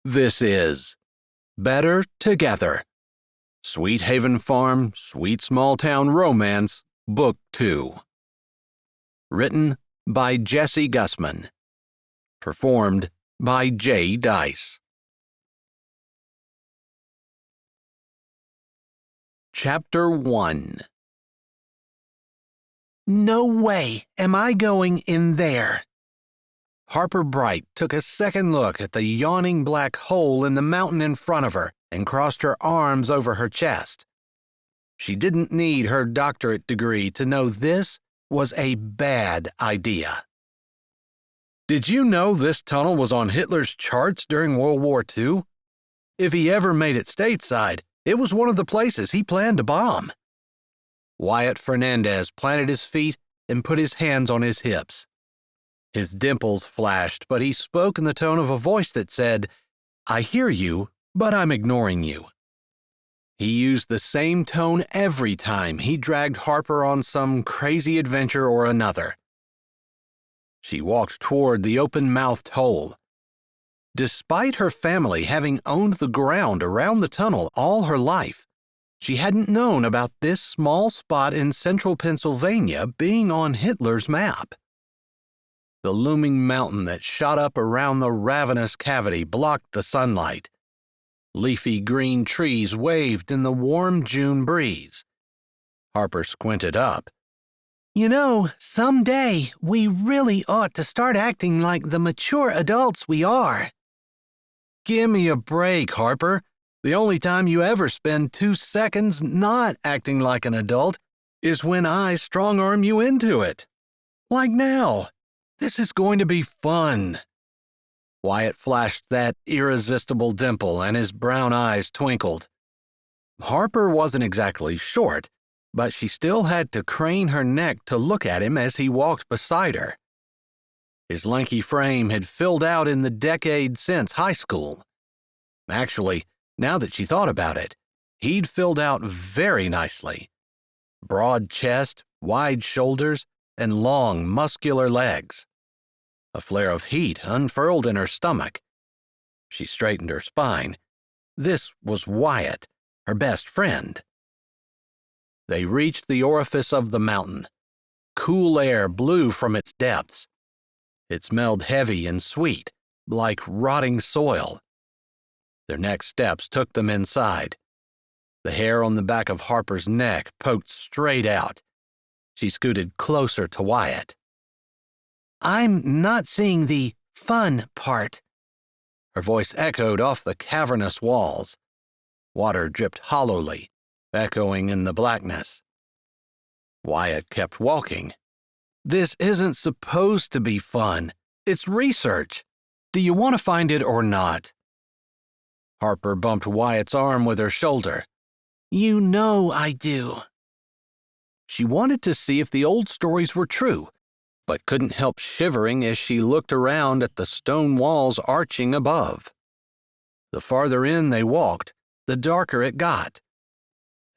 This is Better Together. Sweet Haven Farm, Sweet Small Town Romance, Book 2. Written by Jessie Gussman. Performed by J. Dice. Chapter 1. No way am I going in there. Harper Bright took a second look at the yawning black hole in the mountain in front of her and crossed her arms over her chest. She didn't need her doctorate degree to know this was a bad idea. Did you know this tunnel was on Hitler's charts during World War II? If he ever made it stateside, it was one of the places he planned to bomb. Wyatt Fernandez planted his feet and put his hands on his hips. His dimples flashed, but he spoke in the tone of a voice that said, "I hear you, but I'm ignoring you." He used the same tone every time he dragged Harper on some crazy adventure or another. She walked toward the open-mouthed hole. Despite her family having owned the ground around the tunnel all her life, she hadn't known about this small spot in central Pennsylvania being on Hitler's map. The looming mountain that shot up around the ravenous cavity blocked the sunlight. Leafy green trees waved in the warm June breeze. Harper squinted up. You know, someday we really ought to start acting like the mature adults we are. Give me a break, Harper. The only time you ever spend 2 seconds not acting like an adult is when I strong-arm you into it. Like now. This is going to be fun. Wyatt flashed that irresistible dimple and his brown eyes twinkled. Harper wasn't exactly short, but she still had to crane her neck to look at him as he walked beside her. His lanky frame had filled out in the decade since high school. Actually, now that she thought about it, he'd filled out very nicely. Broad chest, wide shoulders, and long, muscular legs. A flare of heat unfurled in her stomach. She straightened her spine. This was Wyatt, her best friend. They reached the orifice of the mountain. Cool air blew from its depths. It smelled heavy and sweet, like rotting soil. Their next steps took them inside. The hair on the back of Harper's neck poked straight out. She scooted closer to Wyatt. I'm not seeing the fun part. Her voice echoed off the cavernous walls. Water dripped hollowly, echoing in the blackness. Wyatt kept walking. This isn't supposed to be fun. It's research. Do you want to find it or not? Harper bumped Wyatt's arm with her shoulder. You know I do. She wanted to see if the old stories were true, but couldn't help shivering as she looked around at the stone walls arching above. The farther in they walked, the darker it got.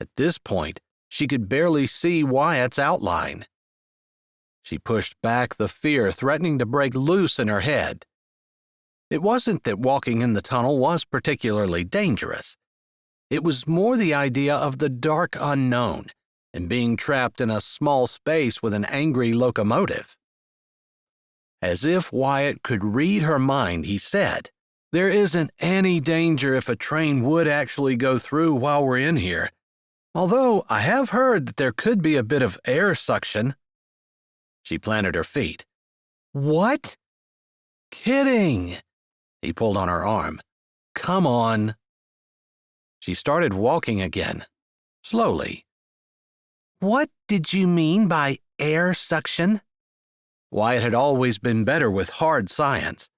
At this point, she could barely see Wyatt's outline. She pushed back the fear threatening to break loose in her head. It wasn't that walking in the tunnel was particularly dangerous. It was more the idea of the dark unknown and being trapped in a small space with an angry locomotive. As if Wyatt could read her mind, he said, "There isn't any danger if a train would actually go through while we're in here. Although I have heard that there could be a bit of air suction." She planted her feet. What? Kidding. He pulled on her arm. Come on. She started walking again, slowly. What did you mean by air suction? Wyatt had always been better with hard science.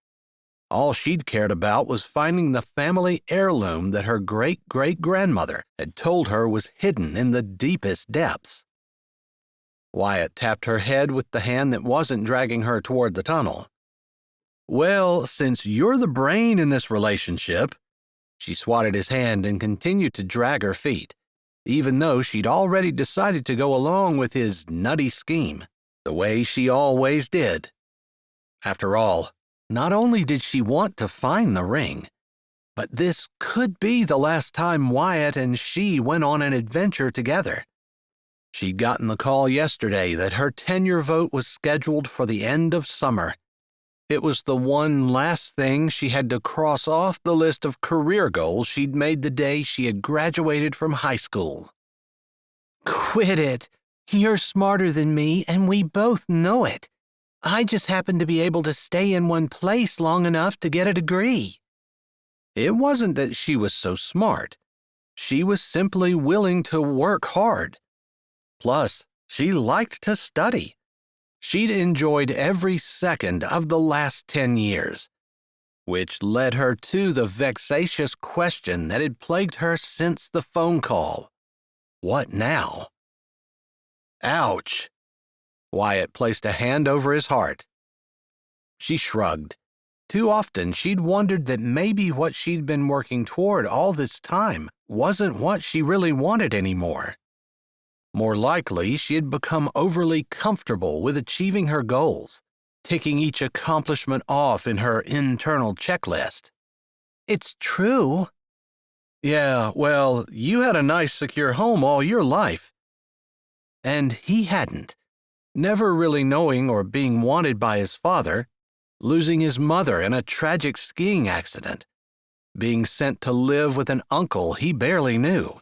All she'd cared about was finding the family heirloom that her great-great-grandmother had told her was hidden in the deepest depths. Wyatt tapped her head with the hand that wasn't dragging her toward the tunnel. Well, since you're the brain in this relationship, she swatted his hand and continued to drag her feet, even though she'd already decided to go along with his nutty scheme, the way she always did. After all, not only did she want to find the ring, But this could be the last time Wyatt and she went on an adventure together. She'd gotten the call yesterday that her tenure vote was scheduled for the end of summer. It was the one last thing she had to cross off the list of career goals she'd made the day she had graduated from high school. Quit it. You're smarter than me, and we both know it. I just happen to be able to stay in one place long enough to get a degree. It wasn't that she was so smart. She was simply willing to work hard. Plus, she liked to study. She'd enjoyed every second of the last 10 years, which led her to the vexatious question that had plagued her since the phone call. What now? Ouch! Wyatt placed a hand over his heart. She shrugged. Too often she'd wondered that maybe what she'd been working toward all this time wasn't what she really wanted anymore. More likely, she had become overly comfortable with achieving her goals, ticking each accomplishment off in her internal checklist. It's true. Yeah, well, you had a nice, secure home all your life. And he hadn't, never really knowing or being wanted by his father, losing his mother in a tragic skiing accident, being sent to live with an uncle he barely knew.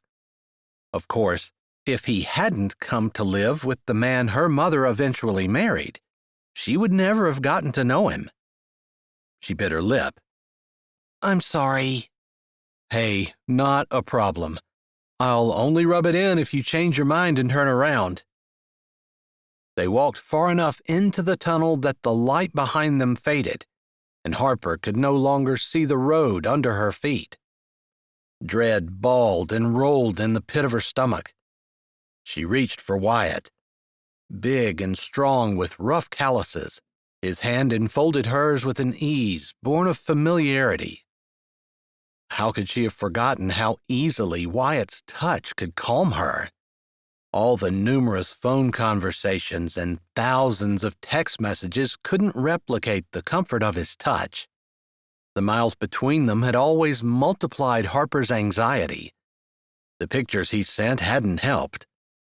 Of course, if he hadn't come to live with the man her mother eventually married, she would never have gotten to know him. She bit her lip. I'm sorry. Hey, not a problem. I'll only rub it in if you change your mind and turn around. They walked far enough into the tunnel that the light behind them faded, and Harper could no longer see the road under her feet. Dread balled and rolled in the pit of her stomach. She reached for Wyatt. Big and strong with rough calluses, his hand enfolded hers with an ease born of familiarity. How could she have forgotten how easily Wyatt's touch could calm her? All the numerous phone conversations and thousands of text messages couldn't replicate the comfort of his touch. The miles between them had always multiplied Harper's anxiety. The pictures he sent hadn't helped.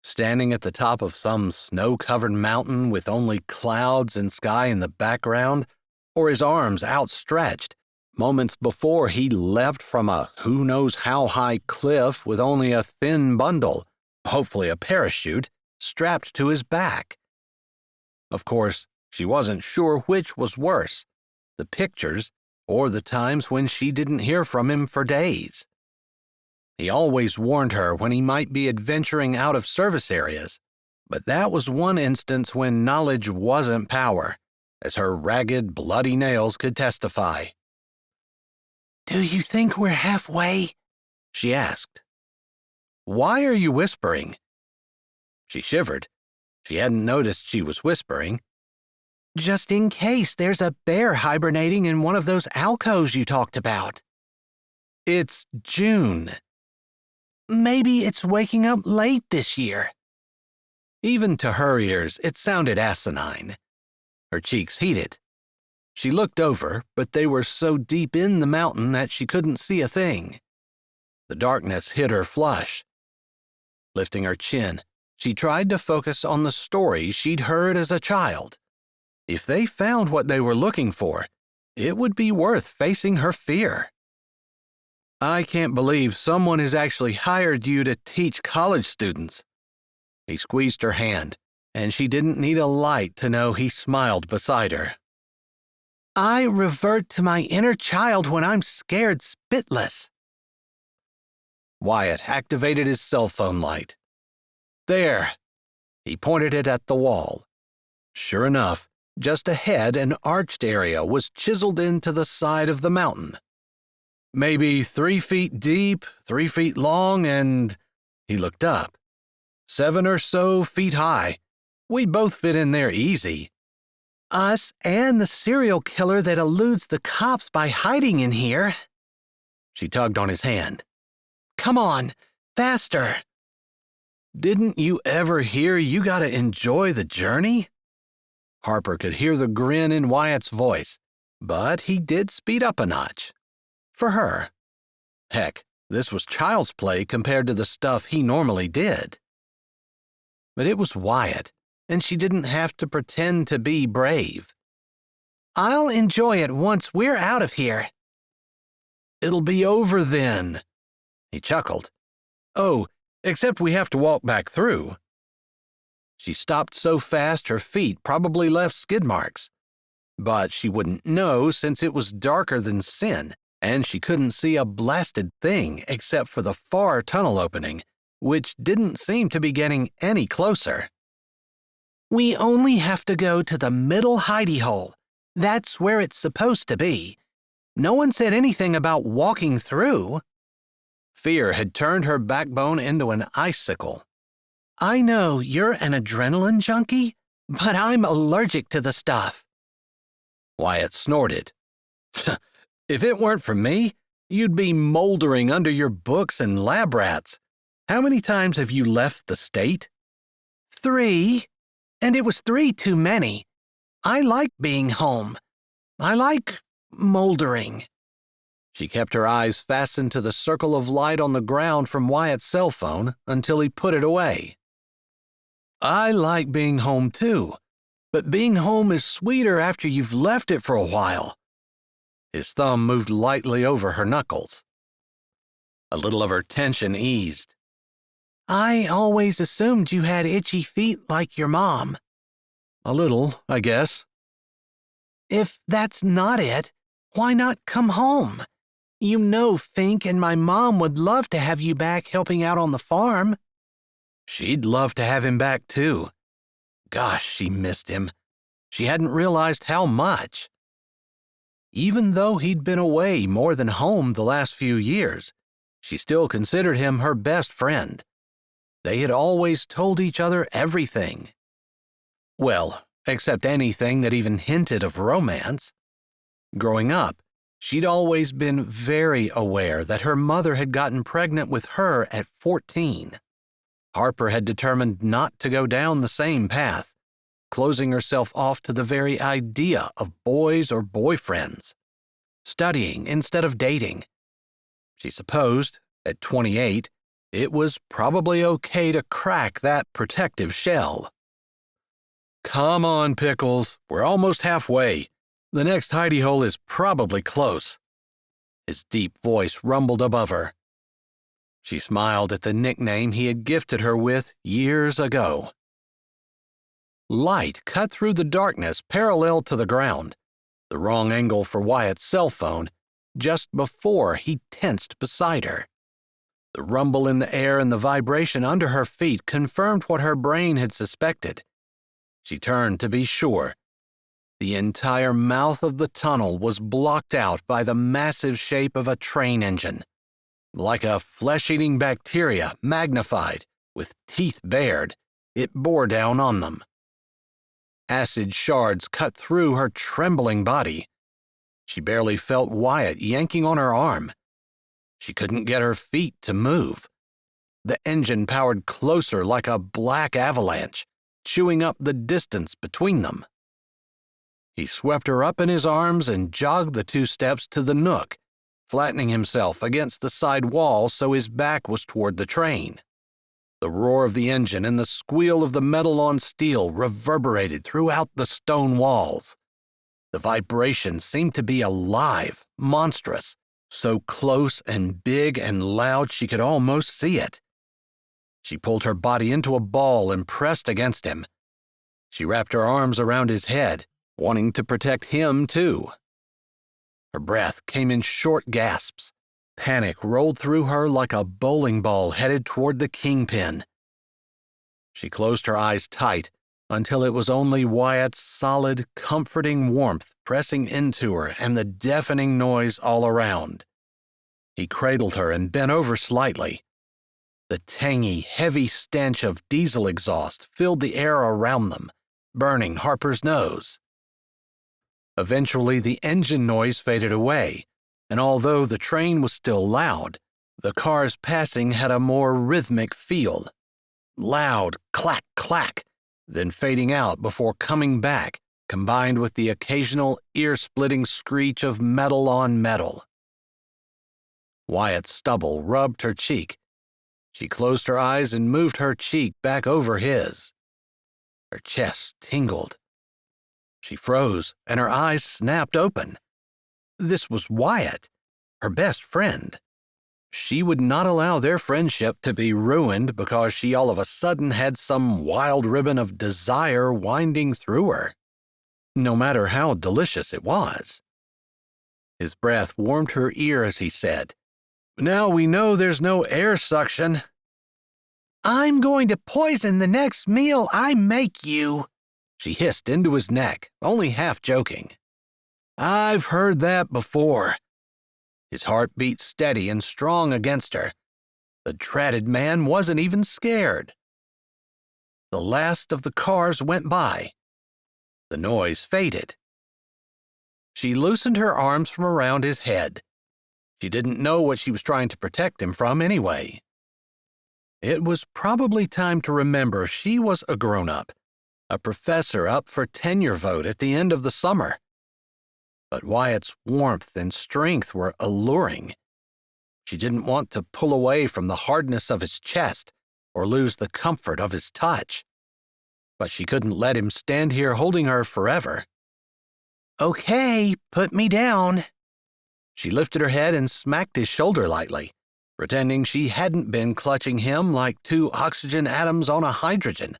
Standing at the top of some snow-covered mountain with only clouds and sky in the background, or his arms outstretched, moments before he leapt from a who-knows-how-high cliff with only a thin bundle, hopefully a parachute, strapped to his back. Of course, she wasn't sure which was worse, the pictures or the times when she didn't hear from him for days. He always warned her when he might be adventuring out of service areas, but that was one instance when knowledge wasn't power, as her ragged, bloody nails could testify. Do you think we're halfway? She asked. Why are you whispering? She shivered. She hadn't noticed she was whispering. Just in case there's a bear hibernating in one of those alcoves you talked about. It's June. Maybe it's waking up late this year. Even to her ears, it sounded asinine. Her cheeks heated. She looked over, but they were so deep in the mountain that she couldn't see a thing. The darkness hit her flush. Lifting her chin, she tried to focus on the story she'd heard as a child. If they found what they were looking for, it would be worth facing her fear. I can't believe someone has actually hired you to teach college students. He squeezed her hand, and she didn't need a light to know he smiled beside her. I revert to my inner child when I'm scared spitless. Wyatt activated his cell phone light. There. He pointed it at the wall. Sure enough, just ahead an arched area was chiseled into the side of the mountain. Maybe 3 feet deep, 3 feet long, and he looked up. 7 or so feet high. We'd both fit in there easy. Us and the serial killer that eludes the cops by hiding in here. She tugged on his hand. Come on, faster. Didn't you ever hear you gotta enjoy the journey? Harper could hear the grin in Wyatt's voice, but he did speed up a notch. For her. Heck, this was child's play compared to the stuff he normally did. But it was Wyatt, and she didn't have to pretend to be brave. I'll enjoy it once we're out of here. It'll be over then, he chuckled. Oh, except we have to walk back through. She stopped so fast her feet probably left skid marks. But she wouldn't know since it was darker than sin, and she couldn't see a blasted thing except for the far tunnel opening, which didn't seem to be getting any closer. We only have to go to the middle hidey hole. That's where it's supposed to be. No one said anything about walking through. Fear had turned her backbone into an icicle. I know you're an adrenaline junkie, but I'm allergic to the stuff. Wyatt snorted. If it weren't for me, you'd be moldering under your books and lab rats. How many times have you left the state? 3, and it was 3 too many. I like being home. I like moldering. She kept her eyes fastened to the circle of light on the ground from Wyatt's cell phone until he put it away. I like being home too, but being home is sweeter after you've left it for a while. His thumb moved lightly over her knuckles. A little of her tension eased. I always assumed you had itchy feet like your mom. A little, I guess. If that's not it, why not come home? You know Fink and my mom would love to have you back helping out on the farm. She'd love to have him back, too. Gosh, she missed him. She hadn't realized how much. Even though he'd been away more than home the last few years, she still considered him her best friend. They had always told each other everything. Well, except anything that even hinted of romance. Growing up, she'd always been very aware that her mother had gotten pregnant with her at 14. Harper had determined not to go down the same path, closing herself off to the very idea of boys or boyfriends, studying instead of dating. She supposed, at 28, it was probably okay to crack that protective shell. Come on, Pickles, we're almost halfway. The next hidey hole is probably close. His deep voice rumbled above her. She smiled at the nickname he had gifted her with years ago. Light cut through the darkness parallel to the ground, the wrong angle for Wyatt's cell phone, just before he tensed beside her. The rumble in the air and the vibration under her feet confirmed what her brain had suspected. She turned to be sure. The entire mouth of the tunnel was blocked out by the massive shape of a train engine. Like a flesh-eating bacteria magnified, with teeth bared, it bore down on them. Acid shards cut through her trembling body. She barely felt Wyatt yanking on her arm. She couldn't get her feet to move. The engine powered closer like a black avalanche, chewing up the distance between them. He swept her up in his arms and jogged the 2 steps to the nook, flattening himself against the side wall so his back was toward the train. The roar of the engine and the squeal of the metal on steel reverberated throughout the stone walls. The vibration seemed to be alive, monstrous, so close and big and loud she could almost see it. She pulled her body into a ball and pressed against him. She wrapped her arms around his head, wanting to protect him too. Her breath came in short gasps. Panic rolled through her like a bowling ball headed toward the kingpin. She closed her eyes tight until it was only Wyatt's solid, comforting warmth pressing into her and the deafening noise all around. He cradled her and bent over slightly. The tangy, heavy stench of diesel exhaust filled the air around them, burning Harper's nose. Eventually, the engine noise faded away, and although the train was still loud, the cars passing had a more rhythmic feel. Loud clack, clack, then fading out before coming back, combined with the occasional ear-splitting screech of metal on metal. Wyatt's stubble rubbed her cheek. She closed her eyes and moved her cheek back over his. Her chest tingled. She froze, and her eyes snapped open. This was Wyatt, her best friend. She would not allow their friendship to be ruined because she all of a sudden had some wild ribbon of desire winding through her, no matter how delicious it was. His breath warmed her ear as he said, "Now we know there's no air suction." "I'm going to poison the next meal I make you," she hissed into his neck, only half joking. "I've heard that before." His heart beat steady and strong against her. The dreaded man wasn't even scared. The last of the cars went by. The noise faded. She loosened her arms from around his head. She didn't know what she was trying to protect him from anyway. It was probably time to remember she was a grown-up, a professor up for tenure vote at the end of the summer. But Wyatt's warmth and strength were alluring. She didn't want to pull away from the hardness of his chest or lose the comfort of his touch. But she couldn't let him stand here holding her forever. "Okay, put me down." She lifted her head and smacked his shoulder lightly, pretending she hadn't been clutching him like two oxygen atoms on a hydrogen,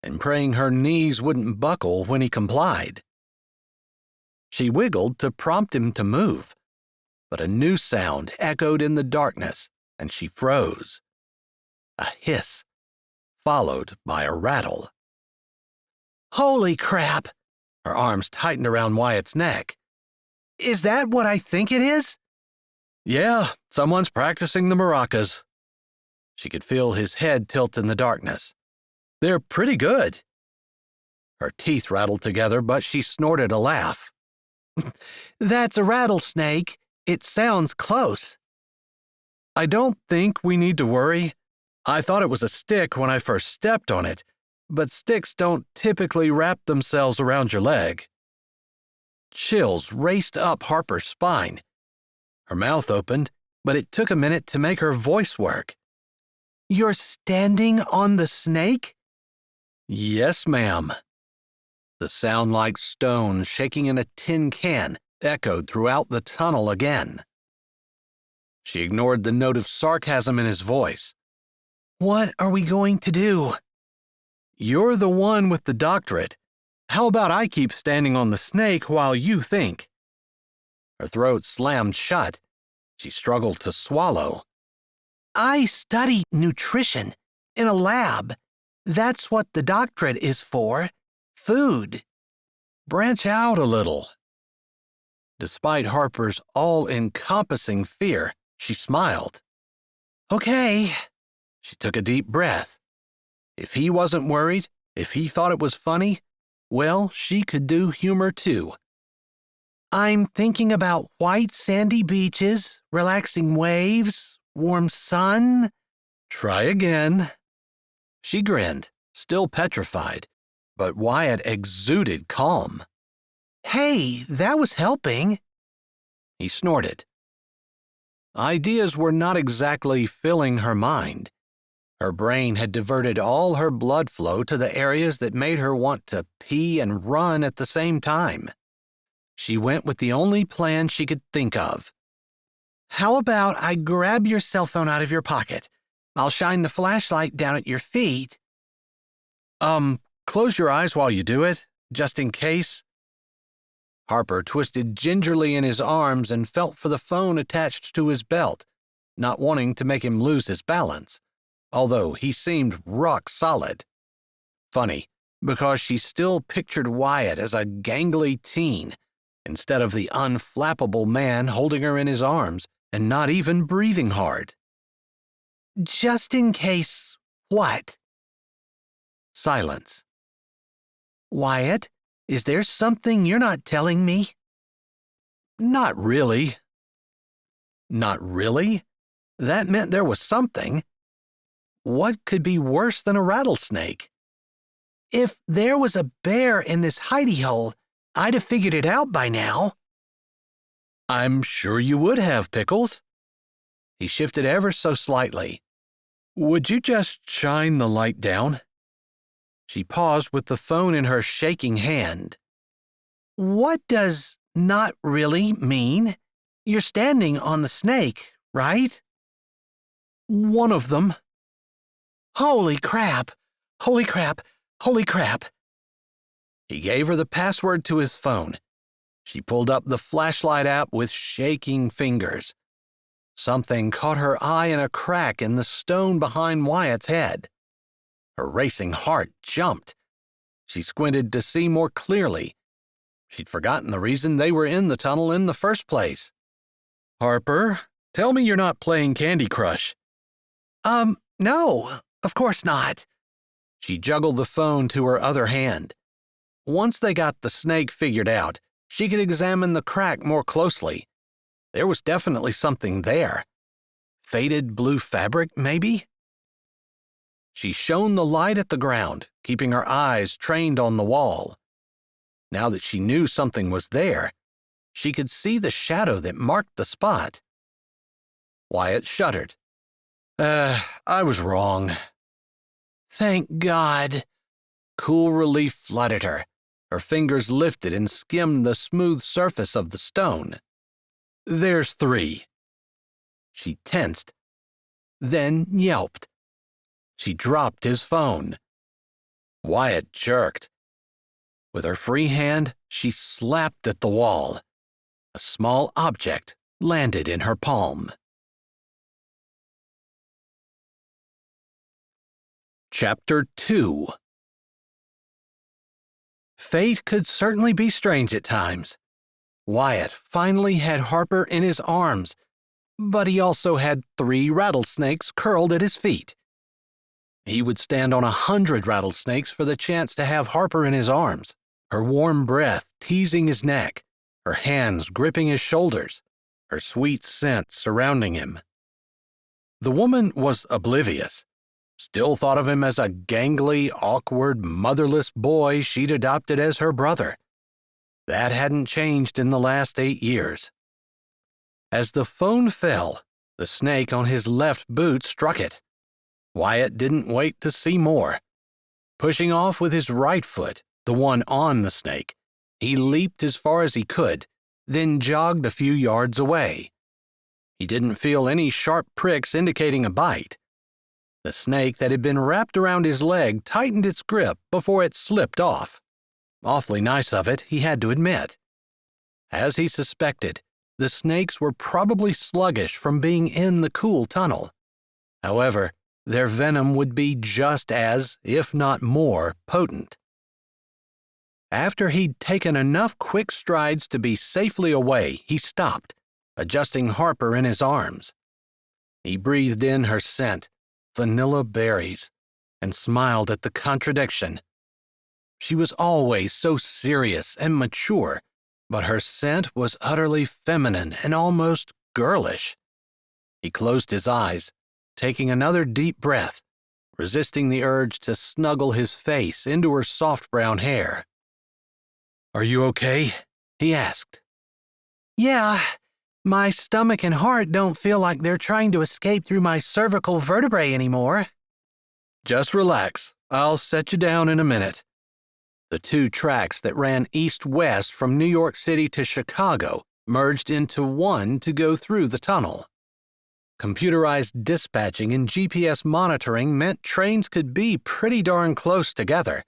and praying her knees wouldn't buckle when he complied. She wiggled to prompt him to move, but a new sound echoed in the darkness, and she froze. A hiss, followed by a rattle. "Holy crap!" Her arms tightened around Wyatt's neck. "Is that what I think it is?" "Yeah, someone's practicing the maracas." She could feel his head tilt in the darkness. "They're pretty good." Her teeth rattled together, but she snorted a laugh. "That's a rattlesnake. It sounds close." "I don't think we need to worry. I thought it was a stick when I first stepped on it, but sticks don't typically wrap themselves around your leg." Chills raced up Harper's spine. Her mouth opened, but it took a minute to make her voice work. "You're standing on the snake?" "Yes, ma'am." The sound like stones shaking in a tin can echoed throughout the tunnel again. She ignored the note of sarcasm in his voice. "What are we going to do?" "You're the one with the doctorate. How about I keep standing on the snake while you think?" Her throat slammed shut. She struggled to swallow. "I study nutrition in a lab. That's what the doctorate is for. Food." "Branch out a little." Despite Harper's all-encompassing fear, she smiled. "Okay." She took a deep breath. If he wasn't worried, if he thought it was funny, well, she could do humor too. "I'm thinking about white sandy beaches, relaxing waves, warm sun." "Try again." She grinned, still petrified, but Wyatt exuded calm. "Hey, that was helping." He snorted. Ideas were not exactly filling her mind. Her brain had diverted all her blood flow to the areas that made her want to pee and run at the same time. She went with the only plan she could think of. "How about I grab your cell phone out of your pocket? I'll shine the flashlight down at your feet." Close your eyes while you do it, just in case." Harper twisted gingerly in his arms and felt for the phone attached to his belt, not wanting to make him lose his balance, although he seemed rock solid. Funny, because she still pictured Wyatt as a gangly teen, instead of the unflappable man holding her in his arms and not even breathing hard. "Just in case what?" Silence. "Wyatt, is there something you're not telling me?" "Not really." Not really? That meant there was something. What could be worse than a rattlesnake? "If there was a bear in this hidey hole, I'd have figured it out by now." "I'm sure you would have, Pickles." He shifted ever so slightly. "Would you just shine the light down?" She paused with the phone in her shaking hand. What does not really mean? You're standing on the snake, right? "One of them." Holy crap! Holy crap! Holy crap! He gave her the password to his phone. She pulled up the flashlight app with shaking fingers. Something caught her eye in a crack in the stone behind Wyatt's head. Her racing heart jumped. She squinted to see more clearly. She'd forgotten the reason they were in the tunnel in the first place. "Harper, tell me you're not playing Candy Crush." No, of course not." She juggled the phone to her other hand. Once they got the snake figured out, she could examine the crack more closely. There was definitely something there. Faded blue fabric, maybe? She shone the light at the ground, keeping her eyes trained on the wall. Now that she knew something was there, she could see the shadow that marked the spot. Wyatt shuddered. I was wrong." Thank God." Cool relief flooded her. Her fingers lifted and skimmed the smooth surface of the stone. "There's 3. She tensed, then yelped. She dropped his phone. Wyatt jerked. With her free hand, she slapped at the wall. A small object landed in her palm. Chapter 2. Fate could certainly be strange at times. Wyatt finally had Harper in his arms, but he also had 3 rattlesnakes curled at his feet. He would stand on 100 rattlesnakes for the chance to have Harper in his arms, her warm breath teasing his neck, her hands gripping his shoulders, her sweet scent surrounding him. The woman was oblivious. Still thought of him as a gangly, awkward, motherless boy she'd adopted as her brother. That hadn't changed in the last 8 years. As the phone fell, the snake on his left boot struck it. Wyatt didn't wait to see more. Pushing off with his right foot, the one on the snake, he leaped as far as he could, then jogged a few yards away. He didn't feel any sharp pricks indicating a bite. The snake that had been wrapped around his leg tightened its grip before it slipped off. Awfully nice of it, he had to admit. As he suspected, the snakes were probably sluggish from being in the cool tunnel. However, their venom would be just as, if not more, potent. After he'd taken enough quick strides to be safely away, he stopped, adjusting Harper in his arms. He breathed in her scent, vanilla berries, and smiled at the contradiction. She was always so serious and mature, but her scent was utterly feminine and almost girlish. He closed his eyes, taking another deep breath, resisting the urge to snuggle his face into her soft brown hair. "Are you okay?" he asked. Yeah, my stomach and heart don't feel like they're trying to escape through my cervical vertebrae anymore." "Just relax. I'll set you down in a minute." The 2 tracks that ran east-west from New York City to Chicago merged into one to go through the tunnel. Computerized dispatching and GPS monitoring meant trains could be pretty darn close together.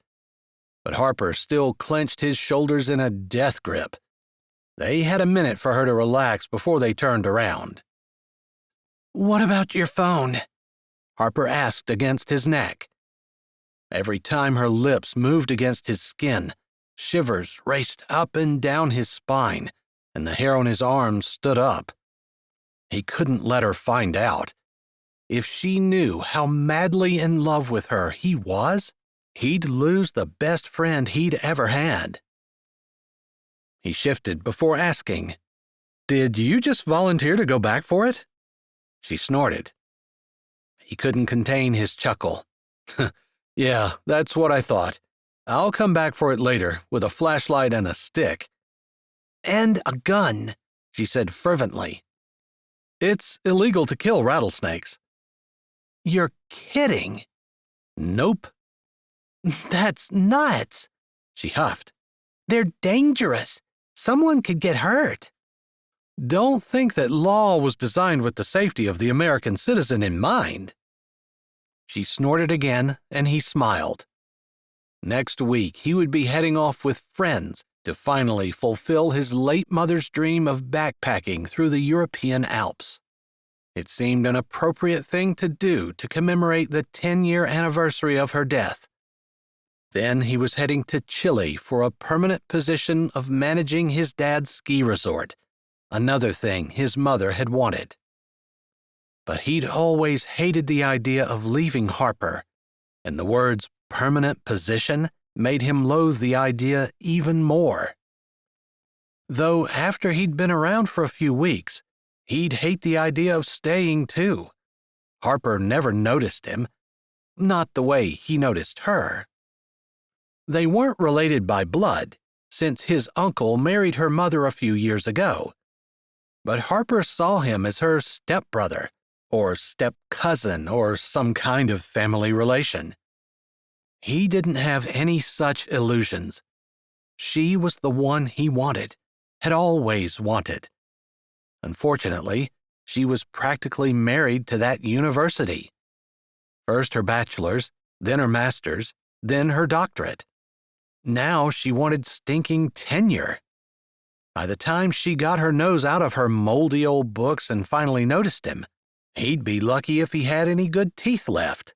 But Harper still clenched his shoulders in a death grip. They had a minute for her to relax before they turned around. "What about your phone?" Harper asked against his neck. Every time her lips moved against his skin, shivers raced up and down his spine, and the hair on his arms stood up. He couldn't let her find out. If she knew how madly in love with her he was, he'd lose the best friend he'd ever had. He shifted before asking, "Did you just volunteer to go back for it?" She snorted. He couldn't contain his chuckle. "Yeah, that's what I thought. I'll come back for it later with a flashlight and a stick." "And a gun," she said fervently. It's illegal to kill rattlesnakes. You're kidding. Nope. That's nuts. She huffed. They're dangerous. Someone could get hurt. Don't think that law was designed with the safety of the American citizen in mind. She snorted again, and he smiled. Next week, he would be heading off with friends to finally fulfill his late mother's dream of backpacking through the European Alps. It seemed an appropriate thing to do to commemorate the 10-year anniversary of her death. Then he was heading to Chile for a permanent position of managing his dad's ski resort, another thing his mother had wanted. But he'd always hated the idea of leaving Harper, and the words permanent position made him loathe the idea even more. Though after he'd been around for a few weeks, he'd hate the idea of staying too. Harper never noticed him, not the way he noticed her. They weren't related by blood, since his uncle married her mother a few years ago. But Harper saw him as her stepbrother, or step-cousin, or some kind of family relation. He didn't have any such illusions. She was the one he wanted, had always wanted. Unfortunately, she was practically married to that university. First her bachelor's, then her master's, then her doctorate. Now she wanted stinking tenure. By the time she got her nose out of her moldy old books and finally noticed him, he'd be lucky if he had any good teeth left.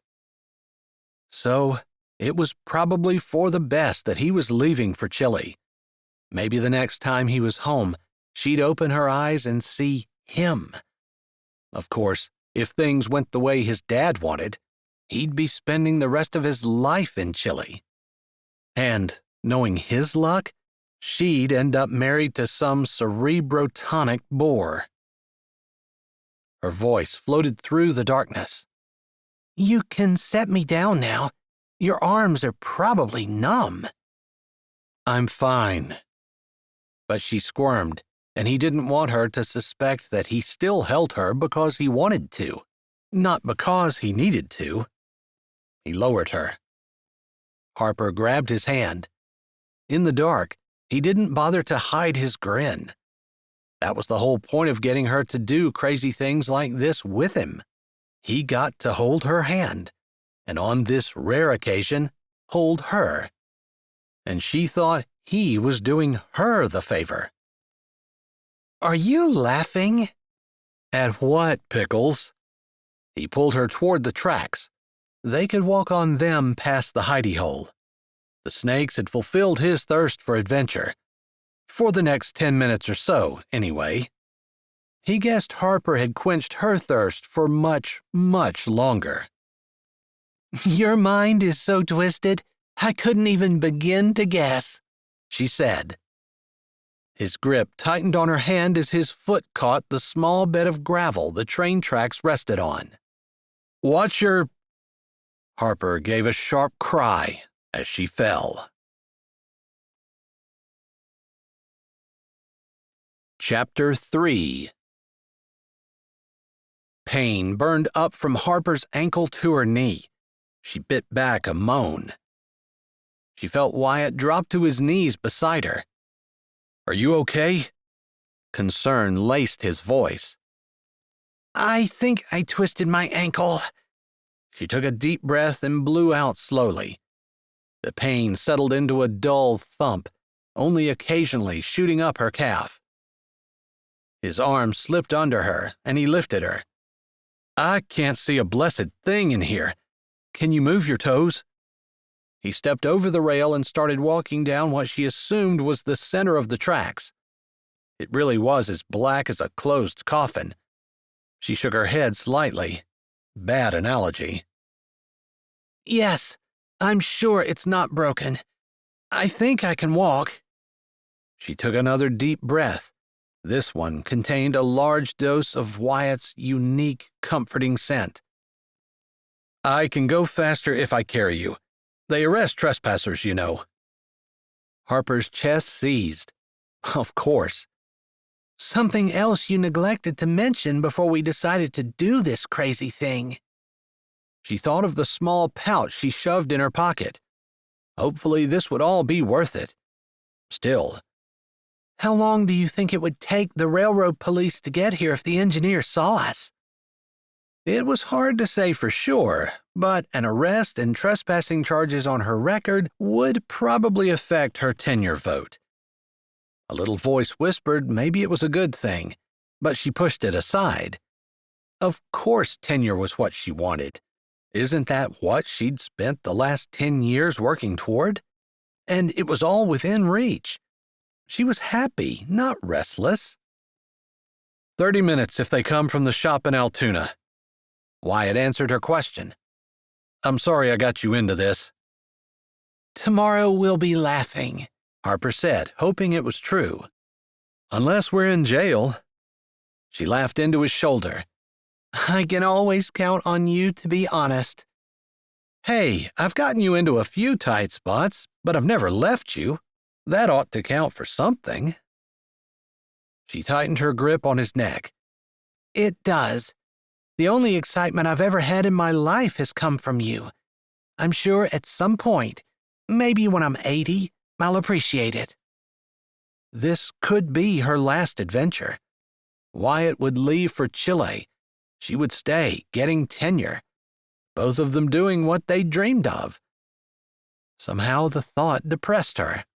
So, it was probably for the best that he was leaving for Chile. Maybe the next time he was home, she'd open her eyes and see him. Of course, if things went the way his dad wanted, he'd be spending the rest of his life in Chile. And, knowing his luck, she'd end up married to some cerebrotonic bore. Her voice floated through the darkness. You can set me down now. Your arms are probably numb. I'm fine. But she squirmed, and he didn't want her to suspect that he still held her because he wanted to, not because he needed to. He lowered her. Harper grabbed his hand. In the dark, he didn't bother to hide his grin. That was the whole point of getting her to do crazy things like this with him. He got to hold her hand, and on this rare occasion, hold her. And she thought he was doing her the favor. Are you laughing? At what, Pickles? He pulled her toward the tracks. They could walk on them past the hidey hole. The snakes had fulfilled his thirst for adventure. For the next 10 minutes or so, anyway. He guessed Harper had quenched her thirst for much, much longer. Your mind is so twisted, I couldn't even begin to guess, she said. His grip tightened on her hand as his foot caught the small bed of gravel the train tracks rested on. Watch your... Harper gave a sharp cry as she fell. Chapter 3. Pain burned up from Harper's ankle to her knee. She bit back a moan. She felt Wyatt drop to his knees beside her. Are you okay? Concern laced his voice. I think I twisted my ankle. She took a deep breath and blew out slowly. The pain settled into a dull thump, only occasionally shooting up her calf. His arm slipped under her, and he lifted her. I can't see a blessed thing in here. Can you move your toes? He stepped over the rail and started walking down what she assumed was the center of the tracks. It really was as black as a closed coffin. She shook her head slightly. Bad analogy. Yes, I'm sure it's not broken. I think I can walk. She took another deep breath. This one contained a large dose of Wyatt's unique, comforting scent. I can go faster if I carry you. They arrest trespassers, you know. Harper's chest seized. Of course. Something else you neglected to mention before we decided to do this crazy thing." She thought of the small pouch she shoved in her pocket. Hopefully this would all be worth it. Still, "How long do you think it would take the railroad police to get here if the engineer saw us?" it was hard to say for sure, but an arrest and trespassing charges on her record would probably affect her tenure vote. A little voice whispered maybe it was a good thing, but she pushed it aside. Of course tenure was what she wanted. Isn't that what she'd spent the last 10 years working toward? And it was all within reach. She was happy, not restless. 30 minutes if they come from the shop in Altoona. Wyatt answered her question. I'm sorry I got you into this. "Tomorrow we'll be laughing," Harper said, hoping it was true. Unless we're in jail. She laughed into his shoulder. "I can always count on you to be honest." Hey, I've gotten you into a few tight spots, but I've never left you. That ought to count for something. She tightened her grip on his neck. "It does. The only excitement I've ever had in my life has come from you. I'm sure at some point, maybe when I'm 80, I'll appreciate it." This could be her last adventure. Wyatt would leave for Chile. She would stay, getting tenure. Both of them doing what they dreamed of. Somehow the thought depressed her.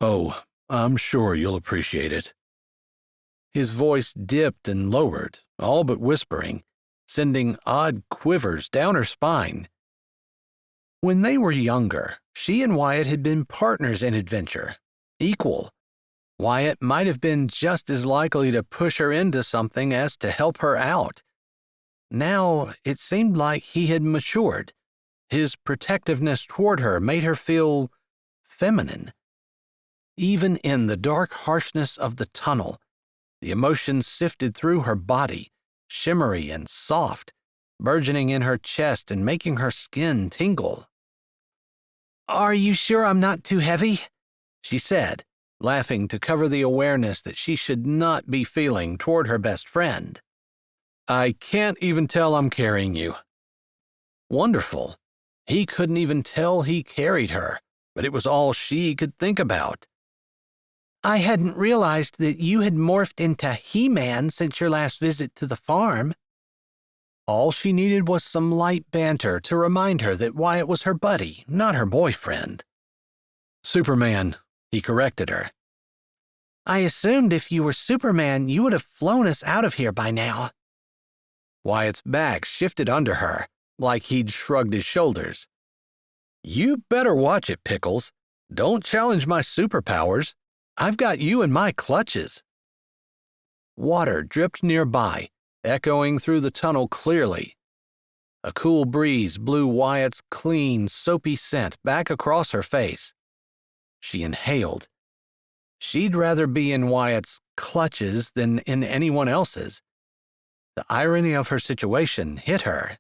Oh, I'm sure you'll appreciate it. His voice dipped and lowered, all but whispering, sending odd quivers down her spine. When they were younger, she and Wyatt had been partners in adventure, equal. Wyatt might have been just as likely to push her into something as to help her out. Now it seemed like he had matured. His protectiveness toward her made her feel feminine. Even in the dark harshness of the tunnel, the emotions sifted through her body, shimmery and soft, burgeoning in her chest and making her skin tingle. "Are you sure I'm not too heavy?" she said, laughing to cover the awareness that she should not be feeling toward her best friend. I can't even tell I'm carrying you. Wonderful. He couldn't even tell he carried her, but it was all she could think about. "I hadn't realized that you had morphed into He-Man since your last visit to the farm." All she needed was some light banter to remind her that Wyatt was her buddy, not her boyfriend. Superman, he corrected her. "I assumed if you were Superman, you would have flown us out of here by now." Wyatt's back shifted under her, like he'd shrugged his shoulders. You better watch it, Pickles. Don't challenge my superpowers. I've got you in my clutches. Water dripped nearby, echoing through the tunnel clearly. A cool breeze blew Wyatt's clean, soapy scent back across her face. She inhaled. She'd rather be in Wyatt's clutches than in anyone else's. The irony of her situation hit her.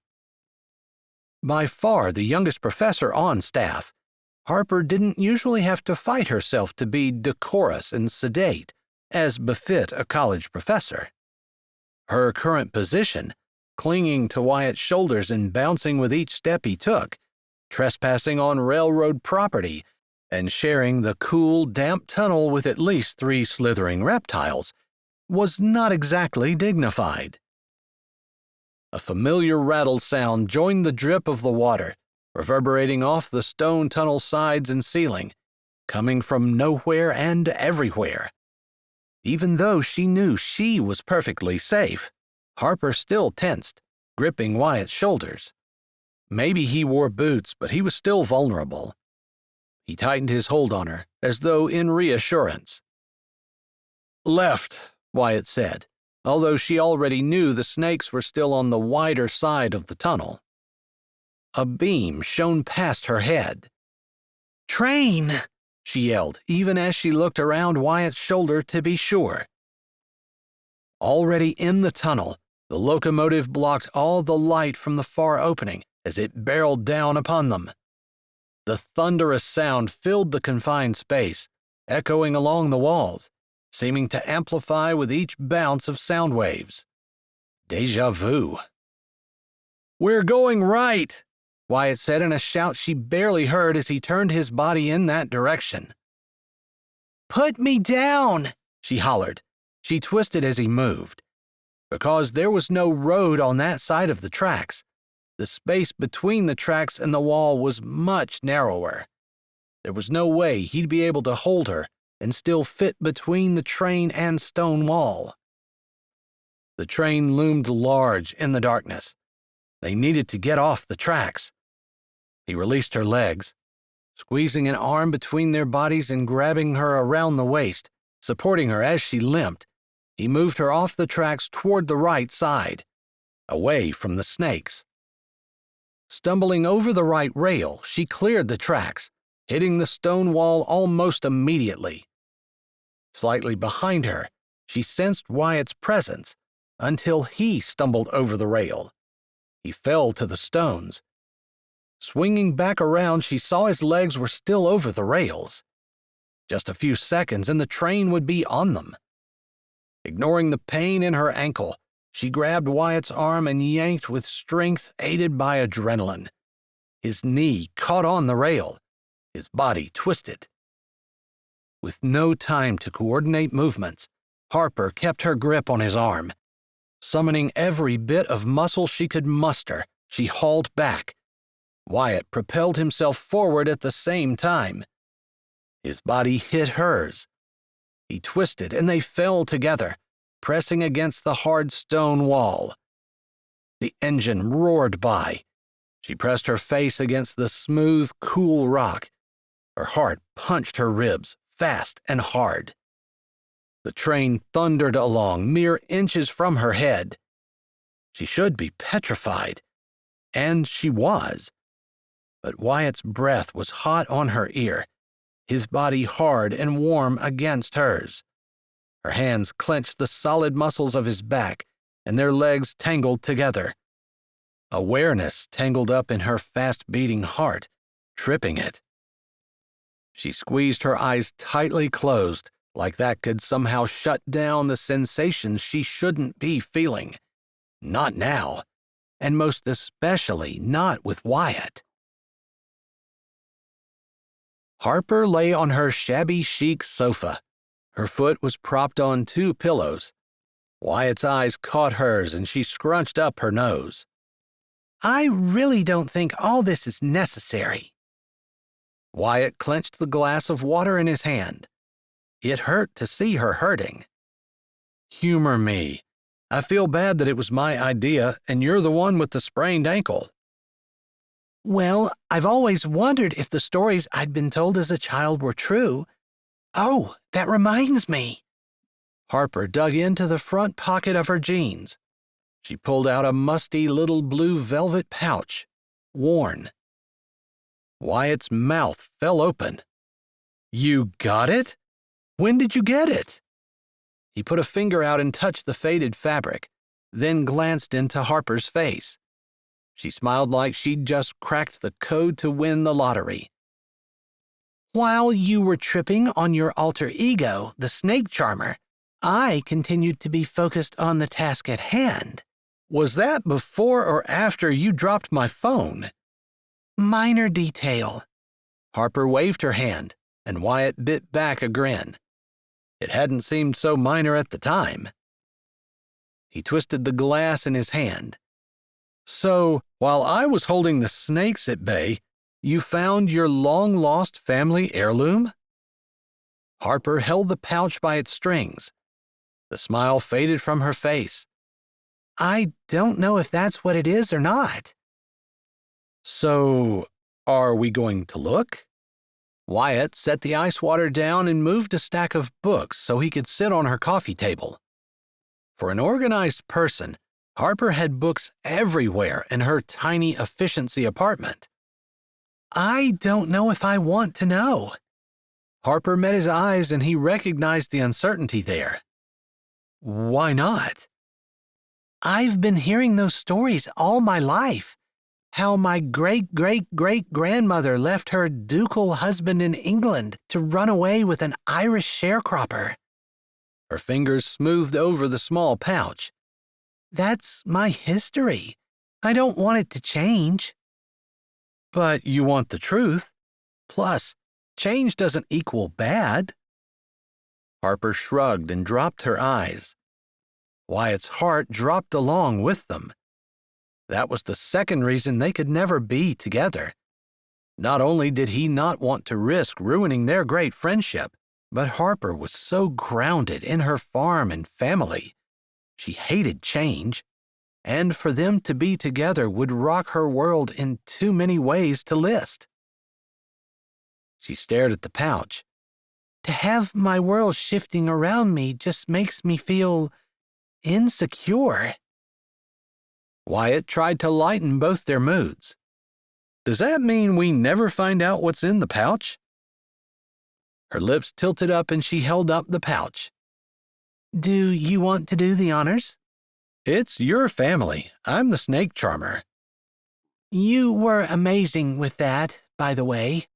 By far the youngest professor on staff, Harper didn't usually have to fight herself to be decorous and sedate, as befit a college professor. Her current position, clinging to Wyatt's shoulders and bouncing with each step he took, trespassing on railroad property, and sharing the cool, damp tunnel with at least 3 slithering reptiles, was not exactly dignified. A familiar rattle sound joined the drip of the water, reverberating off the stone tunnel sides and ceiling, coming from nowhere and everywhere. Even though she knew she was perfectly safe, Harper still tensed, gripping Wyatt's shoulders. Maybe he wore boots, but he was still vulnerable. He tightened his hold on her, as though in reassurance. Left, Wyatt said, although she already knew the snakes were still on the wider side of the tunnel. A beam shone past her head. Train! She yelled, even as she looked around Wyatt's shoulder to be sure. Already in the tunnel, the locomotive blocked all the light from the far opening as it barreled down upon them. The thunderous sound filled the confined space, echoing along the walls, seeming to amplify with each bounce of sound waves. Deja vu. "We're going right," Wyatt said in a shout she barely heard as he turned his body in that direction. "Put me down," she hollered. She twisted as he moved. Because there was no road on that side of the tracks, the space between the tracks and the wall was much narrower. There was no way he'd be able to hold her and still fit between the train and stone wall. The train loomed large in the darkness. They needed to get off the tracks. He released her legs, squeezing an arm between their bodies and grabbing her around the waist, supporting her as she limped. He moved her off the tracks toward the right side, away from the snakes. Stumbling over the right rail, she cleared the tracks, hitting the stone wall almost immediately. Slightly behind her, she sensed Wyatt's presence until he stumbled over the rail. He fell to the stones. Swinging back around, she saw his legs were still over the rails. Just a few seconds and the train would be on them. Ignoring the pain in her ankle, she grabbed Wyatt's arm and yanked with strength aided by adrenaline. His knee caught on the rail. His body twisted. With no time to coordinate movements, Harper kept her grip on his arm. Summoning every bit of muscle she could muster, she hauled back. Wyatt propelled himself forward at the same time. His body hit hers. He twisted and they fell together, pressing against the hard stone wall. The engine roared by. She pressed her face against the smooth, cool rock. Her heart punched her ribs, fast and hard. The train thundered along, mere inches from her head. She should be petrified, and she was. But Wyatt's breath was hot on her ear, his body hard and warm against hers. Her hands clenched the solid muscles of his back, and their legs tangled together. Awareness tangled up in her fast-beating heart, tripping it. She squeezed her eyes tightly closed, like that could somehow shut down the sensations she shouldn't be feeling. Not now, and most especially not with Wyatt. Harper lay on her shabby chic sofa. Her foot was propped on 2 pillows. Wyatt's eyes caught hers and she scrunched up her nose. "I really don't think all this is necessary." Wyatt clenched the glass of water in his hand. It hurt to see her hurting. "Humor me. I feel bad that it was my idea and you're the one with the sprained ankle." "Well, I've always wondered if the stories I'd been told as a child were true. Oh, that reminds me." Harper dug into the front pocket of her jeans. She pulled out a musty little blue velvet pouch, worn. Wyatt's mouth fell open. "You got it? When did you get it?" He put a finger out and touched the faded fabric, then glanced into Harper's face. She smiled like she'd just cracked the code to win the lottery. "While you were tripping on your alter ego, the snake charmer, I continued to be focused on the task at hand." "Was that before or after you dropped my phone?" "Minor detail." Harper waved her hand, and Wyatt bit back a grin. It hadn't seemed so minor at the time. He twisted the glass in his hand. "So, while I was holding the snakes at bay, you found your long-lost family heirloom?" Harper held the pouch by its strings. The smile faded from her face. "I don't know if that's what it is or not." "So, are we going to look?" Wyatt set the ice water down and moved a stack of books so he could sit on her coffee table. For an organized person, Harper had books everywhere in her tiny efficiency apartment. "I don't know if I want to know." Harper met his eyes and he recognized the uncertainty there. "Why not?" "I've been hearing those stories all my life. How my great-great-great-grandmother left her ducal husband in England to run away with an Irish sharecropper. Her fingers smoothed over the small pouch. That's my history. I don't want it to change. But you want the truth. Plus, change doesn't equal bad. Harper shrugged and dropped her eyes. Wyatt's heart dropped along with them. That was the second reason they could never be together. Not only did he not want to risk ruining their great friendship, but Harper was so grounded in her farm and family. She hated change, and for them to be together would rock her world in too many ways to list. She stared at the pouch. To have my world shifting around me just makes me feel insecure. Wyatt tried to lighten both their moods. Does that mean we never find out what's in the pouch? Her lips tilted up and she held up the pouch. Do you want to do the honors? It's your family. I'm the snake charmer. You were amazing with that, by the way.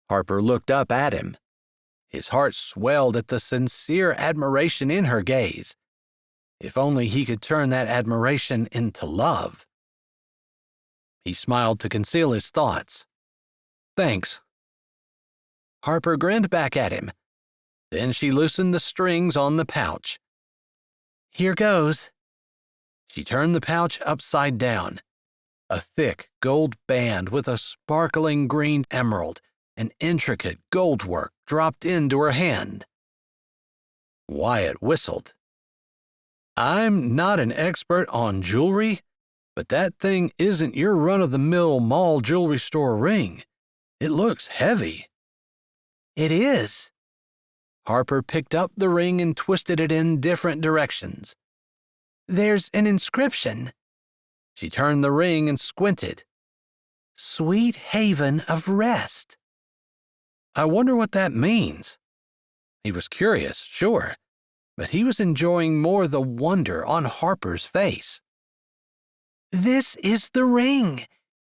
Harper looked up at him. His heart swelled at the sincere admiration in her gaze. If only he could turn that admiration into love. He smiled to conceal his thoughts. Thanks. Harper grinned back at him. Then she loosened the strings on the pouch. Here goes. She turned the pouch upside down. A thick gold band with a sparkling green emerald and intricate gold work dropped into her hand. Wyatt whistled. I'm not an expert on jewelry, but that thing isn't your run-of-the-mill mall jewelry store ring. It looks heavy. It is. Harper picked up the ring and twisted it in different directions. There's an inscription. She turned the ring and squinted. Sweet haven of rest. I wonder what that means. He was curious, sure, but he was enjoying more the wonder on Harper's face. This is the ring.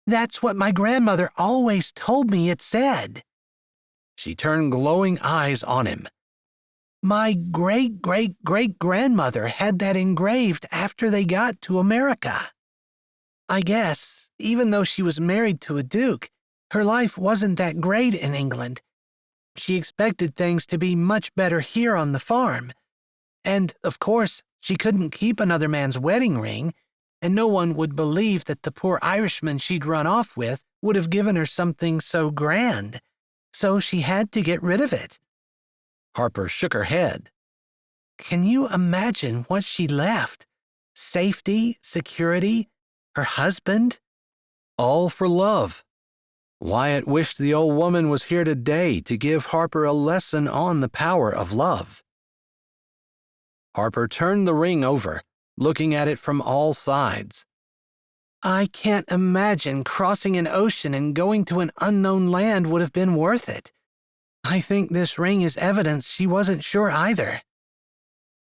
That's what my grandmother always told me it said. She turned glowing eyes on him. My great-great-great-grandmother had that engraved after they got to America. I guess, even though she was married to a duke, her life wasn't that great in England. She expected things to be much better here on the farm. And, of course, she couldn't keep another man's wedding ring, and no one would believe that the poor Irishman she'd run off with would have given her something so grand. So she had to get rid of it. Harper shook her head. Can you imagine what she left? Safety, security, her husband? All for love. Wyatt wished the old woman was here today to give Harper a lesson on the power of love. Harper turned the ring over, looking at it from all sides. I can't imagine crossing an ocean and going to an unknown land would have been worth it. I think this ring is evidence she wasn't sure either.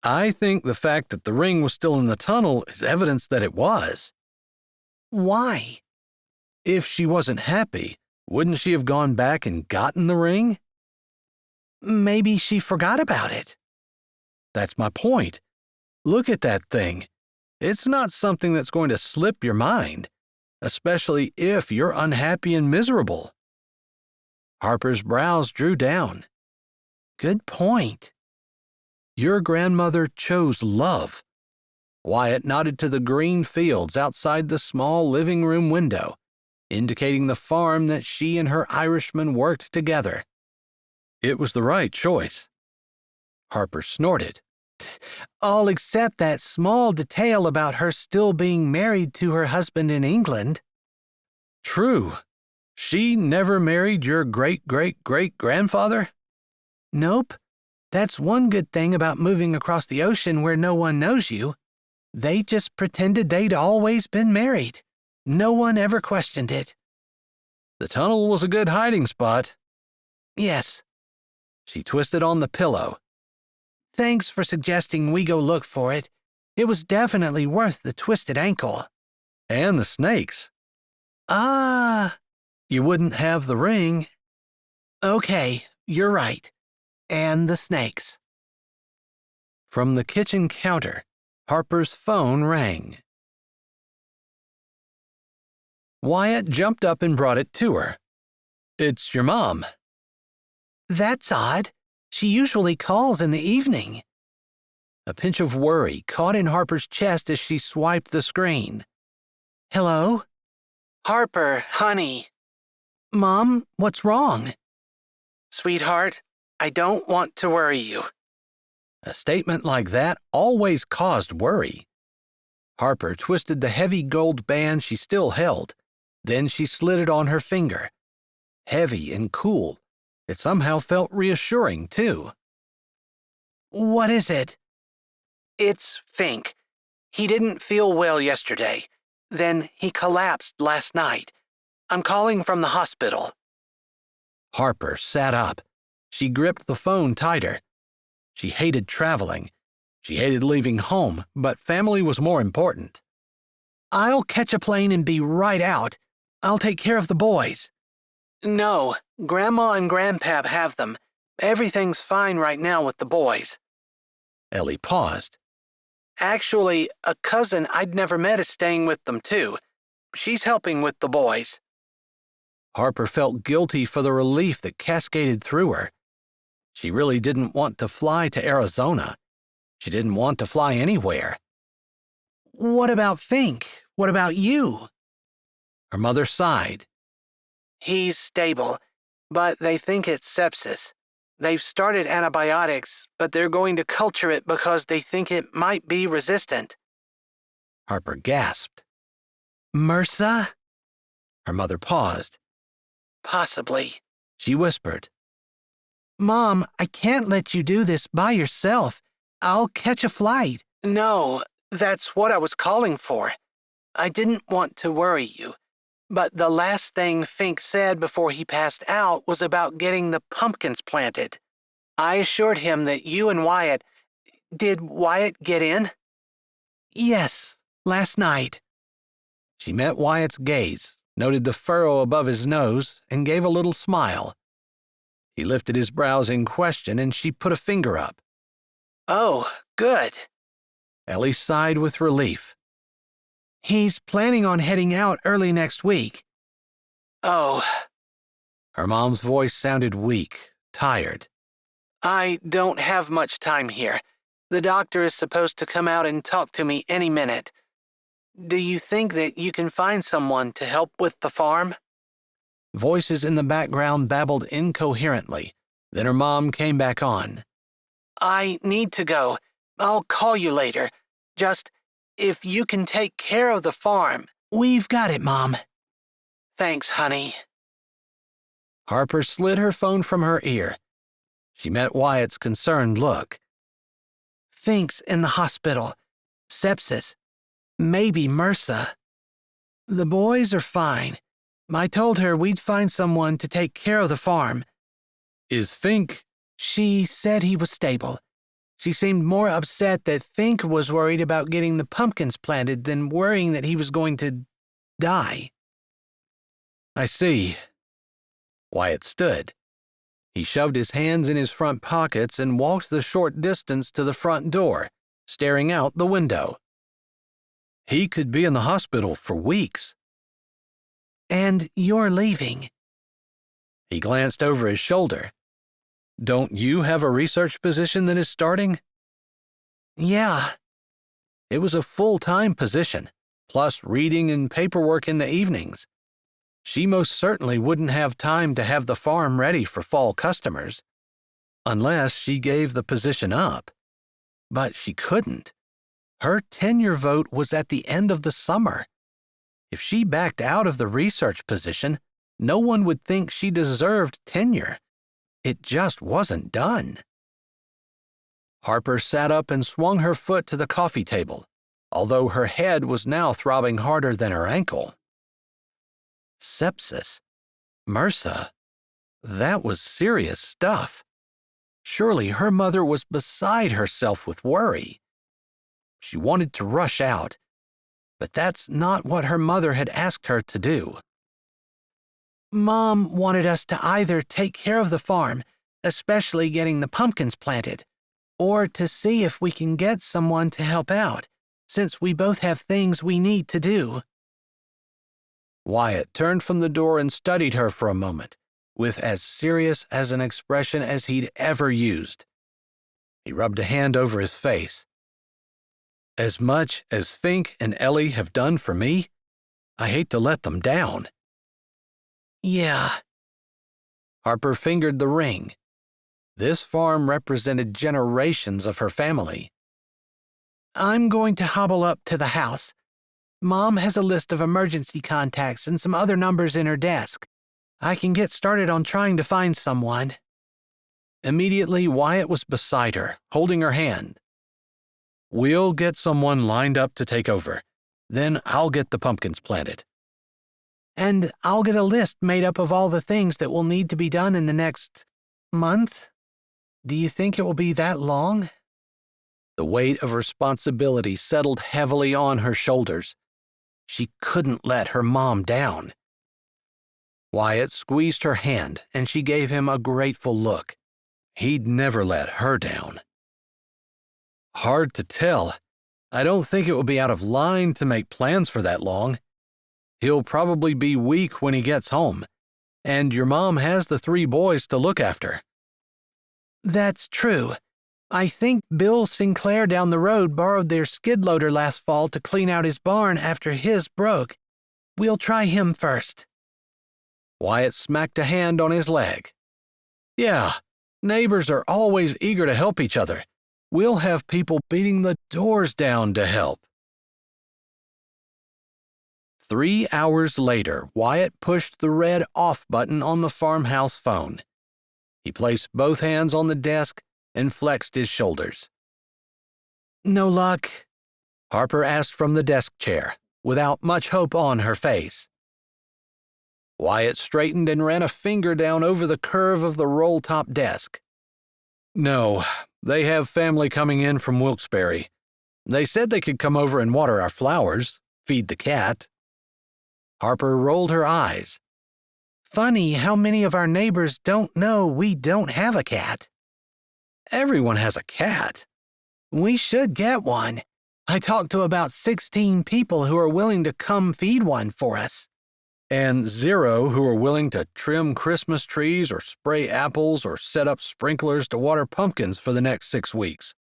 I think the fact that the ring was still in the tunnel is evidence that it was. Why? If she wasn't happy, wouldn't she have gone back and gotten the ring? Maybe she forgot about it. That's my point. Look at that thing. It's not something that's going to slip your mind, especially if you're unhappy and miserable. Harper's brows drew down. Good point. Your grandmother chose love. Wyatt nodded to the green fields outside the small living room window, indicating the farm that she and her Irishman worked together. It was the right choice. Harper snorted. All except that small detail about her still being married to her husband in England. True. She never married your great-great-great-grandfather? Nope. That's one good thing about moving across the ocean where no one knows you. They just pretended they'd always been married. No one ever questioned it. The tunnel was a good hiding spot. Yes. She twisted on the pillow. Thanks for suggesting we go look for it. It was definitely worth the twisted ankle. And the snakes. Ah. You wouldn't have the ring. Okay, you're right. And the snakes. From the kitchen counter, Harper's phone rang. Wyatt jumped up and brought it to her. "It's your mom." That's odd. She usually calls in the evening. A pinch of worry caught in Harper's chest as she swiped the screen. Hello? Harper, honey. Mom, what's wrong? Sweetheart, I don't want to worry you. A statement like that always caused worry. Harper twisted the heavy gold band she still held. Then she slid it on her finger. Heavy and cool. It somehow felt reassuring, too. What is it? It's Fink. He didn't feel well yesterday. Then he collapsed last night. I'm calling from the hospital. Harper sat up. She gripped the phone tighter. She hated traveling. She hated leaving home, but family was more important. I'll catch a plane and be right out. I'll take care of the boys. No, Grandma and Grandpap have them. Everything's fine right now with the boys. Ellie paused. Actually, a cousin I'd never met is staying with them too. She's helping with the boys. Harper felt guilty for the relief that cascaded through her. She really didn't want to fly to Arizona. She didn't want to fly anywhere. What about Fink? What about you? Her mother sighed. He's stable, but they think it's sepsis. They've started antibiotics, but they're going to culture it because they think it might be resistant. Harper gasped. MRSA? Her mother paused. Possibly, she whispered. Mom, I can't let you do this by yourself. I'll catch a flight. No, that's what I was calling for. I didn't want to worry you, but the last thing Fink said before he passed out was about getting the pumpkins planted. I assured him that you and Wyatt... Did Wyatt get in? Yes, last night. She met Wyatt's gaze, noted the furrow above his nose, and gave a little smile. He lifted his brows in question, and she put a finger up. Oh, good. Ellie sighed with relief. He's planning on heading out early next week. Oh. Her mom's voice sounded weak, tired. I don't have much time here. The doctor is supposed to come out and talk to me any minute. Do you think that you can find someone to help with the farm? Voices in the background babbled incoherently. Then her mom came back on. I need to go. I'll call you later. Just, if you can take care of the farm. We've got it, Mom. Thanks, honey. Harper slid her phone from her ear. She met Wyatt's concerned look. Fink's in the hospital. Sepsis. Maybe MRSA. The boys are fine. I told her we'd find someone to take care of the farm. Is Fink? She said he was stable. She seemed more upset that Fink was worried about getting the pumpkins planted than worrying that he was going to die. I see. Wyatt stood. He shoved his hands in his front pockets and walked the short distance to the front door, staring out the window. He could be in the hospital for weeks. And you're leaving. He glanced over his shoulder. Don't you have a research position that is starting? Yeah. It was a full-time position, plus reading and paperwork in the evenings. She most certainly wouldn't have time to have the farm ready for fall customers, unless she gave the position up. But she couldn't. Her tenure vote was at the end of the summer. If she backed out of the research position, no one would think she deserved tenure. It just wasn't done. Harper sat up and swung her foot to the coffee table, although her head was now throbbing harder than her ankle. Sepsis. MRSA. That was serious stuff. Surely her mother was beside herself with worry. She wanted to rush out, but that's not what her mother had asked her to do. Mom wanted us to either take care of the farm, especially getting the pumpkins planted, or to see if we can get someone to help out, since we both have things we need to do." Wyatt turned from the door and studied her for a moment, with as serious as an expression as he'd ever used. He rubbed a hand over his face. "As much as Fink and Ellie have done for me, I hate to let them down." "Yeah." Harper fingered the ring. This farm represented generations of her family. "I'm going to hobble up to the house. Mom has a list of emergency contacts and some other numbers in her desk. I can get started on trying to find someone." Immediately, Wyatt was beside her, holding her hand. "We'll get someone lined up to take over. Then I'll get the pumpkins planted." "And I'll get a list made up of all the things that will need to be done in the next month. Do you think it will be that long?" The weight of responsibility settled heavily on her shoulders. She couldn't let her mom down. Wyatt squeezed her hand, and she gave him a grateful look. He'd never let her down. "Hard to tell. I don't think it will be out of line to make plans for that long. He'll probably be weak when he gets home, and your mom has the 3 boys to look after." "That's true. I think Bill Sinclair down the road borrowed their skid loader last fall to clean out his barn after his broke. We'll try him first." Wyatt smacked a hand on his leg. "Yeah, neighbors are always eager to help each other. We'll have people beating the doors down to help." 3 hours later, Wyatt pushed the red off button on the farmhouse phone. He placed both hands on the desk and flexed his shoulders. "No luck?" Harper asked from the desk chair, without much hope on her face. Wyatt straightened and ran a finger down over the curve of the roll-top desk. "No, they have family coming in from Wilkes-Barre. They said they could come over and water our flowers, feed the cat." Harper rolled her eyes. "Funny how many of our neighbors don't know we don't have a cat." "Everyone has a cat." "We should get one. I talked to about 16 people who are willing to come feed one for us." "And 0 who are willing to trim Christmas trees or spray apples or set up sprinklers to water pumpkins for the next 6 weeks."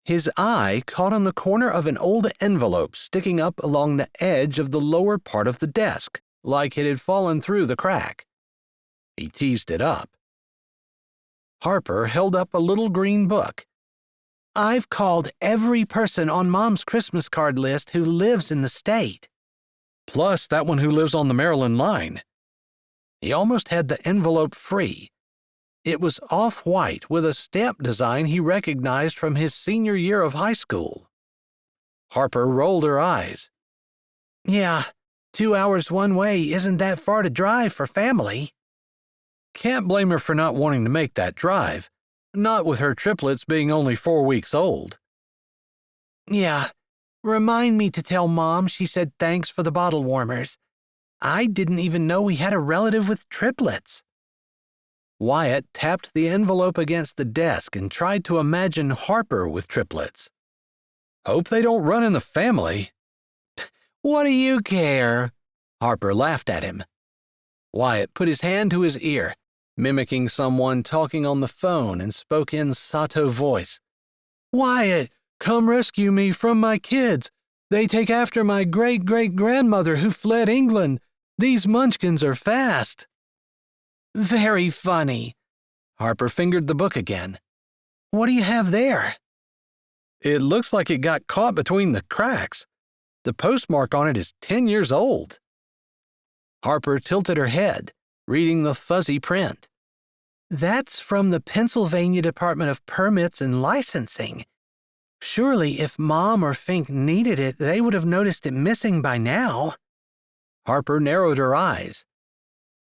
His eye caught on the corner of an old envelope sticking up along the edge of the lower part of the desk, like it had fallen through the crack. He teased it up. Harper held up a little green book. "I've called every person on Mom's Christmas card list who lives in the state." Plus that one who lives on the Maryland line. He almost had the envelope free. It was off-white with a stamp design he recognized from his senior year of high school. Harper rolled her eyes. "Yeah, 2 hours one way isn't that far to drive for family." Can't blame her for not wanting to make that drive, not with her triplets being only 4 weeks old. "Yeah, remind me to tell Mom she said thanks for the bottle warmers. I didn't even know we had a relative with triplets." Wyatt tapped the envelope against the desk and tried to imagine Harper with triplets. "Hope they don't run in the family." "What do you care?" Harper laughed at him. Wyatt put his hand to his ear, mimicking someone talking on the phone, and spoke in sotto voice. "Wyatt, come rescue me from my kids. They take after my great-great-grandmother who fled England. These munchkins are fast." "Very funny." Harper fingered the book again. "What do you have there?" "It looks like it got caught between the cracks. The postmark on it is 10 years old." Harper tilted her head, reading the fuzzy print. "That's from the Pennsylvania Department of Permits and Licensing. Surely if Mom or Fink needed it, they would have noticed it missing by now." Harper narrowed her eyes.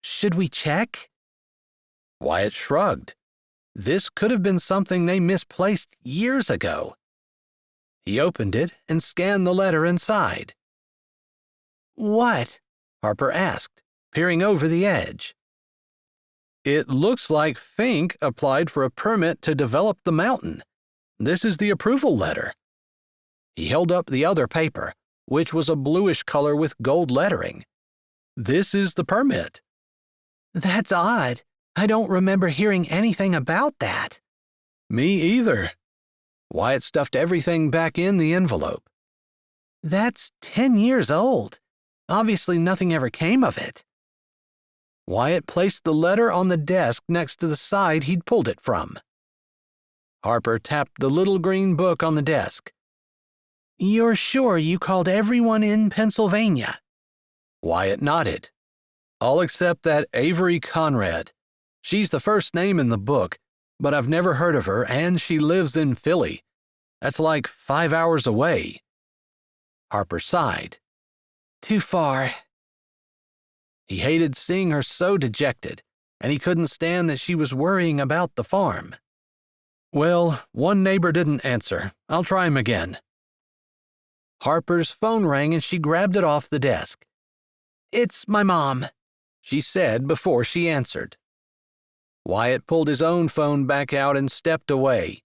"Should we check?" Wyatt shrugged. This could have been something they misplaced years ago. He opened it and scanned the letter inside. "What?" Harper asked, peering over the edge. "It looks like Fink applied for a permit to develop the mountain. This is the approval letter." He held up the other paper, which was a bluish color with gold lettering. "This is the permit." That's odd. I don't remember hearing anything about that. Me either. Wyatt stuffed everything back in the envelope. That's 10 years old. Obviously nothing ever came of it. Wyatt placed the letter on the desk next to the side he'd pulled it from. Harper tapped the little green book on the desk. You're sure you called everyone in Pennsylvania? Wyatt nodded. "All except that Avery Conrad. She's the first name in the book, but I've never heard of her, and she lives in Philly. That's like 5 hours away." Harper sighed. Too far. He hated seeing her so dejected, and he couldn't stand that she was worrying about the farm. "Well, one neighbor didn't answer. I'll try him again." Harper's phone rang and she grabbed it off the desk. It's my mom, she said before she answered. Wyatt pulled his own phone back out and stepped away.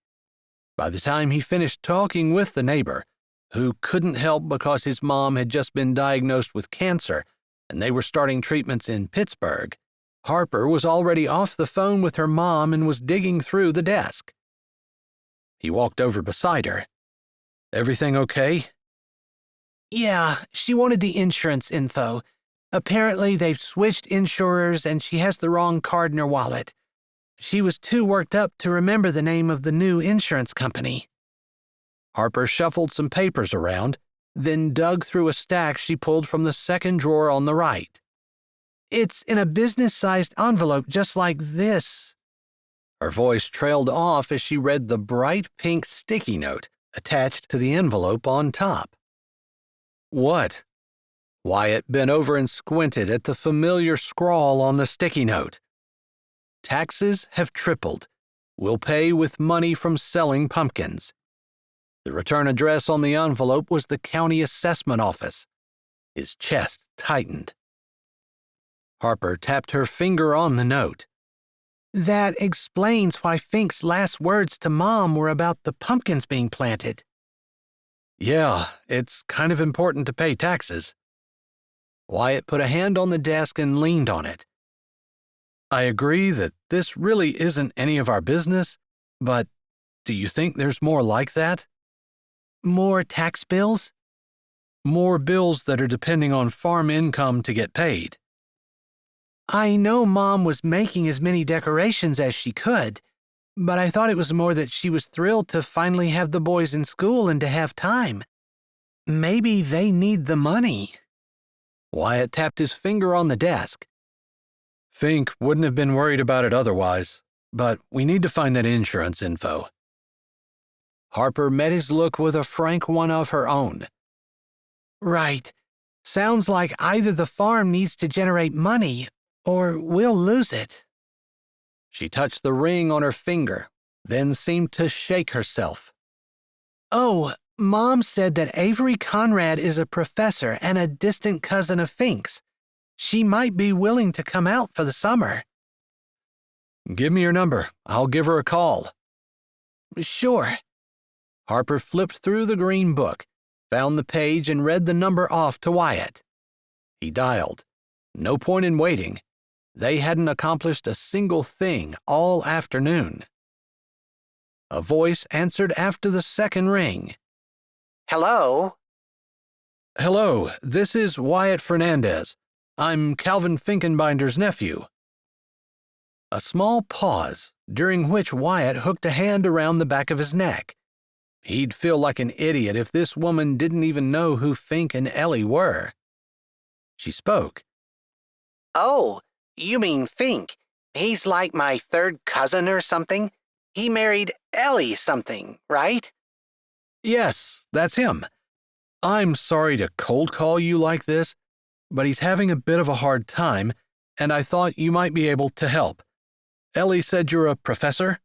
By the time he finished talking with the neighbor, who couldn't help because his mom had just been diagnosed with cancer and they were starting treatments in Pittsburgh, Harper was already off the phone with her mom and was digging through the desk. He walked over beside her. "Everything okay?" Yeah, she wanted the insurance info. Apparently they've switched insurers and she has the wrong card in her wallet. She was too worked up to remember the name of the new insurance company. Harper shuffled some papers around, then dug through a stack she pulled from the second drawer on the right. It's in a business-sized envelope just like this. Her voice trailed off as she read the bright pink sticky note attached to the envelope on top. "What?" Wyatt bent over and squinted at the familiar scrawl on the sticky note. "Taxes have tripled. Will pay with money from selling pumpkins." The return address on the envelope was the county assessment office. His chest tightened. Harper tapped her finger on the note. That explains why Fink's last words to Mom were about the pumpkins being planted. "Yeah, it's kind of important to pay taxes." Wyatt put a hand on the desk and leaned on it. "I agree that this really isn't any of our business, but do you think there's more like that?" More tax bills? More bills that are depending on farm income to get paid. I know Mom was making as many decorations as she could, but I thought it was more that she was thrilled to finally have the boys in school and to have time. Maybe they need the money. Wyatt tapped his finger on the desk. "Fink wouldn't have been worried about it otherwise, but we need to find that insurance info." Harper met his look with a frank one of her own. Right. Sounds like either the farm needs to generate money, or we'll lose it. She touched the ring on her finger, then seemed to shake herself. Oh, Mom said that Avery Conrad is a professor and a distant cousin of Fink's. She might be willing to come out for the summer. "Give me your number. I'll give her a call." Sure. Harper flipped through the green book, found the page, and read the number off to Wyatt. He dialed. No point in waiting. They hadn't accomplished a single thing all afternoon. A voice answered after the second ring. Hello? "Hello, this is Wyatt Fernandez. I'm Calvin Finkenbinder's nephew." A small pause, during which Wyatt hooked a hand around the back of his neck. He'd feel like an idiot if this woman didn't even know who Fink and Ellie were. She spoke. Oh, you mean Fink. He's like my third cousin or something. He married Ellie something, right? "Yes, that's him. I'm sorry to cold call you like this, but he's having a bit of a hard time, and I thought you might be able to help. Ellie said you're a professor?"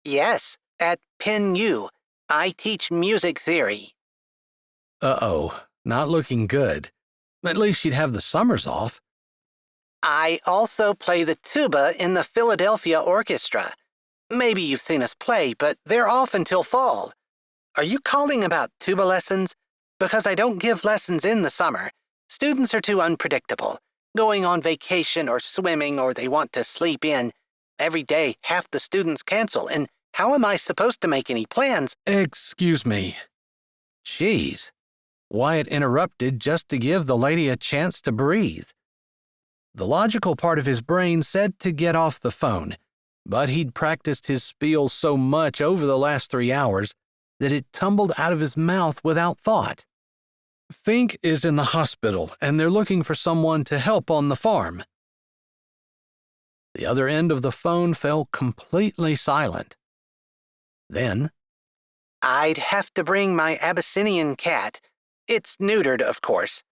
Yes, at Penn U. I teach music theory. Uh-oh, not looking good. At least she'd have the summers off. I also play the tuba in the Philadelphia Orchestra. Maybe you've seen us play, but they're off until fall. Are you calling about tuba lessons? Because I don't give lessons in the summer. Students are too unpredictable. Going on vacation or swimming or they want to sleep in. Every day, half the students cancel, and how am I supposed to make any plans? Excuse me. Jeez. Wyatt interrupted just to give the lady a chance to breathe. The logical part of his brain said to get off the phone, but he'd practiced his spiel so much over the last 3 hours that it tumbled out of his mouth without thought. Fink is in the hospital, and they're looking for someone to help on the farm. The other end of the phone fell completely silent. Then, I'd have to bring my Abyssinian cat. It's neutered, of course.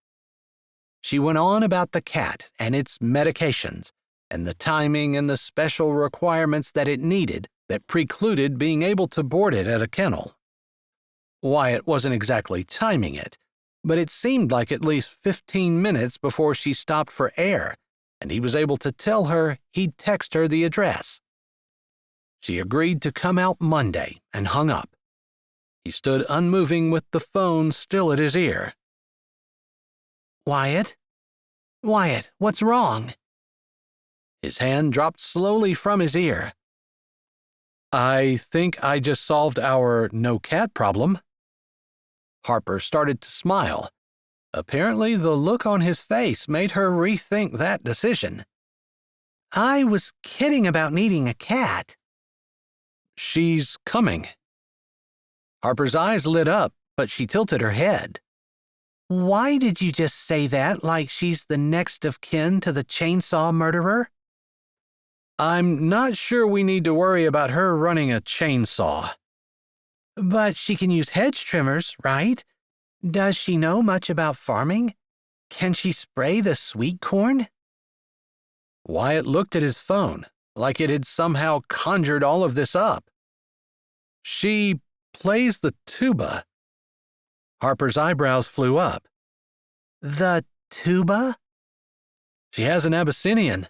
she went on about the cat and its medications, and the timing and the special requirements that it needed that precluded being able to board it at a kennel. Wyatt wasn't exactly timing it, but it seemed like at least 15 minutes before she stopped for air, and he was able to tell her he'd text her the address. She agreed to come out Monday and hung up. He stood unmoving with the phone still at his ear. Wyatt? Wyatt, what's wrong? His hand dropped slowly from his ear. I think I just solved our no-cat problem. Harper started to smile. Apparently, the look on his face made her rethink that decision. I was kidding about needing a cat. She's coming. Harper's eyes lit up, but she tilted her head. Why did you just say that like she's the next of kin to the chainsaw murderer? I'm not sure we need to worry about her running a chainsaw. But she can use hedge trimmers, right? Does she know much about farming? Can she spray the sweet corn? Wyatt looked at his phone, like it had somehow conjured all of this up. She plays the tuba. Harper's eyebrows flew up. The tuba? She has an Abyssinian.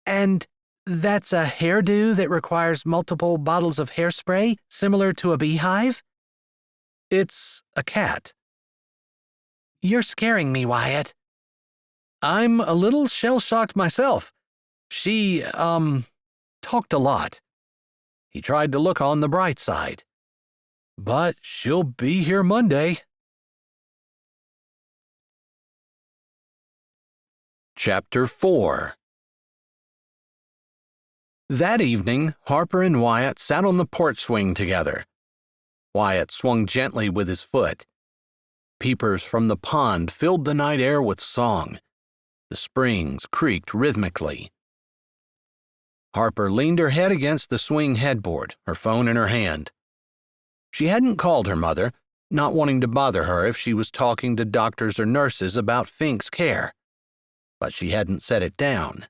And that's a hairdo that requires multiple bottles of hairspray, similar to a beehive? It's a cat. You're scaring me, Wyatt. I'm a little shell-shocked myself. She, talked a lot. He tried to look on the bright side. But she'll be here Monday. Chapter 4. That evening, Harper and Wyatt sat on the porch swing together. Wyatt swung gently with his foot. Peepers from the pond filled the night air with song. The springs creaked rhythmically. Harper leaned her head against the swing headboard, her phone in her hand. She hadn't called her mother, not wanting to bother her if she was talking to doctors or nurses about Fink's care. But she hadn't set it down.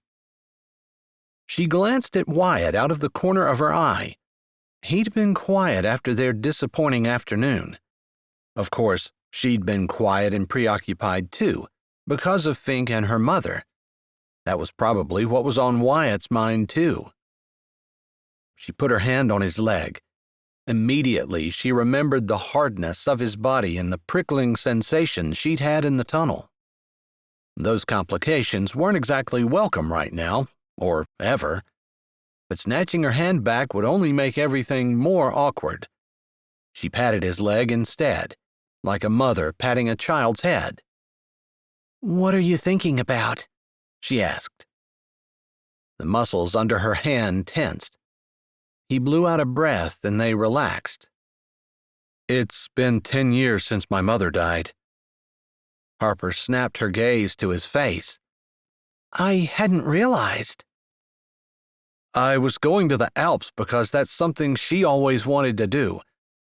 She glanced at Wyatt out of the corner of her eye. He'd been quiet after their disappointing afternoon. Of course, she'd been quiet and preoccupied too, because of Fink and her mother. That was probably what was on Wyatt's mind too. She put her hand on his leg. Immediately, she remembered the hardness of his body and the prickling sensation she'd had in the tunnel. Those complications weren't exactly welcome right now, or ever, but snatching her hand back would only make everything more awkward. She patted his leg instead, like a mother patting a child's head. What are you thinking about? She asked. The muscles under her hand tensed. He blew out a breath and they relaxed. It's been 10 years since my mother died. Harper snapped her gaze to his face. I hadn't realized. I was going to the Alps because that's something she always wanted to do.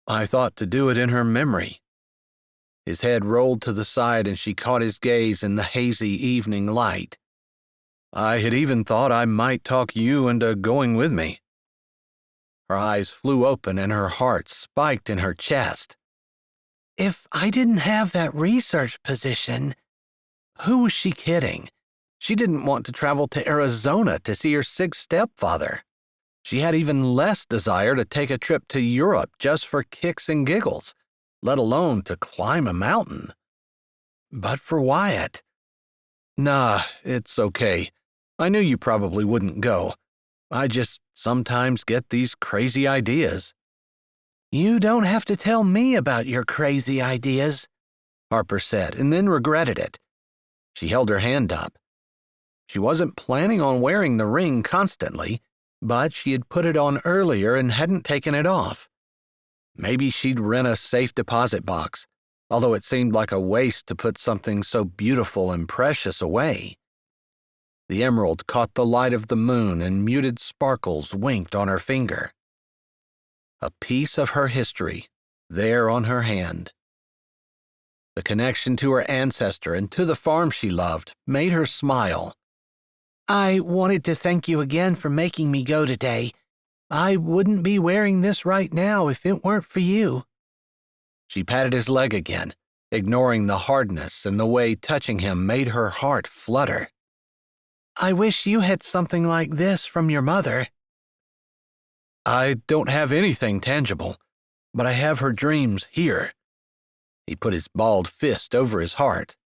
I thought to do it in her memory. His head rolled to the side and she caught his gaze in the hazy evening light. I had even thought I might talk you into going with me. Her eyes flew open and her heart spiked in her chest. If I didn't have that research position... Who was she kidding? She didn't want to travel to Arizona to see her sick stepfather. She had even less desire to take a trip to Europe just for kicks and giggles, let alone to climb a mountain. But for Wyatt, "Nah, it's okay. I knew you probably wouldn't go. I just sometimes get these crazy ideas." You don't have to tell me about your crazy ideas, Harper said, and then regretted it. She held her hand up. She wasn't planning on wearing the ring constantly, but she had put it on earlier and hadn't taken it off. Maybe she'd rent a safe deposit box, although it seemed like a waste to put something so beautiful and precious away. The emerald caught the light of the moon and muted sparkles winked on her finger. A piece of her history, there on her hand. The connection to her ancestor and to the farm she loved made her smile. I wanted to thank you again for making me go today. I wouldn't be wearing this right now if it weren't for you. She patted his leg again, ignoring the hardness and the way touching him made her heart flutter. I wish you had something like this from your mother. I don't have anything tangible, but I have her dreams here. He put his balled fist over his heart.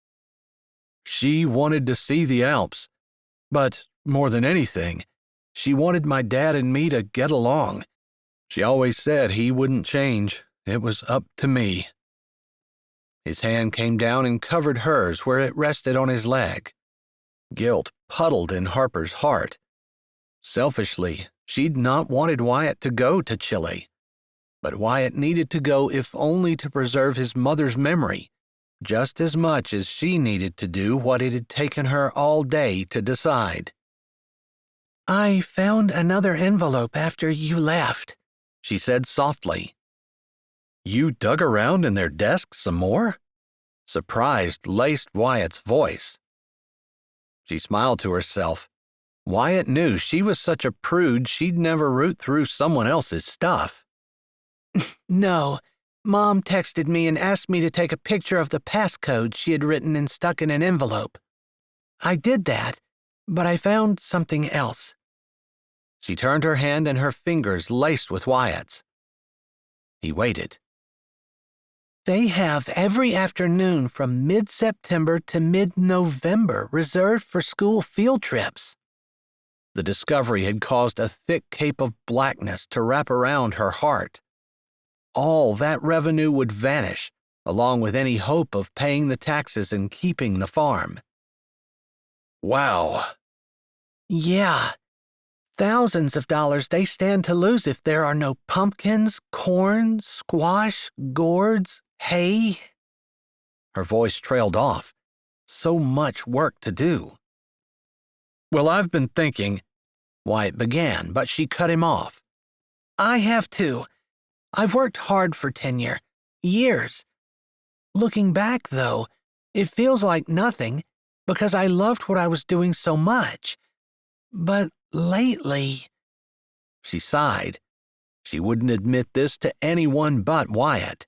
She wanted to see the Alps, but more than anything, she wanted my dad and me to get along. She always said he wouldn't change. It was up to me. His hand came down and covered hers where it rested on his leg. Guilt puddled in Harper's heart. Selfishly, she'd not wanted Wyatt to go to Chile. But Wyatt needed to go if only to preserve his mother's memory, just as much as she needed to do what it had taken her all day to decide. I found another envelope after you left, she said softly. You dug around in their desk some more? Surprised laced Wyatt's voice. She smiled to herself. Wyatt knew she was such a prude she'd never root through someone else's stuff. No, Mom texted me and asked me to take a picture of the passcode she had written and stuck in an envelope. I did that, but I found something else. She turned her hand and her fingers laced with Wyatt's. He waited. They have every afternoon from mid-September to mid-November reserved for school field trips. The discovery had caused a thick cape of blackness to wrap around her heart. All that revenue would vanish, along with any hope of paying the taxes and keeping the farm. Wow. Yeah. Thousands of dollars they stand to lose if there are no pumpkins, corn, squash, gourds, hay. Her voice trailed off. So much work to do. Well, I've been thinking, Wyatt began, but she cut him off. I have too. I've worked hard for tenure. Years. Looking back, though, it feels like nothing because I loved what I was doing so much. But lately... She sighed. She wouldn't admit this to anyone but Wyatt.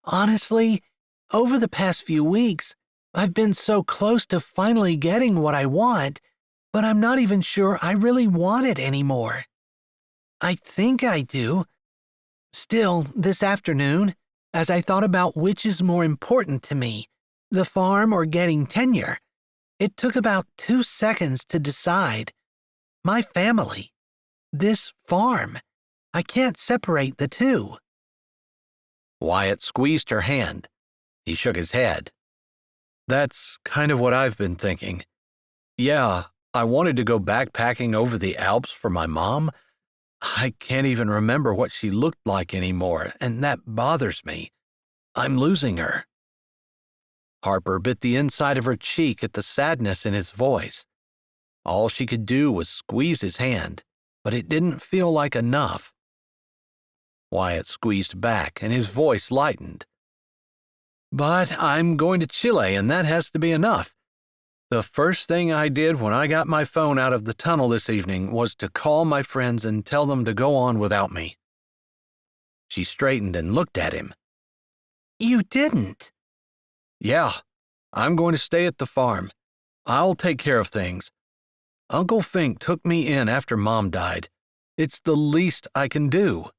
Honestly, over the past few weeks, I've been so close to finally getting what I want, but I'm not even sure I really want it anymore. I think I do. Still, this afternoon, as I thought about which is more important to me, the farm or getting tenure, it took about 2 seconds to decide. My family. This farm. I can't separate the two. Wyatt squeezed her hand. He shook his head. That's kind of what I've been thinking. Yeah, I wanted to go backpacking over the Alps for my mom. I can't even remember what she looked like anymore, and that bothers me. I'm losing her. Harper bit the inside of her cheek at the sadness in his voice. All she could do was squeeze his hand, but it didn't feel like enough. Wyatt squeezed back, and his voice lightened. But I'm going to Chile, and that has to be enough. The first thing I did when I got my phone out of the tunnel this evening was to call my friends and tell them to go on without me. She straightened and looked at him. You didn't? Yeah, I'm going to stay at the farm. I'll take care of things. Uncle Fink took me in after Mom died. It's the least I can do.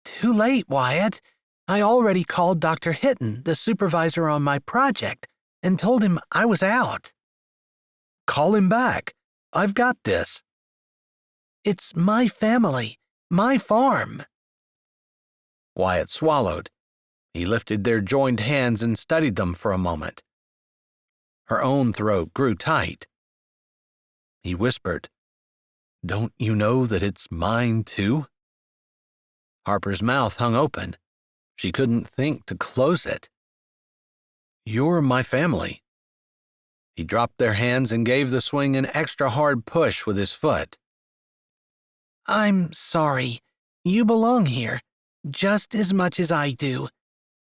Too late, Wyatt. I already called Dr. Hitton, the supervisor on my project, and told him I was out. Call him back. I've got this. It's my family, my farm. Wyatt swallowed. He lifted their joined hands and studied them for a moment. Her own throat grew tight. He whispered, "Don't you know that it's mine, too?" Harper's mouth hung open. She couldn't think to close it. "You're my family." He dropped their hands and gave the swing an extra hard push with his foot. I'm sorry. You belong here, just as much as I do.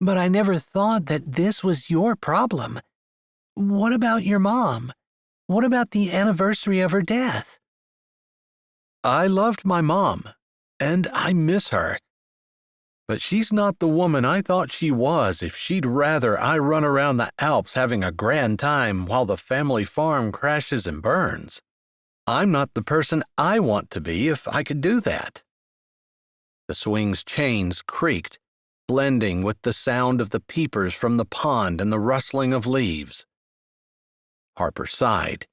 But I never thought that this was your problem. What about your mom? What about the anniversary of her death? I loved my mom, and I miss her. But she's not the woman I thought she was if she'd rather I run around the Alps having a grand time while the family farm crashes and burns. I'm not the person I want to be if I could do that. The swing's chains creaked, blending with the sound of the peepers from the pond and the rustling of leaves. Harper sighed.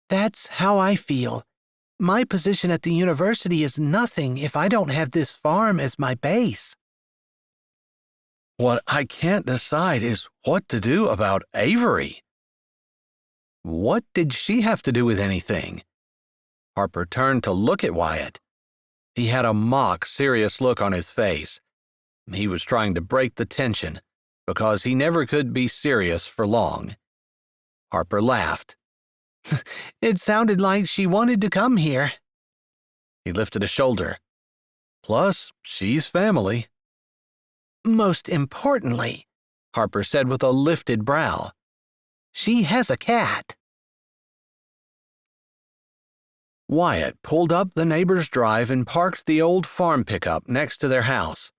That's how I feel. My position at the university is nothing if I don't have this farm as my base. What I can't decide is what to do about Avery. What did she have to do with anything? Harper turned to look at Wyatt. He had a mock, serious look on his face. He was trying to break the tension, because he never could be serious for long. Harper laughed. It sounded like she wanted to come here. He lifted a shoulder. Plus, she's family. Most importantly, Harper said with a lifted brow, she has a cat. Wyatt pulled up the neighbor's drive and parked the old farm pickup next to their house.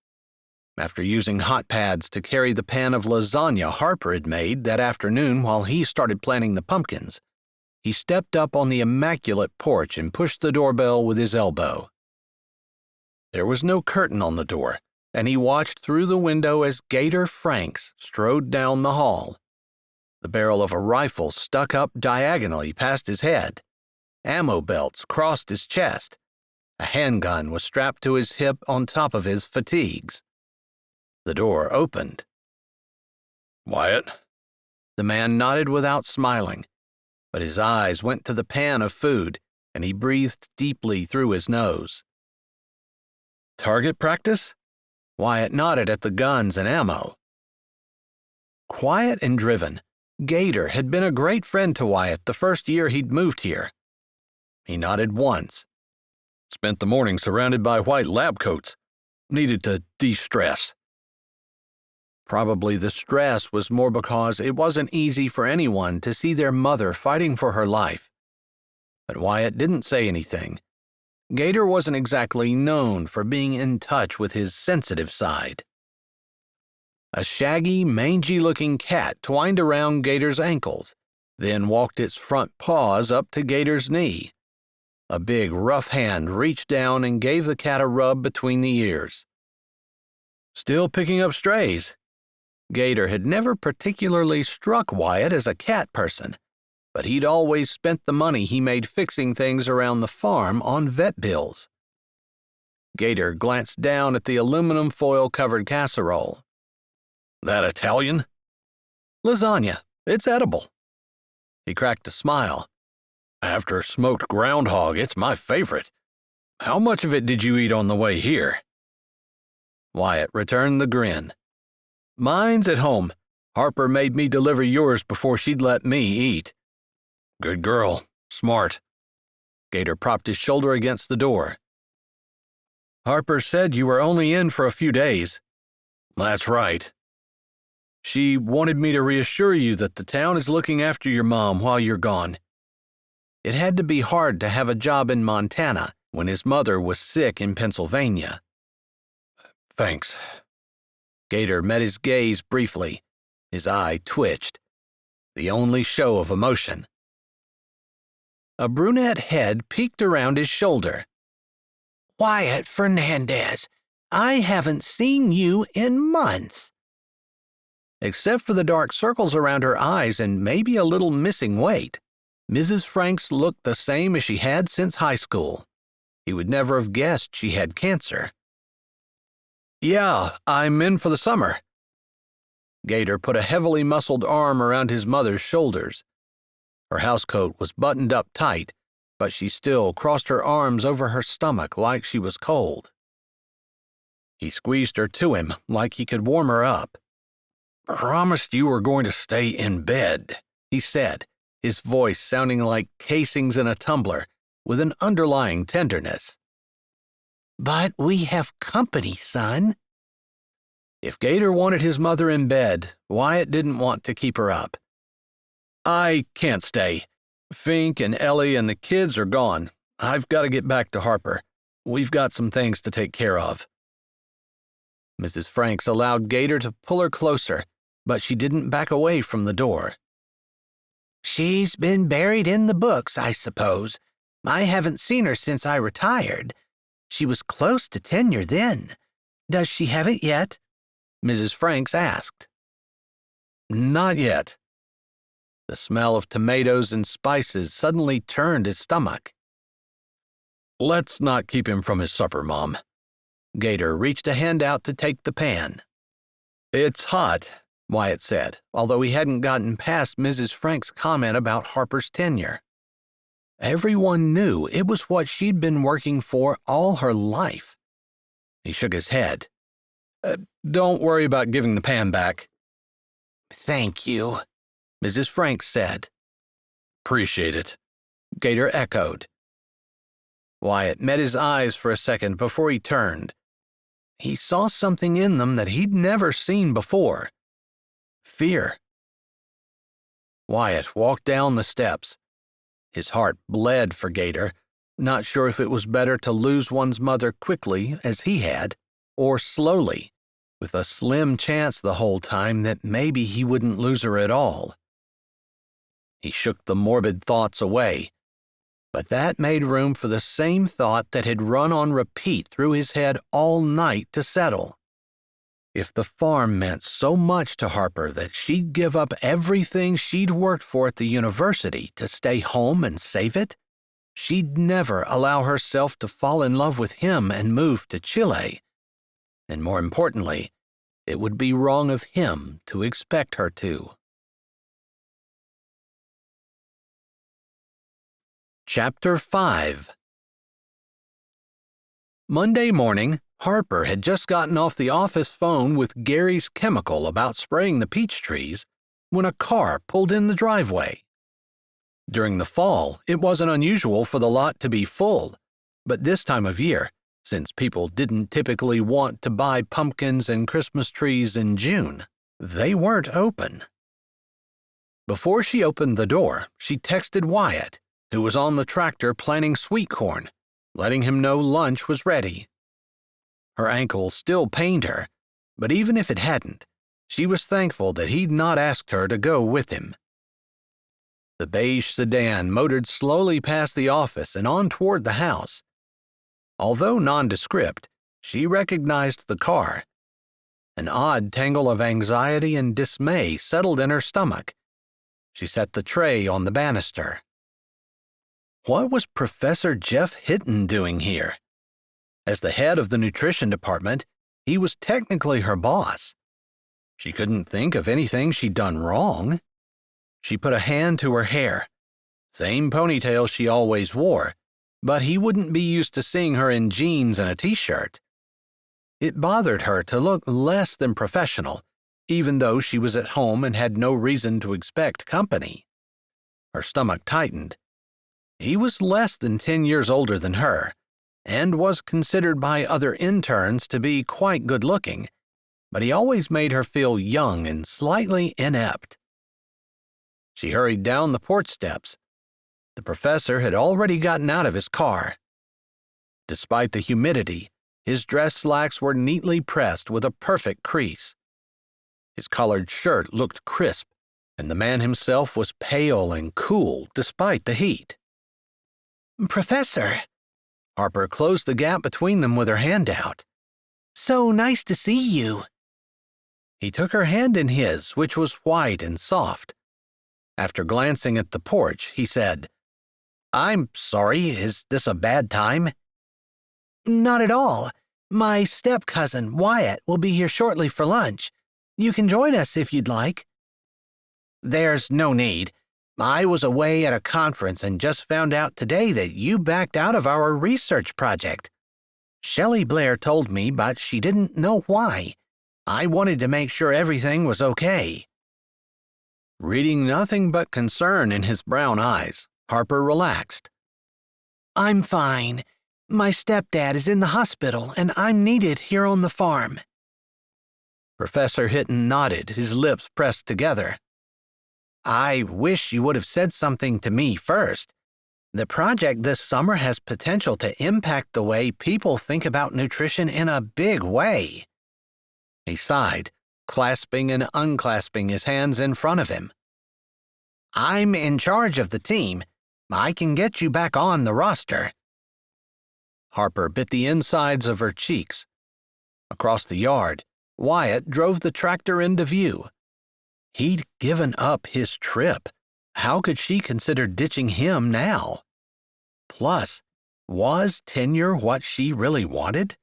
After using hot pads to carry the pan of lasagna Harper had made that afternoon while he started planting the pumpkins, he stepped up on the immaculate porch and pushed the doorbell with his elbow. There was no curtain on the door, and he watched through the window as Gator Franks strode down the hall. The barrel of a rifle stuck up diagonally past his head. Ammo belts crossed his chest. A handgun was strapped to his hip on top of his fatigues. The door opened. "Wyatt?" The man nodded without smiling, but his eyes went to the pan of food, and he breathed deeply through his nose. "Target practice?" Wyatt nodded at the guns and ammo. Quiet and driven, Gator had been a great friend to Wyatt the first year he'd moved here. He nodded once. "Spent the morning surrounded by white lab coats. Needed to de-stress." Probably the stress was more because it wasn't easy for anyone to see their mother fighting for her life. But Wyatt didn't say anything. Gator wasn't exactly known for being in touch with his sensitive side. A shaggy, mangy-looking cat twined around Gator's ankles, then walked its front paws up to Gator's knee. A big, rough hand reached down and gave the cat a rub between the ears. "Still picking up strays." Gator had never particularly struck Wyatt as a cat person, but he'd always spent the money he made fixing things around the farm on vet bills. Gator glanced down at the aluminum foil-covered casserole. "That Italian?" "Lasagna. It's edible." He cracked a smile. "After smoked groundhog, it's my favorite. How much of it did you eat on the way here?" Wyatt returned the grin. "Mine's at home. Harper made me deliver yours before she'd let me eat." "Good girl. Smart." Gator propped his shoulder against the door. "Harper said you were only in for a few days." "That's right." "She wanted me to reassure you that the town is looking after your mom while you're gone." It had to be hard to have a job in Montana when his mother was sick in Pennsylvania. "Thanks." Gator met his gaze briefly. His eye twitched, the only show of emotion. A brunette head peeked around his shoulder. Wyatt Fernandez, I haven't seen you in months." Except for the dark circles around her eyes and maybe a little missing weight, Mrs. Franks looked the same as she had since high school. He would never have guessed she had cancer. "Yeah, I'm in for the summer." Gator put a heavily muscled arm around his mother's shoulders. Her housecoat was buttoned up tight, but she still crossed her arms over her stomach like she was cold. He squeezed her to him like he could warm her up. "Promised you were going to stay in bed," he said, his voice sounding like casings in a tumbler, with an underlying tenderness. "But we have company, son." If Gator wanted his mother in bed, Wyatt didn't want to keep her up. "I can't stay. Fink and Ellie and the kids are gone. I've got to get back to Harper. We've got some things to take care of." Mrs. Franks allowed Gator to pull her closer, but she didn't back away from the door. "She's been buried in the books, I suppose. I haven't seen her since I retired. She was close to tenure then. Does she have it yet?" Mrs. Franks asked. "Not yet." The smell of tomatoes and spices suddenly turned his stomach. "Let's not keep him from his supper, Mom." Gator reached a hand out to take the pan. "It's hot," Wyatt said, although he hadn't gotten past Mrs. Franks' comment about Harper's tenure. Everyone knew it was what she'd been working for all her life. He shook his head. "Don't worry about giving the pan back." "Thank you," Mrs. Franks said. "Appreciate it," Gator echoed. Wyatt met his eyes for a second before he turned. He saw something in them that he'd never seen before. Fear. Wyatt walked down the steps. His heart bled for Gator, not sure if it was better to lose one's mother quickly, as he had, or slowly, with a slim chance the whole time that maybe he wouldn't lose her at all. He shook the morbid thoughts away, but that made room for the same thought that had run on repeat through his head all night to settle. If the farm meant so much to Harper that she'd give up everything she'd worked for at the university to stay home and save it, she'd never allow herself to fall in love with him and move to Chile. And more importantly, it would be wrong of him to expect her to. Chapter 5. Monday morning, Harper had just gotten off the office phone with Gary's chemical about spraying the peach trees when a car pulled in the driveway. During the fall, it wasn't unusual for the lot to be full, but this time of year, since people didn't typically want to buy pumpkins and Christmas trees in June, they weren't open. Before she opened the door, she texted Wyatt, who was on the tractor planting sweet corn, letting him know lunch was ready. Her ankle still pained her, but even if it hadn't, she was thankful that he'd not asked her to go with him. The beige sedan motored slowly past the office and on toward the house. Although nondescript, she recognized the car. An odd tangle of anxiety and dismay settled in her stomach. She set the tray on the banister. What was Professor Jeff Hinton doing here? As the head of the nutrition department, he was technically her boss. She couldn't think of anything she'd done wrong. She put a hand to her hair. Same ponytail she always wore, but he wouldn't be used to seeing her in jeans and a t-shirt. It bothered her to look less than professional, even though she was at home and had no reason to expect company. Her stomach tightened. He was less than 10 years older than her, and was considered by other interns to be quite good-looking, but he always made her feel young and slightly inept. She hurried down the porch steps. The professor had already gotten out of his car. Despite the humidity, his dress slacks were neatly pressed with a perfect crease. His collared shirt looked crisp, and the man himself was pale and cool despite the heat. "Professor," Harper closed the gap between them with her hand out. So nice to see you. He took her hand in his, which was white and soft. After glancing at the porch, he said, "I'm sorry, is this a bad time?" Not at all. My step-cousin, Wyatt, will be here shortly for lunch. You can join us if you'd like. There's no need. I was away at a conference and just found out today that you backed out of our research project. Shelley Blair told me, but she didn't know why. I wanted to make sure everything was okay. Reading nothing but concern in his brown eyes, Harper relaxed. I'm fine. My stepdad is in the hospital, and I'm needed here on the farm. Professor Hinton nodded, his lips pressed together. I wish you would have said something to me first. The project this summer has potential to impact the way people think about nutrition in a big way. He sighed, clasping and unclasping his hands in front of him. I'm in charge of the team. I can get you back on the roster. Harper bit the insides of her cheeks. Across the yard, Wyatt drove the tractor into view. He'd given up his trip. How could she consider ditching him now? Plus, was tenure what she really wanted?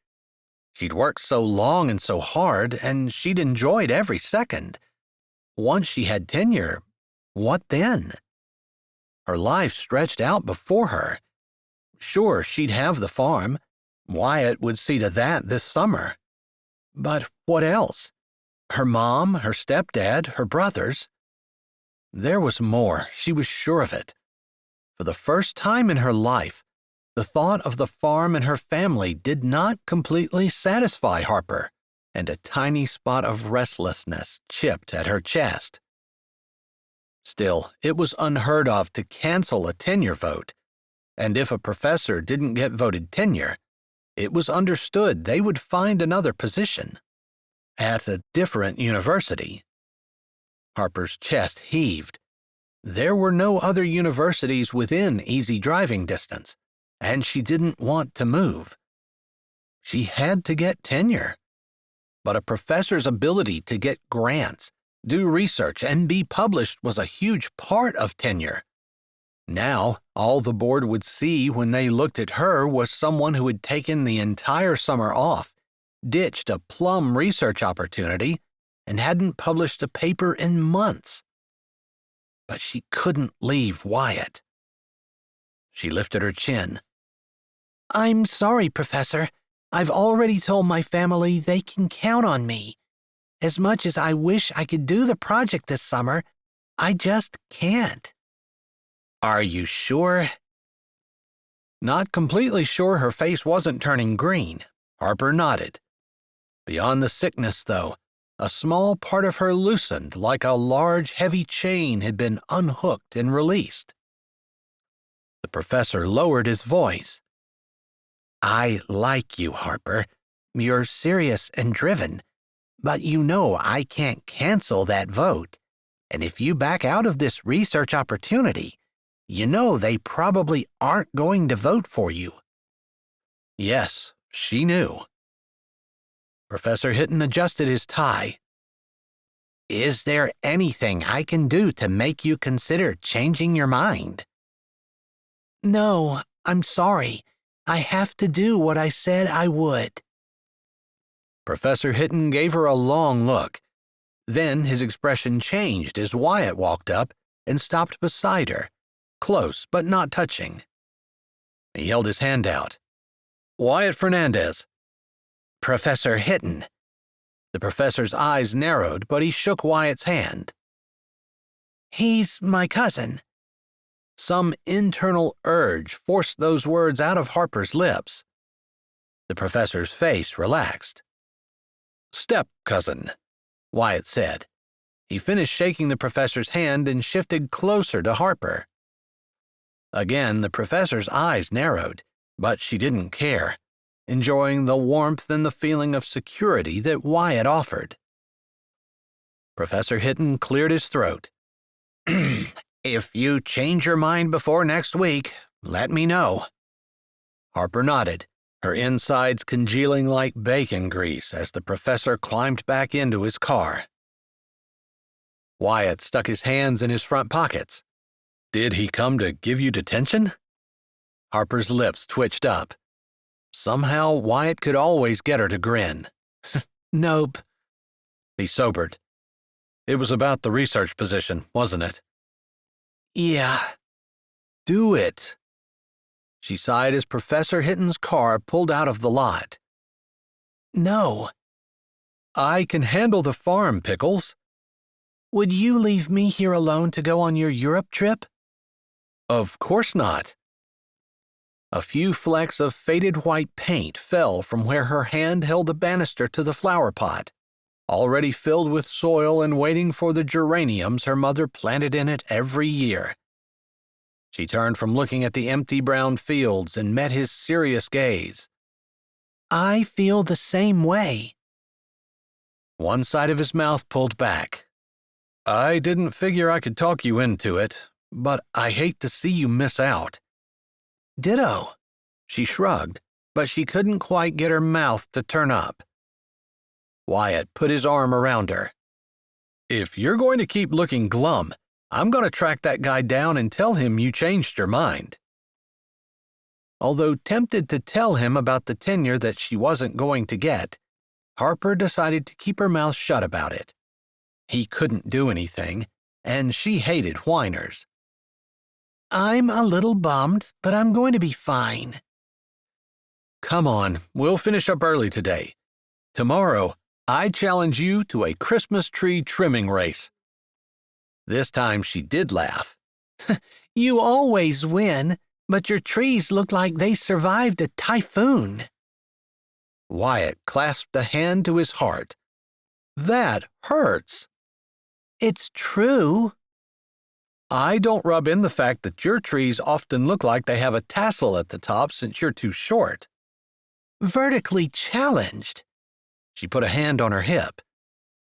She'd worked so long and so hard, and she'd enjoyed every second. Once she had tenure, what then? Her life stretched out before her. Sure, she'd have the farm. Wyatt would see to that this summer. But what else? Her mom, her stepdad, her brothers. There was more, she was sure of it. For the first time in her life, the thought of the farm and her family did not completely satisfy Harper, and a tiny spot of restlessness chipped at her chest. Still, it was unheard of to cancel a tenure vote, and if a professor didn't get voted tenure, it was understood they would find another position at a different university. Harper's chest heaved. There were no other universities within easy driving distance, and she didn't want to move. She had to get tenure. But a professor's ability to get grants, do research, and be published was a huge part of tenure. Now, all the board would see when they looked at her was someone who had taken the entire summer off, ditched a plum research opportunity, and hadn't published a paper in months. But she couldn't leave Wyatt. She lifted her chin. I'm sorry, Professor. I've already told my family they can count on me. As much as I wish I could do the project this summer, I just can't. Are you sure? Not completely sure her face wasn't turning green, Harper nodded. Beyond the sickness, though, a small part of her loosened like a large, heavy chain had been unhooked and released. The professor lowered his voice. I like you, Harper. You're serious and driven. But you know I can't cancel that vote. And if you back out of this research opportunity, you know they probably aren't going to vote for you. Yes, she knew. Professor Hinton adjusted his tie. Is there anything I can do to make you consider changing your mind? No, I'm sorry. I have to do what I said I would. Professor Hinton gave her a long look. Then his expression changed as Wyatt walked up and stopped beside her, close but not touching. He held his hand out. Wyatt Fernandez. Professor Hinton. The professor's eyes narrowed, but he shook Wyatt's hand. He's my cousin. Some internal urge forced those words out of Harper's lips. The professor's face relaxed. Step-cousin, Wyatt said. He finished shaking the professor's hand and shifted closer to Harper. Again, the professor's eyes narrowed, but she didn't care, enjoying the warmth and the feeling of security that Wyatt offered. Professor Hinton cleared his throat. If you change your mind before next week, let me know. Harper nodded, her insides congealing like bacon grease as the professor climbed back into his car. Wyatt stuck his hands in his front pockets. Did he come to give you detention? Harper's lips twitched up. Somehow, Wyatt could always get her to grin. Nope. He sobered. It was about the research position, wasn't it? Yeah. Do it. She sighed as Professor Hitton's car pulled out of the lot. No. I can handle the farm, Pickles. Would you leave me here alone to go on your Europe trip? Of course not. A few flecks of faded white paint fell from where her hand held the banister to the flower pot, already filled with soil and waiting for the geraniums her mother planted in it every year. She turned from looking at the empty brown fields and met his serious gaze. I feel the same way. One side of his mouth pulled back. I didn't figure I could talk you into it, but I hate to see you miss out. Ditto. She shrugged, but she couldn't quite get her mouth to turn up. Wyatt put his arm around her. If you're going to keep looking glum, I'm going to track that guy down and tell him you changed your mind. Although tempted to tell him about the tenure that she wasn't going to get, Harper decided to keep her mouth shut about it. He couldn't do anything, and she hated whiners. I'm a little bummed, but I'm going to be fine. Come on, we'll finish up early today. Tomorrow, I challenge you to a Christmas tree trimming race. This time she did laugh. You always win, but your trees look like they survived a typhoon. Wyatt clasped a hand to his heart. That hurts. It's true. I don't rub in the fact that your trees often look like they have a tassel at the top since you're too short. Vertically challenged. She put a hand on her hip.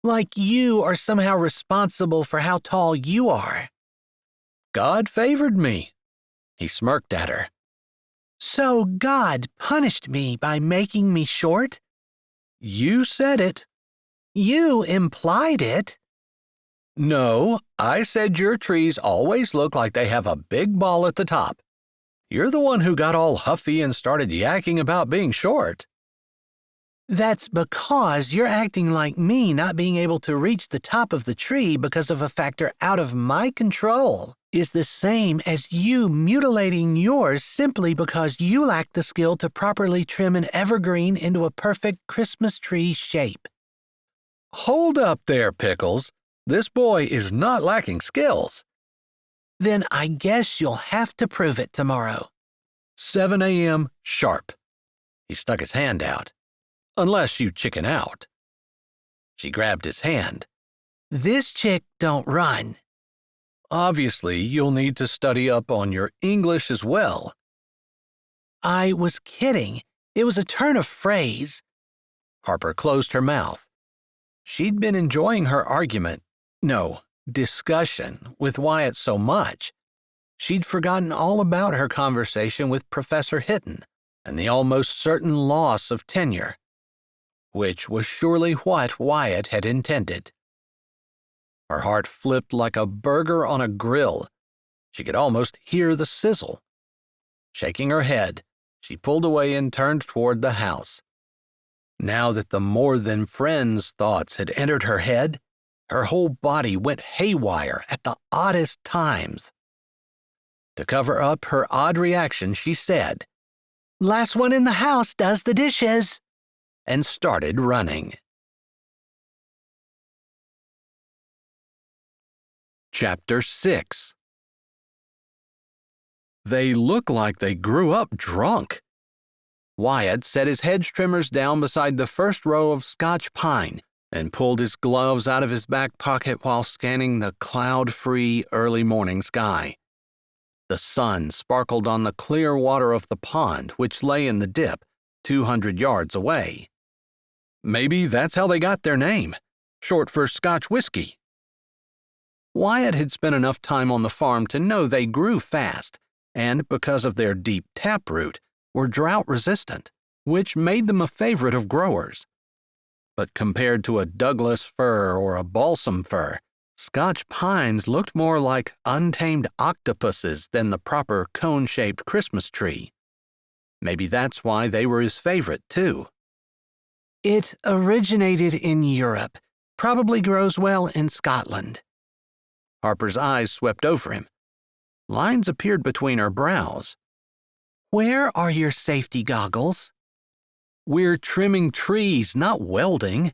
Like you are somehow responsible for how tall you are. God favored me. He smirked at her. So God punished me by making me short? You said it. You implied it. No, I said your trees always look like they have a big ball at the top. You're the one who got all huffy and started yakking about being short. That's because you're acting like me not being able to reach the top of the tree because of a factor out of my control is the same as you mutilating yours simply because you lack the skill to properly trim an evergreen into a perfect Christmas tree shape. Hold up there, Pickles. This boy is not lacking skills. Then I guess you'll have to prove it tomorrow. 7 a.m. sharp. He stuck his hand out. Unless you chicken out. She grabbed his hand. This chick don't run. Obviously, you'll need to study up on your English as well. I was kidding. It was a turn of phrase. Harper closed her mouth. She'd been enjoying her discussion with Wyatt so much, she'd forgotten all about her conversation with Professor Hitton and the almost certain loss of tenure, which was surely what Wyatt had intended. Her heart flipped like a burger on a grill. She could almost hear the sizzle. Shaking her head, she pulled away and turned toward the house. Now that the more than friends thoughts had entered her head, her whole body went haywire at the oddest times. To cover up her odd reaction, she said, "Last one in the house does the dishes," and started running. Chapter 6. They look like they grew up drunk. Wyatt set his hedge trimmers down beside the first row of Scotch pine and pulled his gloves out of his back pocket while scanning the cloud-free early morning sky. The sun sparkled on the clear water of the pond, which lay in the dip, 200 yards away. Maybe that's how they got their name, short for Scotch whiskey. Wyatt had spent enough time on the farm to know they grew fast, and because of their deep taproot, were drought-resistant, which made them a favorite of growers. But compared to a Douglas fir or a balsam fir, Scotch pines looked more like untamed octopuses than the proper cone-shaped Christmas tree. Maybe that's why they were his favorite, too. It originated in Europe, probably grows well in Scotland. Harper's eyes swept over him. Lines appeared between her brows. Where are your safety goggles? We're trimming trees, not welding.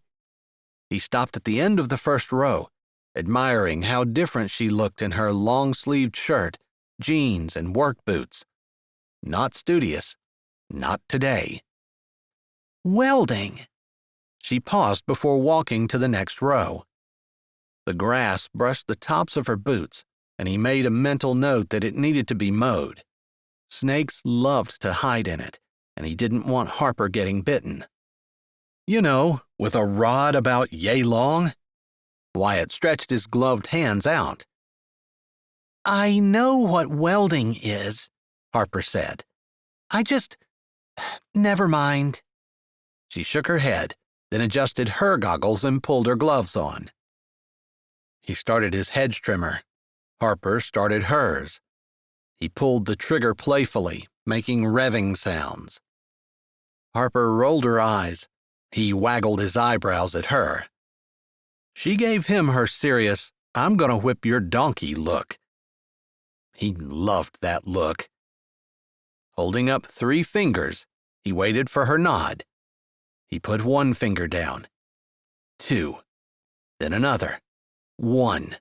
He stopped at the end of the first row, admiring how different she looked in her long-sleeved shirt, jeans, and work boots. Not studious. Not today. Welding. She paused before walking to the next row. The grass brushed the tops of her boots, and he made a mental note that it needed to be mowed. Snakes loved to hide in it, and he didn't want Harper getting bitten. You know, with a rod about yay long. Wyatt stretched his gloved hands out. I know what welding is, Harper said. Never mind. She shook her head, then adjusted her goggles and pulled her gloves on. He started his hedge trimmer. Harper started hers. He pulled the trigger playfully, making revving sounds. Harper rolled her eyes. He waggled his eyebrows at her. She gave him her serious, "I'm gonna whip your donkey" look. He loved that look. Holding up 3 fingers, he waited for her nod. He put 1 finger down. 2. Then another. 1.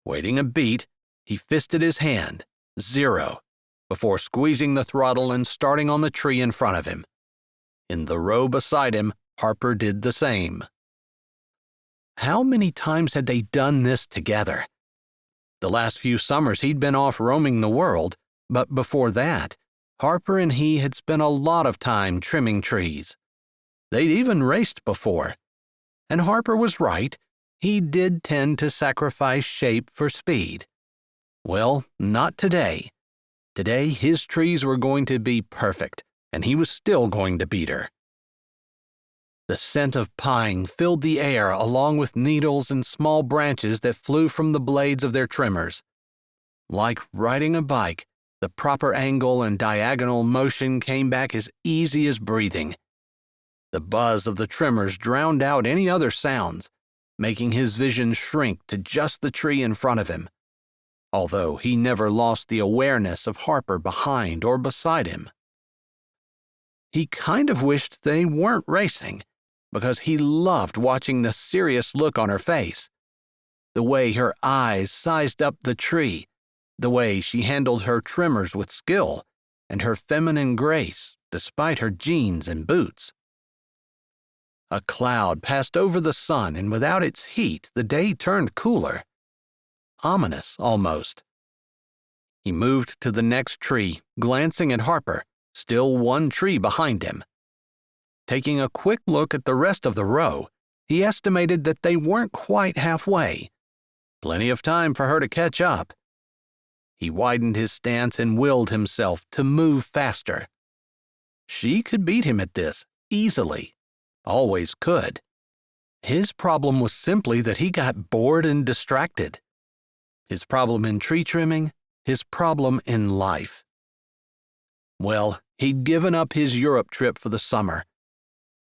Waiting a beat, he fisted his hand. 0. Before squeezing the throttle and starting on the tree in front of him. In the row beside him, Harper did the same. How many times had they done this together? The last few summers he'd been off roaming the world, but before that, Harper and he had spent a lot of time trimming trees. They'd even raced before. And Harper was right. He did tend to sacrifice shape for speed. Well, not today. Today, his trees were going to be perfect, and he was still going to beat her. The scent of pine filled the air along with needles and small branches that flew from the blades of their trimmers. Like riding a bike, the proper angle and diagonal motion came back as easy as breathing. The buzz of the trimmers drowned out any other sounds, making his vision shrink to just the tree in front of him, although he never lost the awareness of Harper behind or beside him. He kind of wished they weren't racing, because he loved watching the serious look on her face, the way her eyes sized up the tree, the way she handled her trimmers with skill, and her feminine grace despite her jeans and boots. A cloud passed over the sun, and without its heat, the day turned cooler. Ominous, almost. He moved to the next tree, glancing at Harper, still 1 tree behind him. Taking a quick look at the rest of the row, he estimated that they weren't quite halfway. Plenty of time for her to catch up. He widened his stance and willed himself to move faster. She could beat him at this, easily. Always could. His problem was simply that he got bored and distracted. His problem in tree trimming, his problem in life. Well, he'd given up his Europe trip for the summer.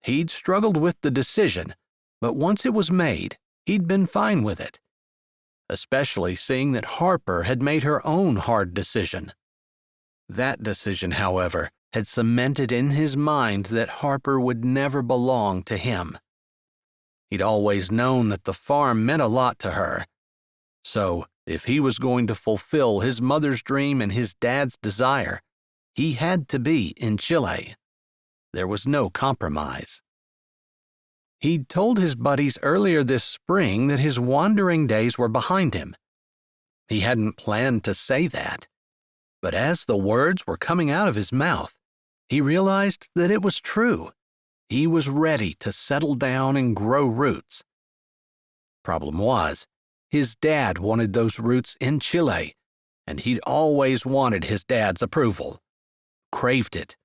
He'd struggled with the decision, but once it was made, he'd been fine with it. Especially seeing that Harper had made her own hard decision. That decision, however, had cemented in his mind that Harper would never belong to him. He'd always known that the farm meant a lot to her. So, if he was going to fulfill his mother's dream and his dad's desire, he had to be in Chile. There was no compromise. He'd told his buddies earlier this spring that his wandering days were behind him. He hadn't planned to say that, but as the words were coming out of his mouth, he realized that it was true. He was ready to settle down and grow roots. Problem was, his dad wanted those roots in Chile, and he'd always wanted his dad's approval. Craved it,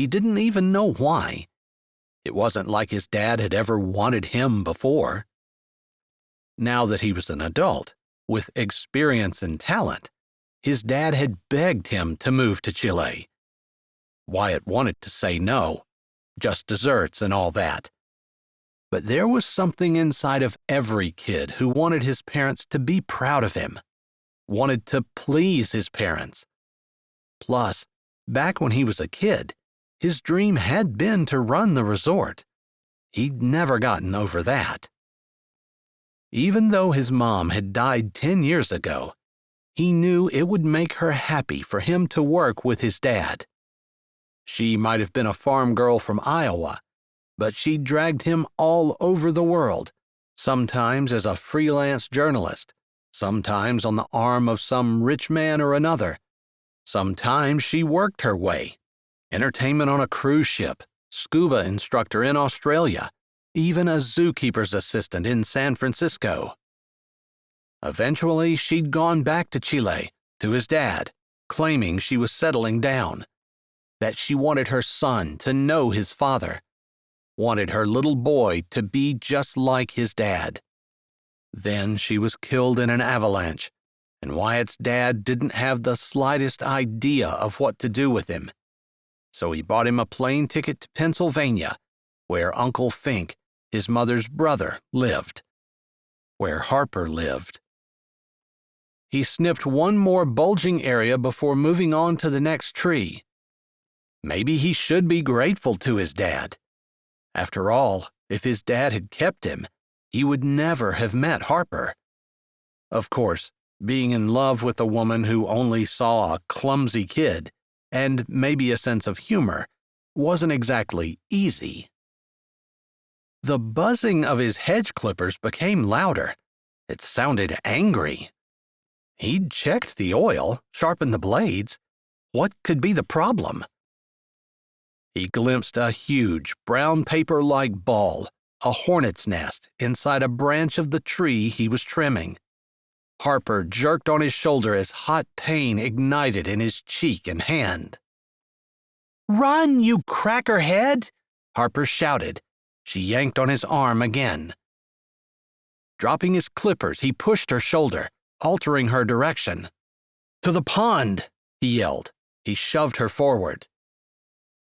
He didn't even know why. It wasn't like his dad had ever wanted him before. Now that he was an adult, with experience and talent, his dad had begged him to move to Chile. Wyatt wanted to say no, just desserts and all that. But there was something inside of every kid who wanted his parents to be proud of him, wanted to please his parents. Plus, back when he was a kid, his dream had been to run the resort. He'd never gotten over that. Even though his mom had died 10 years ago, he knew it would make her happy for him to work with his dad. She might have been a farm girl from Iowa, but she dragged him all over the world, sometimes as a freelance journalist, sometimes on the arm of some rich man or another. Sometimes she worked her way. Entertainment on a cruise ship, scuba instructor in Australia, even a zookeeper's assistant in San Francisco. Eventually, she'd gone back to Chile, to his dad, claiming she was settling down, that she wanted her son to know his father, wanted her little boy to be just like his dad. Then she was killed in an avalanche, and Wyatt's dad didn't have the slightest idea of what to do with him. So he bought him a plane ticket to Pennsylvania, where Uncle Fink, his mother's brother, lived, where Harper lived. He snipped one more bulging area before moving on to the next tree. Maybe he should be grateful to his dad. After all, if his dad had kept him, he would never have met Harper. Of course, being in love with a woman who only saw a clumsy kid, and maybe a sense of humor, wasn't exactly easy. The buzzing of his hedge clippers became louder. It sounded angry. He'd checked the oil, sharpened the blades. What could be the problem? He glimpsed a huge, brown paper-like ball, a hornet's nest, inside a branch of the tree he was trimming. Harper jerked on his shoulder as hot pain ignited in his cheek and hand. "Run, you crackerhead!" Harper shouted. She yanked on his arm again. Dropping his clippers, he pushed her shoulder, altering her direction. "To the pond!" he yelled. He shoved her forward.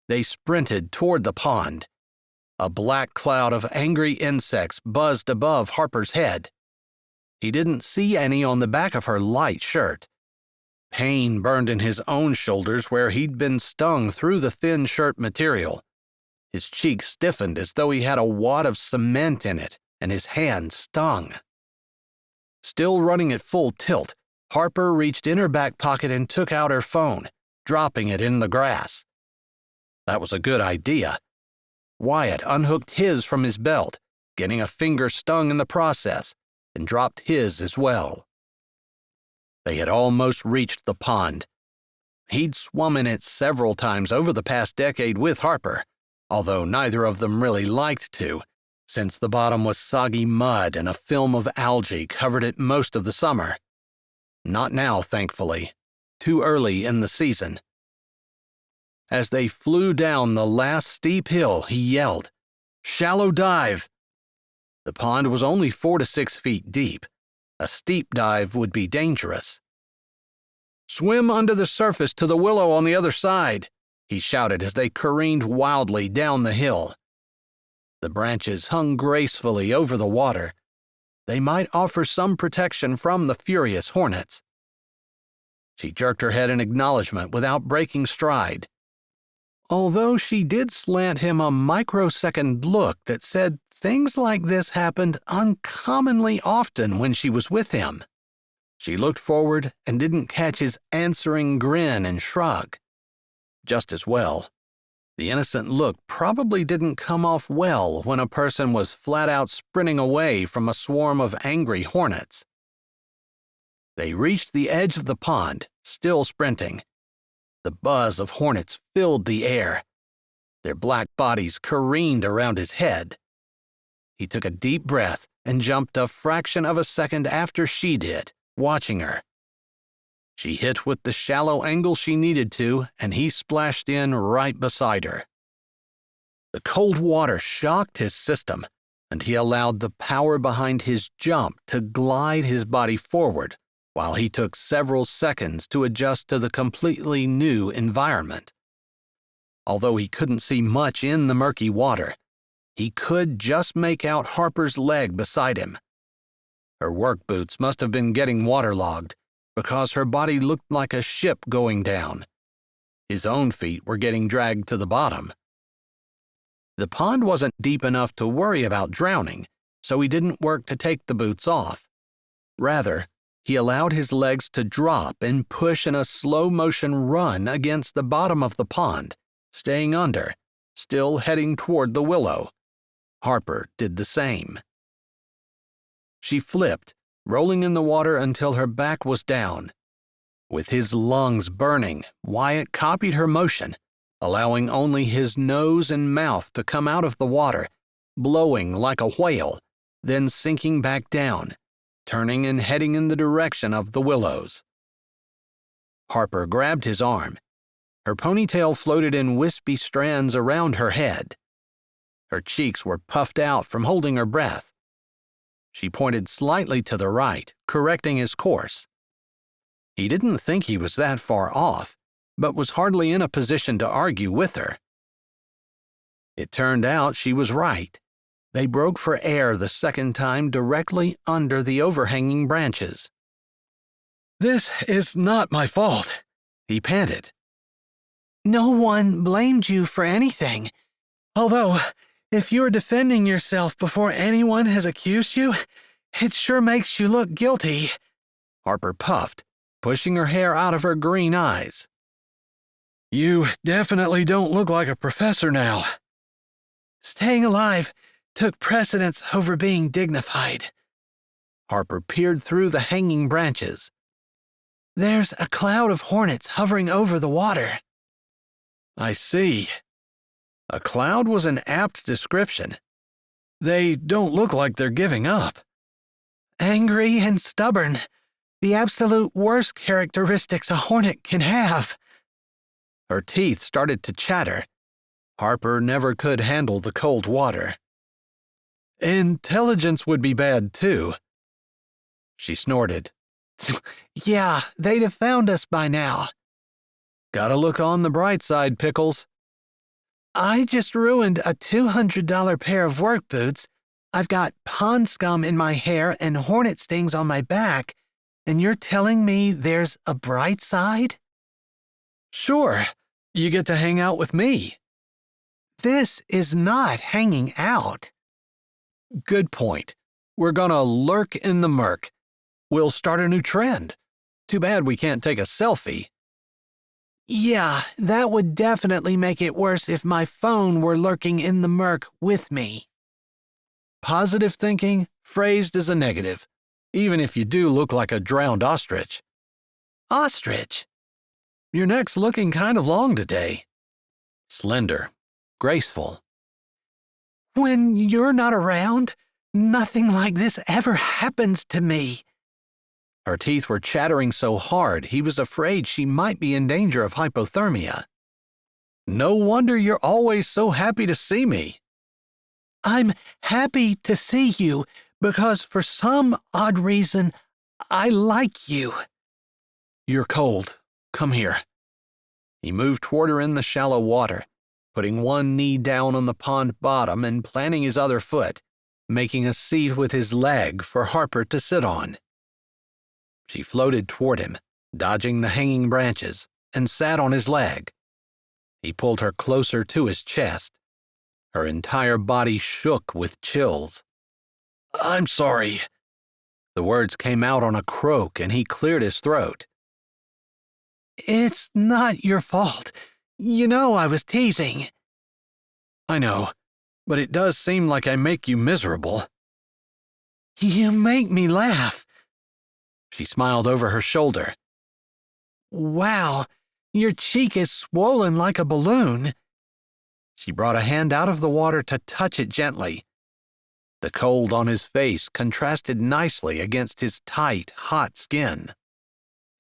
They sprinted toward the pond. A black cloud of angry insects buzzed above Harper's head. He didn't see any on the back of her light shirt. Pain burned in his own shoulders where he'd been stung through the thin shirt material. His cheek stiffened as though he had a wad of cement in it, and his hand stung. Still running at full tilt, Harper reached in her back pocket and took out her phone, dropping it in the grass. That was a good idea. Wyatt unhooked his from his belt, getting a finger stung in the process, and dropped his as well. They had almost reached the pond. He'd swum in it several times over the past decade with Harper, although neither of them really liked to, since the bottom was soggy mud and a film of algae covered it most of the summer. Not now, thankfully. Too early in the season. As they flew down the last steep hill, he yelled, "Shallow dive!" The pond was only 4 to 6 feet deep. A steep dive would be dangerous. "Swim under the surface to the willow on the other side," he shouted as they careened wildly down the hill. The branches hung gracefully over the water. They might offer some protection from the furious hornets. She jerked her head in acknowledgement without breaking stride, although she did slant him a microsecond look that said things like this happened uncommonly often when she was with him. She looked forward and didn't catch his answering grin and shrug. Just as well. The innocent look probably didn't come off well when a person was flat out sprinting away from a swarm of angry hornets. They reached the edge of the pond, still sprinting. The buzz of hornets filled the air. Their black bodies careened around his head. He took a deep breath and jumped a fraction of a second after she did, watching her. She hit with the shallow angle she needed to, and he splashed in right beside her. The cold water shocked his system, and he allowed the power behind his jump to glide his body forward while he took several seconds to adjust to the completely new environment. Although he couldn't see much in the murky water, he could just make out Harper's leg beside him. Her work boots must have been getting waterlogged, because her body looked like a ship going down. His own feet were getting dragged to the bottom. The pond wasn't deep enough to worry about drowning, so he didn't work to take the boots off. Rather, he allowed his legs to drop and push in a slow-motion run against the bottom of the pond, staying under, still heading toward the willow. Harper did the same. She flipped, rolling in the water until her back was down. With his lungs burning, Wyatt copied her motion, allowing only his nose and mouth to come out of the water, blowing like a whale, then sinking back down, turning and heading in the direction of the willows. Harper grabbed his arm. Her ponytail floated in wispy strands around her head. Her cheeks were puffed out from holding her breath. She pointed slightly to the right, correcting his course. He didn't think he was that far off, but was hardly in a position to argue with her. It turned out she was right. They broke for air the second time directly under the overhanging branches. "This is not my fault," he panted. No one blamed you for anything. Although, if you're defending yourself before anyone has accused you, it sure makes you look guilty," Harper puffed, pushing her hair out of her green eyes. "You definitely don't look like a professor now." Staying alive took precedence over being dignified. Harper peered through the hanging branches. There's a cloud of hornets hovering over the water. I see. A cloud was an apt description. They don't look like they're giving up. Angry and stubborn. The absolute worst characteristics a hornet can have. Her teeth started to chatter. Harper never could handle the cold water. Intelligence would be bad, too. She snorted. Yeah, they'd have found us by now. Gotta look on the bright side, Pickles. I just ruined a $200 pair of work boots. I've got pond scum in my hair and hornet stings on my back, and you're telling me there's a bright side? Sure, you get to hang out with me. This is not hanging out. Good point. We're gonna lurk in the murk. We'll start a new trend. Too bad we can't take a selfie. Yeah, that would definitely make it worse if my phone were lurking in the murk with me. Positive thinking phrased as a negative, even if you do look like a drowned ostrich. Ostrich? Your neck's looking kind of long today. Slender, graceful. When you're not around, nothing like this ever happens to me. Her teeth were chattering so hard he was afraid she might be in danger of hypothermia. No wonder you're always so happy to see me. I'm happy to see you because for some odd reason, I like you. You're cold. Come here. He moved toward her in the shallow water, putting one knee down on the pond bottom and planting his other foot, making a seat with his leg for Harper to sit on. She floated toward him, dodging the hanging branches, and sat on his leg. He pulled her closer to his chest. Her entire body shook with chills. "I'm sorry." The words came out on a croak, and he cleared his throat. It's not your fault. You know I was teasing. I know, but it does seem like I make you miserable. You make me laugh. She smiled over her shoulder. Wow, your cheek is swollen like a balloon. She brought a hand out of the water to touch it gently. The cold on his face contrasted nicely against his tight, hot skin.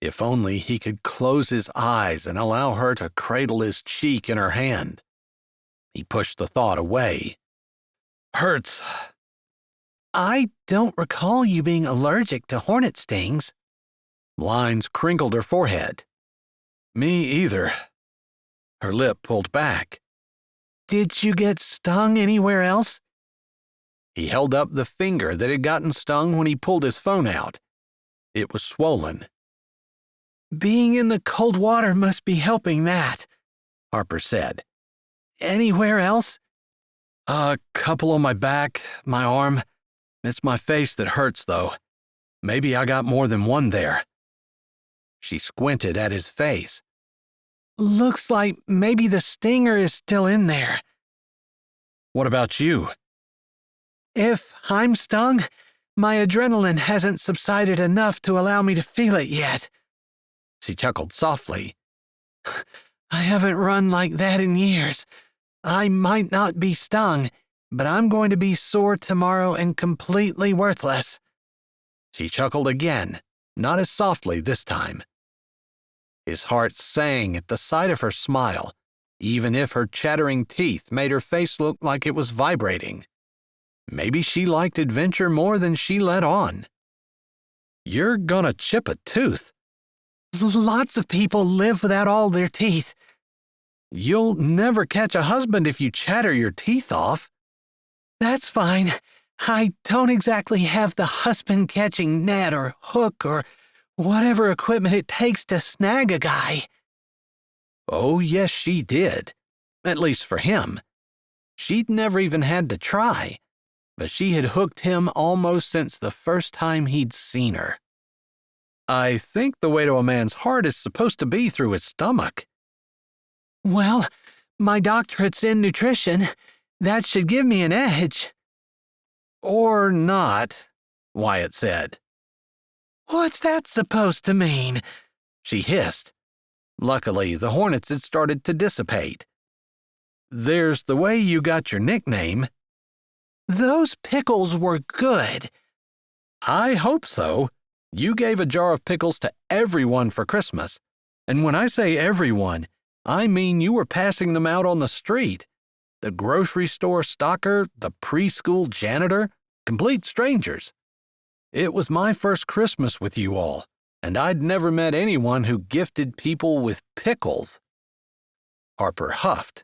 If only he could close his eyes and allow her to cradle his cheek in her hand. He pushed the thought away. Hurts. I don't recall you being allergic to hornet stings. Lines crinkled her forehead. Me either. Her lip pulled back. Did you get stung anywhere else? He held up the finger that had gotten stung when he pulled his phone out. It was swollen. Being in the cold water must be helping that, Harper said. Anywhere else? A couple on my back, my arm. It's my face that hurts, though. Maybe I got more than one there. She squinted at his face. Looks like maybe the stinger is still in there. What about you? If I'm stung, my adrenaline hasn't subsided enough to allow me to feel it yet. She chuckled softly. I haven't run like that in years. I might not be stung, but I'm going to be sore tomorrow and completely worthless. She chuckled again, not as softly this time. His heart sang at the sight of her smile, even if her chattering teeth made her face look like it was vibrating. Maybe she liked adventure more than she let on. You're gonna chip a tooth. Lots of people live without all their teeth. You'll never catch a husband if you chatter your teeth off. That's fine. I don't exactly have the husband-catching net or hook or whatever equipment it takes to snag a guy. Oh, yes, she did. At least for him. She'd never even had to try, but she had hooked him almost since the first time he'd seen her. I think the way to a man's heart is supposed to be through his stomach. Well, my doctorate's in nutrition. That should give me an edge. Or not, Wyatt said. What's that supposed to mean? She hissed. Luckily, the hornets had started to dissipate. There's the way you got your nickname. Those pickles were good. I hope so. You gave a jar of pickles to everyone for Christmas. And when I say everyone, I mean you were passing them out on the street. The grocery store stocker, the preschool janitor, complete strangers. It was my first Christmas with you all, and I'd never met anyone who gifted people with pickles. Harper huffed.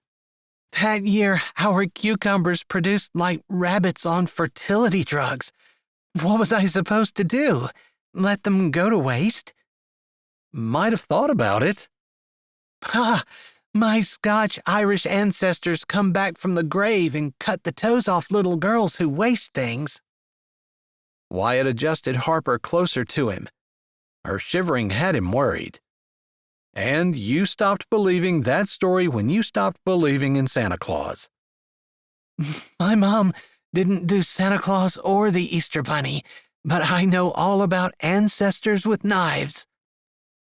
That year, our cucumbers produced like rabbits on fertility drugs. What was I supposed to do? Let them go to waste? Might have thought about it. My Scotch-Irish ancestors come back from the grave and cut the toes off little girls who waste things. Wyatt adjusted Harper closer to him. Her shivering had him worried. And you stopped believing that story when you stopped believing in Santa Claus. My mom didn't do Santa Claus or the Easter Bunny, but I know all about ancestors with knives.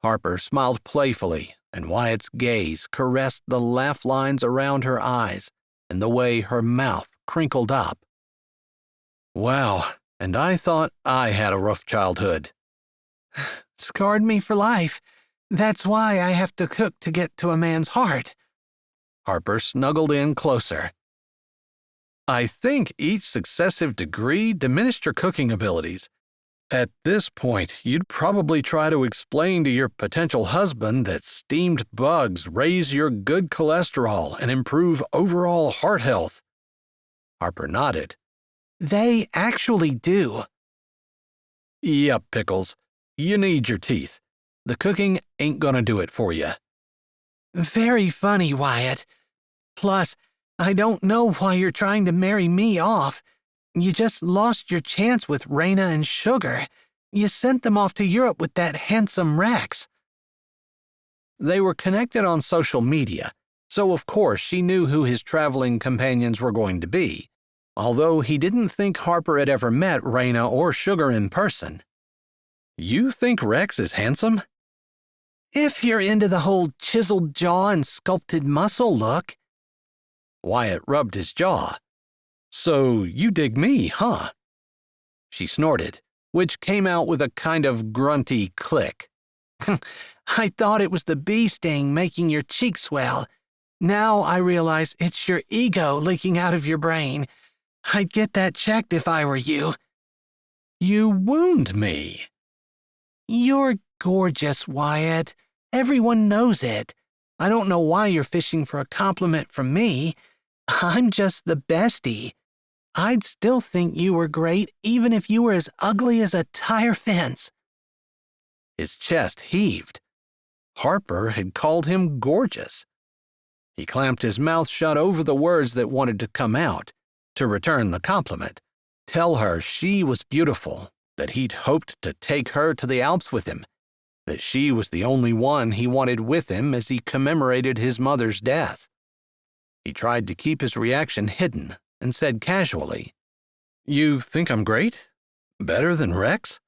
Harper smiled playfully, and Wyatt's gaze caressed the laugh lines around her eyes and the way her mouth crinkled up. Wow, and I thought I had a rough childhood. Scarred me for life. That's why I have to cook to get to a man's heart. Harper snuggled in closer. I think each successive degree diminished your cooking abilities. At this point, you'd probably try to explain to your potential husband that steamed bugs raise your good cholesterol and improve overall heart health. Harper nodded. They actually do. Yep, Pickles. You need your teeth. The cooking ain't gonna do it for you. Very funny, Wyatt. Plus, I don't know why you're trying to marry me off. You just lost your chance with Raina and Sugar. You sent them off to Europe with that handsome Rex. They were connected on social media, so of course she knew who his traveling companions were going to be, although he didn't think Harper had ever met Raina or Sugar in person. You think Rex is handsome? If you're into the whole chiseled jaw and sculpted muscle look. Wyatt rubbed his jaw. So you dig me, huh? She snorted, which came out with a kind of grunty click. I thought it was the bee sting making your cheeks swell. Now I realize it's your ego leaking out of your brain. I'd get that checked if I were you. You wound me. You're gorgeous, Wyatt. Everyone knows it. I don't know why you're fishing for a compliment from me. I'm just the bestie. I'd still think you were great even if you were as ugly as a tire fence. His chest heaved. Harper had called him gorgeous. He clamped his mouth shut over the words that wanted to come out, to return the compliment, tell her she was beautiful, that he'd hoped to take her to the Alps with him, that she was the only one he wanted with him as he commemorated his mother's death. He tried to keep his reaction hidden and said casually, "You think I'm great? Better than Rex?"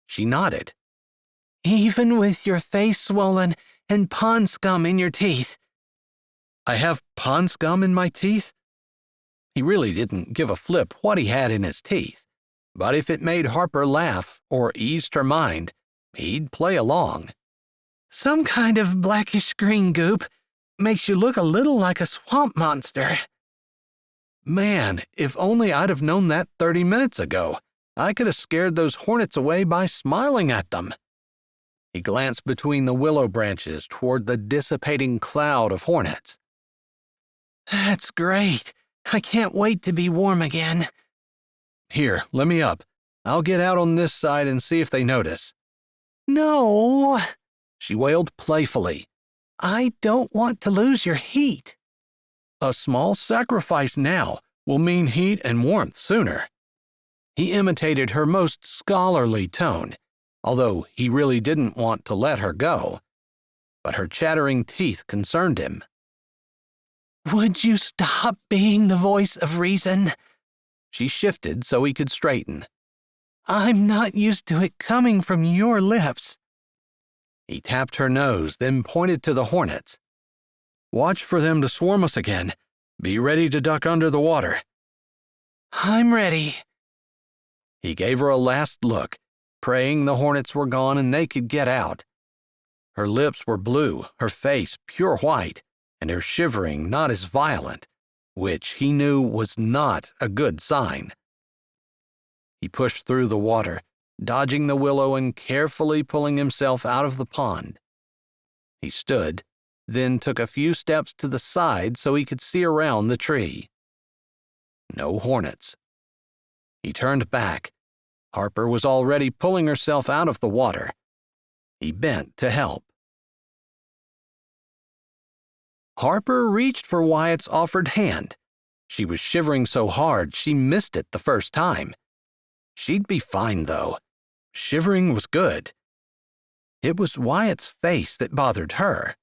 She nodded. Even with your face swollen and pond scum in your teeth. I have pond scum in my teeth? He really didn't give a flip what he had in his teeth, but if it made Harper laugh or eased her mind, he'd play along. Some kind of blackish green goop. Makes you look a little like a swamp monster. Man, if only I'd have known that 30 minutes ago. I could have scared those hornets away by smiling at them. He glanced between the willow branches toward the dissipating cloud of hornets. That's great. I can't wait to be warm again. Here, let me up. I'll get out on this side and see if they notice. No, she wailed playfully. I don't want to lose your heat. A small sacrifice now will mean heat and warmth sooner. He imitated her most scholarly tone, although he really didn't want to let her go. But her chattering teeth concerned him. Would you stop being the voice of reason? She shifted so he could straighten. I'm not used to it coming from your lips. He tapped her nose, then pointed to the hornets. Watch for them to swarm us again. Be ready to duck under the water. I'm ready. He gave her a last look, praying the hornets were gone and they could get out. Her lips were blue, her face pure white, and her shivering not as violent, which he knew was not a good sign. He pushed through the water, dodging the willow and carefully pulling himself out of the pond. He stood, then took a few steps to the side so he could see around the tree. No hornets. He turned back. Harper was already pulling herself out of the water. He bent to help. Harper reached for Wyatt's offered hand. She was shivering so hard she missed it the first time. She'd be fine, though. Shivering was good. It was Wyatt's face that bothered her.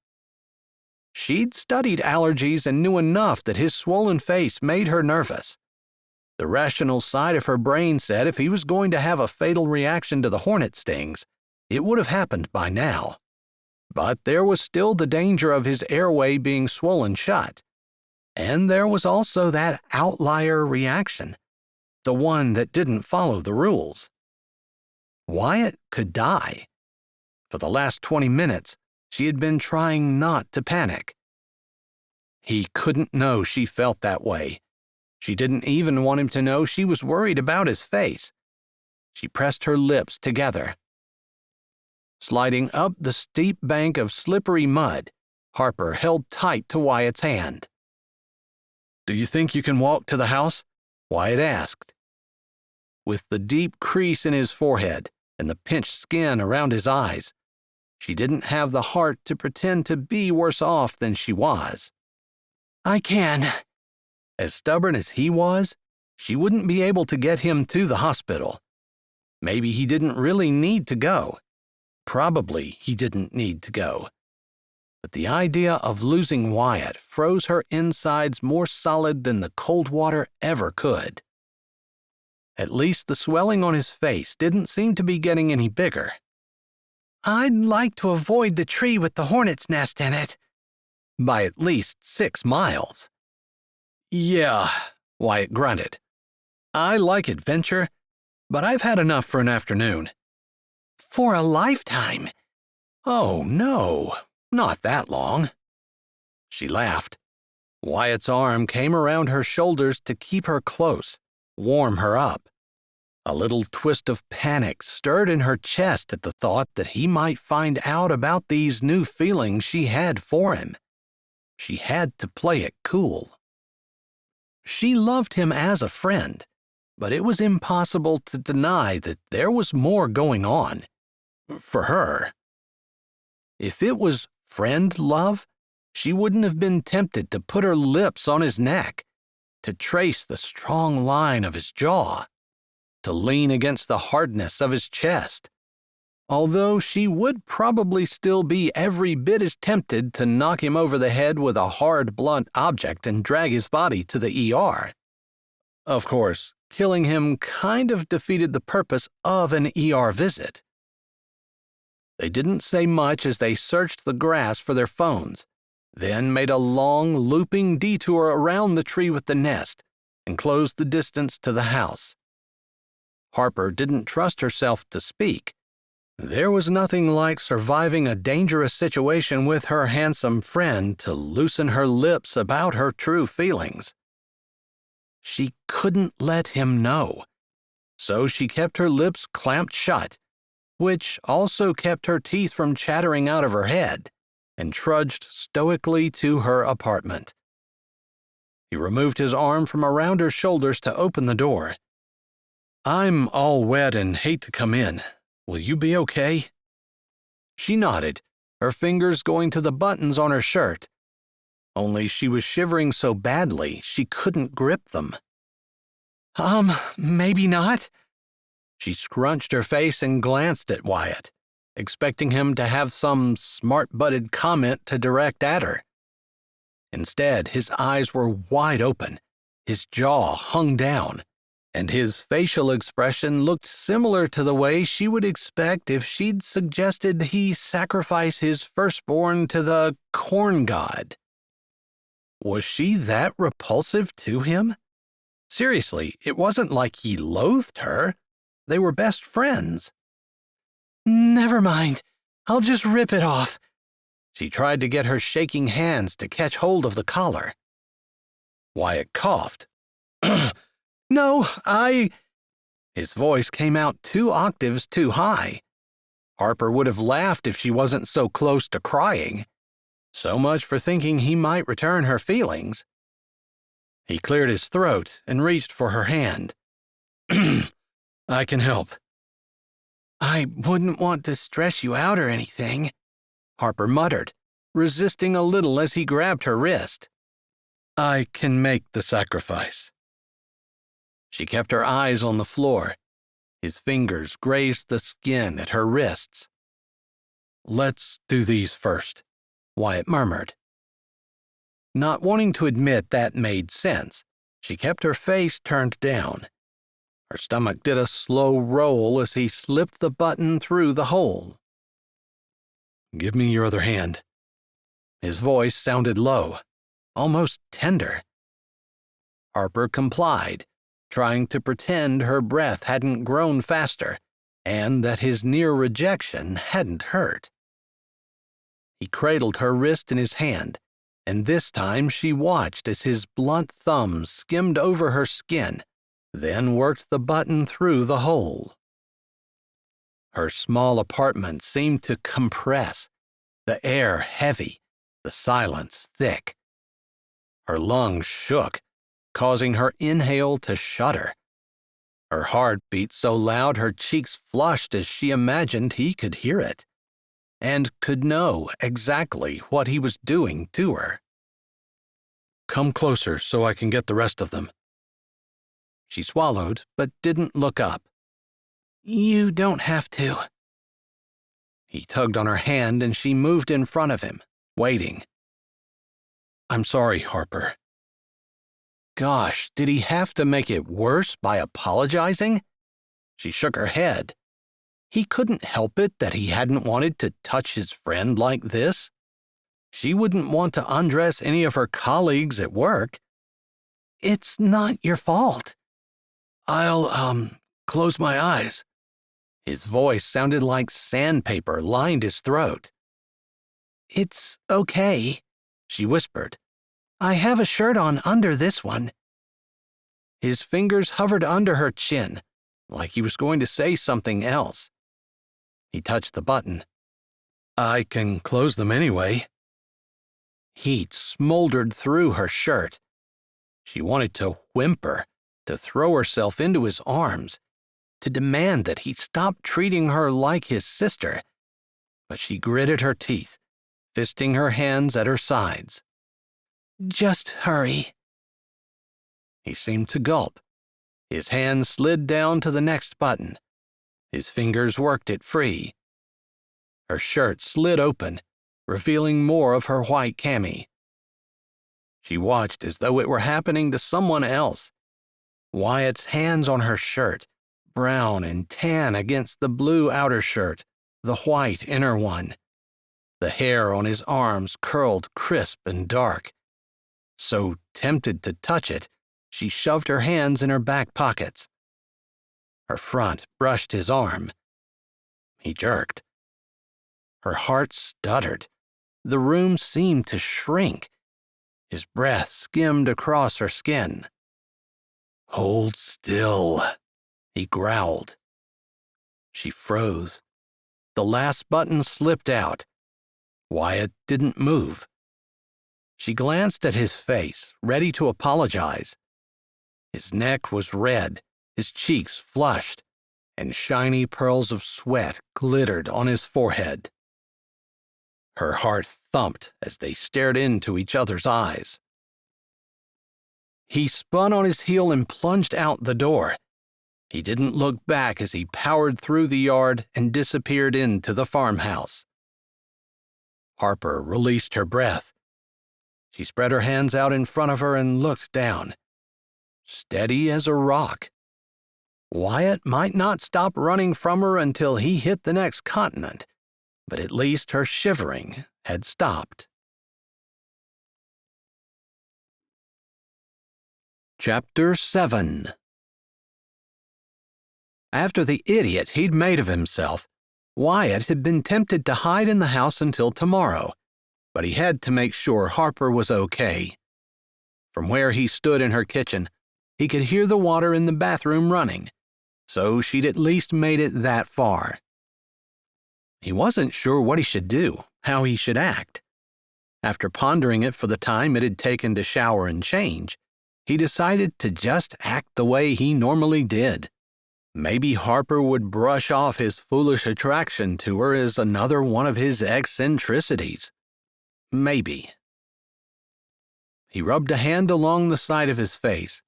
She'd studied allergies and knew enough that his swollen face made her nervous. The rational side of her brain said if he was going to have a fatal reaction to the hornet stings, it would have happened by now. But there was still the danger of his airway being swollen shut. And there was also that outlier reaction, the one that didn't follow the rules. Wyatt could die. For the last 20 minutes, she had been trying not to panic. He couldn't know she felt that way. She didn't even want him to know she was worried about his face. She pressed her lips together. Sliding up the steep bank of slippery mud, Harper held tight to Wyatt's hand. "Do you think you can walk to the house?" Wyatt asked. With the deep crease in his forehead and the pinched skin around his eyes, she didn't have the heart to pretend to be worse off than she was. I can. As stubborn as he was, she wouldn't be able to get him to the hospital. Maybe he didn't really need to go. Probably he didn't need to go. But the idea of losing Wyatt froze her insides more solid than the cold water ever could. At least the swelling on his face didn't seem to be getting any bigger. I'd like to avoid the tree with the hornet's nest in it. By at least 6 miles. Yeah, Wyatt grunted. I like adventure, but I've had enough for an afternoon. For a lifetime. Oh, no, not that long. She laughed. Wyatt's arm came around her shoulders to keep her close, warm her up. A little twist of panic stirred in her chest at the thought that he might find out about these new feelings she had for him. She had to play it cool. She loved him as a friend, but it was impossible to deny that there was more going on. For her. If it was friend love, she wouldn't have been tempted to put her lips on his neck, to trace the strong line of his jaw, to lean against the hardness of his chest, although she would probably still be every bit as tempted to knock him over the head with a hard, blunt object and drag his body to the ER. Of course, killing him kind of defeated the purpose of an ER visit. They didn't say much as they searched the grass for their phones, then made a long, looping detour around the tree with the nest and closed the distance to the house. Harper didn't trust herself to speak. There was nothing like surviving a dangerous situation with her handsome friend to loosen her lips about her true feelings. She couldn't let him know, so she kept her lips clamped shut, which also kept her teeth from chattering out of her head, and trudged stoically to her apartment. He removed his arm from around her shoulders to open the door. "I'm all wet and hate to come in. Will you be okay?" She nodded, her fingers going to the buttons on her shirt. Only she was shivering so badly she couldn't grip them. Maybe not." She scrunched her face and glanced at Wyatt, expecting him to have some smart-butted comment to direct at her. Instead, his eyes were wide open, his jaw hung down, and his facial expression looked similar to the way she would expect if she'd suggested he sacrifice his firstborn to the corn god. Was she that repulsive to him? Seriously, it wasn't like he loathed her. They were best friends. "Never mind. I'll just rip it off." She tried to get her shaking hands to catch hold of the collar. Wyatt coughed. "No, His voice came out 2 octaves too high. Harper would have laughed if she wasn't so close to crying. So much for thinking he might return her feelings. He cleared his throat and reached for her hand. "I can help." I wouldn't want to stress you out or anything," Harper muttered, resisting a little as he grabbed her wrist. "I can make the sacrifice." She kept her eyes on the floor. His fingers grazed the skin at her wrists. "Let's do these first," Wyatt murmured. Not wanting to admit that made sense, she kept her face turned down. Her stomach did a slow roll as he slipped the button through the hole. "Give me your other hand." His voice sounded low, almost tender. Harper complied, trying to pretend her breath hadn't grown faster and that his near rejection hadn't hurt. He cradled her wrist in his hand, and this time she watched as his blunt thumbs skimmed over her skin, then worked the button through the hole. Her small apartment seemed to compress, the air heavy, the silence thick. Her lungs shook, causing her inhale to shudder. Her heart beat so loud her cheeks flushed as she imagined he could hear it, and could know exactly what he was doing to her. "Come closer so I can get the rest of them." She swallowed, but didn't look up. "You don't have to." He tugged on her hand and she moved in front of him, waiting. "I'm sorry, Harper." Gosh, did he have to make it worse by apologizing? She shook her head. He couldn't help it that he hadn't wanted to touch his friend like this. She wouldn't want to undress any of her colleagues at work. "It's not your fault." "I'll, close my eyes." His voice sounded like sandpaper lined his throat. It's okay, she whispered. I have a shirt on under this one. His fingers hovered under her chin, like he was going to say something else. He touched the button. I can close them anyway. Heat smoldered through her shirt. She wanted to whimper, to throw herself into his arms, to demand that he stop treating her like his sister, but she gritted her teeth, fisting her hands at her sides. Just hurry. He seemed to gulp. His hand slid down to the next button. His fingers worked it free. Her shirt slid open, revealing more of her white cami. She watched as though it were happening to someone else. Wyatt's hands on her shirt, brown and tan against the blue outer shirt, the white inner one. The hair on his arms curled crisp and dark. So tempted to touch it, she shoved her hands in her back pockets. Her front brushed his arm. He jerked. Her heart stuttered. The room seemed to shrink. His breath skimmed across her skin. Hold still, he growled. She froze. The last button slipped out. Wyatt didn't move. She glanced at his face, ready to apologize. His neck was red, his cheeks flushed, and shiny pearls of sweat glittered on his forehead. Her heart thumped as they stared into each other's eyes. He spun on his heel and plunged out the door. He didn't look back as he powered through the yard and disappeared into the farmhouse. Harper released her breath. She spread her hands out in front of her and looked down. Steady as a rock. Wyatt might not stop running from her until he hit the next continent, but at least her shivering had stopped. Chapter 7. After the idiot he'd made of himself, Wyatt had been tempted to hide in the house until tomorrow, but he had to make sure Harper was okay. From where he stood in her kitchen, he could hear the water in the bathroom running, so she'd at least made it that far. He wasn't sure what he should do, how he should act. After pondering it for the time it had taken to shower and change, he decided to just act the way he normally did. Maybe Harper would brush off his foolish attraction to her as another one of his eccentricities. Maybe. He rubbed a hand along the side of his face.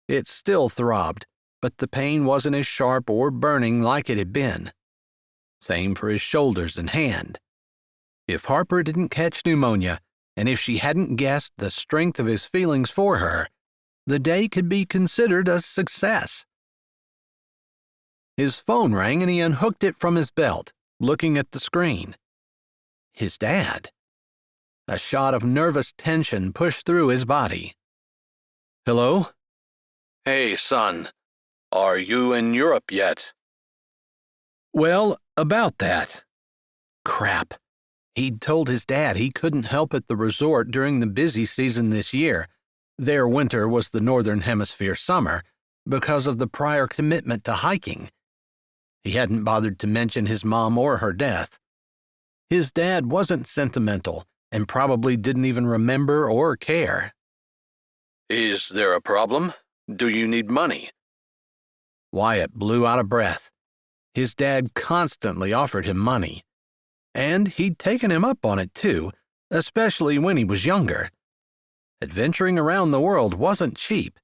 It still throbbed, but the pain wasn't as sharp or burning like it had been. Same for his shoulders and hand. If Harper didn't catch pneumonia, and if she hadn't guessed the strength of his feelings for her, the day could be considered a success. His phone rang and he unhooked it from his belt, looking at the screen. His dad. A shot of nervous tension pushed through his body. Hello? Hey, son. Are you in Europe yet? Well, about that. Crap. He'd told his dad he couldn't help at the resort during the busy season this year. Their winter was the Northern Hemisphere summer because of the prior commitment to hiking. He hadn't bothered to mention his mom or her death. His dad wasn't sentimental and probably didn't even remember or care. Is there a problem? Do you need money? Wyatt blew out a breath. His dad constantly offered him money. And he'd taken him up on it too, especially when he was younger. Adventuring around the world wasn't cheap.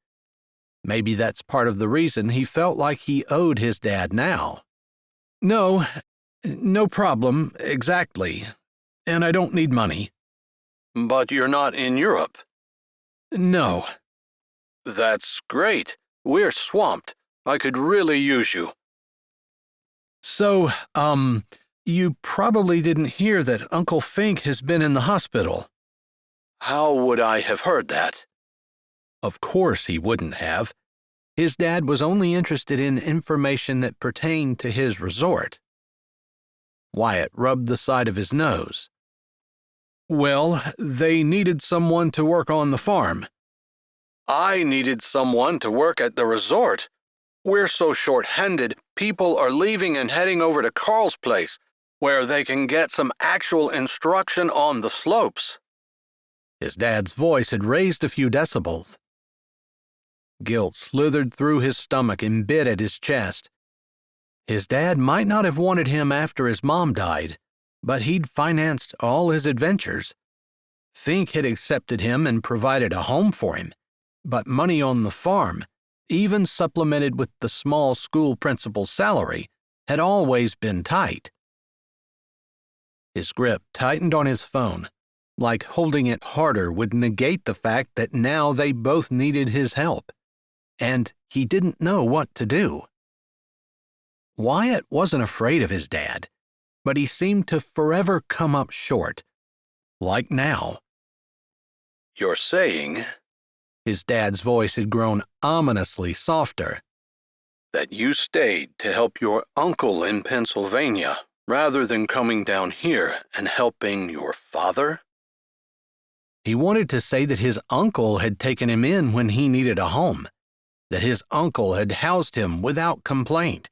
Maybe that's part of the reason he felt like he owed his dad now. No problem, exactly. And I don't need money. But you're not in Europe. No. That's great. We're swamped. I could really use you. So, you probably didn't hear that Uncle Fink has been in the hospital. How would I have heard that? Of course he wouldn't have. His dad was only interested in information that pertained to his resort. Wyatt rubbed the side of his nose. Well, they needed someone to work on the farm. I needed someone to work at the resort. We're so short-handed, people are leaving and heading over to Carl's place, where they can get some actual instruction on the slopes. His dad's voice had raised a few decibels. Guilt slithered through his stomach and bit at his chest. His dad might not have wanted him after his mom died, but he'd financed all his adventures. Fink had accepted him and provided a home for him, but money on the farm, even supplemented with the small school principal's salary, had always been tight. His grip tightened on his phone, like holding it harder would negate the fact that now they both needed his help, and he didn't know what to do. Wyatt wasn't afraid of his dad, but he seemed to forever come up short, like now. You're saying, his dad's voice had grown ominously softer, that you stayed to help your uncle in Pennsylvania rather than coming down here and helping your father? He wanted to say that his uncle had taken him in when he needed a home, that his uncle had housed him without complaint.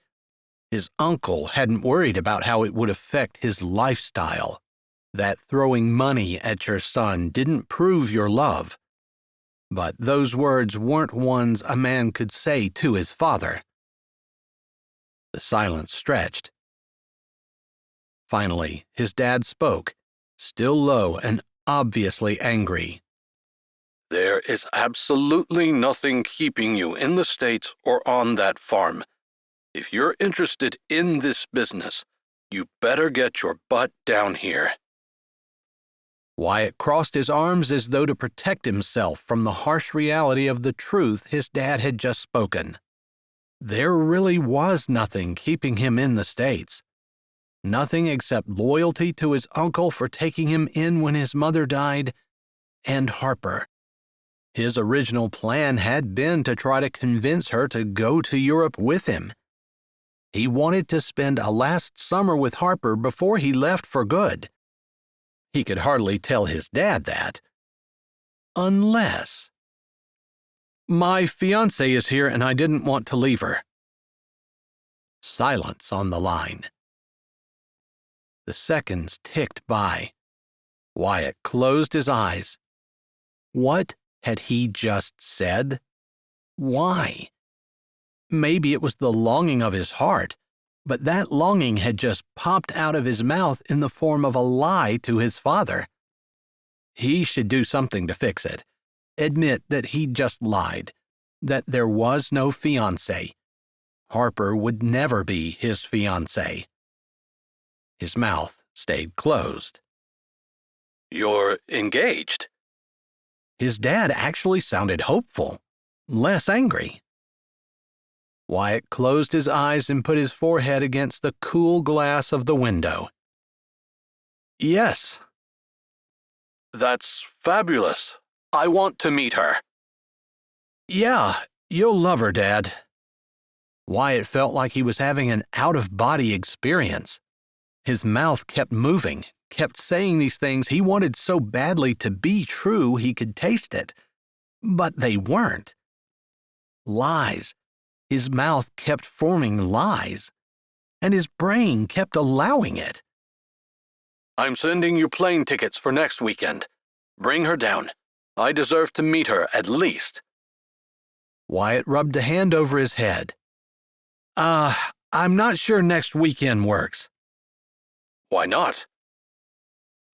His uncle hadn't worried about how it would affect his lifestyle, that throwing money at your son didn't prove your love. But those words weren't ones a man could say to his father. The silence stretched. Finally, his dad spoke, still low and obviously angry. There is absolutely nothing keeping you in the States or on that farm. If you're interested in this business, you better get your butt down here. Wyatt crossed his arms as though to protect himself from the harsh reality of the truth his dad had just spoken. There really was nothing keeping him in the States. Nothing except loyalty to his uncle for taking him in when his mother died, and Harper. His original plan had been to try to convince her to go to Europe with him. He wanted to spend a last summer with Harper before he left for good. He could hardly tell his dad that. Unless... My fiancée is here and I didn't want to leave her. Silence on the line. The seconds ticked by. Wyatt closed his eyes. What had he just said? Why? Maybe it was the longing of his heart, but that longing had just popped out of his mouth in the form of a lie to his father. He should do something to fix it. Admit that he'd just lied, that there was no fiancé. Harper would never be his fiancé. His mouth stayed closed. You're engaged? His dad actually sounded hopeful, less angry. Wyatt closed his eyes and put his forehead against the cool glass of the window. Yes. That's fabulous. I want to meet her. Yeah, you'll love her, Dad. Wyatt felt like he was having an out-of-body experience. His mouth kept moving, kept saying these things he wanted so badly to be true he could taste it. But they weren't. Lies. His mouth kept forming lies, and his brain kept allowing it. I'm sending you plane tickets for next weekend. Bring her down. I deserve to meet her at least. Wyatt rubbed a hand over his head. I'm not sure next weekend works. Why not?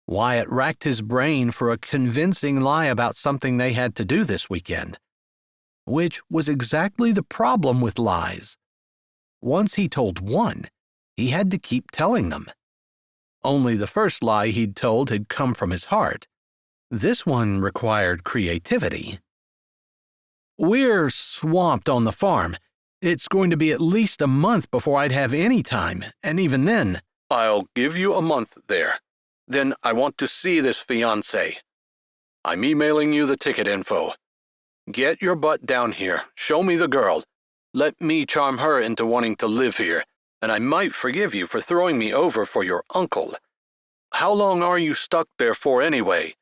Wyatt racked his brain for a convincing lie about something they had to do this weekend, which was exactly the problem with lies. Once he told one, he had to keep telling them. Only the first lie he'd told had come from his heart. This one required creativity. We're swamped on the farm. It's going to be at least a month before I'd have any time, and even then... I'll give you a month there. Then I want to see this fiancé. I'm emailing you the ticket info. Get your butt down here. Show me the girl. Let me charm her into wanting to live here, and I might forgive you for throwing me over for your uncle. How long are you stuck there for anyway?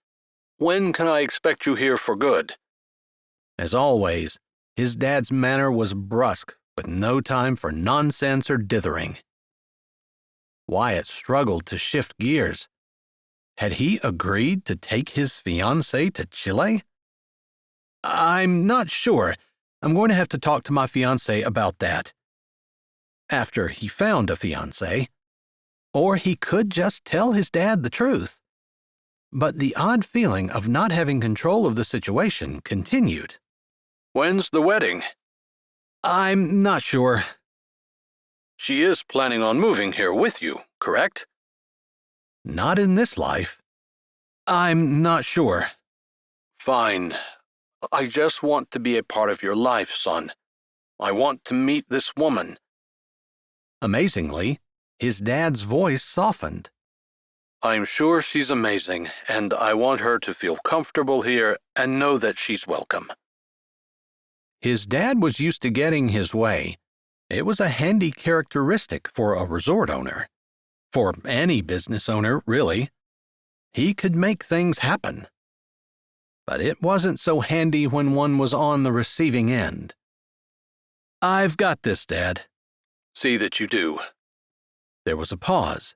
When can I expect you here for good?" As always, his dad's manner was brusque, with no time for nonsense or dithering. Wyatt struggled to shift gears. Had he agreed to take his fiancée to Chile? "I'm not sure. I'm going to have to talk to my fiancée about that." After he found a fiancée. Or he could just tell his dad the truth. But the odd feeling of not having control of the situation continued. "When's the wedding?" "I'm not sure." "She is planning on moving here with you, correct?" "Not in this life." "I'm not sure." "Fine. I just want to be a part of your life, son. I want to meet this woman." Amazingly, his dad's voice softened. "I'm sure she's amazing, and I want her to feel comfortable here and know that she's welcome." His dad was used to getting his way. It was a handy characteristic for a resort owner. For any business owner, really. He could make things happen. But it wasn't so handy when one was on the receiving end. "I've got this, Dad." "See that you do." There was a pause.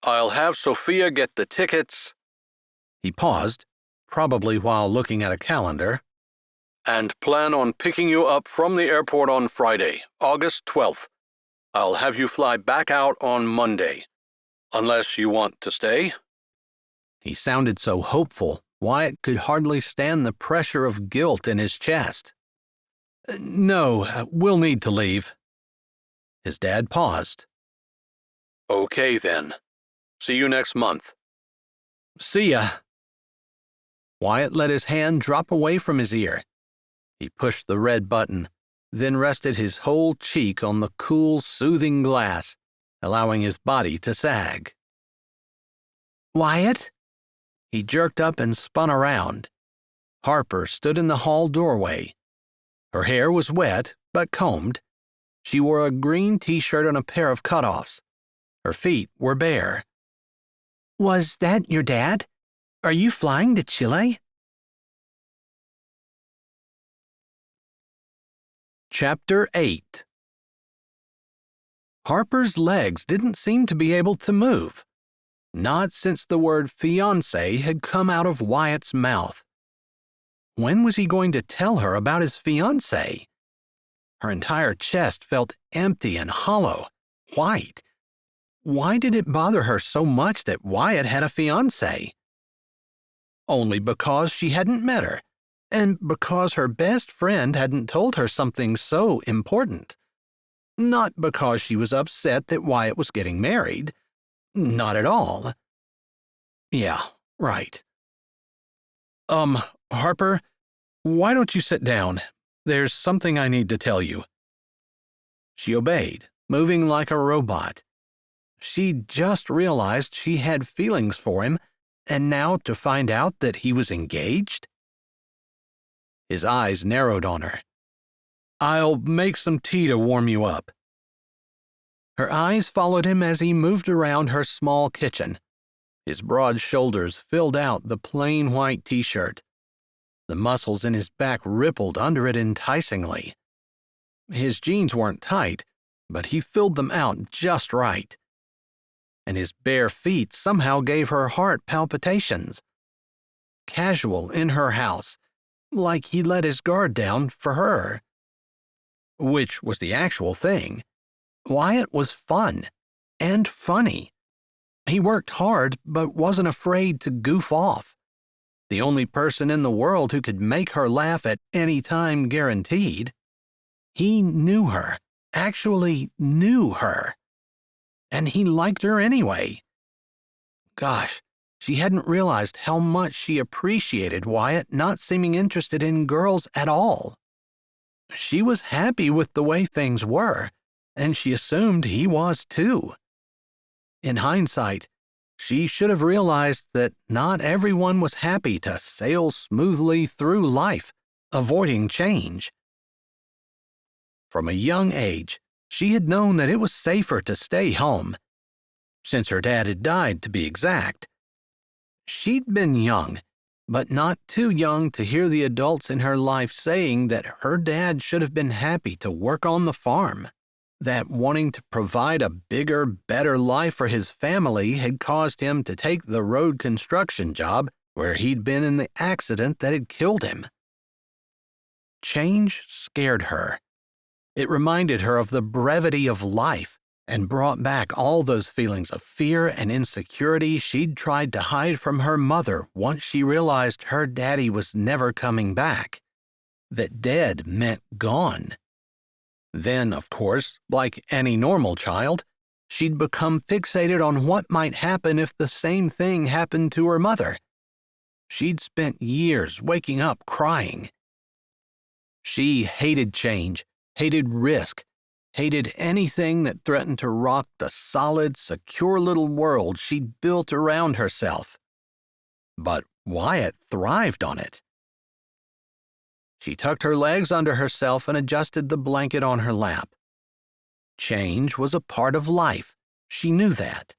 "I'll have Sophia get the tickets." He paused, probably while looking at a calendar. "And plan on picking you up from the airport on Friday, August 12th. I'll have you fly back out on Monday. Unless you want to stay." He sounded so hopeful, Wyatt could hardly stand the pressure of guilt in his chest. "No, we'll need to leave." His dad paused. "Okay, then. See you next month." "See ya." Wyatt let his hand drop away from his ear. He pushed the red button, then rested his whole cheek on the cool, soothing glass, allowing his body to sag. "Wyatt?" He jerked up and spun around. Harper stood in the hall doorway. Her hair was wet, but combed. She wore a green t-shirt and a pair of cutoffs. Her feet were bare. "Was that your dad? Are you flying to Chile?" Chapter 8. Harper's legs didn't seem to be able to move. Not since the word fiancé had come out of Wyatt's mouth. When was he going to tell her about his fiancé? Her entire chest felt empty and hollow, white. Why did it bother her so much that Wyatt had a fiancé? Only because she hadn't met her, and because her best friend hadn't told her something so important. Not because she was upset that Wyatt was getting married. Not at all. Yeah, right. Harper, why don't you sit down? There's something I need to tell you." She obeyed, moving like a robot. She'd just realized she had feelings for him, and now to find out that he was engaged? His eyes narrowed on her. "I'll make some tea to warm you up." Her eyes followed him as he moved around her small kitchen. His broad shoulders filled out the plain white t-shirt. The muscles in his back rippled under it enticingly. His jeans weren't tight, but he filled them out just right. And his bare feet somehow gave her heart palpitations. Casual in her house, like he let his guard down for her. Which was the actual thing. Wyatt was fun and funny. He worked hard but wasn't afraid to goof off. The only person in the world who could make her laugh at any time guaranteed. He knew her, actually knew her. And he liked her anyway. Gosh, she hadn't realized how much she appreciated Wyatt not seeming interested in girls at all. She was happy with the way things were, and she assumed he was too. In hindsight, she should have realized that not everyone was happy to sail smoothly through life, avoiding change. From a young age, she had known that it was safer to stay home. since her dad had died, to be exact. She'd been young, but not too young to hear the adults in her life saying that her dad should have been happy to work on the farm, that wanting to provide a bigger, better life for his family had caused him to take the road construction job where he'd been in the accident that had killed him. Change scared her. It reminded her of the brevity of life and brought back all those feelings of fear and insecurity she'd tried to hide from her mother once she realized her daddy was never coming back, that dead meant gone. Then, of course, like any normal child, she'd become fixated on what might happen if the same thing happened to her mother. She'd spent years waking up crying. She hated change, hated risk, hated anything that threatened to rock the solid, secure little world she'd built around herself. But Wyatt thrived on it. She tucked her legs under herself and adjusted the blanket on her lap. Change was a part of life, she knew that.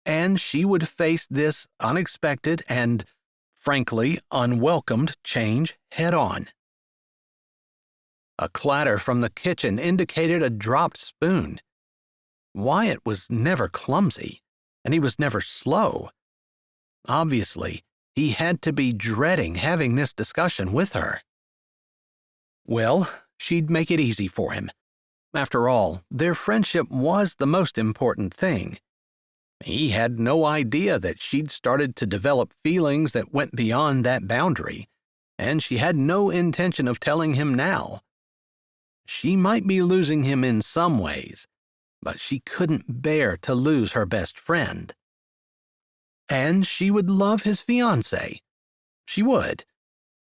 And she would face this unexpected and, frankly, unwelcomed change head-on. A clatter from the kitchen indicated a dropped spoon. Wyatt was never clumsy, and he was never slow. Obviously, he had to be dreading having this discussion with her. Well, she'd make it easy for him. After all, their friendship was the most important thing. He had no idea that she'd started to develop feelings that went beyond that boundary, and she had no intention of telling him now. She might be losing him in some ways, but she couldn't bear to lose her best friend. And she would love his fiancée. She would.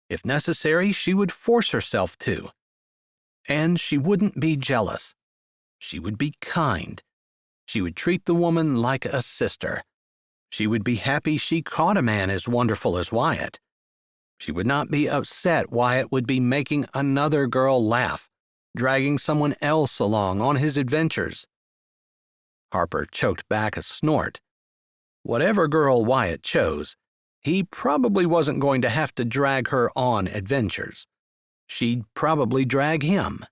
If necessary, she would force herself to. And she wouldn't be jealous. She would be kind. She would treat the woman like a sister. She would be happy she caught a man as wonderful as Wyatt. She would not be upset Wyatt would be making another girl laugh, dragging someone else along on his adventures. Harper choked back a snort. Whatever girl Wyatt chose, he probably wasn't going to have to drag her on adventures. She'd probably drag him.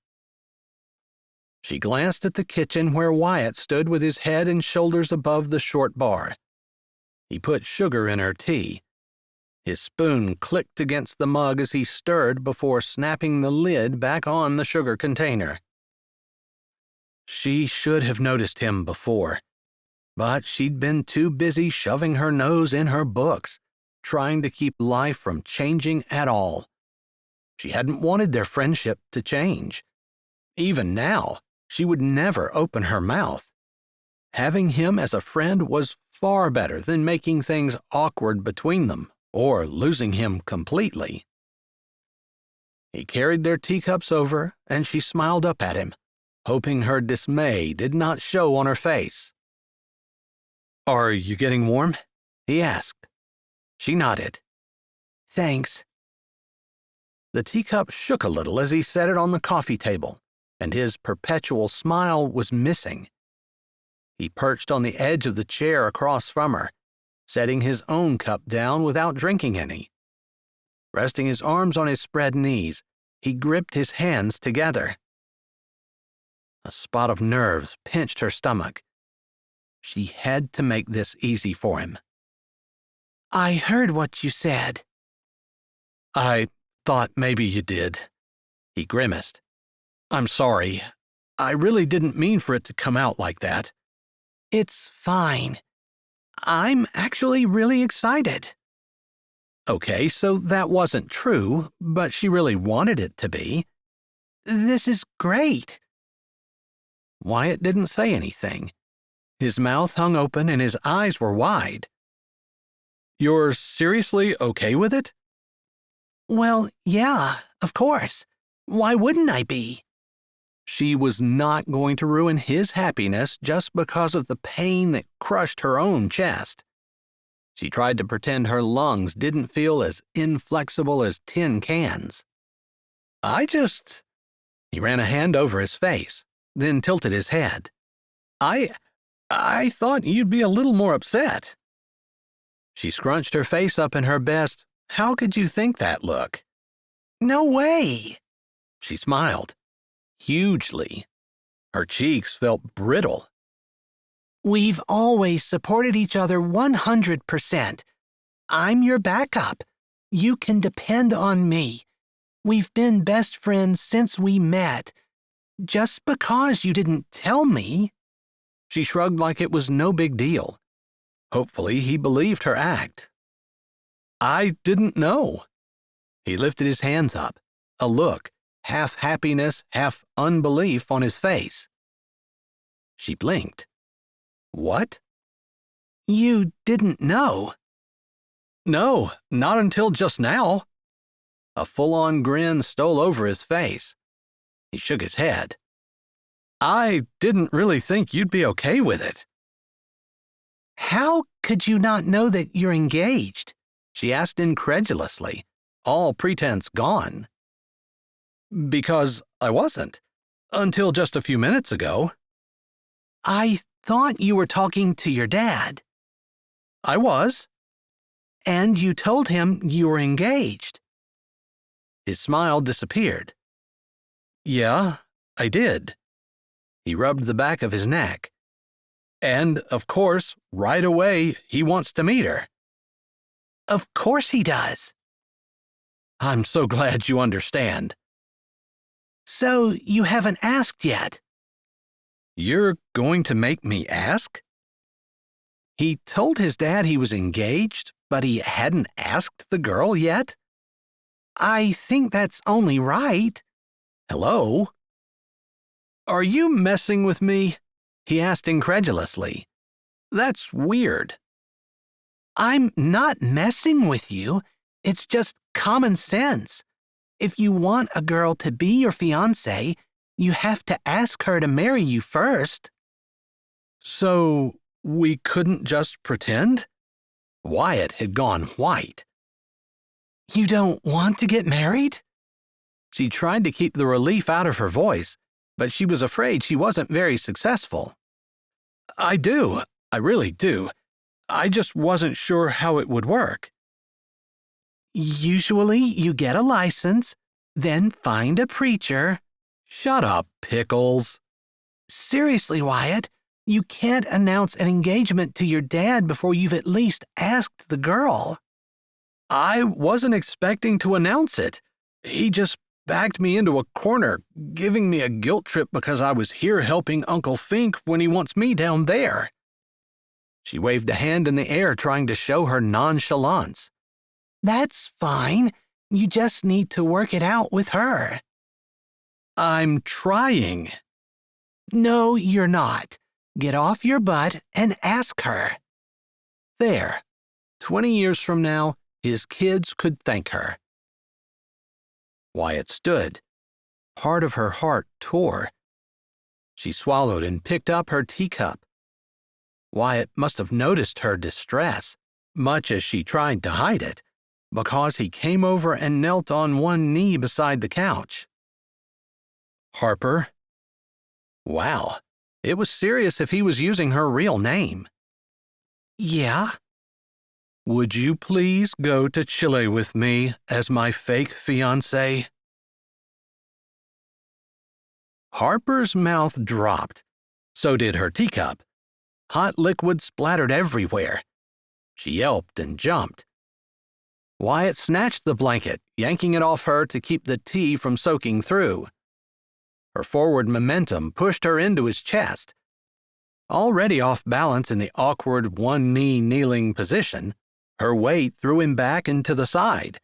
She glanced at the kitchen where Wyatt stood with his head and shoulders above the short bar. He put sugar in her tea. His spoon clicked against the mug as he stirred before snapping the lid back on the sugar container. She should have noticed him before, but she'd been too busy shoving her nose in her books, trying to keep life from changing at all. She hadn't wanted their friendship to change. Even now, she would never open her mouth. Having him as a friend was far better than making things awkward between them or losing him completely. He carried their teacups over, and she smiled up at him, hoping her dismay did not show on her face. "Are you getting warm?" he asked. She nodded. "Thanks." The teacup shook a little as he set it on the coffee table, and his perpetual smile was missing. He perched on the edge of the chair across from her, setting his own cup down without drinking any. Resting his arms on his spread knees, he gripped his hands together. A spot of nerves pinched her stomach. She had to make this easy for him. "I heard what you said." "I thought maybe you did," he grimaced. "I'm sorry. I really didn't mean for it to come out like that." "It's fine. I'm actually really excited." Okay, so that wasn't true, but she really wanted it to be. "This is great." Wyatt didn't say anything. His mouth hung open and his eyes were wide. "You're seriously okay with it?" "Well, yeah, of course. Why wouldn't I be?" She was not going to ruin his happiness just because of the pain that crushed her own chest. She tried to pretend her lungs didn't feel as inflexible as tin cans. He ran a hand over his face, then tilted his head. I thought you'd be a little more upset. She scrunched her face up in her best, "How could you think that?" look. No way. She smiled. Hugely. Her cheeks felt brittle. We've always supported each other 100%. I'm your backup. You can depend on me. We've been best friends since we met. Just because you didn't tell me. She shrugged like it was no big deal. Hopefully he believed her act. I didn't know. He lifted his hands up, a look, half happiness, half unbelief on his face. She blinked. What? You didn't know? No, not until just now. A full-on grin stole over his face. He shook his head. I didn't really think you'd be okay with it. How could you not know that you're engaged? She asked incredulously, all pretense gone. Because I wasn't, until just a few minutes ago. I thought you were talking to your dad. I was. And you told him you were engaged. His smile disappeared. Yeah, I did. He rubbed the back of his neck. And, of course, right away, he wants to meet her. Of course he does. I'm so glad you understand. So you haven't asked yet? You're going to make me ask? He told his dad he was engaged, but he hadn't asked the girl yet? I think that's only right. Hello? Are you messing with me? He asked incredulously. That's weird. I'm not messing with you. It's just common sense. If you want a girl to be your fiancée, you have to ask her to marry you first. So we couldn't just pretend? Wyatt had gone white. You don't want to get married? She tried to keep the relief out of her voice, but she was afraid she wasn't very successful. I do. I really do. I just wasn't sure how it would work. Usually you get a license, then find a preacher. Shut up, Pickles. Seriously, Wyatt, you can't announce an engagement to your dad before you've at least asked the girl. I wasn't expecting to announce it. He just backed me into a corner, giving me a guilt trip because I was here helping Uncle Fink when he wants me down there. She waved a hand in the air, trying to show her nonchalance. That's fine. You just need to work it out with her. I'm trying. No, you're not. Get off your butt and ask her. There. 20 years from now, his kids could thank her. Wyatt stood. Part of her heart tore. She swallowed and picked up her teacup. Wyatt must have noticed her distress, much as she tried to hide it, because he came over and knelt on one knee beside the couch. Harper. Wow, it was serious if he was using her real name. Yeah? Would you please go to Chile with me as my fake fiancé? Harper's mouth dropped. So did her teacup. Hot liquid splattered everywhere. She yelped and jumped. Wyatt snatched the blanket, yanking it off her to keep the tea from soaking through. Her forward momentum pushed her into his chest. Already off balance in the awkward one-knee kneeling position, her weight threw him back and to the side.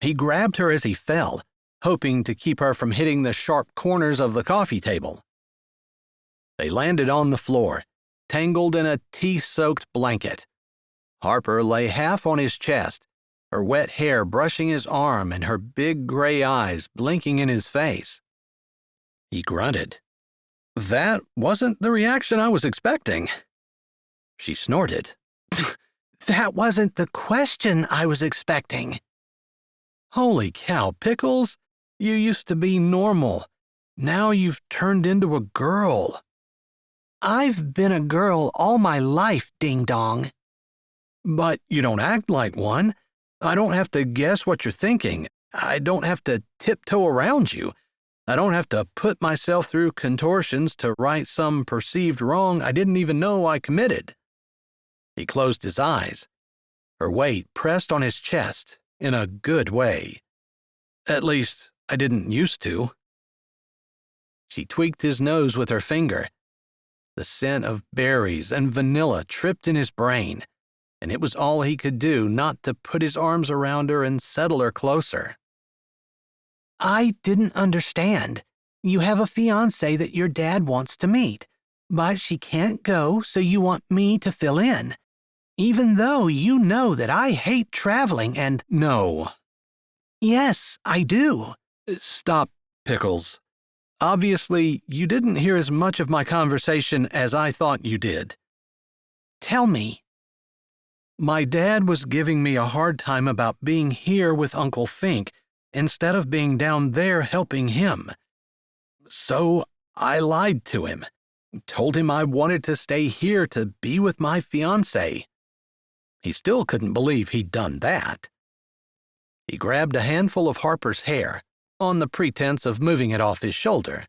He grabbed her as he fell, hoping to keep her from hitting the sharp corners of the coffee table. They landed on the floor, tangled in a tea-soaked blanket. Harper lay half on his chest, her wet hair brushing his arm and her big gray eyes blinking in his face. He grunted. That wasn't the reaction I was expecting. She snorted. That wasn't the question I was expecting. Holy cow, Pickles. You used to be normal. Now you've turned into a girl. I've been a girl all my life, ding-dong. But you don't act like one. I don't have to guess what you're thinking. I don't have to tiptoe around you. I don't have to put myself through contortions to right some perceived wrong I didn't even know I committed. He closed his eyes. Her weight pressed on his chest in a good way. At least, I didn't used to. She tweaked his nose with her finger. The scent of berries and vanilla tripped in his brain, and it was all he could do not to put his arms around her and settle her closer. I didn't understand. You have a fiancé that your dad wants to meet, but she can't go, so you want me to fill in, even though you know that I hate traveling and— No. Yes, I do. Stop, Pickles. Obviously, you didn't hear as much of my conversation as I thought you did. Tell me. My dad was giving me a hard time about being here with Uncle Fink instead of being down there helping him. So I lied to him, told him I wanted to stay here to be with my fiancée. He still couldn't believe he'd done that. He grabbed a handful of Harper's hair, on the pretense of moving it off his shoulder.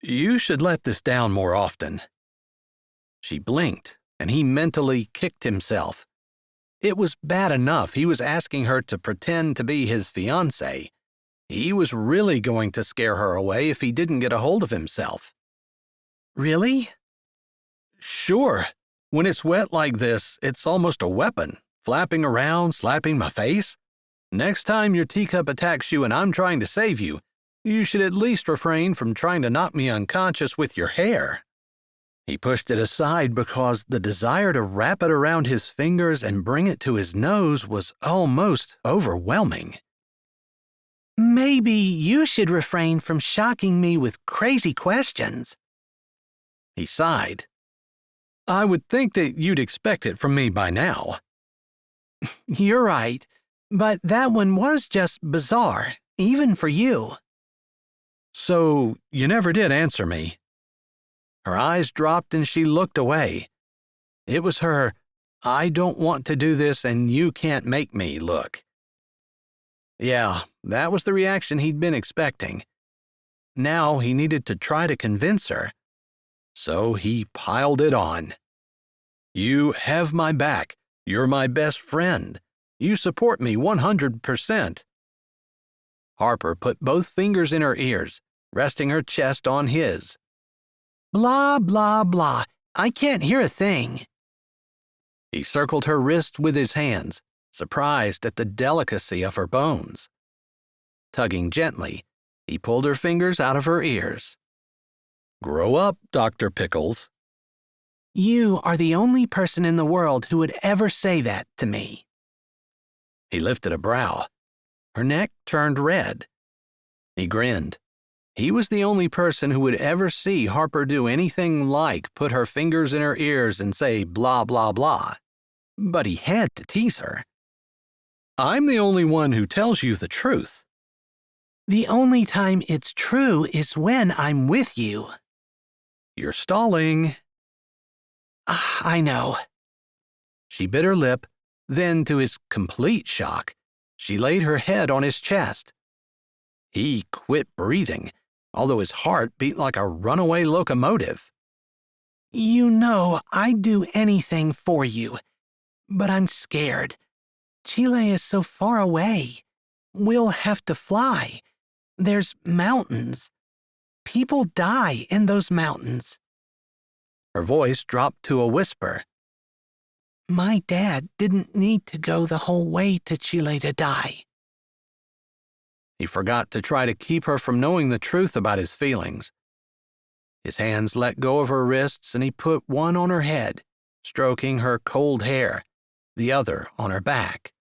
You should let this down more often. She blinked, and he mentally kicked himself. It was bad enough he was asking her to pretend to be his fiancée. He was really going to scare her away if he didn't get a hold of himself. Really? Sure. When it's wet like this, it's almost a weapon, flapping around, slapping my face. Next time your teacup attacks you and I'm trying to save you, you should at least refrain from trying to knock me unconscious with your hair. He pushed it aside because the desire to wrap it around his fingers and bring it to his nose was almost overwhelming. Maybe you should refrain from shocking me with crazy questions. He sighed. I would think that you'd expect it from me by now. You're right, but that one was just bizarre, even for you. So you never did answer me. Her eyes dropped and she looked away. It was her, I don't want to do this and you can't make me look. Yeah, that was the reaction he'd been expecting. Now he needed to try to convince her. So he piled it on. You have my back. You're my best friend. You support me 100%. Harper put both fingers in her ears, resting her chest on his. Blah, blah, blah. I can't hear a thing. He circled her wrist with his hands, surprised at the delicacy of her bones. Tugging gently, he pulled her fingers out of her ears. Grow up, Dr. Pickles. You are the only person in the world who would ever say that to me. He lifted a brow. Her neck turned red. He grinned. He was the only person who would ever see Harper do anything like put her fingers in her ears and say blah, blah, blah. But he had to tease her. I'm the only one who tells you the truth. The only time it's true is when I'm with you. You're stalling. I know. She bit her lip, then, to his complete shock, she laid her head on his chest. He quit breathing, although his heart beat like a runaway locomotive. You know I'd do anything for you, but I'm scared. Chile is so far away. We'll have to fly. There's mountains. People die in those mountains. Her voice dropped to a whisper. My dad didn't need to go the whole way to Chile to die. He forgot to try to keep her from knowing the truth about his feelings. His hands let go of her wrists and he put one on her head, stroking her cold hair, the other on her back.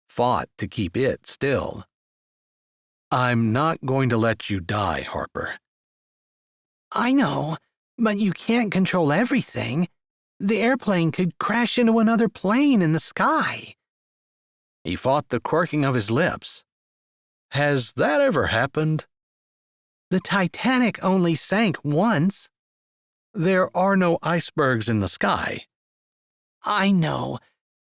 Fought to keep it still. I'm not going to let you die, Harper. I know, but you can't control everything. The airplane could crash into another plane in the sky. He fought the quirking of his lips. Has that ever happened? The Titanic only sank once. There are no icebergs in the sky. I know,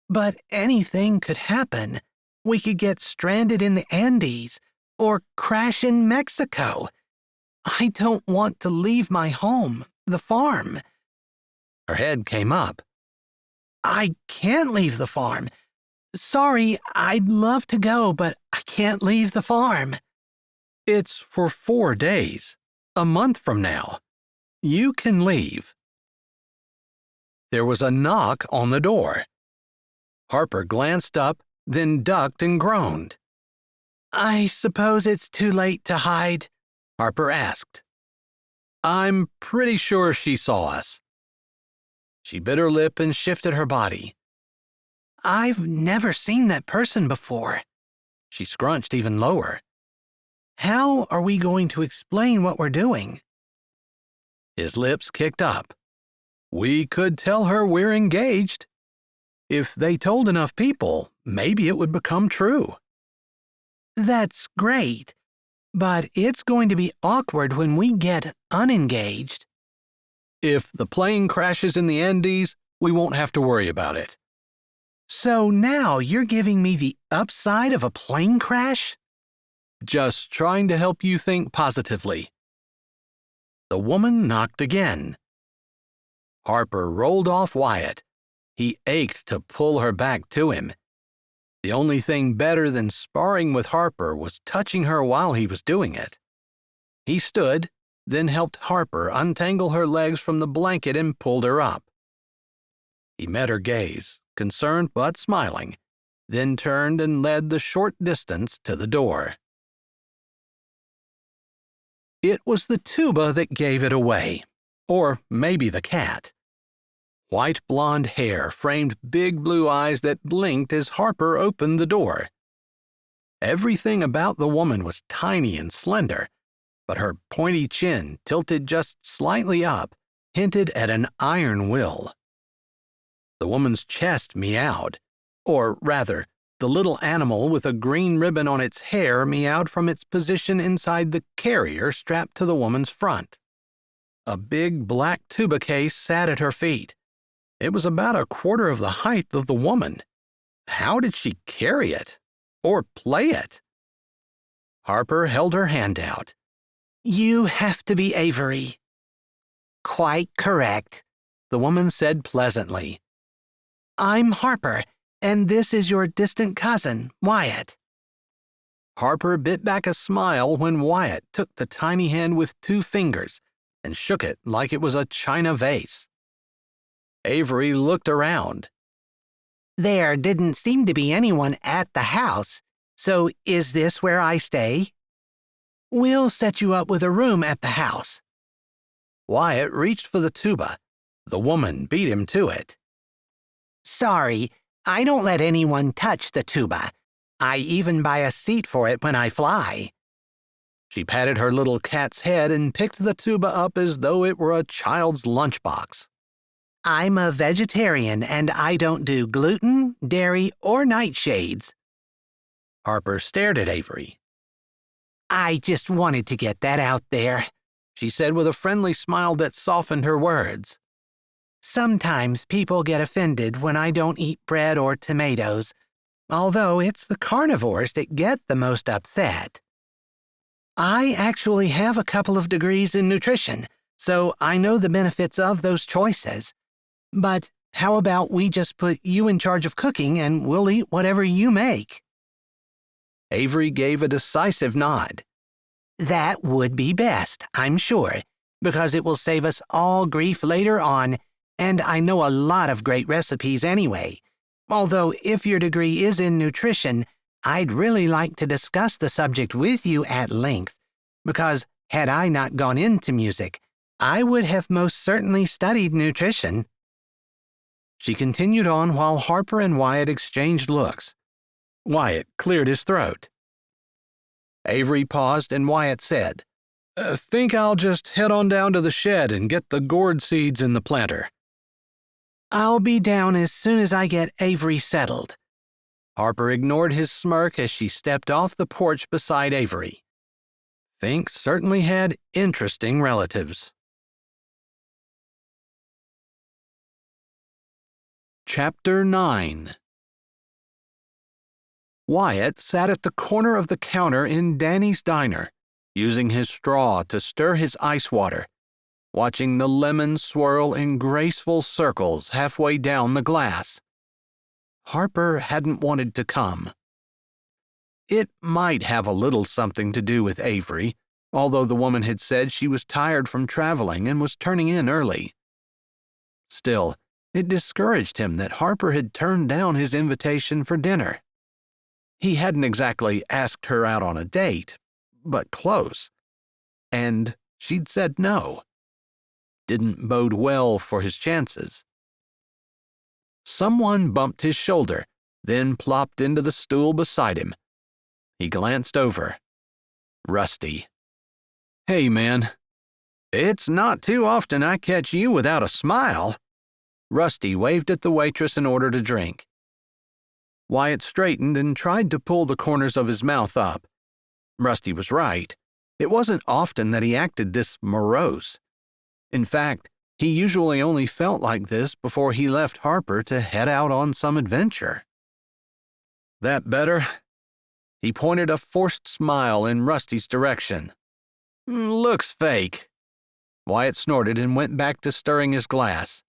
but anything could happen. We could get stranded in the Andes or crash in Mexico. I don't want to leave my home, the farm. Her head came up. I can't leave the farm. Sorry, I'd love to go, but I can't leave the farm. It's for 4 days, a month from now. You can leave. There was a knock on the door. Harper glanced up, then ducked and groaned. I suppose it's too late to hide? Harper asked. I'm pretty sure she saw us. She bit her lip and shifted her body. I've never seen that person before. She scrunched even lower. How are we going to explain what we're doing? His lips kicked up. We could tell her we're engaged. If they told enough people, maybe it would become true. That's great, but it's going to be awkward when we get unengaged. If the plane crashes in the Andes, we won't have to worry about it. So now you're giving me the upside of a plane crash? Just trying to help you think positively. The woman knocked again. Harper rolled off Wyatt. He ached to pull her back to him. The only thing better than sparring with Harper was touching her while he was doing it. He stood, then helped Harper untangle her legs from the blanket and pulled her up. He met her gaze, concerned but smiling, then turned and led the short distance to the door. It was the tuba that gave it away, or maybe the cat. White blonde hair framed big blue eyes that blinked as Harper opened the door. Everything about the woman was tiny and slender, but her pointy chin, tilted just slightly up, hinted at an iron will. The woman's chest meowed, or rather, the little animal with a green ribbon on its hair meowed from its position inside the carrier strapped to the woman's front. A big black tuba case sat at her feet. It was about a quarter of the height of the woman. How did she carry it? Or play it? Harper held her hand out. You have to be Avery. Quite correct, the woman said pleasantly. I'm Harper, and this is your distant cousin, Wyatt. Harper bit back a smile when Wyatt took the tiny hand with 2 fingers and shook it like it was a china vase. Avery looked around. There didn't seem to be anyone at the house, so is this where I stay? We'll set you up with a room at the house. Wyatt reached for the tuba. The woman beat him to it. Sorry, I don't let anyone touch the tuba. I even buy a seat for it when I fly. She patted her little cat's head and picked the tuba up as though it were a child's lunchbox. I'm a vegetarian and I don't do gluten, dairy, or nightshades. Harper stared at Avery. I just wanted to get that out there, she said with a friendly smile that softened her words. Sometimes people get offended when I don't eat bread or tomatoes, although it's the carnivores that get the most upset. I actually have a couple of degrees in nutrition, so I know the benefits of those choices. But how about we just put you in charge of cooking and we'll eat whatever you make? Avery gave a decisive nod. That would be best, I'm sure, because it will save us all grief later on, and I know a lot of great recipes anyway. Although if your degree is in nutrition, I'd really like to discuss the subject with you at length, because had I not gone into music, I would have most certainly studied nutrition. She continued on while Harper and Wyatt exchanged looks. Wyatt cleared his throat. Avery paused and Wyatt said, Think I'll just head on down to the shed and get the gourd seeds in the planter. I'll be down as soon as I get Avery settled. Harper ignored his smirk as she stepped off the porch beside Avery. Fink certainly had interesting relatives. Chapter 9. Wyatt sat at the corner of the counter in Danny's diner, using his straw to stir his ice water, watching the lemons swirl in graceful circles halfway down the glass. Harper hadn't wanted to come. It might have a little something to do with Avery, although the woman had said she was tired from traveling and was turning in early. Still, it discouraged him that Harper had turned down his invitation for dinner. He hadn't exactly asked her out on a date, but close. And she'd said no. Didn't bode well for his chances. Someone bumped his shoulder, then plopped into the stool beside him. He glanced over. Rusty. "Hey, man. It's not too often I catch you without a smile." Rusty waved at the waitress and ordered a drink. Wyatt straightened and tried to pull the corners of his mouth up. Rusty was right. It wasn't often that he acted this morose. In fact, he usually only felt like this before he left Harper to head out on some adventure. "That better?" He pointed a forced smile in Rusty's direction. "Looks fake." Wyatt snorted and went back to stirring his glass.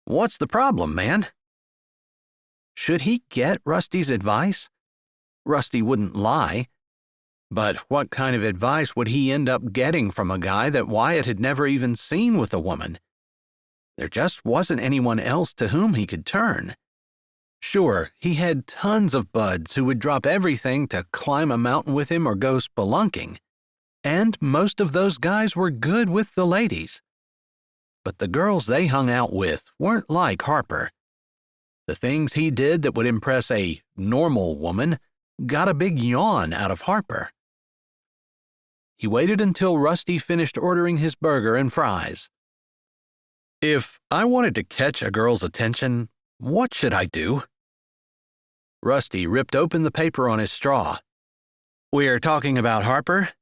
"What's the problem, man?" Should he get Rusty's advice? Rusty wouldn't lie. But what kind of advice would he end up getting from a guy that Wyatt had never even seen with a woman? There just wasn't anyone else to whom he could turn. Sure, he had tons of buds who would drop everything to climb a mountain with him or go spelunking. And most of those guys were good with the ladies. But the girls they hung out with weren't like Harper. The things he did that would impress a normal woman got a big yawn out of Harper. He waited until Rusty finished ordering his burger and fries. "If I wanted to catch a girl's attention, what should I do?" Rusty ripped open the paper on his straw. "We're talking about Harper?"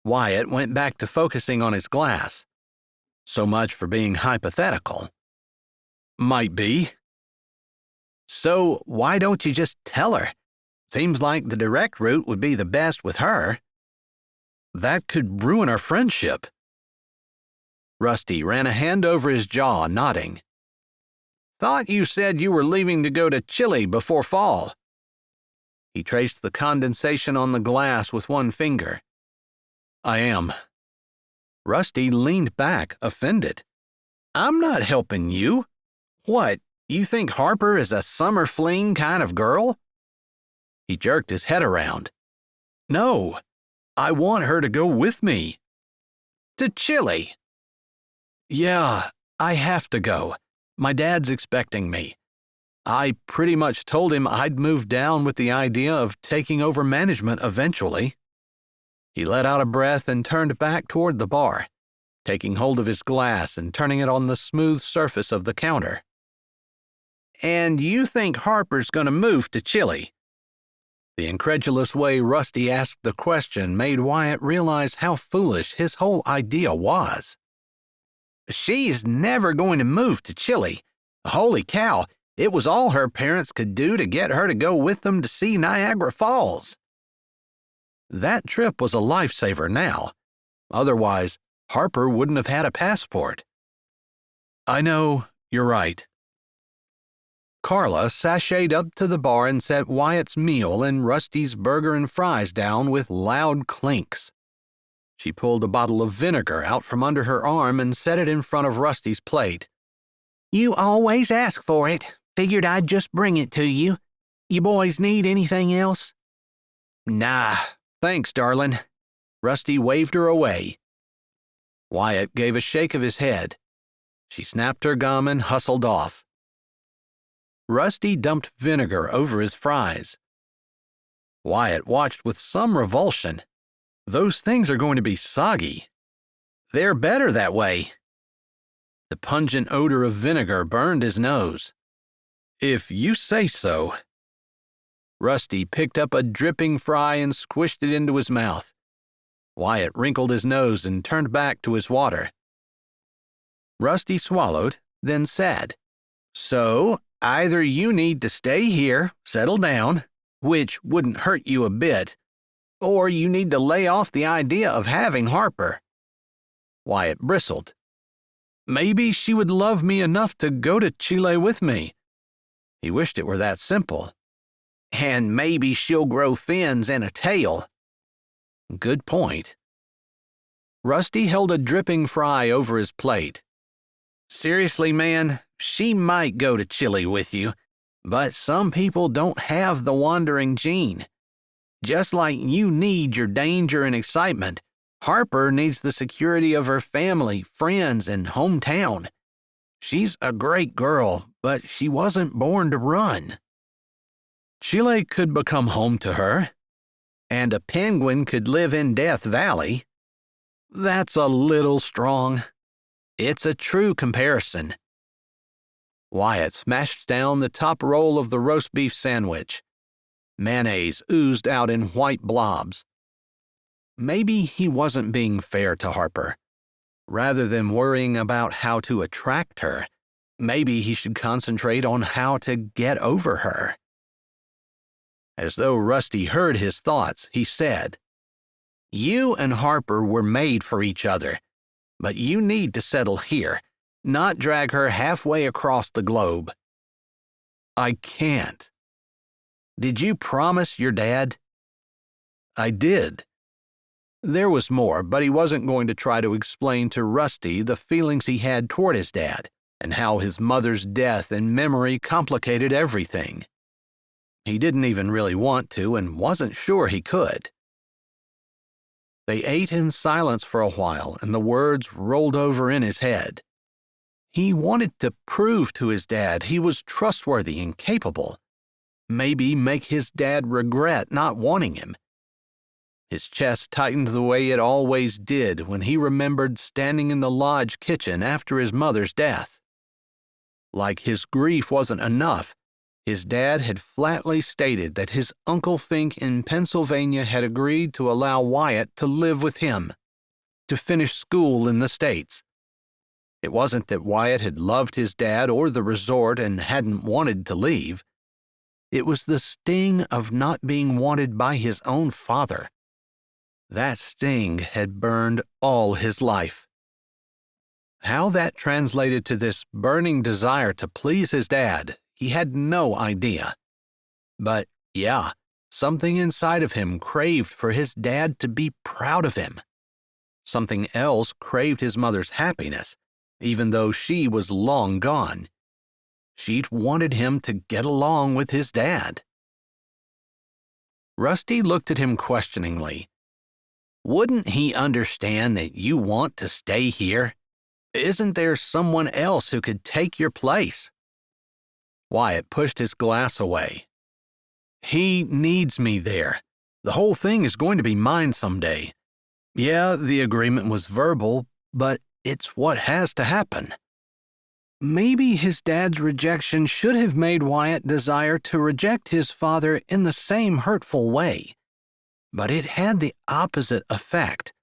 Wyatt went back to focusing on his glass. So much for being hypothetical. "Might be." "So why don't you just tell her? Seems like the direct route would be the best with her." "That could ruin our friendship." Rusty ran a hand over his jaw, nodding. "Thought you said you were leaving to go to Chile before fall." He traced the condensation on the glass with one finger. "I am." Rusty leaned back, offended. "I'm not helping you. What, you think Harper is a summer fling kind of girl?" He jerked his head around. "No, I want her to go with me." "To Chile?" "Yeah, I have to go. My dad's expecting me. I pretty much told him I'd move down with the idea of taking over management eventually." He let out a breath and turned back toward the bar, taking hold of his glass and turning it on the smooth surface of the counter. "And you think Harper's going to move to Chile?" The incredulous way Rusty asked the question made Wyatt realize how foolish his whole idea was. "She's never going to move to Chile. Holy cow, it was all her parents could do to get her to go with them to see Niagara Falls." That trip was a lifesaver now. Otherwise, Harper wouldn't have had a passport. "I know, you're right." Carla sashayed up to the bar and set Wyatt's meal and Rusty's burger and fries down with loud clinks. She pulled a bottle of vinegar out from under her arm and set it in front of Rusty's plate. "You always ask for it. Figured I'd just bring it to you. You boys need anything else?" "Nah, thanks, darling." Rusty waved her away. Wyatt gave a shake of his head. She snapped her gum and hustled off. Rusty dumped vinegar over his fries. Wyatt watched with some revulsion. Those things are going to be soggy. They're better that way. The pungent odor of vinegar burned his nose. "If you say so." Rusty picked up a dripping fry and squished it into his mouth. Wyatt wrinkled his nose and turned back to his water. Rusty swallowed, then said, So, either you need to stay here, settle down, which wouldn't hurt you a bit, or you need to lay off the idea of having Harper. Wyatt bristled. Maybe she would love me enough to go to Chile with me. He wished it were that simple. And maybe she'll grow fins and a tail. Good point. Rusty held a dripping fry over his plate. Seriously, man, she might go to Chile with you, but some people don't have the wandering gene. Just like you need your danger and excitement, Harper needs the security of her family, friends, and hometown. She's a great girl, but she wasn't born to run. Chile could become home to her, and a penguin could live in Death Valley. That's a little strong. It's a true comparison. Wyatt smashed down the top roll of the roast beef sandwich. Mayonnaise oozed out in white blobs. Maybe he wasn't being fair to Harper. Rather than worrying about how to attract her, maybe he should concentrate on how to get over her. As though Rusty heard his thoughts, he said, "You and Harper were made for each other, but you need to settle here, not drag her halfway across the globe." "I can't." "Did you promise your dad?" "I did." There was more, but he wasn't going to try to explain to Rusty the feelings he had toward his dad and how his mother's death and memory complicated everything. He didn't even really want to and wasn't sure he could. They ate in silence for a while, and the words rolled over in his head. He wanted to prove to his dad he was trustworthy and capable. Maybe make his dad regret not wanting him. His chest tightened the way it always did when he remembered standing in the lodge kitchen after his mother's death. Like his grief wasn't enough, his dad had flatly stated that his Uncle Fink in Pennsylvania had agreed to allow Wyatt to live with him, to finish school in the States. It wasn't that Wyatt had loved his dad or the resort and hadn't wanted to leave. It was the sting of not being wanted by his own father. That sting had burned all his life. How that translated to this burning desire to please his dad, he had no idea. But, yeah, something inside of him craved for his dad to be proud of him. Something else craved his mother's happiness, even though she was long gone. She'd wanted him to get along with his dad. Rusty looked at him questioningly. "Wouldn't he understand that you want to stay here? Isn't there someone else who could take your place?" Wyatt pushed his glass away. "He needs me there. The whole thing is going to be mine someday. Yeah, the agreement was verbal, but it's what has to happen." Maybe his dad's rejection should have made Wyatt desire to reject his father in the same hurtful way. But it had the opposite effect.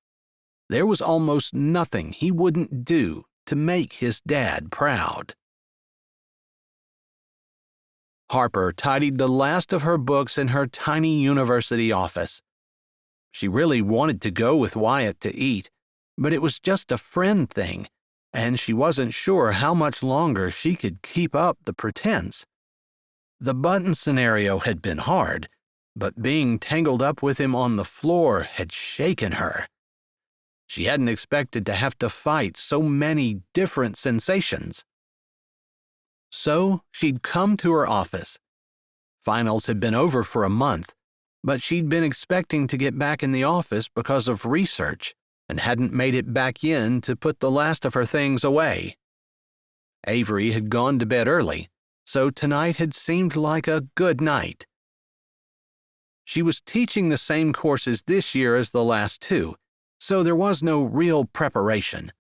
There was almost nothing he wouldn't do to make his dad proud. Harper tidied the last of her books in her tiny university office. She really wanted to go with Wyatt to eat, but it was just a friend thing, and she wasn't sure how much longer she could keep up the pretense. The button scenario had been hard, but being tangled up with him on the floor had shaken her. She hadn't expected to have to fight so many different sensations. So she'd come to her office. Finals had been over for a month, but she'd been expecting to get back in the office because of research and hadn't made it back in to put the last of her things away. Avery had gone to bed early, so tonight had seemed like a good night. She was teaching the same courses this year as the last two, so there was no real preparation.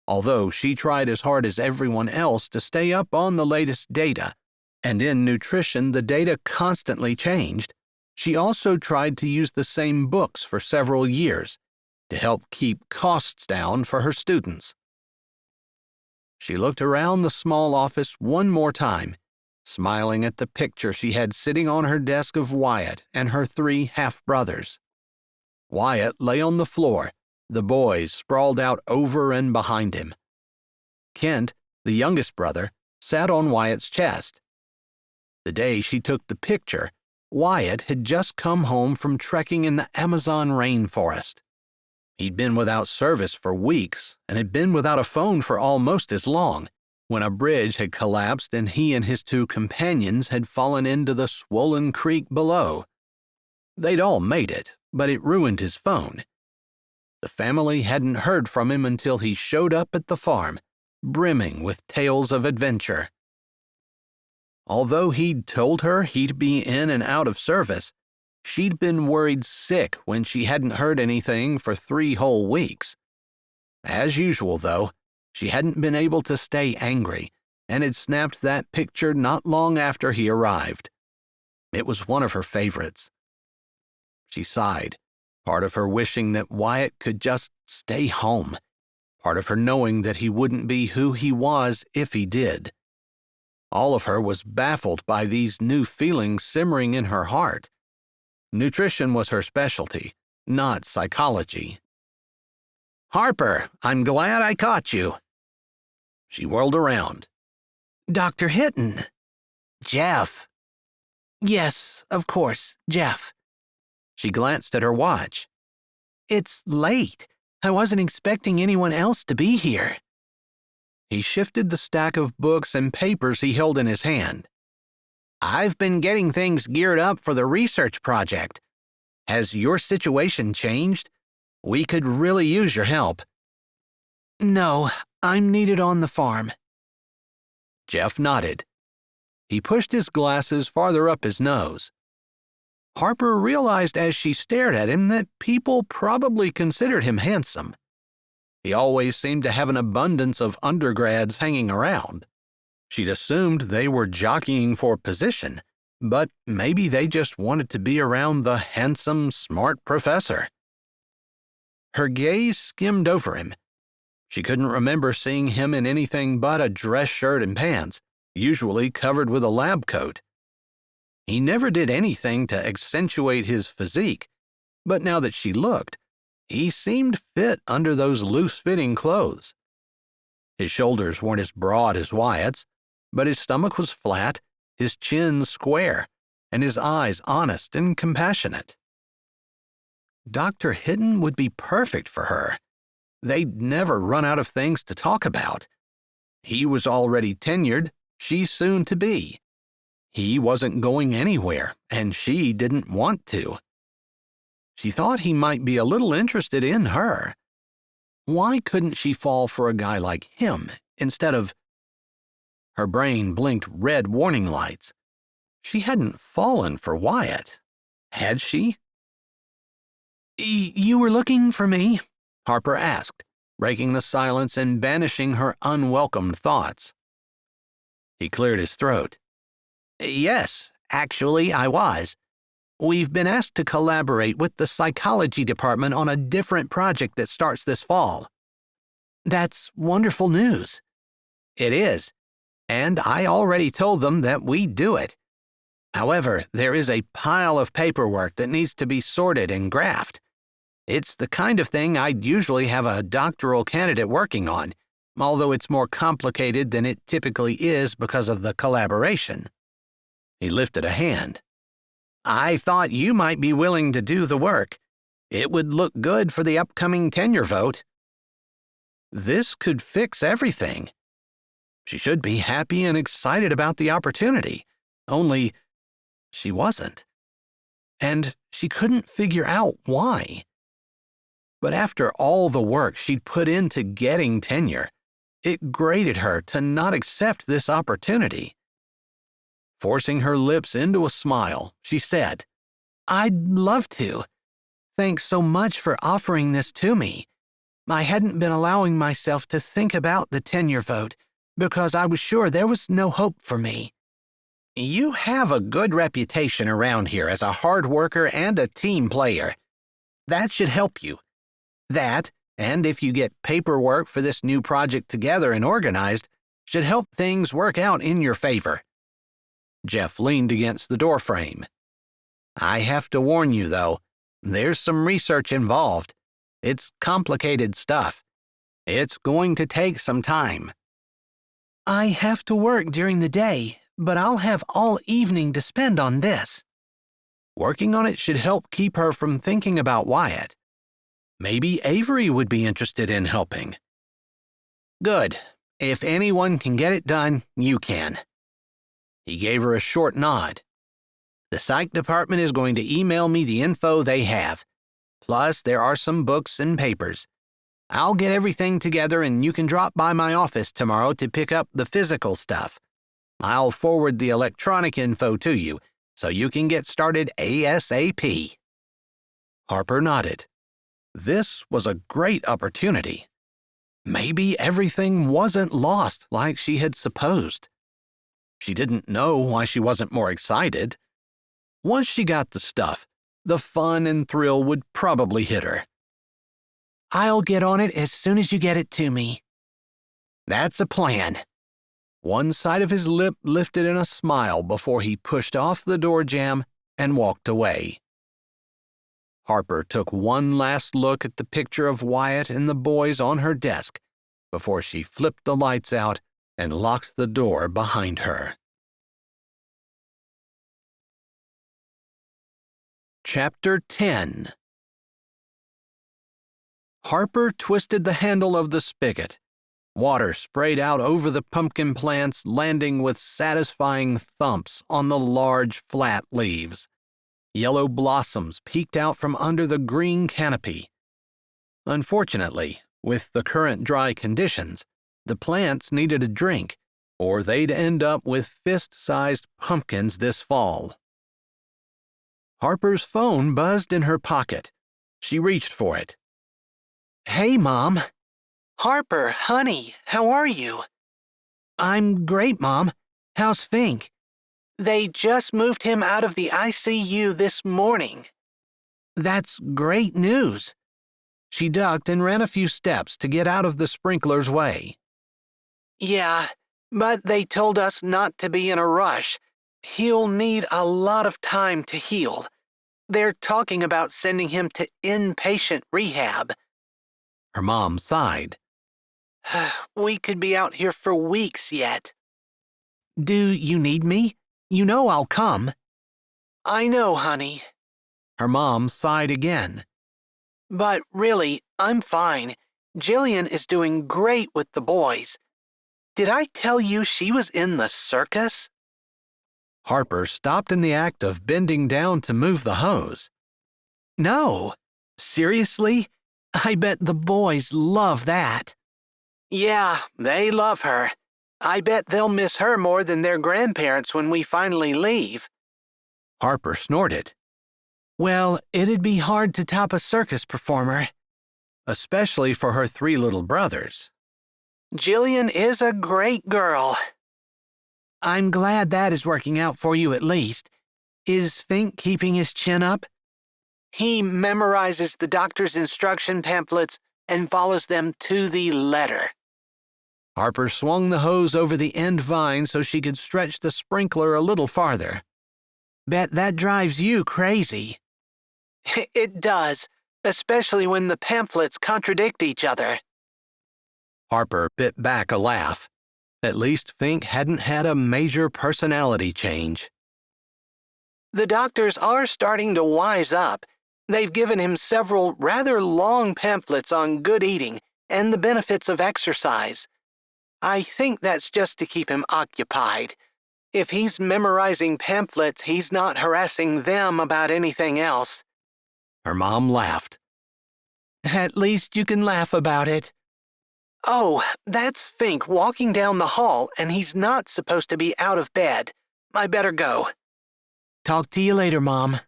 Although she tried as hard as everyone else to stay up on the latest data, and in nutrition the data constantly changed, she also tried to use the same books for several years to help keep costs down for her students. She looked around the small office one more time, smiling at the picture she had sitting on her desk of Wyatt and her 3 half-brothers. Wyatt lay on the floor, the boys sprawled out over and behind him. Kent, the youngest brother, sat on Wyatt's chest. The day she took the picture, Wyatt had just come home from trekking in the Amazon rainforest. He'd been without service for weeks and had been without a phone for almost as long, when a bridge had collapsed and he and his 2 companions had fallen into the swollen creek below. They'd all made it, but it ruined his phone. The family hadn't heard from him until he showed up at the farm, brimming with tales of adventure. Although he'd told her he'd be in and out of service, she'd been worried sick when she hadn't heard anything for 3 whole weeks. As usual, though, she hadn't been able to stay angry and had snapped that picture not long after he arrived. It was one of her favorites. She sighed, part of her wishing that Wyatt could just stay home, part of her knowing that he wouldn't be who he was if he did. All of her was baffled by these new feelings simmering in her heart. Nutrition was her specialty, not psychology. "Harper, I'm glad I caught you." She whirled around. Dr. Hinton. Jeff. Yes, of course, Jeff. She glanced at her watch. It's late. I wasn't expecting anyone else to be here. He shifted the stack of books and papers he held in his hand. "I've been getting things geared up for the research project. Has your situation changed? We could really use your help." No, I'm needed on the farm. Jeff nodded. He pushed his glasses farther up his nose. Harper realized as she stared at him that people probably considered him handsome. He always seemed to have an abundance of undergrads hanging around. She'd assumed they were jockeying for position, but maybe they just wanted to be around the handsome, smart professor. Her gaze skimmed over him. She couldn't remember seeing him in anything but a dress shirt and pants, usually covered with a lab coat. He never did anything to accentuate his physique, but now that she looked, he seemed fit under those loose-fitting clothes. His shoulders weren't as broad as Wyatt's, but his stomach was flat, his chin square, and his eyes honest and compassionate. Dr. Hinton would be perfect for her. They'd never run out of things to talk about. He was already tenured, she soon to be. He wasn't going anywhere, and she didn't want to. She thought he might be a little interested in her. Why couldn't she fall for a guy like him instead of... Her brain blinked red warning lights. She hadn't fallen for Wyatt, had she? You were looking for me? Harper asked, breaking the silence and banishing her unwelcome thoughts. He cleared his throat. "Yes, actually, I was. We've been asked to collaborate with the psychology department on a different project that starts this fall." That's wonderful news. "It is, and I already told them that we'd do it. However, there is a pile of paperwork that needs to be sorted and graphed. It's the kind of thing I'd usually have a doctoral candidate working on, although it's more complicated than it typically is because of the collaboration." He lifted a hand. "I thought you might be willing to do the work. It would look good for the upcoming tenure vote." This could fix everything. She should be happy and excited about the opportunity. Only, she wasn't. And she couldn't figure out why. But after all the work she'd put into getting tenure, it grated her to not accept this opportunity. Forcing her lips into a smile, she said, I'd love to. Thanks so much for offering this to me. I hadn't been allowing myself to think about the tenure vote because I was sure there was no hope for me. You have a good reputation around here as a hard worker and a team player. That should help you. That, and if you get paperwork for this new project together and organized, should help things work out in your favor. Jeff leaned against the doorframe. I have to warn you, though, there's some research involved. It's complicated stuff. It's going to take some time. I have to work during the day, but I'll have all evening to spend on this. Working on it should help keep her from thinking about Wyatt. Maybe Avery would be interested in helping. Good. If anyone can get it done, you can. He gave her a short nod. The psych department is going to email me the info they have. Plus, there are some books and papers. I'll get everything together and you can drop by my office tomorrow to pick up the physical stuff. I'll forward the electronic info to you so you can get started ASAP. Harper nodded. This was a great opportunity. Maybe everything wasn't lost like she had supposed. She didn't know why she wasn't more excited. Once she got the stuff, the fun and thrill would probably hit her. I'll get on it as soon as you get it to me. That's a plan. One side of his lip lifted in a smile before he pushed off the door jamb and walked away. Harper took one last look at the picture of Wyatt and the boys on her desk before she flipped the lights out and locked the door behind her. Chapter 10. Harper twisted the handle of the spigot. Water sprayed out over the pumpkin plants, landing with satisfying thumps on the large, flat leaves. Yellow blossoms peeked out from under the green canopy. Unfortunately, with the current dry conditions, the plants needed a drink, or they'd end up with fist-sized pumpkins this fall. Harper's phone buzzed in her pocket. She reached for it. Hey, Mom. Harper, honey, how are you? I'm great, Mom. How's Fink? They just moved him out of the ICU this morning. That's great news. She ducked and ran a few steps to get out of the sprinkler's way. Yeah, but they told us not to be in a rush. He'll need a lot of time to heal. They're talking about sending him to inpatient rehab. Her mom sighed. We could be out here for weeks yet. Do you need me? You know I'll come. I know, honey. Her mom sighed again. But really, I'm fine. Jillian is doing great with the boys. Did I tell you she was in the circus? Harper stopped in the act of bending down to move the hose. No. Seriously? I bet the boys love that. Yeah, they love her. I bet they'll miss her more than their grandparents when we finally leave. Harper snorted. Well, it'd be hard to top a circus performer. Especially for her 3 little brothers. Jillian is a great girl. I'm glad that is working out for you at least. Is Fink keeping his chin up? He memorizes the doctor's instruction pamphlets and follows them to the letter. Harper swung the hose over the end vine so she could stretch the sprinkler a little farther. Bet that drives you crazy. It does, especially when the pamphlets contradict each other. Harper bit back a laugh. At least Fink hadn't had a major personality change. The doctors are starting to wise up. They've given him several rather long pamphlets on good eating and the benefits of exercise. I think that's just to keep him occupied. If he's memorizing pamphlets, he's not harassing them about anything else. Her mom laughed. At least you can laugh about it. Oh, that's Fink walking down the hall, and he's not supposed to be out of bed. I better go. Talk to you later, Mom.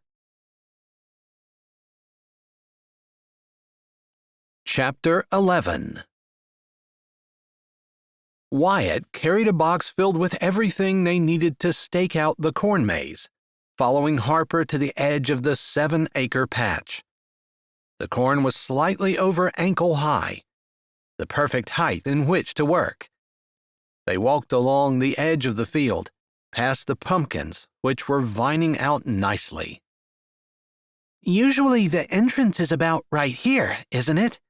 Chapter 11. Wyatt carried a box filled with everything they needed to stake out the corn maze, following Harper to the edge of the 7-acre patch. The corn was slightly over ankle high, the perfect height in which to work. They walked along the edge of the field, past the pumpkins, which were vining out nicely. Usually the entrance is about right here, isn't it?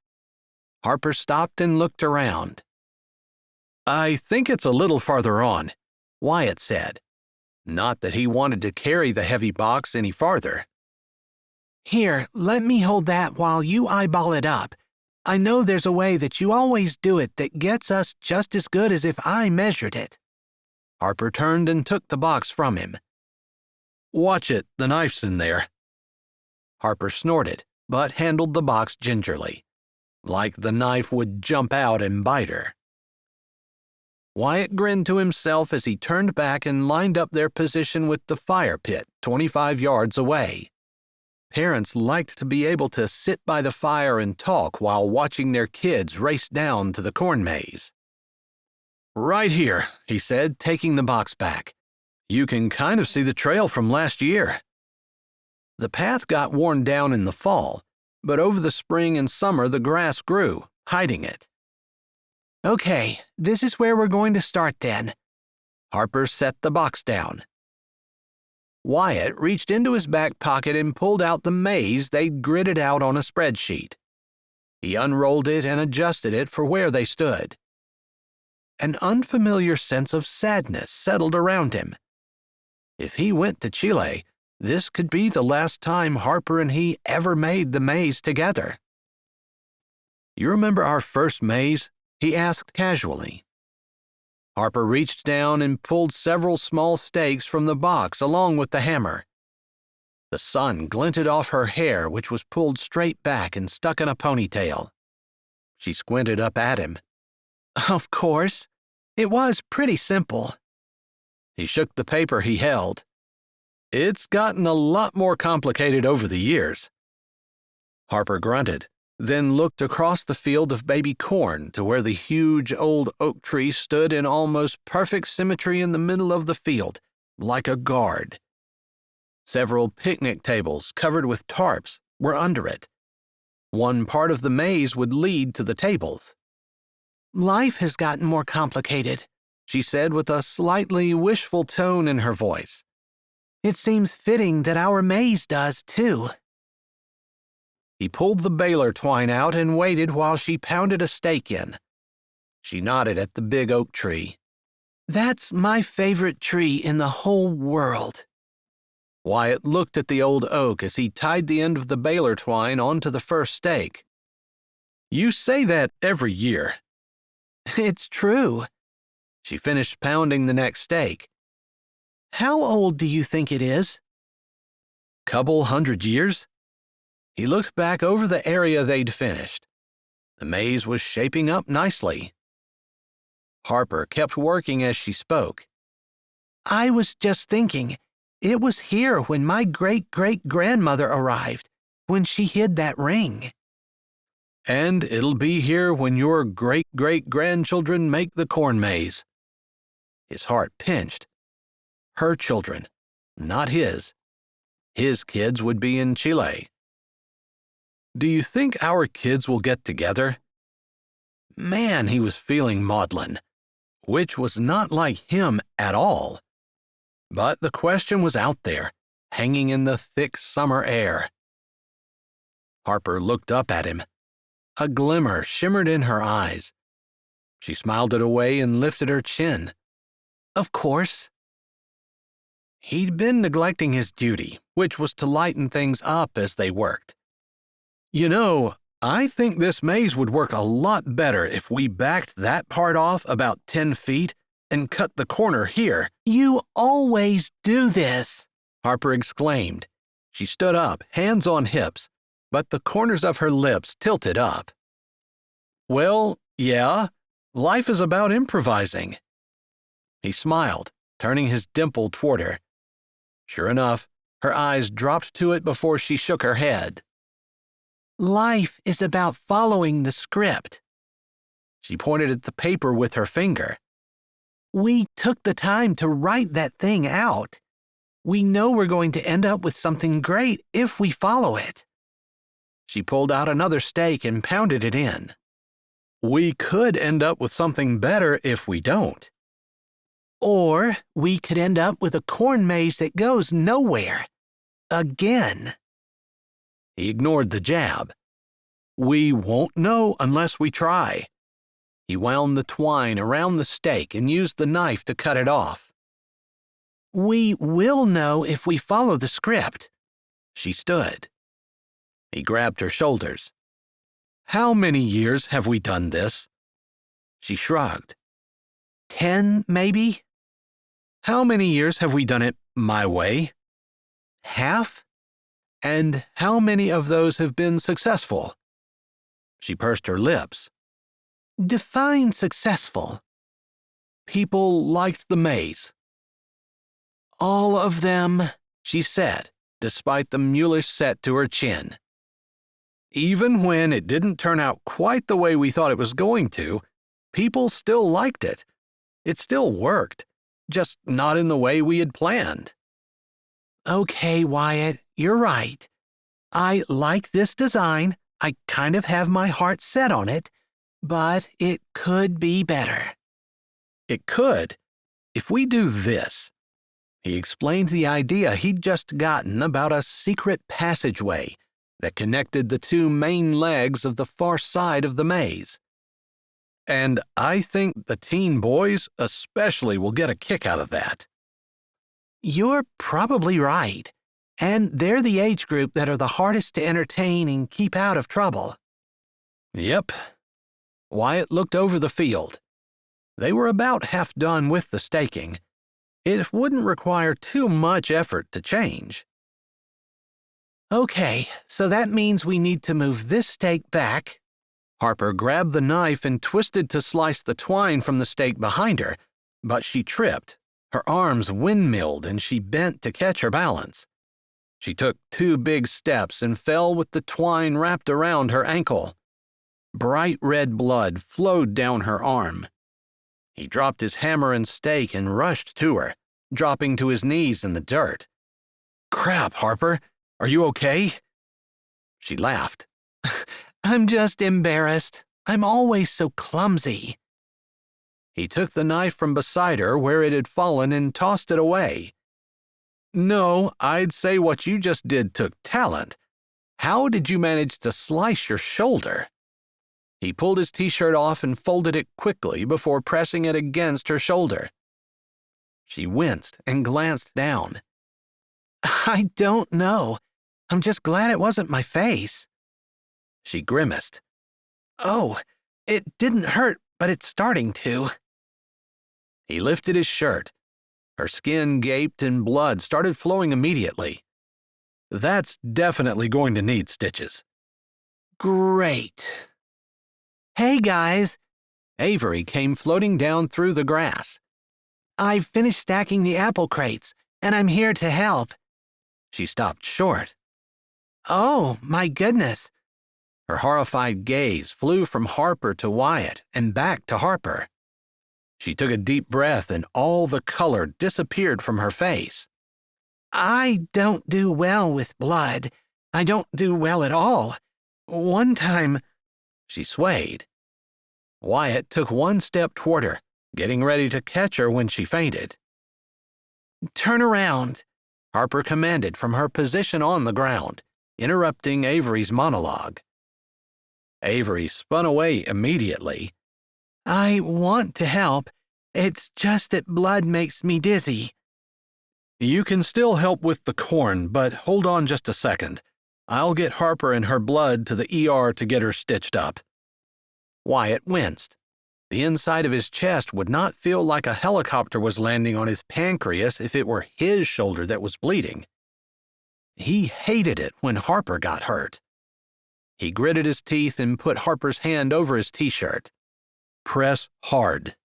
Harper stopped and looked around. I think it's a little farther on, Wyatt said. Not that he wanted to carry the heavy box any farther. Here, let me hold that while you eyeball it up. I know there's a way that you always do it that gets us just as good as if I measured it. Harper turned and took the box from him. Watch it, the knife's in there. Harper snorted, but handled the box gingerly, like the knife would jump out and bite her. Wyatt grinned to himself as he turned back and lined up their position with the fire pit 25 yards away. Parents liked to be able to sit by the fire and talk while watching their kids race down to the corn maze. Right here, he said, taking the box back. You can kind of see the trail from last year. The path got worn down in the fall, but over the spring and summer the grass grew, hiding it. Okay, this is where we're going to start then. Harper set the box down. Wyatt reached into his back pocket and pulled out the maze they'd gridded out on a spreadsheet. He unrolled it and adjusted it for where they stood. An unfamiliar sense of sadness settled around him. If he went to Chile, this could be the last time Harper and he ever made the maze together. You remember our first maze? He asked casually. Harper reached down and pulled several small stakes from the box along with the hammer. The sun glinted off her hair, which was pulled straight back and stuck in a ponytail. She squinted up at him. Of course. It was pretty simple. He shook the paper he held. It's gotten a lot more complicated over the years. Harper grunted, then looked across the field of baby corn to where the huge old oak tree stood in almost perfect symmetry in the middle of the field, like a guard. Several picnic tables covered with tarps were under it. One part of the maze would lead to the tables. Life has gotten more complicated, she said with a slightly wishful tone in her voice. It seems fitting that our maze does, too. He pulled the baler twine out and waited while she pounded a stake in. She nodded at the big oak tree. That's my favorite tree in the whole world. Wyatt looked at the old oak as he tied the end of the baler twine onto the first stake. You say that every year. It's true. She finished pounding the next stake. How old do you think it is? Couple 100 years? He looked back over the area they'd finished. The maze was shaping up nicely. Harper kept working as she spoke. I was just thinking, it was here when my great-great-grandmother arrived, when she hid that ring. And it'll be here when your great-great-grandchildren make the corn maze. His heart pinched. Her children, not his. His kids would be in Chile. Do you think our kids will get together? Man, he was feeling maudlin, which was not like him at all. But the question was out there, hanging in the thick summer air. Harper looked up at him. A glimmer shimmered in her eyes. She smiled it away and lifted her chin. Of course. He'd been neglecting his duty, which was to lighten things up as they worked. You know, I think this maze would work a lot better if we backed that part off about 10 feet and cut the corner here. You always do this, Harper exclaimed. She stood up, hands on hips, but the corners of her lips tilted up. Well, yeah, life is about improvising. He smiled, turning his dimple toward her. Sure enough, her eyes dropped to it before she shook her head. Life is about following the script. She pointed at the paper with her finger. We took the time to write that thing out. We know we're going to end up with something great if we follow it. She pulled out another stake and pounded it in. We could end up with something better if we don't. Or we could end up with a corn maze that goes nowhere. Again. He ignored the jab. We won't know unless we try. He wound the twine around the stake and used the knife to cut it off. We will know if we follow the script. She stood. He grabbed her shoulders. How many years have we done this? She shrugged. 10, maybe? How many years have we done it my way? Half? And how many of those have been successful? She pursed her lips. Define successful. People liked the maze. All of them, she said, despite the mulish set to her chin. Even when it didn't turn out quite the way we thought it was going to, people still liked it. It still worked, just not in the way we had planned. Okay, Wyatt, you're right. I like this design. I kind of have my heart set on it, but it could be better. It could, if we do this. He explained the idea he'd just gotten about a secret passageway that connected the two main legs of the far side of the maze. And I think the teen boys especially will get a kick out of that. You're probably right, and they're the age group that are the hardest to entertain and keep out of trouble. Yep. Wyatt looked over the field. They were about half done with the staking. It wouldn't require too much effort to change. Okay, so that means we need to move this stake back. Harper grabbed the knife and twisted to slice the twine from the stake behind her, but she tripped. Her arms windmilled and she bent to catch her balance. She took 2 big steps and fell with the twine wrapped around her ankle. Bright red blood flowed down her arm. He dropped his hammer and stake and rushed to her, dropping to his knees in the dirt. Crap, Harper, are you okay? She laughed. I'm just embarrassed. I'm always so clumsy. He took the knife from beside her where it had fallen and tossed it away. No, I'd say what you just did took talent. How did you manage to slice your shoulder? He pulled his t-shirt off and folded it quickly before pressing it against her shoulder. She winced and glanced down. I don't know. I'm just glad it wasn't my face. She grimaced. Oh, it didn't hurt, but it's starting to. He lifted his shirt. Her skin gaped and blood started flowing immediately. That's definitely going to need stitches. Great. Hey, guys. Avery came floating down through the grass. I've finished stacking the apple crates, and I'm here to help. She stopped short. Oh, my goodness. Her horrified gaze flew from Harper to Wyatt and back to Harper. She took a deep breath and all the color disappeared from her face. I don't do well with blood. I don't do well at all. One time... She swayed. Wyatt took 1 step toward her, getting ready to catch her when she fainted. Turn around, Harper commanded from her position on the ground, interrupting Avery's monologue. Avery spun away immediately. I want to help. It's just that blood makes me dizzy. You can still help with the corn, but hold on just a second. I'll get Harper and her blood to the ER to get her stitched up. Wyatt winced. The inside of his chest would not feel like a helicopter was landing on his pancreas if it were his shoulder that was bleeding. He hated it when Harper got hurt. He gritted his teeth and put Harper's hand over his t-shirt. Press hard.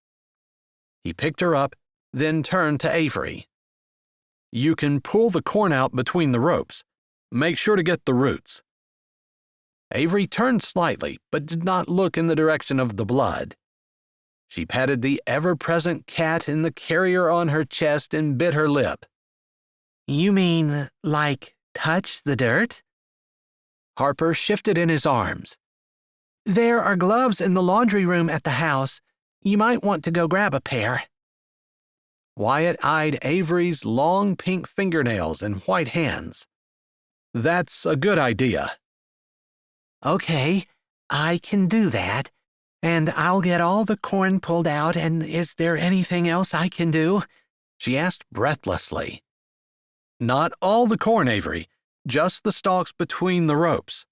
He picked her up, then turned to Avery. You can pull the corn out between the ropes. Make sure to get the roots. Avery turned slightly, but did not look in the direction of the blood. She patted the ever-present cat in the carrier on her chest and bit her lip. You mean, like, touch the dirt? Harper shifted in his arms. There are gloves in the laundry room at the house. You might want to go grab a pair. Wyatt eyed Avery's long pink fingernails and white hands. "That's a good idea." Okay, I can do that. And I'll get all the corn pulled out, and is there anything else I can do? She asked breathlessly. "Not all the corn, Avery, just the stalks between the ropes."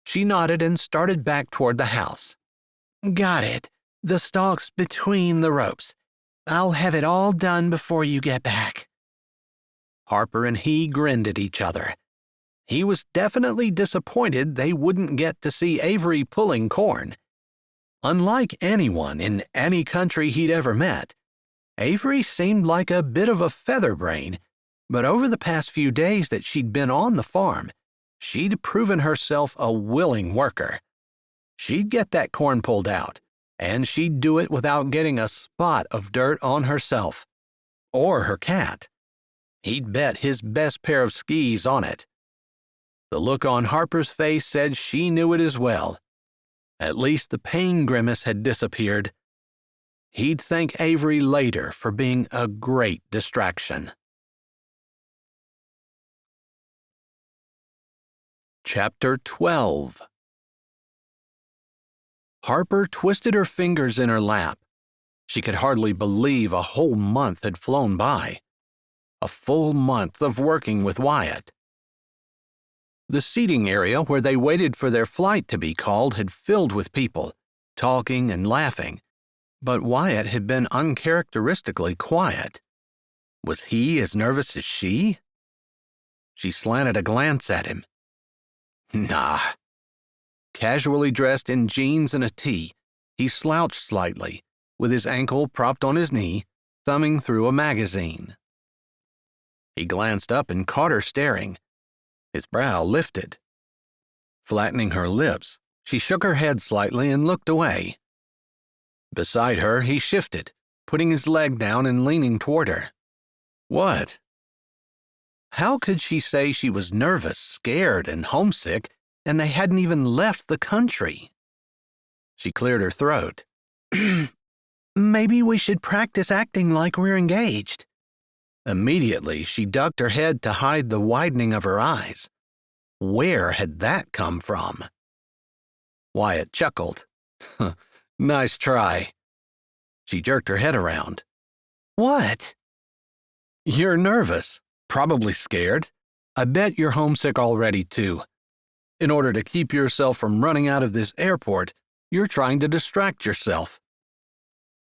She nodded and started back toward the house. Got it. The stalks between the ropes. I'll have it all done before you get back. Harper and he grinned at each other. He was definitely disappointed they wouldn't get to see Avery pulling corn. Unlike anyone in any country he'd ever met, Avery seemed like a bit of a featherbrain, but over the past few days that she'd been on the farm, she'd proven herself a willing worker. She'd get that corn pulled out, and she'd do it without getting a spot of dirt on herself. Or her cat. He'd bet his best pair of skis on it. The look on Harper's face said she knew it as well. At least the pain grimace had disappeared. He'd thank Avery later for being a great distraction. Chapter 12. Harper twisted her fingers in her lap. She could hardly believe a whole month had flown by. A full month of working with Wyatt. The seating area where they waited for their flight to be called had filled with people, talking and laughing, but Wyatt had been uncharacteristically quiet. Was he as nervous as she? She slanted a glance at him. Nah. Casually dressed in jeans and a tee, he slouched slightly, with his ankle propped on his knee, thumbing through a magazine. He glanced up and caught her staring. His brow lifted. Flattening her lips, she shook her head slightly and looked away. Beside her, he shifted, putting his leg down and leaning toward her. What? How could she say she was nervous, scared, and homesick, and they hadn't even left the country? She cleared her throat. Maybe we should practice acting like we're engaged. Immediately, she ducked her head to hide the widening of her eyes. Where had that come from? Wyatt chuckled. Nice try. She jerked her head around. What? You're nervous, probably scared. I bet you're homesick already, too. In order to keep yourself from running out of this airport, you're trying to distract yourself.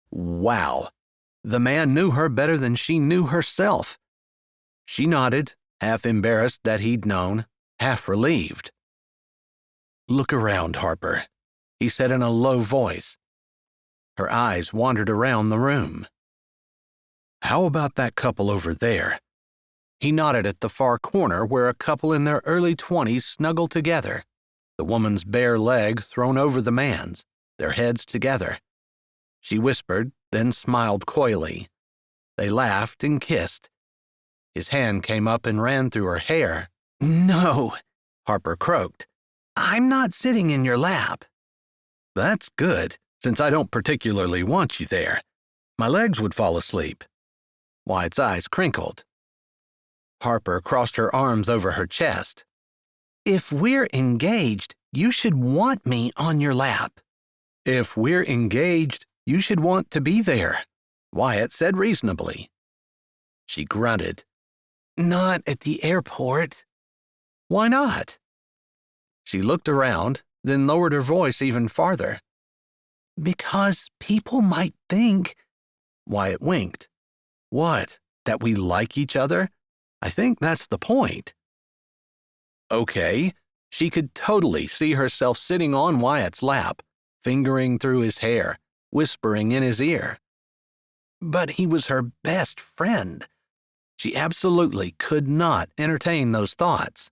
Wow. The man knew her better than she knew herself. She nodded, half embarrassed that he'd known, half relieved. Look around, Harper, he said in a low voice. Her eyes wandered around the room. How about that couple over there? He nodded at the far corner where a couple in their early 20s snuggled together, the woman's bare leg thrown over the man's, their heads together. She whispered, then smiled coyly. They laughed and kissed. His hand came up and ran through her hair. No, Harper croaked. I'm not sitting in your lap. That's good, since I don't particularly want you there. My legs would fall asleep. Wyatt's eyes crinkled. Harper crossed her arms over her chest. If we're engaged, you should want me on your lap. If we're engaged, you should want to be there, Wyatt said reasonably. She grunted. Not at the airport. Why not? She looked around, then lowered her voice even farther. Because people might think. Wyatt winked. What, that we like each other? I think that's the point. Okay, she could totally see herself sitting on Wyatt's lap, fingering through his hair, whispering in his ear. But he was her best friend. She absolutely could not entertain those thoughts.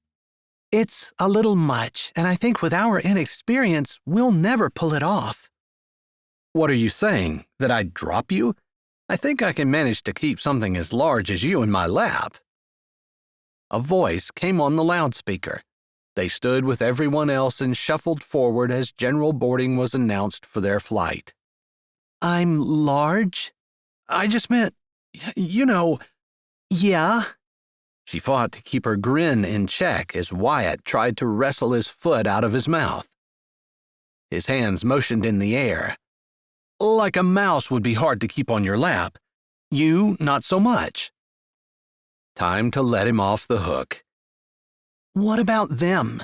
It's a little much, and I think with our inexperience, we'll never pull it off. What are you saying, that I'd drop you? I think I can manage to keep something as large as you in my lap. A voice came on the loudspeaker. They stood with everyone else and shuffled forward as general boarding was announced for their flight. I'm large? I just meant You know, Yeah? she fought to keep her grin in check as Wyatt tried to wrestle his foot out of his mouth. His hands motioned in the air. Like a mouse would be hard to keep on your lap. You, not so much. Time to let him off the hook. What about them?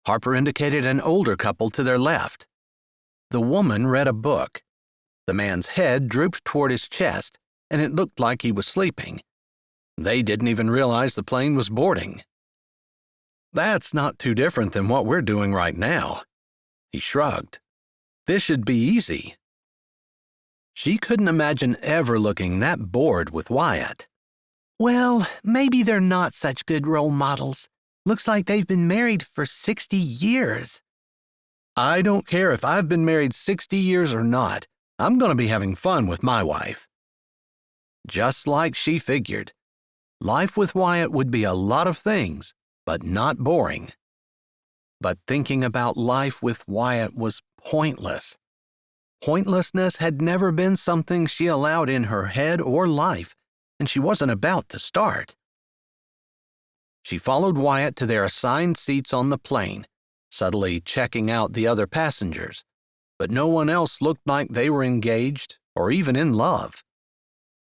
Harper indicated an older couple to their left. The woman read a book. The man's head drooped toward his chest, and it looked like he was sleeping. They didn't even realize the plane was boarding. That's not too different than what we're doing right now. He shrugged. This should be easy. She couldn't imagine ever looking that bored with Wyatt. Well, maybe they're not such good role models. Looks like they've been married for 60 years. I don't care if I've been married 60 years or not. I'm going to be having fun with my wife. Just like she figured. Life with Wyatt would be a lot of things, but not boring. But thinking about life with Wyatt was pointless. Pointlessness had never been something she allowed in her head or life, and she wasn't about to start. She followed Wyatt to their assigned seats on the plane, subtly checking out the other passengers, but no one else looked like they were engaged or even in love.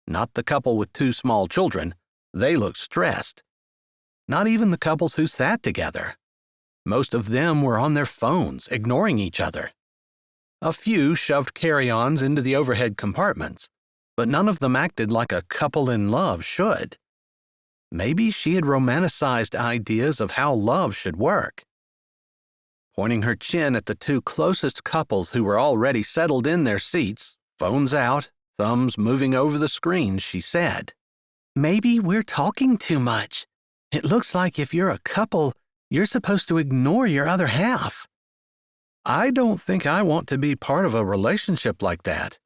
Not the couple with 2 small children. They looked stressed. Not even the couples who sat together. Most of them were on their phones, ignoring each other. A few shoved carry-ons into the overhead compartments, but none of them acted like a couple in love should. Maybe she had romanticized ideas of how love should work. Pointing her chin at the 2 closest couples who were already settled in their seats, phones out, thumbs moving over the screen, she said, Maybe we're talking too much. It looks like if you're a couple, you're supposed to ignore your other half. I don't think I want to be part of a relationship like that.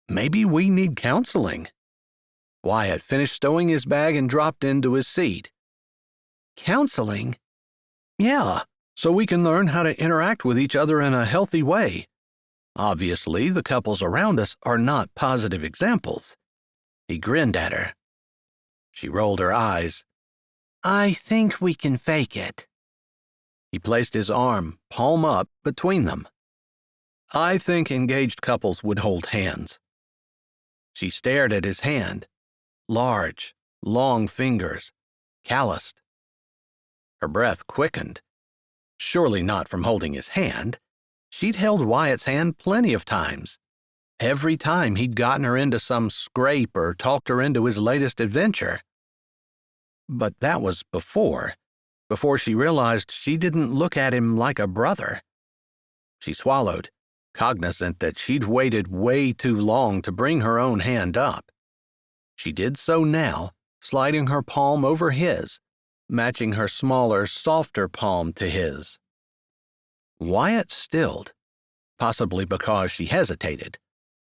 Maybe we need counseling. Wyatt finished stowing his bag and dropped into his seat. Counseling? Yeah, so we can learn how to interact with each other in a healthy way. Obviously, the couples around us are not positive examples. He grinned at her. She rolled her eyes. I think we can fake it. He placed his arm, palm up, between them. I think engaged couples would hold hands. She stared at his hand. Large, long fingers, calloused. Her breath quickened. Surely not from holding his hand. She'd held Wyatt's hand plenty of times. Every time he'd gotten her into some scrape or talked her into his latest adventure. But that was before she realized she didn't look at him like a brother. She swallowed, cognizant that she'd waited way too long to bring her own hand up. She did so now, sliding her palm over his, matching her smaller, softer palm to his. Wyatt stilled, possibly because she hesitated,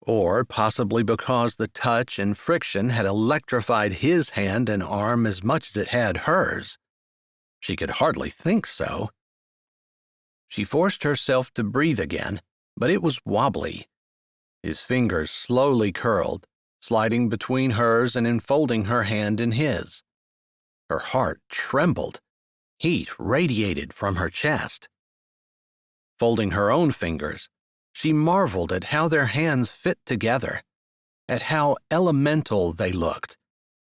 or possibly because the touch and friction had electrified his hand and arm as much as it had hers. She could hardly think so. She forced herself to breathe again, but it was wobbly. His fingers slowly curled, sliding between hers and enfolding her hand in his. Her heart trembled. Heat radiated from her chest. Folding her own fingers, she marveled at how their hands fit together, at how elemental they looked,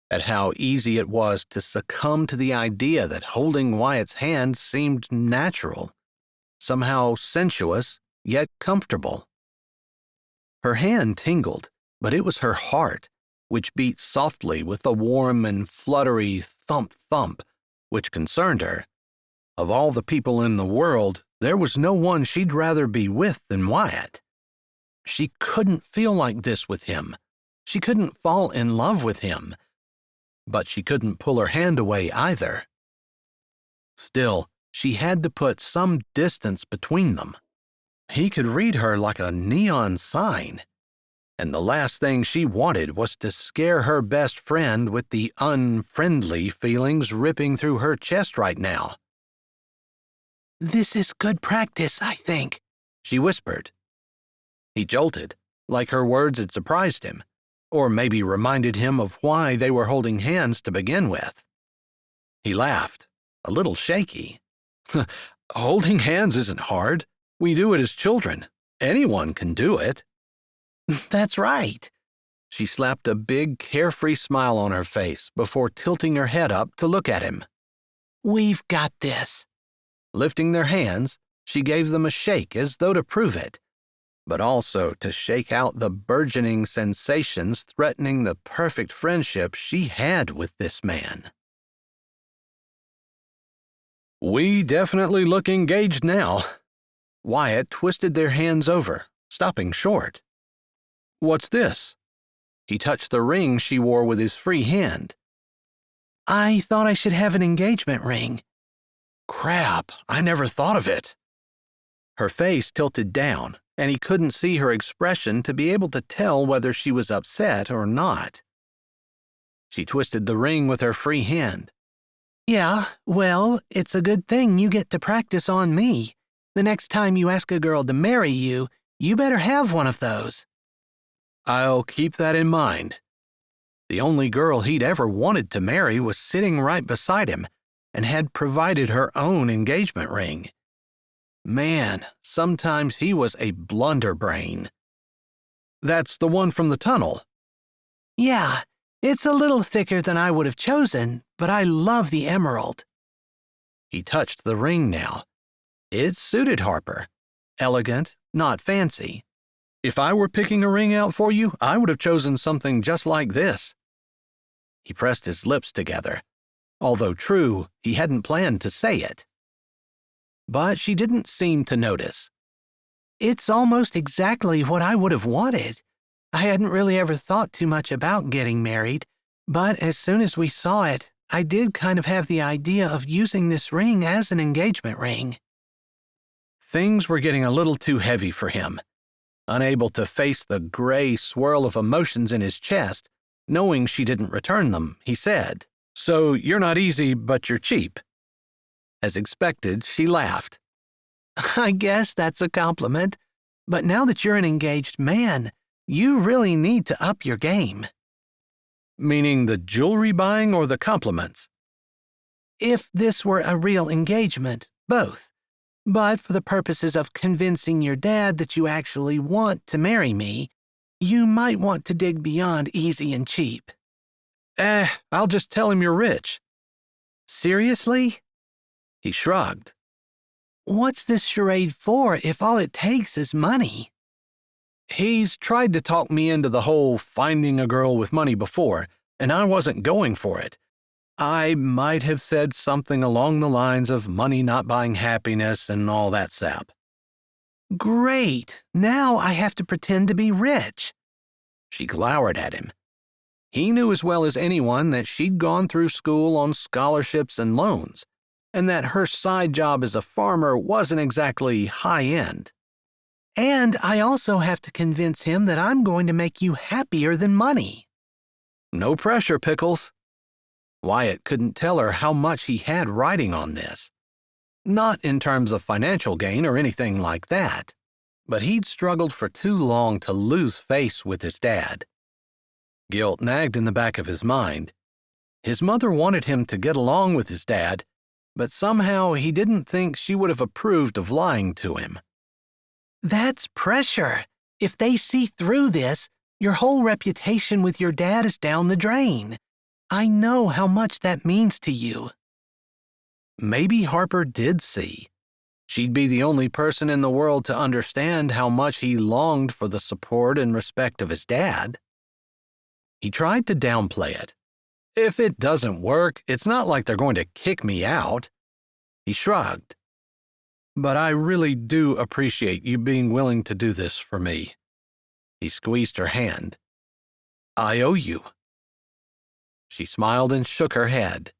at how easy it was to succumb to the idea that holding Wyatt's hand seemed natural, somehow sensuous, yet comfortable. Her hand tingled, but it was her heart, which beat softly with a warm and fluttery thump-thump, which concerned her. Of all the people in the world, there was no one she'd rather be with than Wyatt. She couldn't feel like this with him. She couldn't fall in love with him. But she couldn't pull her hand away either. Still, she had to put some distance between them. He could read her like a neon sign, and the last thing she wanted was to scare her best friend with the unfriendly feelings ripping through her chest right now. This is good practice, I think, she whispered. He jolted, like her words had surprised him. or maybe reminded him of why they were holding hands to begin with. He laughed, a little shaky. Holding hands isn't hard. We do it as children. Anyone can do it. That's right. She slapped a big, carefree smile on her face before tilting her head up to look at him. We've got this. Lifting their hands, she gave them a shake as though to prove it, but also to shake out the burgeoning sensations threatening the perfect friendship she had with this man. We definitely look engaged now. Wyatt twisted their hands over, stopping short. What's this? He touched the ring she wore with his free hand. I thought I should have an engagement ring. Crap, I never thought of it. Her face tilted down, and he couldn't see her expression to be able to tell whether she was upset or not. She twisted the ring with her free hand. Yeah, well, it's a good thing you get to practice on me. The next time you ask a girl to marry you, you better have one of those. I'll keep that in mind. The only girl he'd ever wanted to marry was sitting right beside him and had provided her own engagement ring. Man, sometimes he was a blunderbrain. That's the one from the tunnel. Yeah, it's a little thicker than I would have chosen, but I love the emerald. He touched the ring now. It suited Harper. Elegant, not fancy. If I were picking a ring out for you, I would have chosen something just like this. He pressed his lips together. Although true, he hadn't planned to say it. But she didn't seem to notice. It's almost exactly what I would have wanted. I hadn't really ever thought too much about getting married, but as soon as we saw it, I did kind of have the idea of using this ring as an engagement ring. Things were getting a little too heavy for him. Unable to face the gray swirl of emotions in his chest, knowing she didn't return them, he said, "So you're not easy, but you're cheap." As expected, she laughed. I guess that's a compliment, but now that you're an engaged man, you really need to up your game. Meaning the jewelry buying or the compliments? If this were a real engagement, both. But for the purposes of convincing your dad that you actually want to marry me, you might want to dig beyond easy and cheap. I'll just tell him you're rich. Seriously? He shrugged. What's this charade for if all it takes is money? He's tried to talk me into the whole finding a girl with money before, and I wasn't going for it. I might have said something along the lines of money not buying happiness and all that sap. Great. Now I have to pretend to be rich. She glowered at him. He knew as well as anyone that she'd gone through school on scholarships and loans, and that her side job as a farmer wasn't exactly high-end. And I also have to convince him that I'm going to make you happier than money. No pressure, Pickles. Wyatt couldn't tell her how much he had riding on this. Not in terms of financial gain or anything like that, but he'd struggled for too long to lose face with his dad. Guilt nagged in the back of his mind. His mother wanted him to get along with his dad, but somehow he didn't think she would have approved of lying to him. That's pressure. If they see through this, your whole reputation with your dad is down the drain. I know how much that means to you. Maybe Harper did see. She'd be the only person in the world to understand how much he longed for the support and respect of his dad. He tried to downplay it. If it doesn't work, it's not like they're going to kick me out. He shrugged. But I really do appreciate you being willing to do this for me. He squeezed her hand. I owe you. She smiled and shook her head.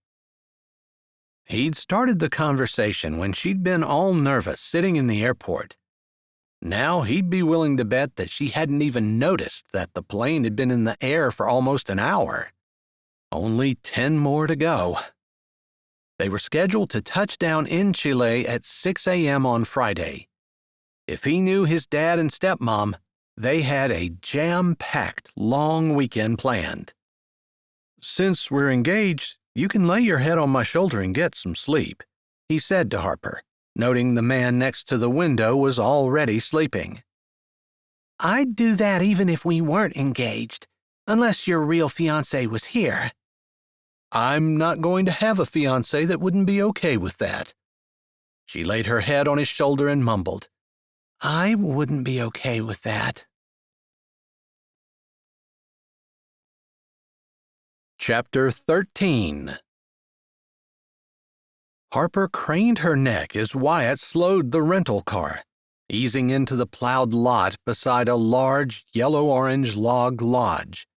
He'd started the conversation when she'd been all nervous sitting in the airport. Now he'd be willing to bet that she hadn't even noticed that the plane had been in the air for almost an hour. Only 10 more to go. They were scheduled to touch down in Chile at 6 a.m. on Friday. If he knew his dad and stepmom, They had a jam-packed long weekend planned. "Since we're engaged, you can lay your head on my shoulder and get some sleep," he said to Harper, noting the man next to the window was already sleeping. "I'd do that even if we weren't engaged, unless your real fiancé was here." "I'm not going to have a fiancé that wouldn't be okay with that." She laid her head on his shoulder and mumbled, "I wouldn't be okay with that." Chapter 13. Harper craned her neck as Wyatt slowed the rental car, easing into the plowed lot beside a large yellow-orange log lodge.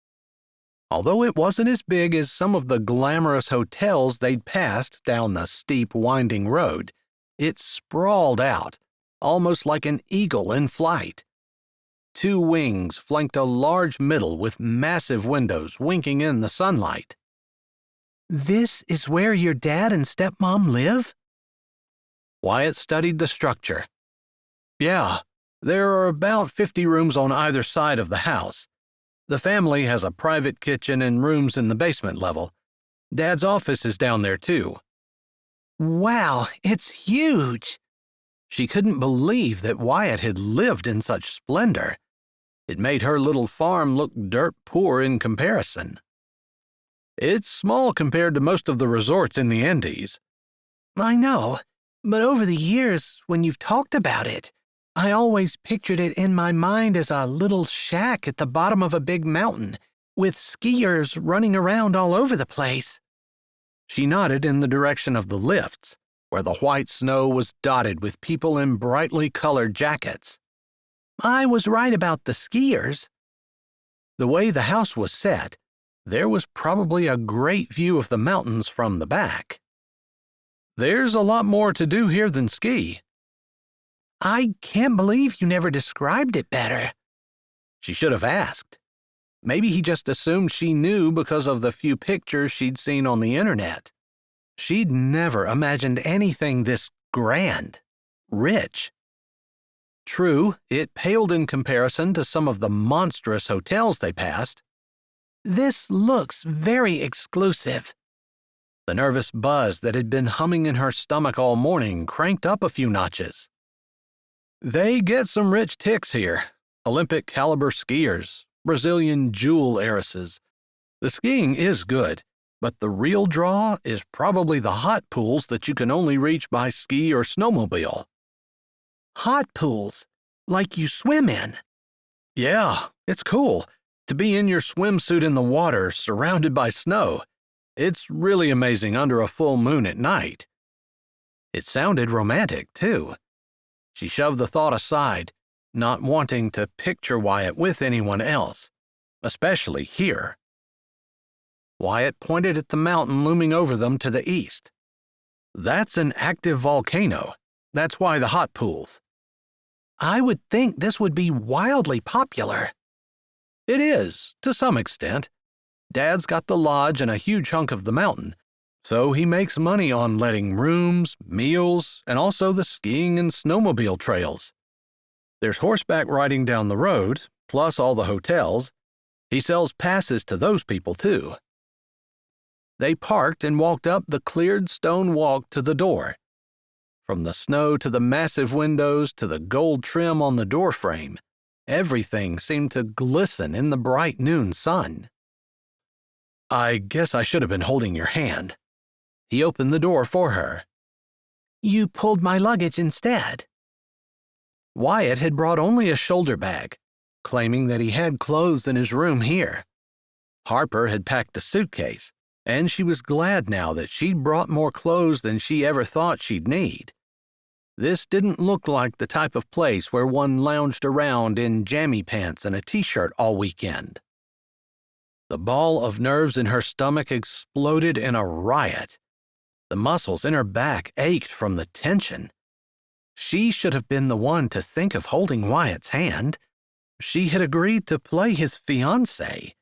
Although it wasn't as big as some of the glamorous hotels they'd passed down the steep, winding road, it sprawled out, almost like an eagle in flight. 2 wings flanked a large middle with massive windows winking in the sunlight. "This is where your dad and stepmom live?" Wyatt studied the structure. "Yeah, there are about 50 rooms on either side of the house. The family has a private kitchen and rooms in the basement level. Dad's office is down there, too." "Wow, it's huge." She couldn't believe that Wyatt had lived in such splendor. It made her little farm look dirt poor in comparison. "It's small compared to most of the resorts in the Andes." "I know, but over the years, when you've talked about it, I always pictured it in my mind as a little shack at the bottom of a big mountain, with skiers running around all over the place." She nodded in the direction of the lifts, where the white snow was dotted with people in brightly colored jackets. "I was right about the skiers." The way the house was set, there was probably a great view of the mountains from the back. "There's a lot more to do here than ski." "I can't believe you never described it better." She should have asked. Maybe he just assumed she knew because of the few pictures she'd seen on the internet. She'd never imagined anything this grand, rich. True, it paled in comparison to some of the monstrous hotels they passed. "This looks very exclusive." The nervous buzz that had been humming in her stomach all morning cranked up a few notches. "They get some rich ticks here. Olympic-caliber skiers, Brazilian jewel heiresses. The skiing is good, but the real draw is probably the hot pools that you can only reach by ski or snowmobile." "Hot pools? Like you swim in?" "Yeah, it's cool. To be in your swimsuit in the water, surrounded by snow. It's really amazing under a full moon at night." It sounded romantic, too. She shoved the thought aside, not wanting to picture Wyatt with anyone else, especially here. Wyatt pointed at the mountain looming over them to the east. "That's an active volcano. That's why the hot pools." "I would think this would be wildly popular." "It is, to some extent. Dad's got the lodge and a huge hunk of the mountain, so he makes money on letting rooms, meals, and also the skiing and snowmobile trails. There's horseback riding down the road, plus all the hotels. He sells passes to those people, too." They parked and walked up the cleared stone walk to the door. From the snow to the massive windows to the gold trim on the doorframe, everything seemed to glisten in the bright noon sun. "I guess I should have been holding your hand." He opened the door for her. "You pulled my luggage instead." Wyatt had brought only a shoulder bag, claiming that he had clothes in his room here. Harper had packed a suitcase, and she was glad now that she'd brought more clothes than she ever thought she'd need. This didn't look like the type of place where one lounged around in jammy pants and a t-shirt all weekend. The ball of nerves in her stomach exploded in a riot. The muscles in her back ached from the tension. She should have been the one to think of holding Wyatt's hand. She had agreed to play his fiancé,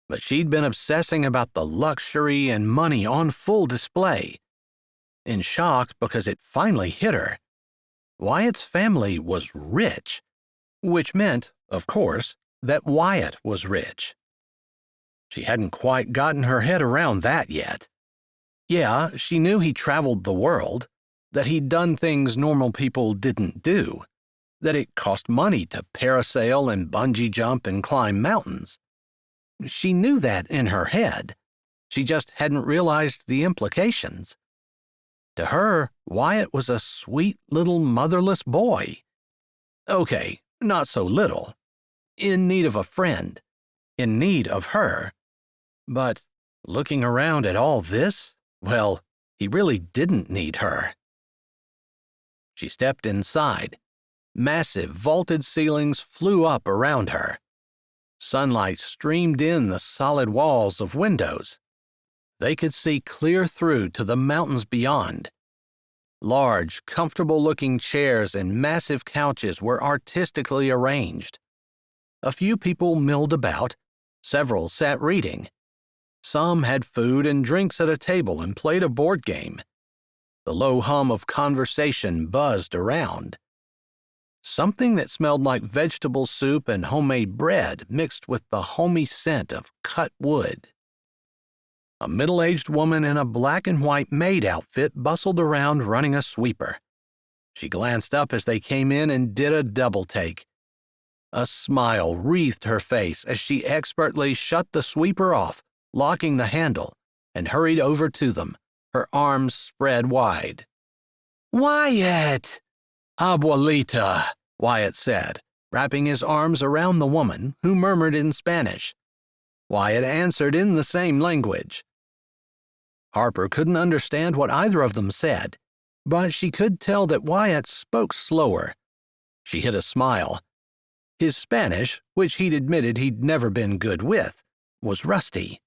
but she'd been obsessing about the luxury and money on full display. In shock because it finally hit her. Wyatt's family was rich, which meant, of course, that Wyatt was rich. She hadn't quite gotten her head around that yet. Yeah, she knew he traveled the world, that he'd done things normal people didn't do, that it cost money to parasail and bungee jump and climb mountains. She knew that in her head. She just hadn't realized the implications. To her, Wyatt was a sweet little motherless boy. Okay, not so little. In need of a friend. In need of her. But looking around at all this, well, he really didn't need her. She stepped inside. Massive vaulted ceilings flew up around her. Sunlight streamed in the solid walls of windows. They could see clear through to the mountains beyond. Large, comfortable-looking chairs and massive couches were artistically arranged. A few people milled about. Several sat reading. Some had food and drinks at a table and played a board game. The low hum of conversation buzzed around. Something that smelled like vegetable soup and homemade bread mixed with the homey scent of cut wood. A middle-aged woman in a black and white maid outfit bustled around running a sweeper. She glanced up as they came in and did a double take. A smile wreathed her face as she expertly shut the sweeper off, locking the handle, and hurried over to them, her arms spread wide. Wyatt! Abuelita, Wyatt said, wrapping his arms around the woman, who murmured in Spanish. Wyatt answered in the same language. Harper couldn't understand what either of them said, but she could tell that Wyatt spoke slower. She hid a smile. His Spanish, which he'd admitted he'd never been good with, was rusty.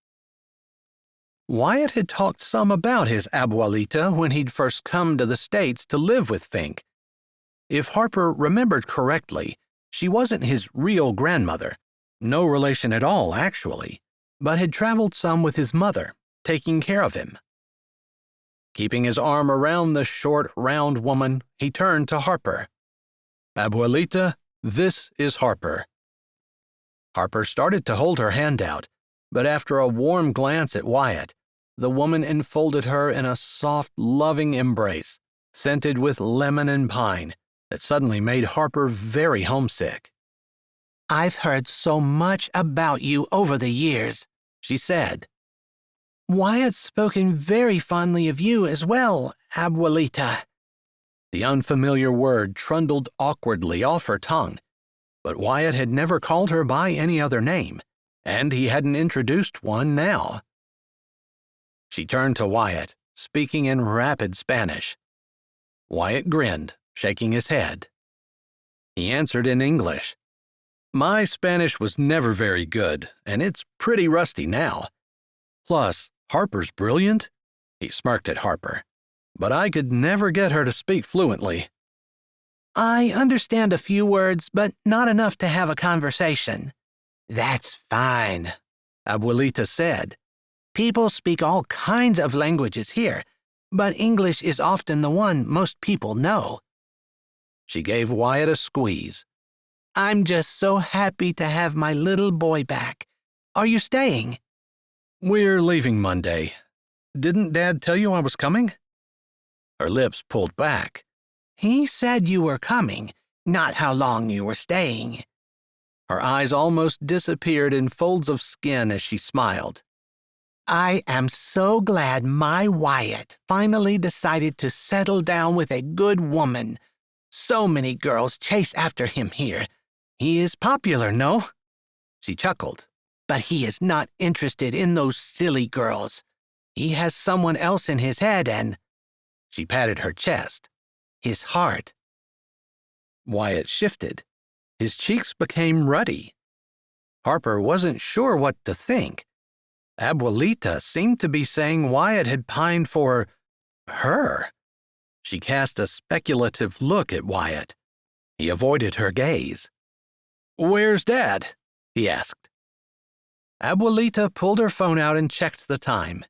Wyatt had talked some about his abuelita when he'd first come to the States to live with Fink. If Harper remembered correctly, she wasn't his real grandmother, no relation at all, actually, but had traveled some with his mother, taking care of him. Keeping his arm around the short, round woman, he turned to Harper. Abuelita, this is Harper. Harper started to hold her hand out, but after a warm glance at Wyatt, the woman enfolded her in a soft, loving embrace, scented with lemon and pine, that suddenly made Harper very homesick. I've heard so much about you over the years, she said. Wyatt's spoken very fondly of you as well, abuelita. The unfamiliar word trundled awkwardly off her tongue, but Wyatt had never called her by any other name, and he hadn't introduced one now. She turned to Wyatt, speaking in rapid Spanish. Wyatt grinned, shaking his head. He answered in English. My Spanish was never very good, and it's pretty rusty now. Plus, Harper's brilliant. He smirked at Harper. But I could never get her to speak fluently. I understand a few words, but not enough to have a conversation. That's fine, Abuelita said. People speak all kinds of languages here, but English is often the one most people know. She gave Wyatt a squeeze. I'm just so happy to have my little boy back. Are you staying? We're leaving Monday. Didn't Dad tell you I was coming? Her lips pulled back. He said you were coming, not how long you were staying. Her eyes almost disappeared in folds of skin as she smiled. I am so glad my Wyatt finally decided to settle down with a good woman. So many girls chase after him here. He is popular, no? She chuckled. But he is not interested in those silly girls. He has someone else in his head and... She patted her chest. His heart. Wyatt shifted. His cheeks became ruddy. Harper wasn't sure what to think. Abuelita seemed to be saying Wyatt had pined for her. She cast a speculative look at Wyatt. He avoided her gaze. Where's Dad? He asked. Abuelita pulled her phone out and checked the time.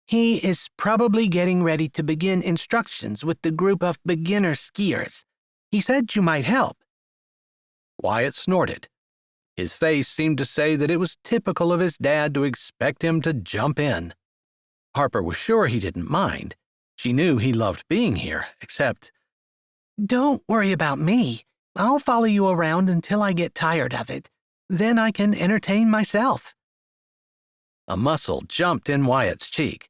He is probably getting ready to begin instructions with the group of beginner skiers. He said you might help. Wyatt snorted, His face seemed to say that it was typical of his dad to expect him to jump in. Harper was sure he didn't mind. She knew he loved being here, except, Don't worry about me. I'll follow you around until I get tired of it. Then I can entertain myself. a muscle jumped in Wyatt's cheek.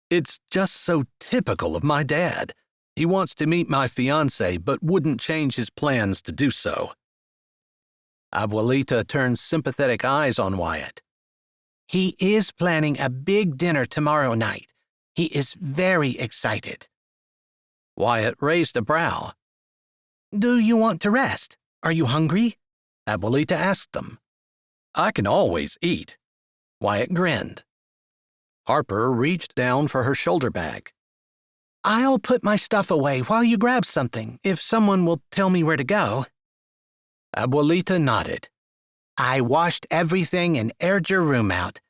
It's just so typical of my dad. He wants to meet my fiancée, but wouldn't change his plans to do so. Abuelita turned sympathetic eyes on Wyatt. He is planning a big dinner tomorrow night. He is very excited. Wyatt raised a brow. Do you want to rest? Are you hungry? Abuelita asked them. I can always eat. Wyatt grinned. Harper reached down for her shoulder bag. I'll put my stuff away while you grab something, if someone will tell me where to go. Abuelita nodded. I washed everything and aired your room out.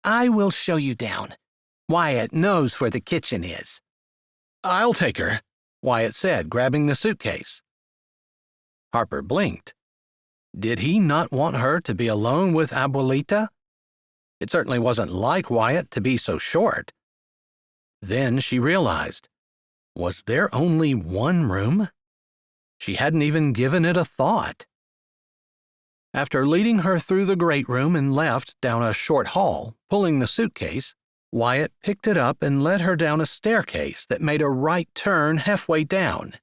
I will show you down. Wyatt knows where the kitchen is. I'll take her, Wyatt said, grabbing the suitcase. Harper blinked. Did he not want her to be alone with Abuelita? It certainly wasn't like Wyatt to be so short. Then she realized, was there only one room? She hadn't even given it a thought. After leading her through the great room and left down a short hall, pulling the suitcase, Wyatt picked it up and led her down a staircase that made a right turn halfway down.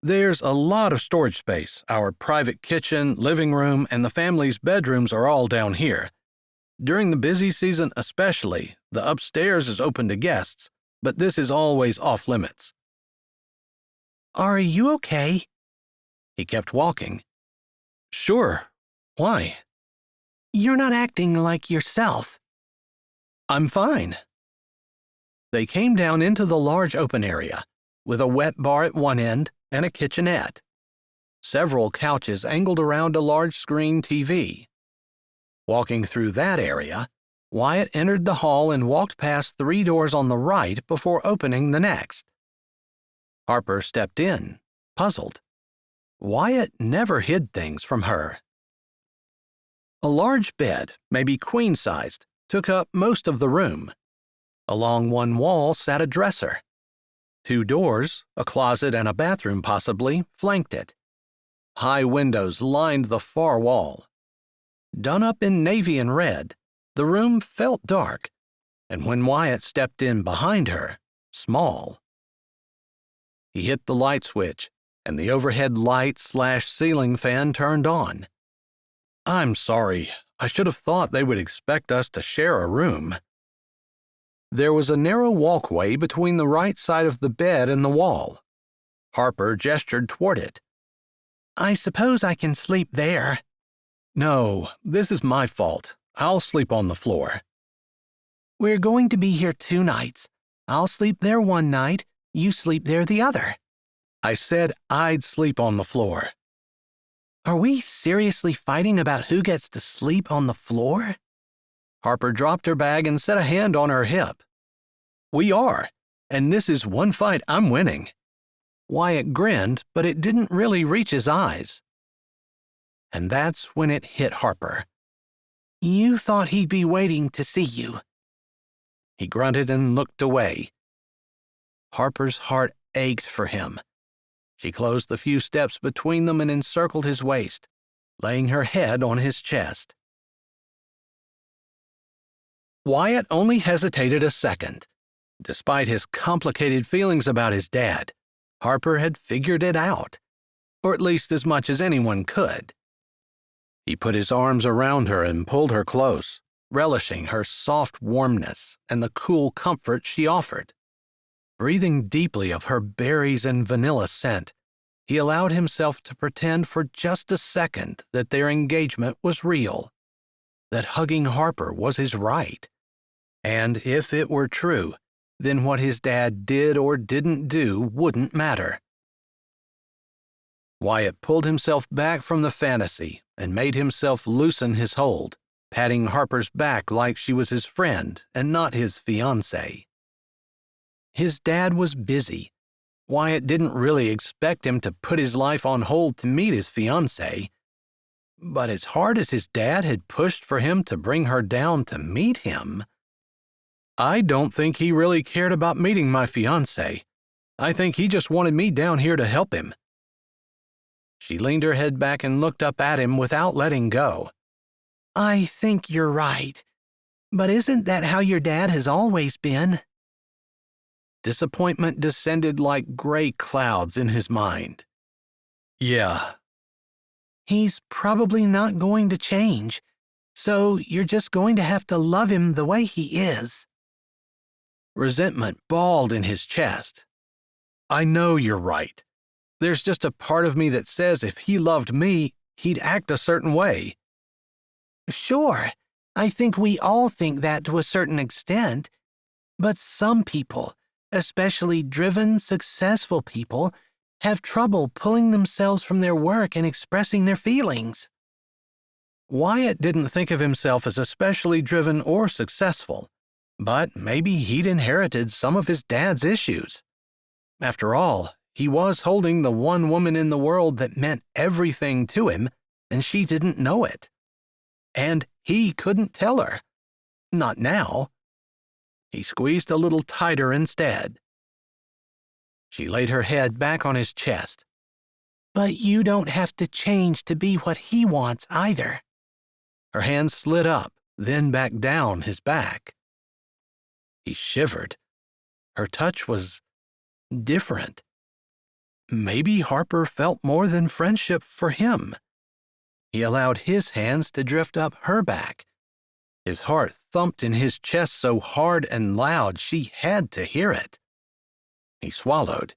There's a lot of storage space. Our private kitchen, living room, and the family's bedrooms are all down here. During the busy season especially, the upstairs is open to guests, but this is always off limits. Are you okay? He kept walking. Sure. Why? You're not acting like yourself. I'm fine. They came down into the large open area, with a wet bar at one end and a kitchenette. Several couches angled around a large screen TV. Walking through that area, Wyatt entered the hall and walked past 3 doors on the right before opening the next. Harper stepped in, puzzled. Wyatt never hid things from her. A large bed, maybe queen-sized, took up most of the room. Along one wall sat a dresser. 2 doors, a closet and a bathroom possibly, flanked it. High windows lined the far wall. Done up in navy and red, the room felt dark, and when Wyatt stepped in behind her, small. He hit the light switch, and the overhead light/ceiling fan turned on. I'm sorry, I should have thought they would expect us to share a room. There was a narrow walkway between the right side of the bed and the wall. Harper gestured toward it. I suppose I can sleep there. No, this is my fault. I'll sleep on the floor. We're going to be here 2 nights. I'll sleep there 1 night, you sleep there the other. I said I'd sleep on the floor. Are we seriously fighting about who gets to sleep on the floor? Harper dropped her bag and set a hand on her hip. We are, and this is one fight I'm winning. Wyatt grinned, but it didn't really reach his eyes. And that's when it hit Harper. You thought he'd be waiting to see you. He grunted and looked away. Harper's heart ached for him. She closed the few steps between them and encircled his waist, laying her head on his chest. Wyatt only hesitated a second. Despite his complicated feelings about his dad, Harper had figured it out, or at least as much as anyone could. He put his arms around her and pulled her close, relishing her soft warmness and the cool comfort she offered. Breathing deeply of her berries and vanilla scent, he allowed himself to pretend for just a second that their engagement was real, that hugging Harper was his right. And if it were true, then what his dad did or didn't do wouldn't matter. Wyatt pulled himself back from the fantasy and made himself loosen his hold, patting Harper's back like she was his friend and not his fiancée. His dad was busy. Wyatt didn't really expect him to put his life on hold to meet his fiancée. But as hard as his dad had pushed for him to bring her down to meet him, I don't think he really cared about meeting my fiancé. I think he just wanted me down here to help him. She leaned her head back and looked up at him without letting go. I think you're right. But isn't that how your dad has always been? Disappointment descended like gray clouds in his mind. Yeah. He's probably not going to change, so you're just going to have to love him the way he is. Resentment balled in his chest. I know you're right. There's just a part of me that says if he loved me, he'd act a certain way. Sure, I think we all think that to a certain extent, but some people, especially driven, successful people, have trouble pulling themselves from their work and expressing their feelings. Wyatt didn't think of himself as especially driven or successful, but maybe he'd inherited some of his dad's issues. After all, he was holding the one woman in the world that meant everything to him, and she didn't know it. And he couldn't tell her. Not now. He squeezed a little tighter instead. She laid her head back on his chest. But you don't have to change to be what he wants either. Her hand slid up, then back down his back. He shivered. Her touch was different. Maybe Harper felt more than friendship for him. He allowed his hands to drift up her back. His heart thumped in his chest so hard and loud she had to hear it. He swallowed.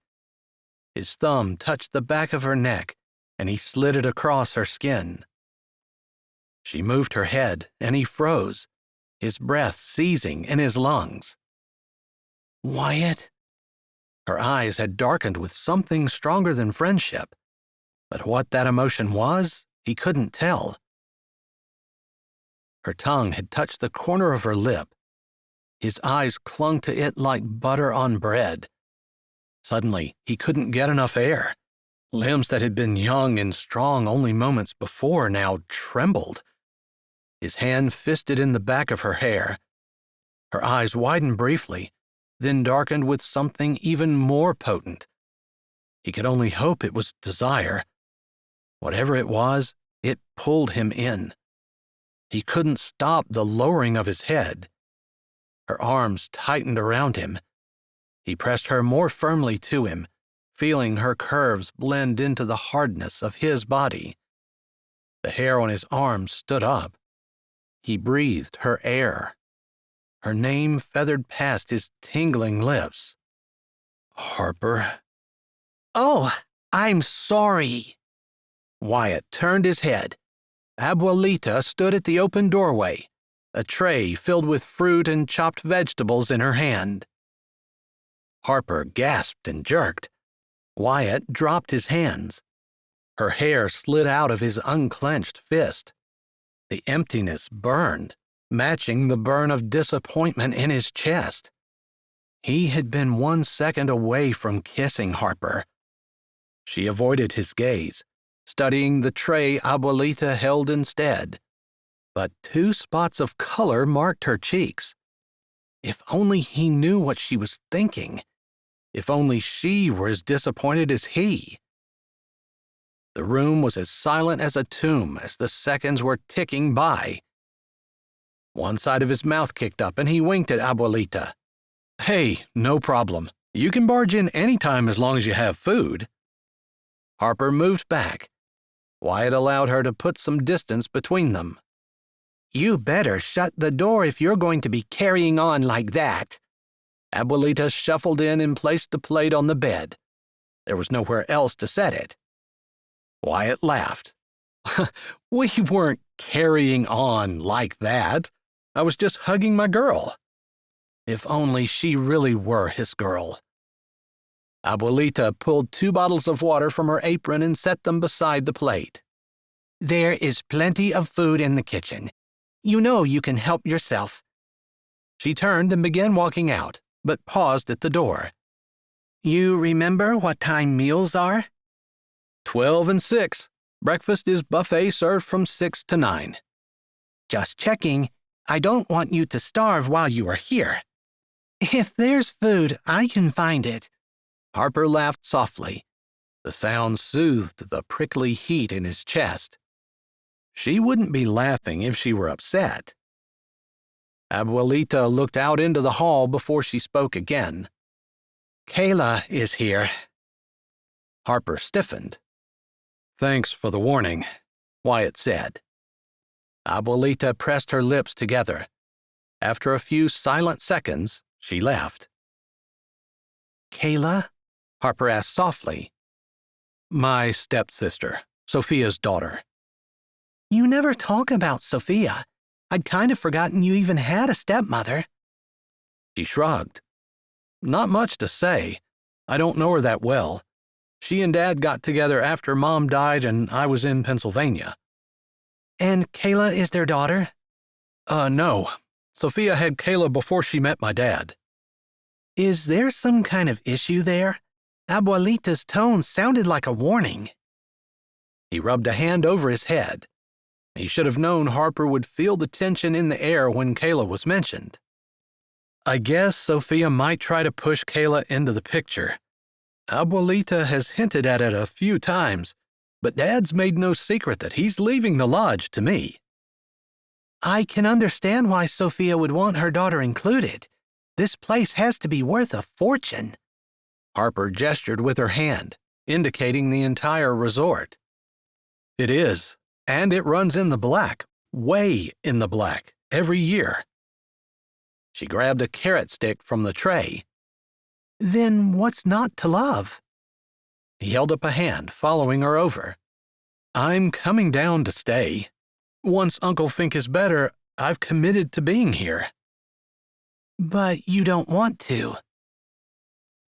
His thumb touched the back of her neck, and he slid it across her skin. She moved her head, and he froze, his breath seizing in his lungs. Wyatt? Her eyes had darkened with something stronger than friendship, but what that emotion was, he couldn't tell. Her tongue had touched the corner of her lip. His eyes clung to it like butter on bread. Suddenly, he couldn't get enough air. Limbs that had been young and strong only moments before now trembled. His hand fisted in the back of her hair. Her eyes widened briefly, then darkened with something even more potent. He could only hope it was desire. Whatever it was, it pulled him in. He couldn't stop the lowering of his head. Her arms tightened around him. He pressed her more firmly to him, feeling her curves blend into the hardness of his body. The hair on his arms stood up. He breathed her air. Her name feathered past his tingling lips. Harper. Oh, I'm sorry. Wyatt turned his head. Abuelita stood at the open doorway, a tray filled with fruit and chopped vegetables in her hand. Harper gasped and jerked. Wyatt dropped his hands. Her hair slid out of his unclenched fist. The emptiness burned, matching the burn of disappointment in his chest. He had been 1 second away from kissing Harper. She avoided his gaze, studying the tray Abuelita held instead. But 2 spots of color marked her cheeks. If only he knew what she was thinking. If only she were as disappointed as he. The room was as silent as a tomb as the seconds were ticking by. One side of his mouth kicked up and he winked at Abuelita. Hey, no problem. You can barge in any time as long as you have food. Harper moved back. Wyatt allowed her to put some distance between them. You better shut the door if you're going to be carrying on like that. Abuelita shuffled in and placed the plate on the bed. There was nowhere else to set it. Wyatt laughed. We weren't carrying on like that. I was just hugging my girl. If only she really were his girl. Abuelita pulled 2 bottles of water from her apron and set them beside the plate. There is plenty of food in the kitchen. You know you can help yourself. She turned and began walking out, but paused at the door. You remember what time meals are? 12 and 6. Breakfast is buffet served from 6 to 9. Just checking. I don't want you to starve while you are here. If there's food, I can find it. Harper laughed softly. The sound soothed the prickly heat in his chest. She wouldn't be laughing if she were upset. Abuelita looked out into the hall before she spoke again. Kayla is here. Harper stiffened. Thanks for the warning, Wyatt said. Abuelita pressed her lips together. After a few silent seconds, she laughed. Kayla? Harper asked softly. My stepsister, Sophia's daughter. You never talk about Sophia. I'd kind of forgotten you even had a stepmother. She shrugged. Not much to say. I don't know her that well. She and Dad got together after Mom died and I was in Pennsylvania. And Kayla is their daughter? No. Sophia had Kayla before she met my dad. Is there some kind of issue there? Abuelita's tone sounded like a warning. He rubbed a hand over his head. He should have known Harper would feel the tension in the air when Kayla was mentioned. I guess Sophia might try to push Kayla into the picture. Abuelita has hinted at it a few times, but Dad's made no secret that he's leaving the lodge to me. I can understand why Sophia would want her daughter included. This place has to be worth a fortune. Harper gestured with her hand, indicating the entire resort. It is, and it runs in the black, way in the black, every year. She grabbed a carrot stick from the tray. Then what's not to love? He held up a hand, following her over. I'm coming down to stay. Once Uncle Fink is better, I've committed to being here. But you don't want to.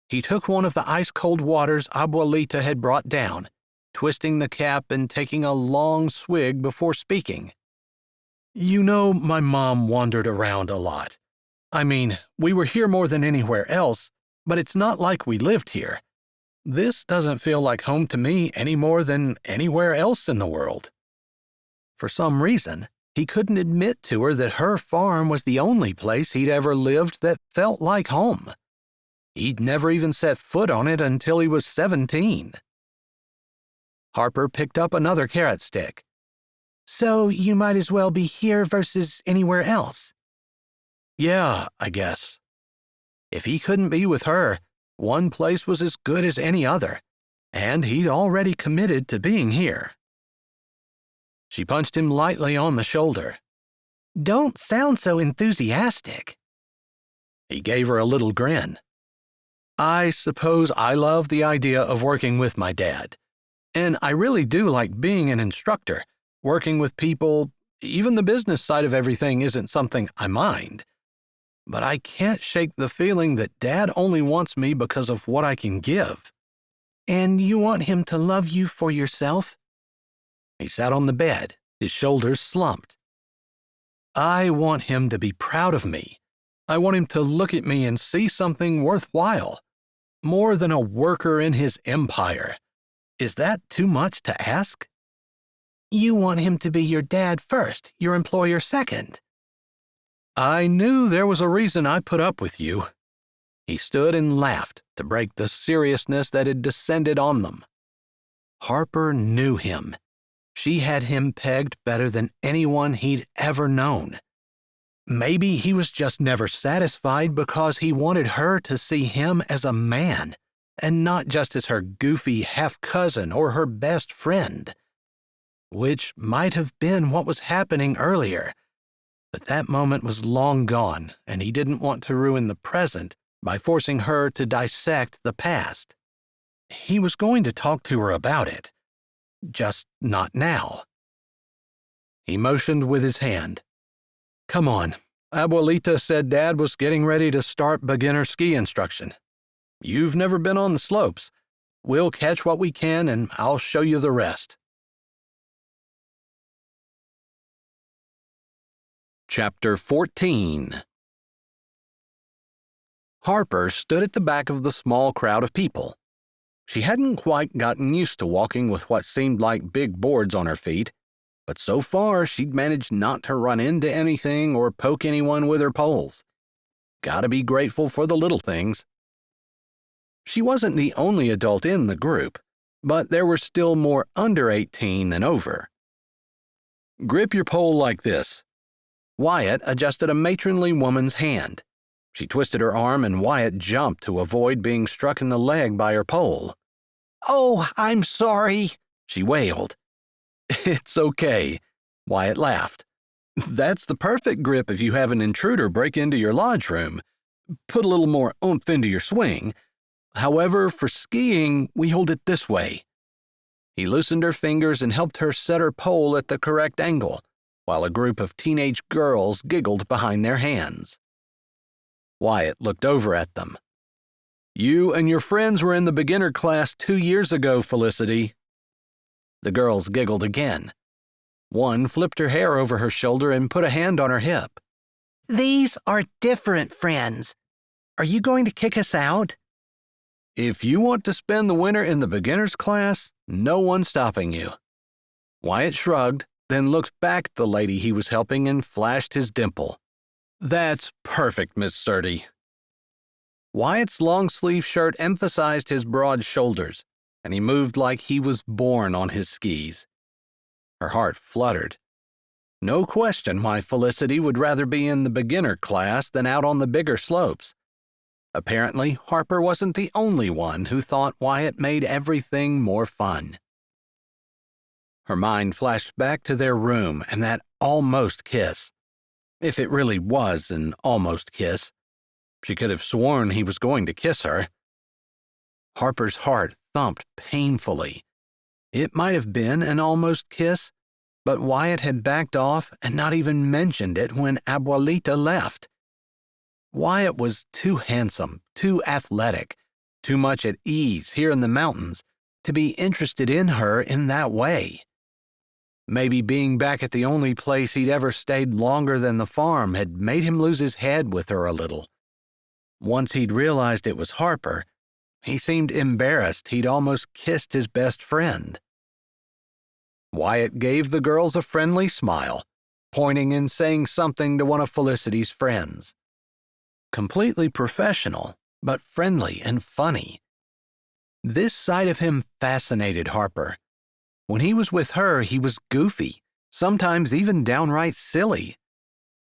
He took one of the ice-cold waters Abuelita had brought down, twisting the cap and taking a long swig before speaking. You know, my mom wandered around a lot. I mean, we were here more than anywhere else, but it's not like we lived here. This doesn't feel like home to me any more than anywhere else in the world. For some reason, he couldn't admit to her that her farm was the only place he'd ever lived that felt like home. He'd never even set foot on it until he was 17. Harper picked up another carrot stick. So you might as well be here versus anywhere else. Yeah, I guess. If he couldn't be with her, one place was as good as any other, and he'd already committed to being here. She punched him lightly on the shoulder. Don't sound so enthusiastic. He gave her a little grin. I suppose I love the idea of working with my dad, and I really do like being an instructor. Working with people, even the business side of everything isn't something I mind. But I can't shake the feeling that Dad only wants me because of what I can give. And you want him to love you for yourself? He sat on the bed, his shoulders slumped. I want him to be proud of me. I want him to look at me and see something worthwhile. More than a worker in his empire. Is that too much to ask? You want him to be your dad first, your employer second. I knew there was a reason I put up with you. He stood and laughed to break the seriousness that had descended on them. Harper knew him. She had him pegged better than anyone he'd ever known. Maybe he was just never satisfied because he wanted her to see him as a man, and not just as her goofy half-cousin or her best friend. Which might have been what was happening earlier. But that moment was long gone, and he didn't want to ruin the present by forcing her to dissect the past. He was going to talk to her about it. Just not now. He motioned with his hand. Come on. Abuelita said Dad was getting ready to start beginner ski instruction. You've never been on the slopes. We'll catch what we can and I'll show you the rest. Chapter 14. Harper stood at the back of the small crowd of people. She hadn't quite gotten used to walking with what seemed like big boards on her feet, but so far she'd managed not to run into anything or poke anyone with her poles. Gotta be grateful for the little things. She wasn't the only adult in the group, but there were still more under 18 than over. Grip your pole like this. Wyatt adjusted a matronly woman's hand. She twisted her arm and Wyatt jumped to avoid being struck in the leg by her pole. Oh, I'm sorry, she wailed. It's okay, Wyatt laughed. That's the perfect grip if you have an intruder break into your lodge room. Put a little more oomph into your swing. However, for skiing, we hold it this way. He loosened her fingers and helped her set her pole at the correct angle, while a group of teenage girls giggled behind their hands. Wyatt looked over at them. You and your friends were in the beginner class 2 years ago, Felicity. The girls giggled again. One flipped her hair over her shoulder and put a hand on her hip. These are different friends. Are you going to kick us out? If you want to spend the winter in the beginner's class, no one's stopping you. Wyatt shrugged, then looked back at the lady he was helping and flashed his dimple. That's perfect, Miss Surdy. Wyatt's long-sleeve shirt emphasized his broad shoulders, and he moved like he was born on his skis. Her heart fluttered. No question why Felicity would rather be in the beginner class than out on the bigger slopes. Apparently, Harper wasn't the only one who thought Wyatt made everything more fun. Her mind flashed back to their room and that almost kiss. If it really was an almost kiss. She could have sworn he was going to kiss her. Harper's heart thumped painfully. It might have been an almost kiss, but Wyatt had backed off and not even mentioned it when Abuelita left. Wyatt was too handsome, too athletic, too much at ease here in the mountains to be interested in her in that way. Maybe being back at the only place he'd ever stayed longer than the farm had made him lose his head with her a little. Once he'd realized it was Harper, he seemed embarrassed he'd almost kissed his best friend. Wyatt gave the girls a friendly smile, pointing and saying something to one of Felicity's friends. Completely professional, but friendly and funny. This side of him fascinated Harper. When he was with her, he was goofy, sometimes even downright silly.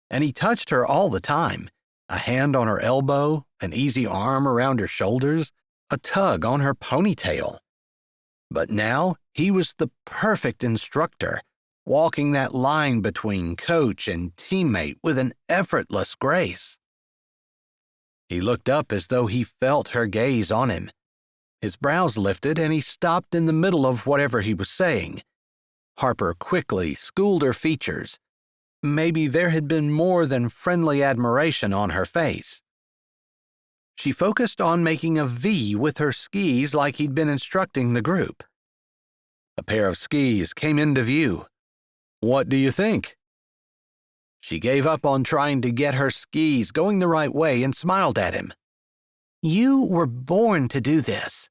And he touched her all the time, a hand on her elbow, an easy arm around her shoulders, a tug on her ponytail. But now he was the perfect instructor, walking that line between coach and teammate with an effortless grace. He looked up as though he felt her gaze on him. His brows lifted and he stopped in the middle of whatever he was saying. Harper quickly schooled her features. Maybe there had been more than friendly admiration on her face. She focused on making a V with her skis like he'd been instructing the group. A pair of skis came into view. What do you think? She gave up on trying to get her skis going the right way and smiled at him. You were born to do this.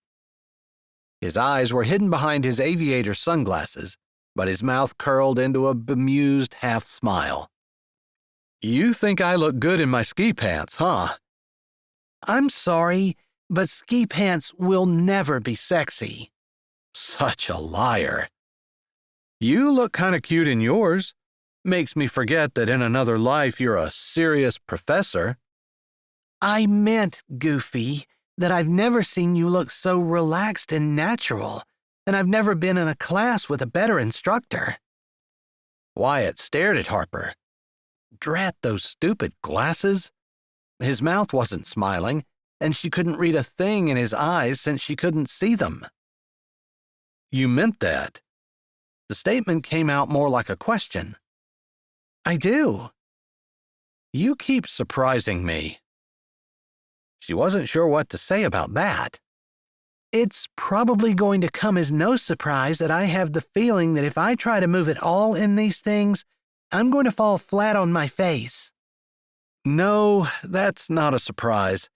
His eyes were hidden behind his aviator sunglasses, but his mouth curled into a bemused half smile. You think I look good in my ski pants, huh? I'm sorry, but ski pants will never be sexy. Such a liar. You look kind of cute in yours. Makes me forget that in another life you're a serious professor. I meant, Goofy, that I've never seen you look so relaxed and natural, and I've never been in a class with a better instructor. Wyatt stared at Harper. Drat those stupid glasses. His mouth wasn't smiling, and she couldn't read a thing in his eyes since she couldn't see them. You meant that? The statement came out more like a question. I do. You keep surprising me. She wasn't sure what to say about that. It's probably going to come as no surprise that I have the feeling that if I try to move at all in these things, I'm going to fall flat on my face. No, that's not a surprise.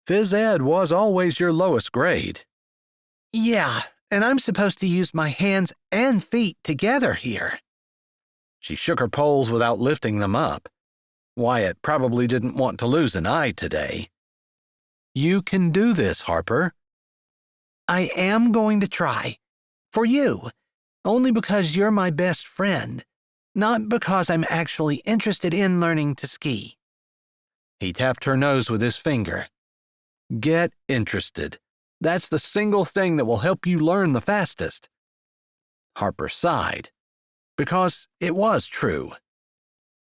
Phys Ed was always your lowest grade. Yeah, and I'm supposed to use my hands and feet together here. She shook her poles without lifting them up. Wyatt probably didn't want to lose an eye today. You can do this, Harper. I am going to try. For you. Only because you're my best friend. Not because I'm actually interested in learning to ski. He tapped her nose with his finger. Get interested. That's the single thing that will help you learn the fastest. Harper sighed, because it was true.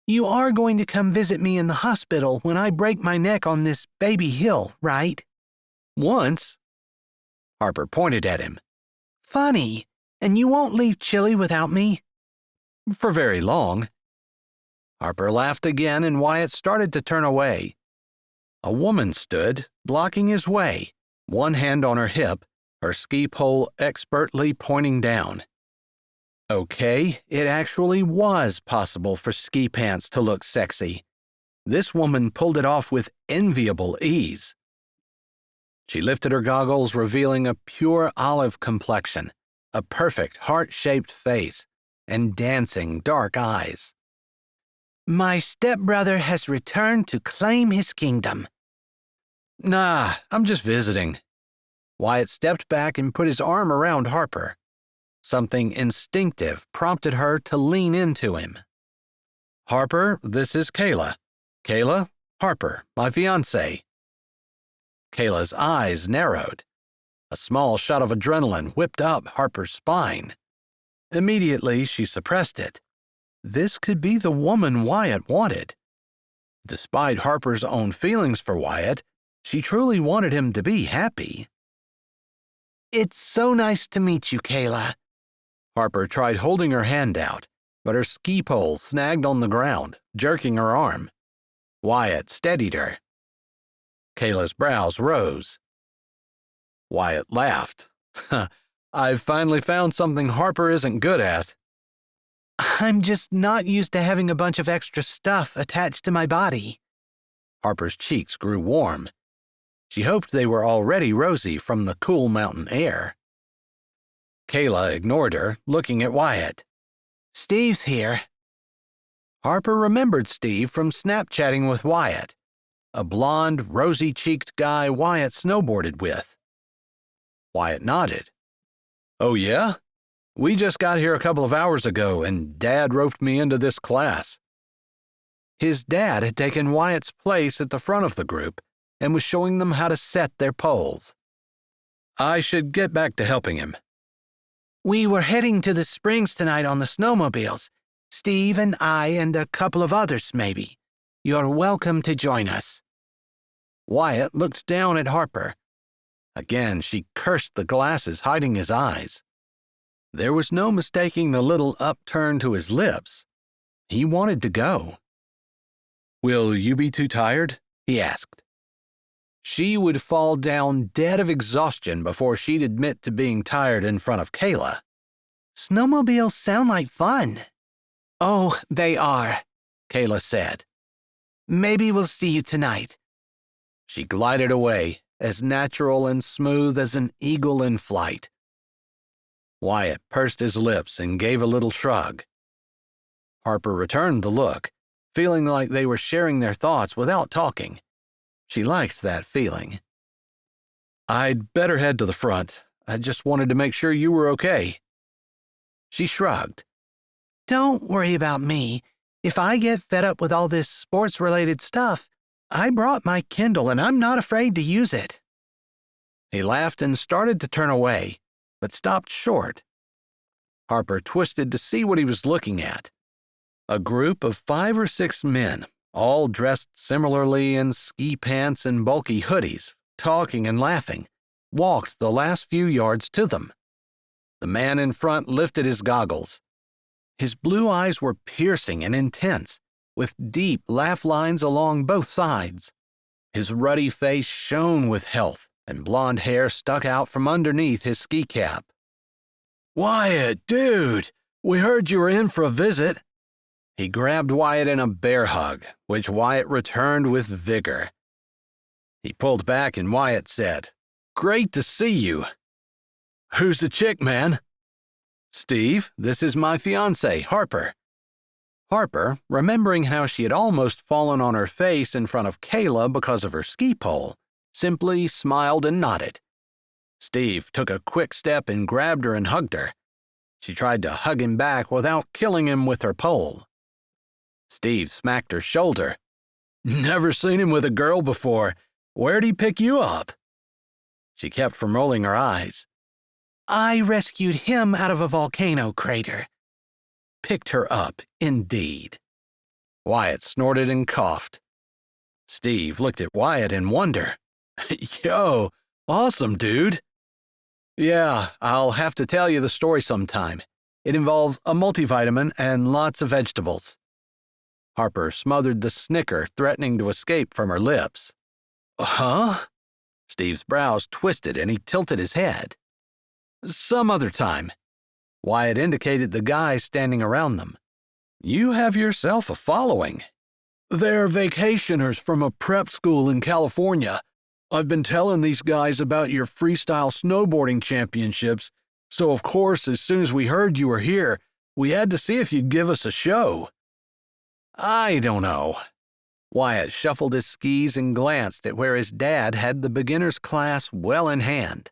You are going to come visit me in the hospital when I break my neck on this baby hill, right? Once. Harper pointed at him. Funny. And you won't leave Chile without me? For very long. Harper laughed again, and Wyatt started to turn away. A woman stood, blocking his way, one hand on her hip, her ski pole expertly pointing down. Okay, it actually was possible for ski pants to look sexy. This woman pulled it off with enviable ease. She lifted her goggles, revealing a pure olive complexion, a perfect heart-shaped face, and dancing dark eyes. My stepbrother has returned to claim his kingdom. Nah, I'm just visiting. Wyatt stepped back and put his arm around Harper. Something instinctive prompted her to lean into him. Harper, this is Kayla. Kayla, Harper, my fiancée. Kayla's eyes narrowed. A small shot of adrenaline whipped up Harper's spine. Immediately, she suppressed it. This could be the woman Wyatt wanted. Despite Harper's own feelings for Wyatt, she truly wanted him to be happy. It's so nice to meet you, Kayla. Harper tried holding her hand out, but her ski pole snagged on the ground, jerking her arm. Wyatt steadied her. Kayla's brows rose. Wyatt laughed. I've finally found something Harper isn't good at. I'm just not used to having a bunch of extra stuff attached to my body. Harper's cheeks grew warm. She hoped they were already rosy from the cool mountain air. Kayla ignored her, looking at Wyatt. Steve's here. Harper remembered Steve from Snapchatting with Wyatt, a blond, rosy-cheeked guy Wyatt snowboarded with. Wyatt nodded. Oh, yeah? We just got here a couple of hours ago, and Dad roped me into this class. His dad had taken Wyatt's place at the front of the group and was showing them how to set their poles. I should get back to helping him. We were heading to the springs tonight on the snowmobiles. Steve and I and a couple of others, maybe. You're welcome to join us. Wyatt looked down at Harper. Again, she cursed the glasses hiding his eyes. There was no mistaking the little upturn to his lips. He wanted to go. Will you be too tired? He asked. She would fall down dead of exhaustion before she'd admit to being tired in front of Kayla. Snowmobiles sound like fun. Oh, they are, Kayla said. Maybe we'll see you tonight. She glided away, as natural and smooth as an eagle in flight. Wyatt pursed his lips and gave a little shrug. Harper returned the look, feeling like they were sharing their thoughts without talking. She liked that feeling. I'd better head to the front. I just wanted to make sure you were okay. She shrugged. Don't worry about me. If I get fed up with all this sports-related stuff, I brought my Kindle and I'm not afraid to use it. He laughed and started to turn away, but stopped short. Harper twisted to see what he was looking at. A group of 5 or 6 men, all dressed similarly in ski pants and bulky hoodies, talking and laughing, walked the last few yards to them. The man in front lifted his goggles. His blue eyes were piercing and intense, with deep laugh lines along both sides. His ruddy face shone with health, and blonde hair stuck out from underneath his ski cap. Wyatt, dude, we heard you were in for a visit. He grabbed Wyatt in a bear hug, which Wyatt returned with vigor. He pulled back and Wyatt said, Great to see you. Who's the chick, man? Steve, this is my fiancée, Harper. Harper, remembering how she had almost fallen on her face in front of Kayla because of her ski pole, simply smiled and nodded. Steve took a quick step and grabbed her and hugged her. She tried to hug him back without killing him with her pole. Steve smacked her shoulder. Never seen him with a girl before. Where'd he pick you up? She kept from rolling her eyes. I rescued him out of a volcano crater. Picked her up, indeed. Wyatt snorted and coughed. Steve looked at Wyatt in wonder. Yo, awesome, dude. Yeah, I'll have to tell you the story sometime. It involves a multivitamin and lots of vegetables. Harper smothered the snicker threatening to escape from her lips. Huh? Steve's brows twisted and he tilted his head. Some other time. Wyatt indicated the guys standing around them. You have yourself a following. They're vacationers from a prep school in California. I've been telling these guys about your freestyle snowboarding championships, so of course, as soon as we heard you were here, we had to see if you'd give us a show. I don't know. Wyatt shuffled his skis and glanced at where his dad had the beginner's class well in hand.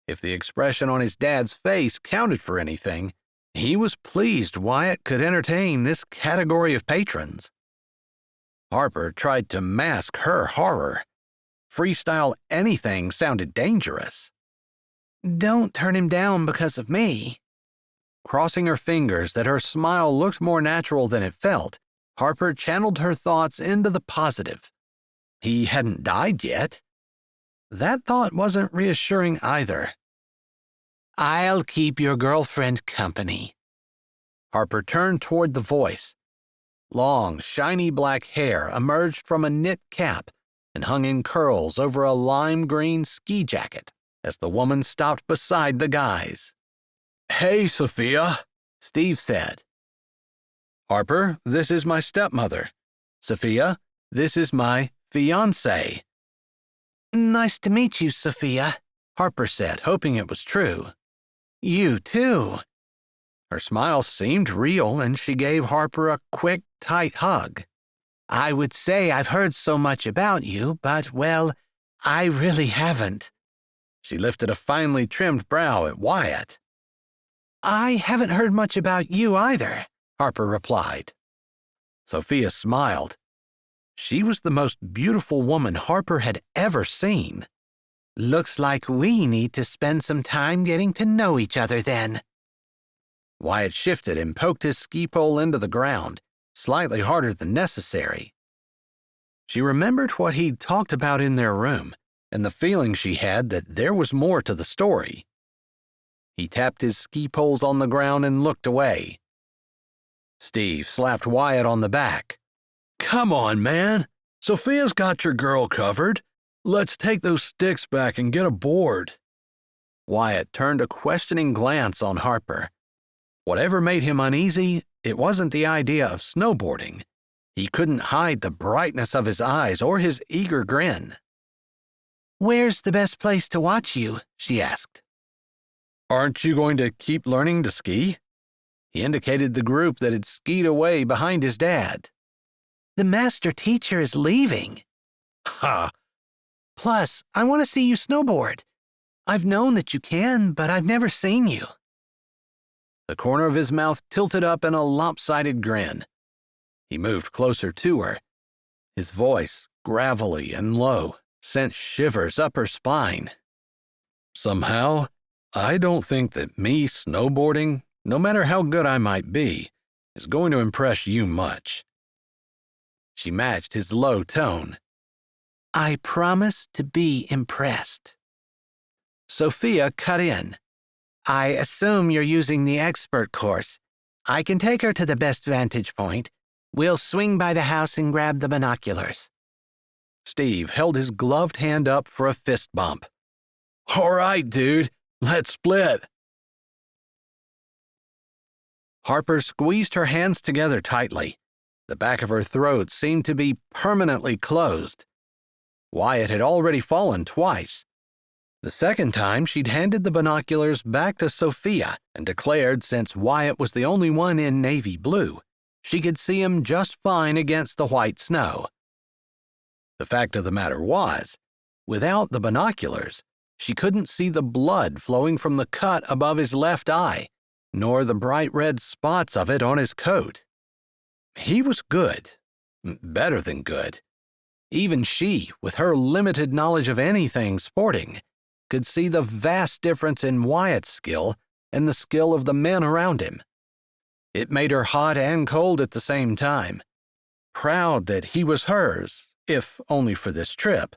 If the expression on his dad's face counted for anything, he was pleased Wyatt could entertain this category of patrons. Harper tried to mask her horror. Freestyle anything sounded dangerous. Don't turn him down because of me. Crossing her fingers that her smile looked more natural than it felt, Harper channeled her thoughts into the positive. He hadn't died yet. That thought wasn't reassuring either. I'll keep your girlfriend company. Harper turned toward the voice. Long, shiny black hair emerged from a knit cap and hung in curls over a lime green ski jacket as the woman stopped beside the guys. Hey, Sophia, Steve said. Harper, this is my stepmother. Sophia, this is my fiancée. Nice to meet you, Sophia, Harper said, hoping it was true. You too. Her smile seemed real, and she gave Harper a quick, tight hug. I would say I've heard so much about you, but, well, I really haven't. She lifted a finely trimmed brow at Wyatt. I haven't heard much about you either, Harper replied. Sophia smiled. She was the most beautiful woman Harper had ever seen. Looks like we need to spend some time getting to know each other then. Wyatt shifted and poked his ski pole into the ground, slightly harder than necessary. She remembered what he'd talked about in their room, and the feeling she had that there was more to the story. He tapped his ski poles on the ground and looked away. Steve slapped Wyatt on the back. Come on, man. Sophia's got your girl covered. Let's take those sticks back and get aboard. Wyatt turned a questioning glance on Harper. Whatever made him uneasy, it wasn't the idea of snowboarding. He couldn't hide the brightness of his eyes or his eager grin. Where's the best place to watch you? She asked. Aren't you going to keep learning to ski? He indicated the group that had skied away behind his dad. The master teacher is leaving. Ha! Plus, I want to see you snowboard. I've known that you can, but I've never seen you. The corner of his mouth tilted up in a lopsided grin. He moved closer to her. His voice, gravelly and low, sent shivers up her spine. Somehow, I don't think that me snowboarding, no matter how good I might be, is going to impress you much. She matched his low tone. I promise to be impressed. Sophia cut in. I assume you're using the expert course. I can take her to the best vantage point. We'll swing by the house and grab the binoculars. Steve held his gloved hand up for a fist bump. All right, dude, let's split. Harper squeezed her hands together tightly. The back of her throat seemed to be permanently closed. Wyatt had already fallen twice. The second time, she'd handed the binoculars back to Sophia and declared since Wyatt was the only one in navy blue, she could see him just fine against the white snow. The fact of the matter was, without the binoculars, she couldn't see the blood flowing from the cut above his left eye, nor the bright red spots of it on his coat. He was good, better than good. Even she, with her limited knowledge of anything sporting, could see the vast difference in Wyatt's skill and the skill of the men around him. It made her hot and cold at the same time, proud that he was hers, if only for this trip.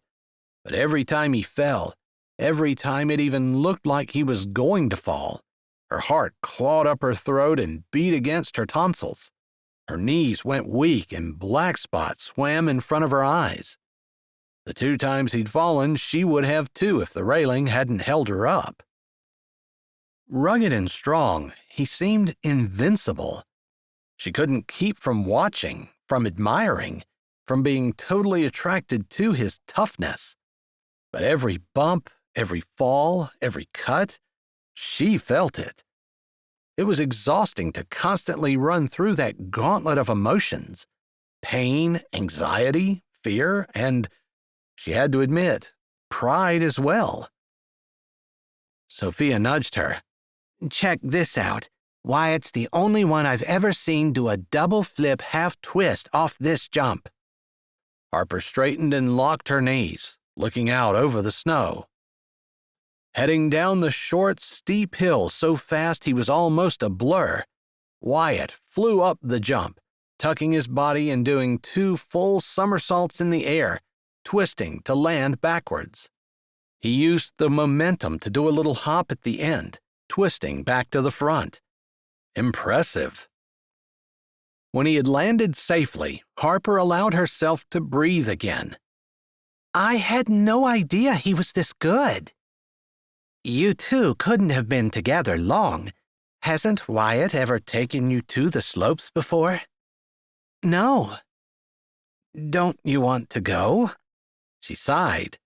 But every time he fell, every time it even looked like he was going to fall, her heart clawed up her throat and beat against her tonsils. Her knees went weak and black spots swam in front of her eyes. The 2 times he'd fallen, she would have too if the railing hadn't held her up. Rugged and strong, he seemed invincible. She couldn't keep from watching, from admiring, from being totally attracted to his toughness. But every bump, every fall, every cut, she felt it. It was exhausting to constantly run through that gauntlet of emotions, pain, anxiety, fear, and, she had to admit, pride as well. Sophia nudged her. Check this out. Wyatt's the only one I've ever seen do a double flip half twist off this jump. Harper straightened and locked her knees, looking out over the snow. Heading down the short, steep hill so fast he was almost a blur, Wyatt flew up the jump, tucking his body and doing 2 full somersaults in the air, twisting to land backwards. He used the momentum to do a little hop at the end, twisting back to the front. Impressive. When he had landed safely, Harper allowed herself to breathe again. I had no idea he was this good. You two couldn't have been together long. Hasn't Wyatt ever taken you to the slopes before? No. Don't you want to go? She sighed.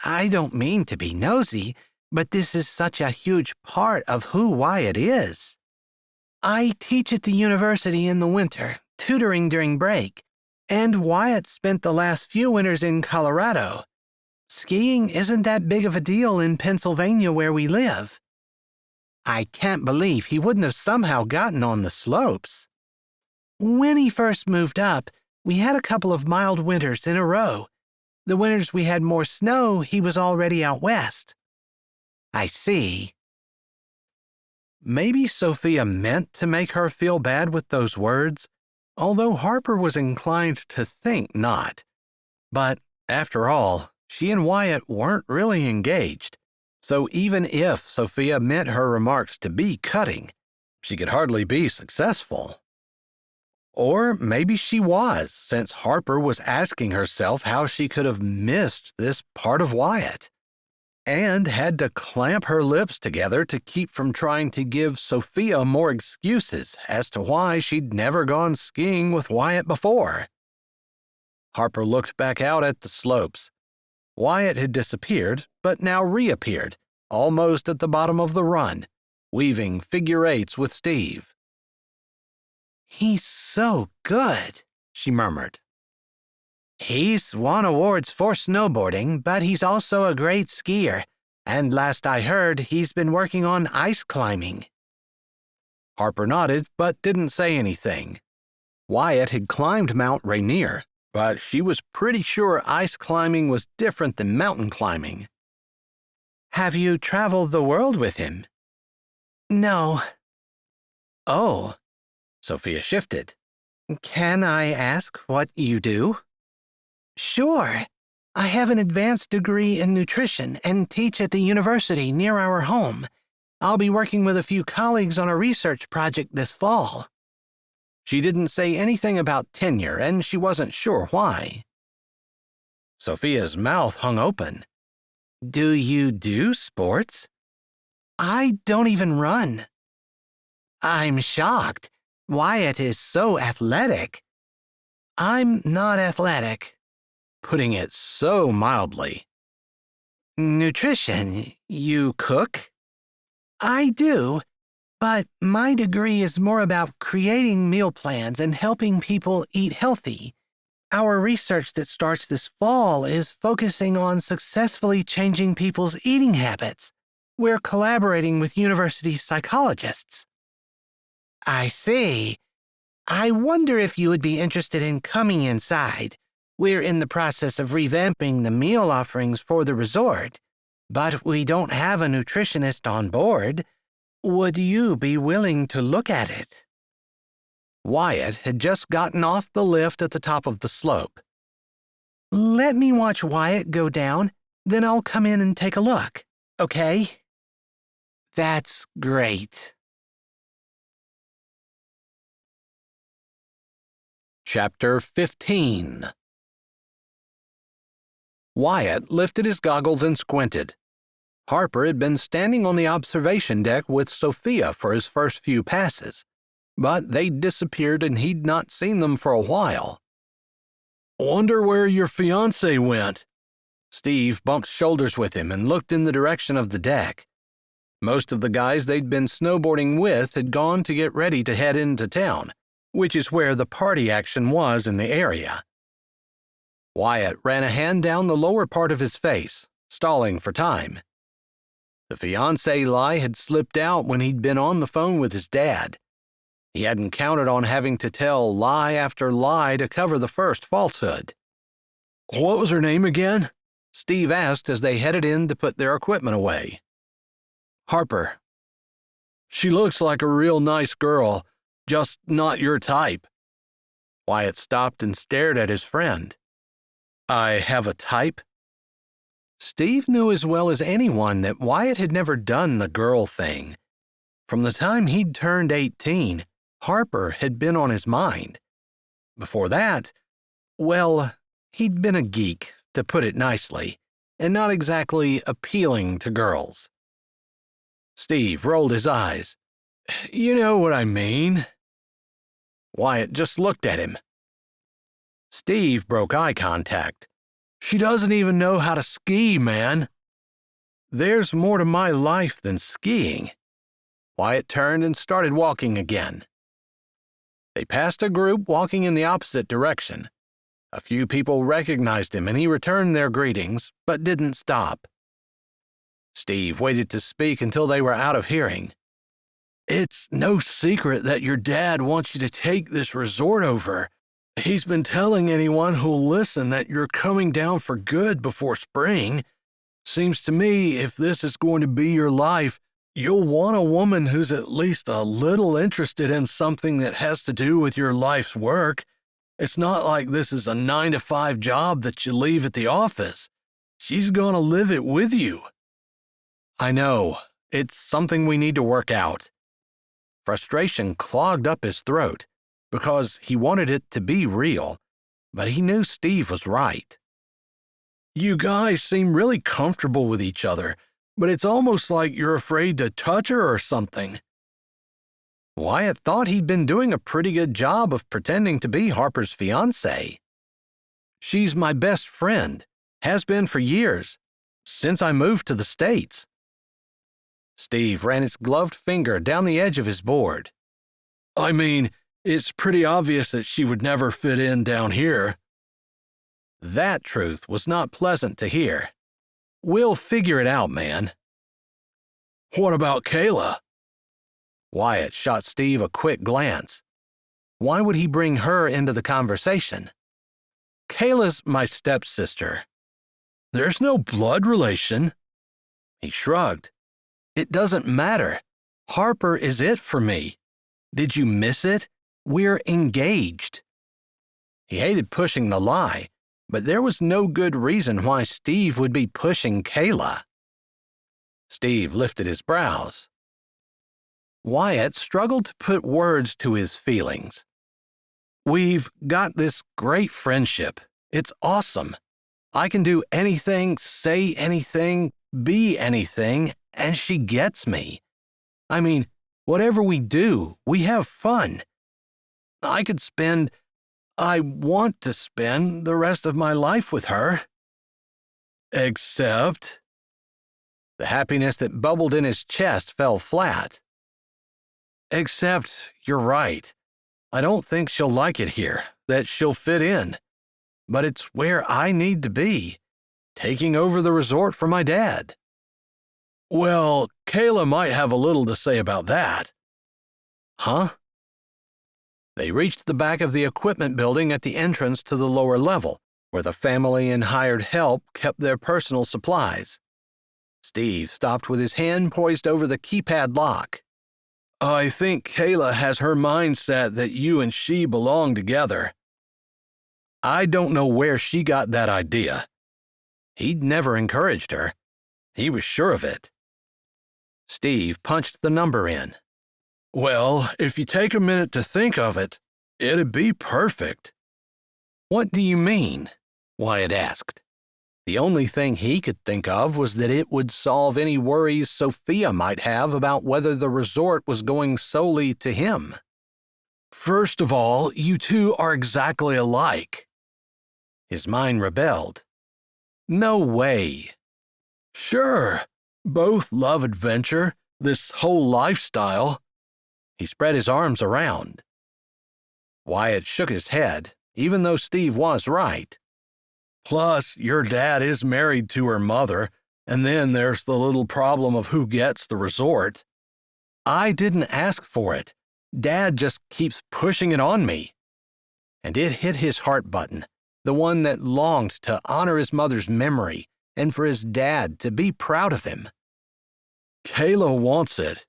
I don't mean to be nosy, but this is such a huge part of who Wyatt is. I teach at the university in the winter, tutoring during break, and Wyatt spent the last few winters in Colorado. Skiing isn't that big of a deal in Pennsylvania where we live. I can't believe he wouldn't have somehow gotten on the slopes. When he first moved up, we had a couple of mild winters in a row. The winters we had more snow, he was already out west. I see. Maybe Sophia meant to make her feel bad with those words, although Harper was inclined to think not. But, after all, she and Wyatt weren't really engaged, so even if Sophia meant her remarks to be cutting, she could hardly be successful. Or maybe she was, since Harper was asking herself how she could have missed this part of Wyatt, and had to clamp her lips together to keep from trying to give Sophia more excuses as to why she'd never gone skiing with Wyatt before. Harper looked back out at the slopes. Wyatt had disappeared, but now reappeared, almost at the bottom of the run, weaving figure eights with Steve. He's so good, she murmured. He's won awards for snowboarding, but he's also a great skier, and last I heard, he's been working on ice climbing. Harper nodded, but didn't say anything. Wyatt had climbed Mount Rainier, but she was pretty sure ice climbing was different than mountain climbing. Have you traveled the world with him? No. Oh. Sophia shifted. Can I ask what you do? Sure. I have an advanced degree in nutrition and teach at the university near our home. I'll be working with a few colleagues on a research project this fall. She didn't say anything about tenure, and she wasn't sure why. Sophia's mouth hung open. Do you do sports? I don't even run. I'm shocked. Wyatt is so athletic. I'm not athletic. Putting it so mildly. Nutrition? You cook? I do, but my degree is more about creating meal plans and helping people eat healthy. Our research that starts this fall is focusing on successfully changing people's eating habits. We're collaborating with university psychologists. I see. I wonder if you would be interested in coming inside. We're in the process of revamping the meal offerings for the resort, but we don't have a nutritionist on board. Would you be willing to look at it? Wyatt had just gotten off the lift at the top of the slope. Let me watch Wyatt go down, then I'll come in and take a look, okay? That's great. Chapter 15. Wyatt lifted his goggles and squinted. Harper had been standing on the observation deck with Sophia for his first few passes, but they'd disappeared and he'd not seen them for a while. "Wonder where your fiancé went?" Steve bumped shoulders with him and looked in the direction of the deck. Most of the guys they'd been snowboarding with had gone to get ready to head into town, which is where the party action was in the area. Wyatt ran a hand down the lower part of his face, stalling for time. The fiancé lie had slipped out when he'd been on the phone with his dad. He hadn't counted on having to tell lie after lie to cover the first falsehood. "What was her name again?" Steve asked as they headed in to put their equipment away. "Harper." "She looks like a real nice girl, just not your type." Wyatt stopped and stared at his friend. "I have a type?" Steve knew as well as anyone that Wyatt had never done the girl thing. From the time he'd turned 18, Harper had been on his mind. Before that, well, he'd been a geek, to put it nicely, and not exactly appealing to girls. Steve rolled his eyes. "You know what I mean." Wyatt just looked at him. Steve broke eye contact. "She doesn't even know how to ski, man." "There's more to my life than skiing." Wyatt turned and started walking again. They passed a group walking in the opposite direction. A few people recognized him and he returned their greetings, but didn't stop. Steve waited to speak until they were out of hearing. "It's no secret that your dad wants you to take this resort over. He's been telling anyone who'll listen that you're coming down for good before spring. Seems to me if this is going to be your life, you'll want a woman who's at least a little interested in something that has to do with your life's work. It's not like this is a 9-to-5 job that you leave at the office. She's gonna live it with you." "I know. It's something we need to work out." Frustration clogged up his throat, because he wanted it to be real, but he knew Steve was right. "You guys seem really comfortable with each other, but it's almost like you're afraid to touch her or something." Wyatt thought he'd been doing a pretty good job of pretending to be Harper's fiancée. "She's my best friend, has been for years, since I moved to the States." Steve ran his gloved finger down the edge of his board. "I mean, it's pretty obvious that she would never fit in down here." That truth was not pleasant to hear. "We'll figure it out, man." "What about Kayla?" Wyatt shot Steve a quick glance. Why would he bring her into the conversation? "Kayla's my stepsister." "There's no blood relation." He shrugged. "It doesn't matter. Harper is it for me. Did you miss it? We're engaged." He hated pushing the lie, but there was no good reason why Steve would be pushing Kayla. Steve lifted his brows. Wyatt struggled to put words to his feelings. "We've got this great friendship. It's awesome. I can do anything, say anything, be anything, and she gets me. I mean, whatever we do, we have fun. I want to spend the rest of my life with her." "Except?" The happiness that bubbled in his chest fell flat. Except, you're right. I don't think she'll like it here, that she'll fit in. But it's where I need to be, taking over the resort for my dad. Well, Kayla might have a little to say about that. Huh? They reached the back of the equipment building at the entrance to the lower level, where the family and hired help kept their personal supplies. Steve stopped with his hand poised over the keypad lock. I think Kayla has her mindset that you and she belong together. I don't know where she got that idea. He'd never encouraged her. He was sure of it. Steve punched the number in. Well, if you take a minute to think of it, it'd be perfect. What do you mean? Wyatt asked. The only thing he could think of was that it would solve any worries Sophia might have about whether the resort was going solely to him. First of all, you two are exactly alike. His mind rebelled. No way. Sure, both love adventure, this whole lifestyle. He spread his arms around. Wyatt shook his head, even though Steve was right. Plus, your dad is married to her mother, and then there's the little problem of who gets the resort. I didn't ask for it. Dad just keeps pushing it on me. And it hit his heart button, the one that longed to honor his mother's memory and for his dad to be proud of him. Kayla wants it.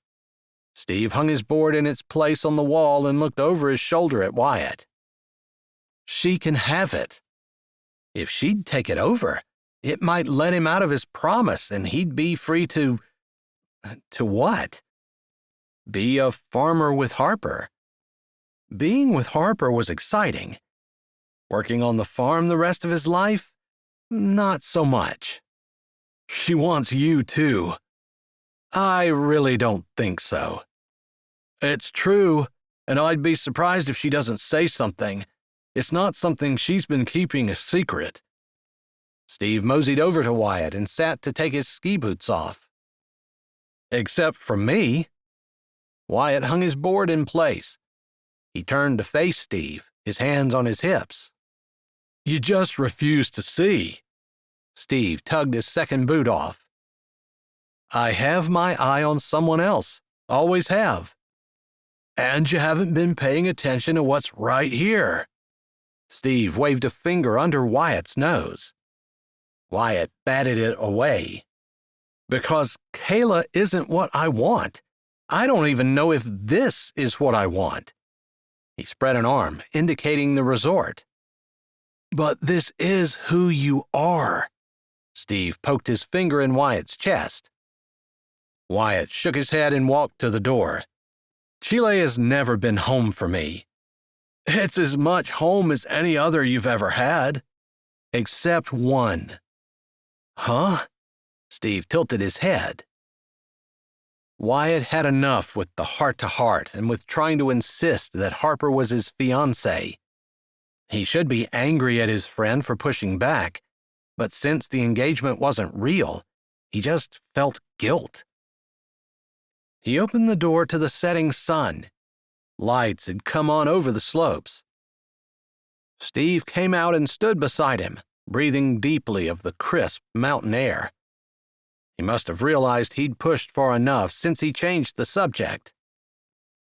Steve hung his board in its place on the wall and looked over his shoulder at Wyatt. She can have it. If she'd take it over, it might let him out of his promise and he'd be free to what? Be a farmer with Harper. Being with Harper was exciting. Working on the farm the rest of his life? Not so much. She wants you too. I really don't think so. It's true, and I'd be surprised if she doesn't say something. It's not something she's been keeping a secret. Steve moseyed over to Wyatt and sat to take his ski boots off. Except for me. Wyatt hung his board in place. He turned to face Steve, his hands on his hips. You just refuse to see. Steve tugged his second boot off. I have my eye on someone else. Always have. And you haven't been paying attention to what's right here. Steve waved a finger under Wyatt's nose. Wyatt batted it away. Because Kayla isn't what I want. I don't even know if this is what I want. He spread an arm, indicating the resort. But this is who you are. Steve poked his finger in Wyatt's chest. Wyatt shook his head and walked to the door. Chile has never been home for me. It's as much home as any other you've ever had. Except one. Huh? Steve tilted his head. Wyatt had enough with the heart-to-heart and with trying to insist that Harper was his fiancée. He should be angry at his friend for pushing back, but since the engagement wasn't real, he just felt guilt. He opened the door to the setting sun. Lights had come on over the slopes. Steve came out and stood beside him, breathing deeply of the crisp mountain air. He must have realized he'd pushed far enough since he changed the subject.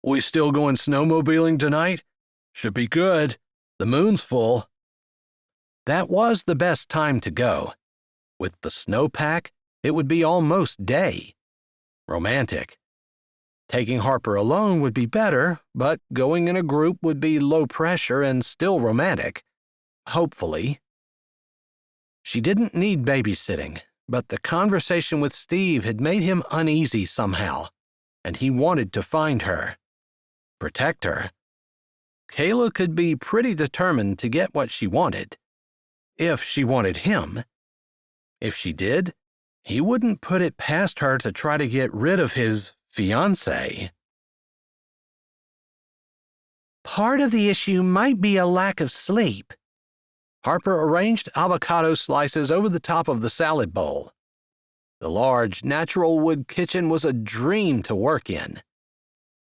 We still going snowmobiling tonight? Should be good. The moon's full. That was the best time to go. With the snowpack, it would be almost day. Romantic. Taking Harper alone would be better, but going in a group would be low pressure and still romantic. Hopefully. She didn't need babysitting, but the conversation with Steve had made him uneasy somehow, and he wanted to find her. Protect her. Kayla could be pretty determined to get what she wanted. If she wanted him. If she did, he wouldn't put it past her to try to get rid of his fiancé. Part of the issue might be a lack of sleep. Harper arranged avocado slices over the top of the salad bowl. The large, natural wood kitchen was a dream to work in.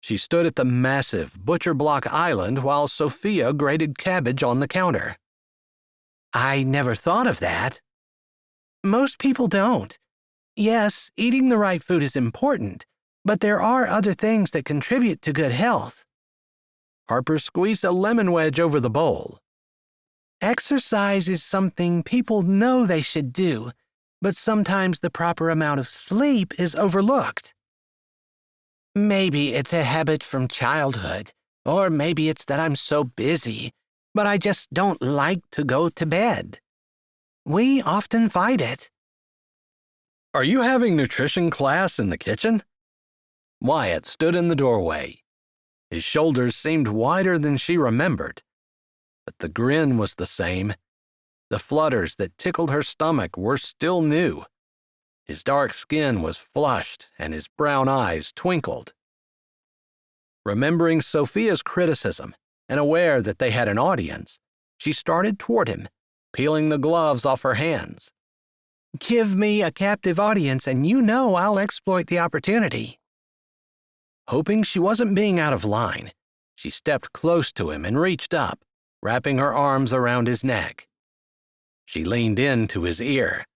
She stood at the massive butcher block island while Sophia grated cabbage on the counter. I never thought of that. Most people don't. Yes, eating the right food is important, but there are other things that contribute to good health. Harper squeezed a lemon wedge over the bowl. Exercise is something people know they should do, but sometimes the proper amount of sleep is overlooked. Maybe it's a habit from childhood, or maybe it's that I'm so busy, but I just don't like to go to bed. We often fight it. Are you having nutrition class in the kitchen? Wyatt stood in the doorway. His shoulders seemed wider than she remembered, but the grin was the same. The flutters that tickled her stomach were still new. His dark skin was flushed and his brown eyes twinkled. Remembering Sophia's criticism and aware that they had an audience, she started toward him, peeling the gloves off her hands. Give me a captive audience and you know I'll exploit the opportunity. Hoping she wasn't being out of line, she stepped close to him and reached up, wrapping her arms around his neck. She leaned into his ear.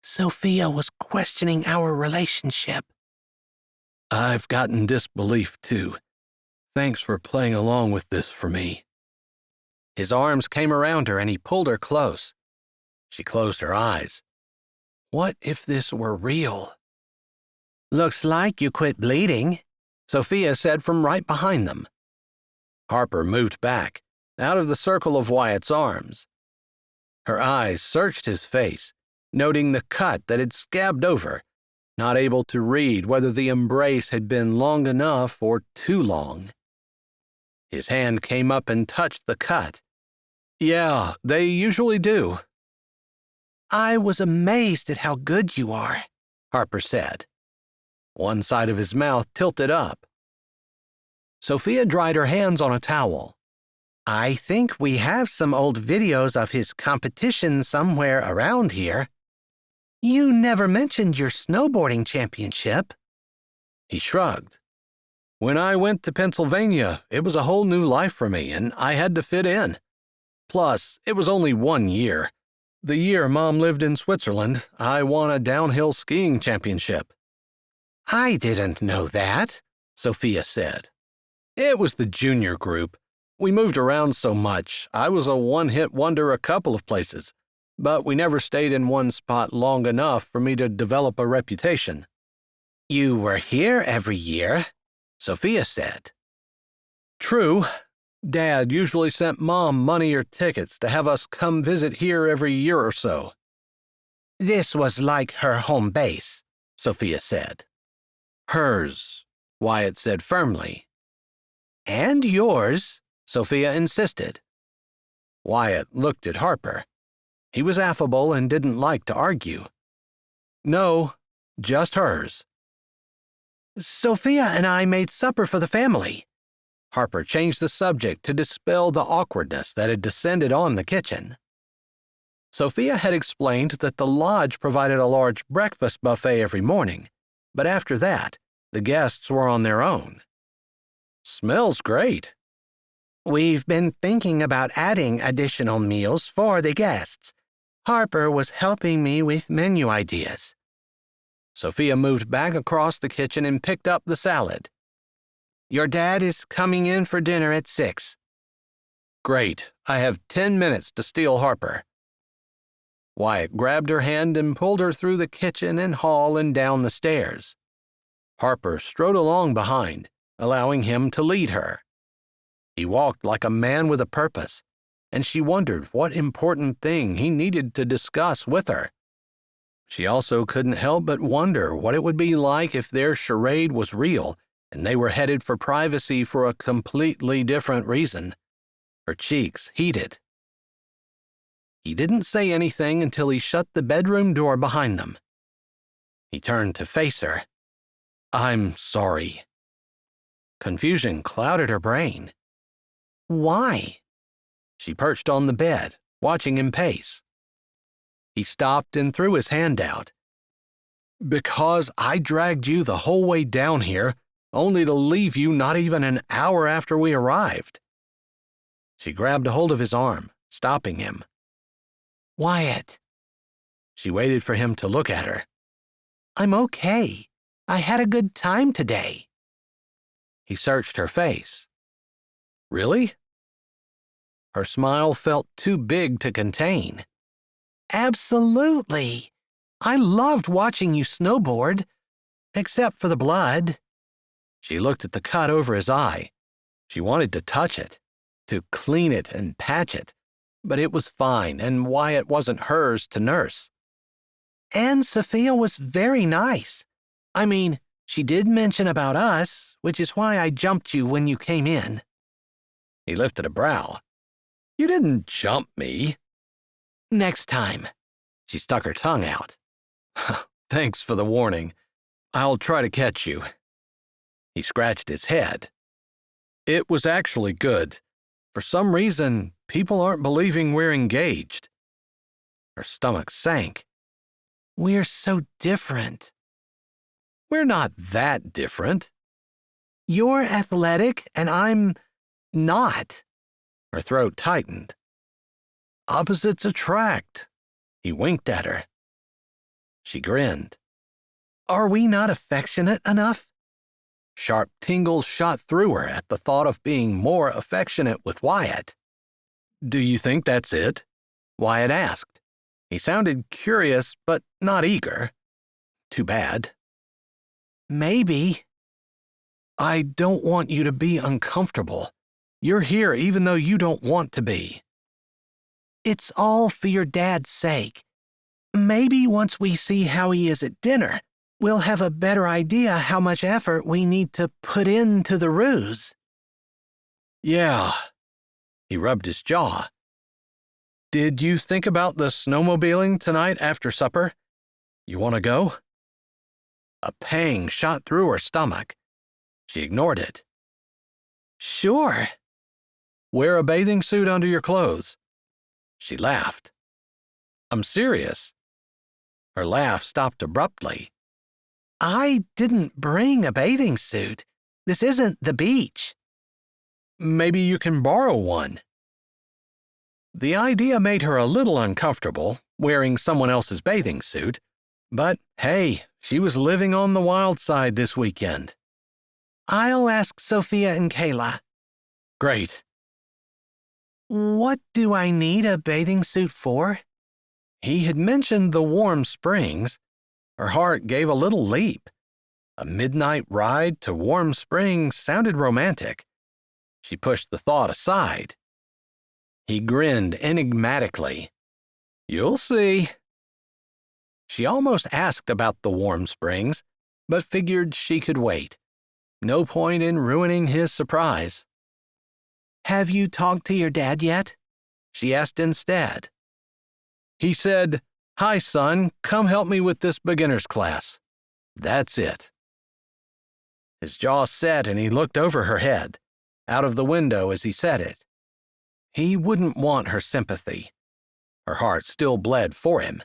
Sophia was questioning our relationship. I've gotten disbelief, too. Thanks for playing along with this for me. His arms came around her and he pulled her close. She closed her eyes. What if this were real? Looks like you quit bleeding, Sophia said from right behind them. Harper moved back, out of the circle of Wyatt's arms. Her eyes searched his face, noting the cut that had scabbed over, not able to read whether the embrace had been long enough or too long. His hand came up and touched the cut. Yeah, they usually do. I was amazed at how good you are, Harper said. One side of his mouth tilted up. Sophia dried her hands on a towel. I think we have some old videos of his competition somewhere around here. You never mentioned your snowboarding championship. He shrugged. When I went to Pennsylvania, it was a whole new life for me, and I had to fit in. Plus, it was only 1 year. The year Mom lived in Switzerland, I won a downhill skiing championship. I didn't know that, Sophia said. It was the junior group. We moved around so much, I was a one-hit wonder a couple of places, but we never stayed in one spot long enough for me to develop a reputation. You were here every year, Sophia said. True. Dad usually sent Mom money or tickets to have us come visit here every year or so. This was like her home base, Sophia said. Hers, Wyatt said firmly. And yours, Sophia insisted. Wyatt looked at Harper. He was affable and didn't like to argue. No, just hers. Sophia and I made supper for the family. Harper changed the subject to dispel the awkwardness that had descended on the kitchen. Sophia had explained that the lodge provided a large breakfast buffet every morning, but after that, the guests were on their own. Smells great. We've been thinking about adding additional meals for the guests. Harper was helping me with menu ideas. Sophia moved back across the kitchen and picked up the salad. Your dad is coming in for dinner at 6. Great. I have 10 minutes to steal Harper. Wyatt grabbed her hand and pulled her through the kitchen and hall and down the stairs. Harper strode along behind, allowing him to lead her. He walked like a man with a purpose, and she wondered what important thing he needed to discuss with her. She also couldn't help but wonder what it would be like if their charade was real and they were headed for privacy for a completely different reason. Her cheeks heated. He didn't say anything until he shut the bedroom door behind them. He turned to face her. I'm sorry. Confusion clouded her brain. Why? She perched on the bed, watching him pace. He stopped and threw his hand out. Because I dragged you the whole way down here, only to leave you not even an hour after we arrived. She grabbed a hold of his arm, stopping him. Wyatt. She waited for him to look at her. I'm okay. I had a good time today. He searched her face. Really? Her smile felt too big to contain. Absolutely. I loved watching you snowboard, except for the blood. She looked at the cut over his eye. She wanted to touch it, to clean it and patch it, but it was fine, and Wyatt wasn't hers to nurse. And Sophia was very nice. I mean, she did mention about us, which is why I jumped you when you came in. He lifted a brow. You didn't jump me. Next time. She stuck her tongue out. Thanks for the warning. I'll try to catch you. He scratched his head. It was actually good. For some reason, people aren't believing we're engaged. Her stomach sank. We're so different. We're not that different. You're athletic, and I'm not. Her throat tightened. Opposites attract. He winked at her. She grinned. Are we not affectionate enough? Sharp tingles shot through her at the thought of being more affectionate with Wyatt. Do you think that's it? Wyatt asked. He sounded curious, but not eager. Too bad. Maybe. I don't want you to be uncomfortable. You're here even though you don't want to be. It's all for your dad's sake. Maybe once we see how he is at dinner, we'll have a better idea how much effort we need to put into the ruse. Yeah. He rubbed his jaw. Did you think about the snowmobiling tonight after supper? You want to go? A pang shot through her stomach. She ignored it. Sure. Wear a bathing suit under your clothes. She laughed. I'm serious. Her laugh stopped abruptly. I didn't bring a bathing suit. This isn't the beach. Maybe you can borrow one. The idea made her a little uncomfortable, wearing someone else's bathing suit, but hey, she was living on the wild side this weekend. I'll ask Sophia and Kayla. Great. What do I need a bathing suit for? He had mentioned the warm springs. Her heart gave a little leap. A midnight ride to Warm Springs sounded romantic. She pushed the thought aside. He grinned enigmatically. You'll see. She almost asked about the Warm Springs, but figured she could wait. No point in ruining his surprise. Have you talked to your dad yet? She asked instead. He said, Hi, son, come help me with this beginner's class. That's it. His jaw set and he looked over her head, out of the window as he said it. He wouldn't want her sympathy. Her heart still bled for him.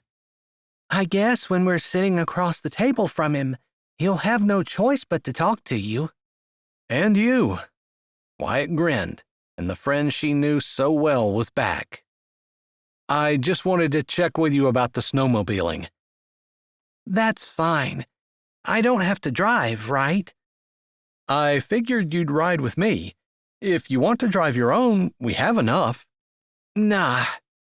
I guess when we're sitting across the table from him, he'll have no choice but to talk to you. And you. Wyatt grinned, and the friend she knew so well was back. I just wanted to check with you about the snowmobiling. That's fine. I don't have to drive, right? I figured you'd ride with me. If you want to drive your own, we have enough. Nah,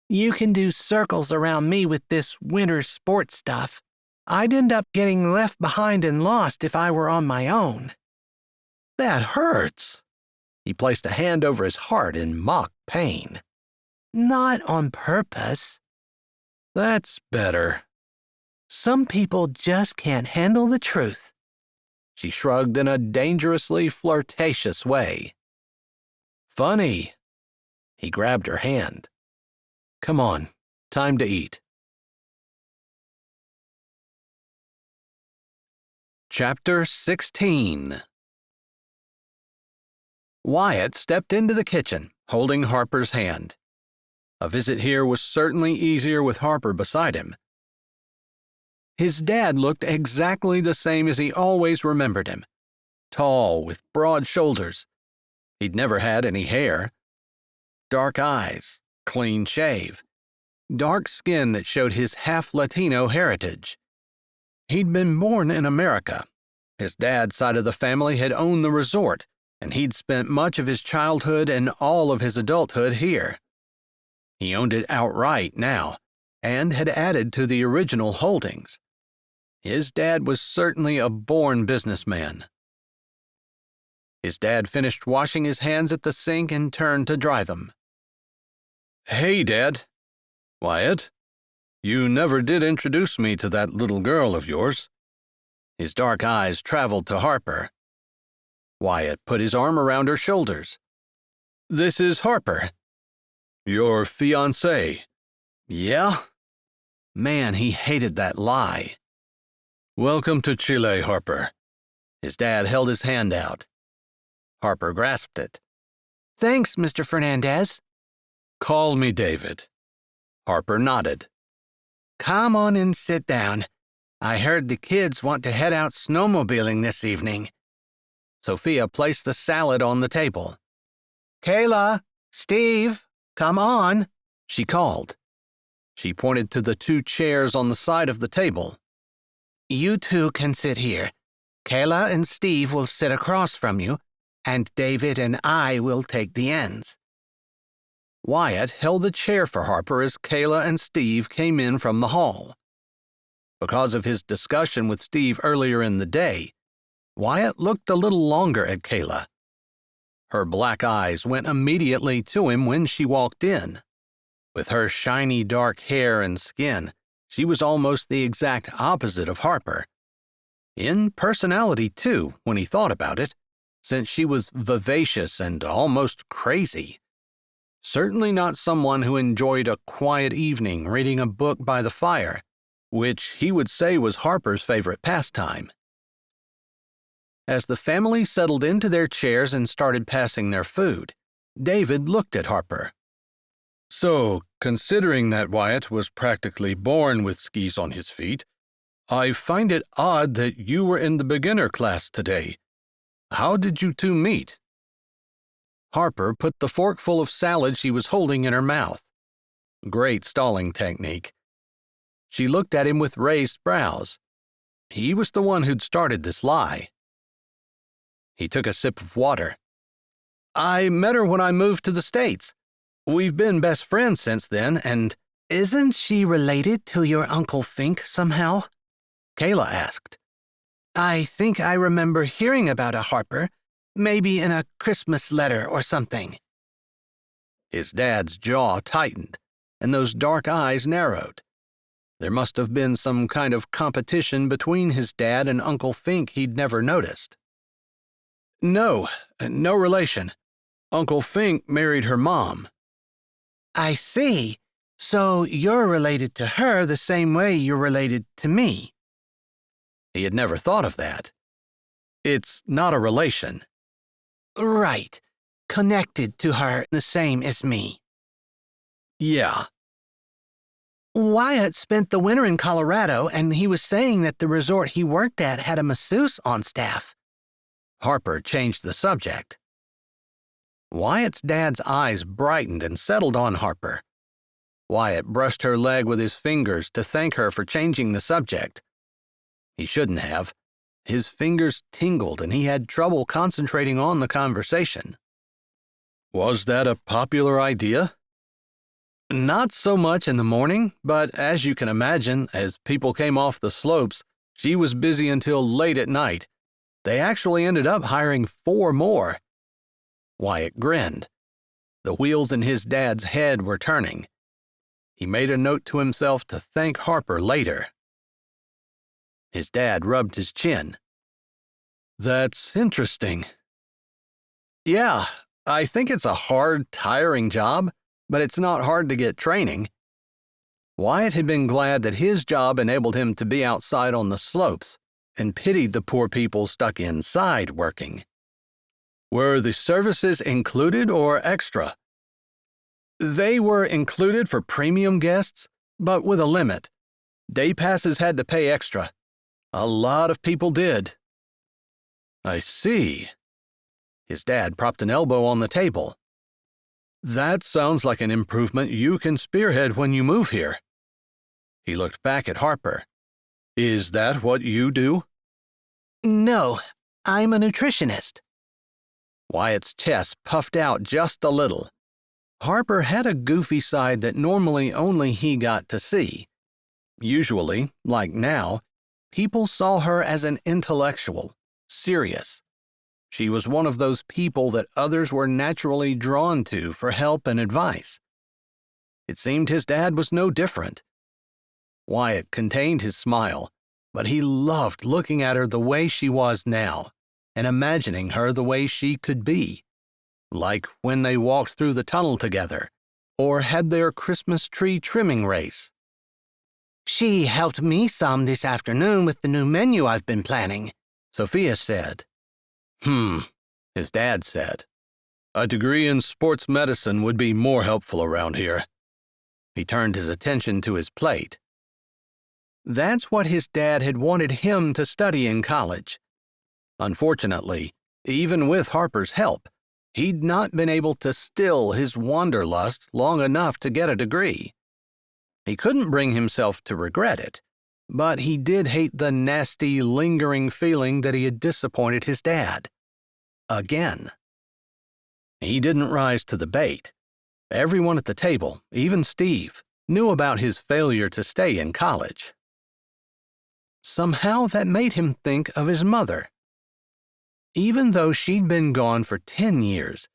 you can do circles around me with this winter sports stuff. I'd end up getting left behind and lost if I were on my own. That hurts. He placed a hand over his heart in mock pain. Not on purpose. That's better. Some people just can't handle the truth. She shrugged in a dangerously flirtatious way. Funny. He grabbed her hand. Come on, time to eat. Chapter 16. Wyatt stepped into the kitchen, holding Harper's hand. A visit here was certainly easier with Harper beside him. His dad looked exactly the same as he always remembered him. Tall, with broad shoulders. He'd never had any hair. Dark eyes, clean shave. Dark skin that showed his half-Latino heritage. He'd been born in America. His dad's side of the family had owned the resort, and he'd spent much of his childhood and all of his adulthood here. He owned it outright now, and had added to the original holdings. His dad was certainly a born businessman. His dad finished washing his hands at the sink and turned to dry them. "Hey, Dad. Wyatt, you never did introduce me to that little girl of yours." His dark eyes traveled to Harper. Wyatt put his arm around her shoulders. "This is Harper." "Your fiancée?" "Yeah." Man, he hated that lie. "Welcome to Chile, Harper." His dad held his hand out. Harper grasped it. "Thanks, Mr. Fernandez." "Call me David." Harper nodded. "Come on and sit down. I heard the kids want to head out snowmobiling this evening." Sophia placed the salad on the table. "Kayla, Steve, come on," she called. She pointed to the 2 chairs on the side of the table. "You two can sit here. Kayla and Steve will sit across from you, and David and I will take the ends." Wyatt held the chair for Harper as Kayla and Steve came in from the hall. Because of his discussion with Steve earlier in the day, Wyatt looked a little longer at Kayla. Her black eyes went immediately to him when she walked in. With her shiny dark hair and skin, she was almost the exact opposite of Harper. In personality, too, when he thought about it, since she was vivacious and almost crazy. Certainly not someone who enjoyed a quiet evening reading a book by the fire, which he would say was Harper's favorite pastime. As the family settled into their chairs and started passing their food, David looked at Harper. "So, considering that Wyatt was practically born with skis on his feet, I find it odd that you were in the beginner class today. How did you two meet?" Harper put the forkful of salad she was holding in her mouth. Great stalling technique. She looked at him with raised brows. He was the one who'd started this lie. He took a sip of water. "I met her when I moved to the States. We've been best friends since then, and—" "Isn't she related to your Uncle Fink somehow?" Kayla asked. "I think I remember hearing about a Harper, maybe in a Christmas letter or something." His dad's jaw tightened, and those dark eyes narrowed. There must have been some kind of competition between his dad and Uncle Fink he'd never noticed. "No relation. Uncle Fink married her mom." "I see. So you're related to her the same way you're related to me." He had never thought of that. "It's not a relation." "Right. Connected to her the same as me." "Yeah." "Wyatt spent the winter in Colorado, and he was saying that the resort he worked at had a masseuse on staff." Harper changed the subject. Wyatt's dad's eyes brightened and settled on Harper. Wyatt brushed her leg with his fingers to thank her for changing the subject. He shouldn't have. His fingers tingled and he had trouble concentrating on the conversation. "Was that a popular idea?" "Not so much in the morning, but as you can imagine, as people came off the slopes, she was busy until late at night. They actually ended up hiring 4 more. Wyatt grinned. The wheels in his dad's head were turning. He made a note to himself to thank Harper later. His dad rubbed his chin. "That's interesting." "Yeah, I think it's a hard, tiring job, but it's not hard to get training." Wyatt had been glad that his job enabled him to be outside on the slopes, and pitied the poor people stuck inside working. "Were the services included or extra?" "They were included for premium guests, but with a limit. Day passes had to pay extra. A lot of people did. I see. His dad propped an elbow on the table. That sounds like an improvement you can spearhead when you move here. He looked back at Harper. Is that what you do? No, I'm a nutritionist. Wyatt's chest puffed out just a little. Harper had a goofy side that normally only he got to see. Usually, like now, people saw her as an intellectual, serious. She was one of those people that others were naturally drawn to for help and advice. It seemed his dad was no different. Wyatt contained his smile, but he loved looking at her the way she was now and imagining her the way she could be, like when they walked through the tunnel together or had their Christmas tree trimming race. She helped me some this afternoon with the new menu I've been planning, Sophia said. His dad said. A degree in sports medicine would be more helpful around here. He turned his attention to his plate. That's what his dad had wanted him to study in college. Unfortunately, even with Harper's help, he'd not been able to still his wanderlust long enough to get a degree. He couldn't bring himself to regret it, but he did hate the nasty, lingering feeling that he had disappointed his dad. Again. He didn't rise to the bait. Everyone at the table, even Steve, knew about his failure to stay in college. Somehow that made him think of his mother. Even though she'd been gone for 10 years,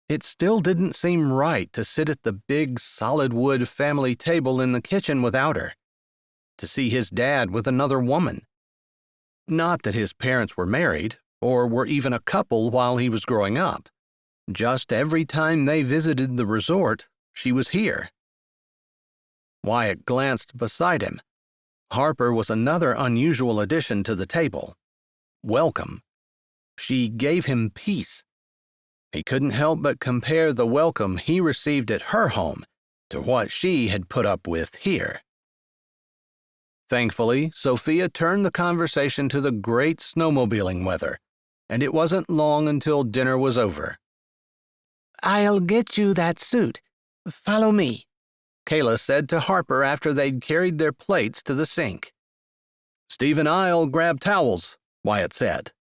it still didn't seem right to sit at the big solid wood family table in the kitchen without her, to see his dad with another woman. Not that his parents were married, or were even a couple while he was growing up. Just every time they visited the resort, she was here. Wyatt glanced beside him. Harper was another unusual addition to the table. Welcome. She gave him peace. He couldn't help but compare the welcome he received at her home to what she had put up with here. Thankfully, Sophia turned the conversation to the great snowmobiling weather, and it wasn't long until dinner was over. I'll get you that suit. Follow me, Kayla said to Harper after they'd carried their plates to the sink. Steve and I'll grab towels, Wyatt said.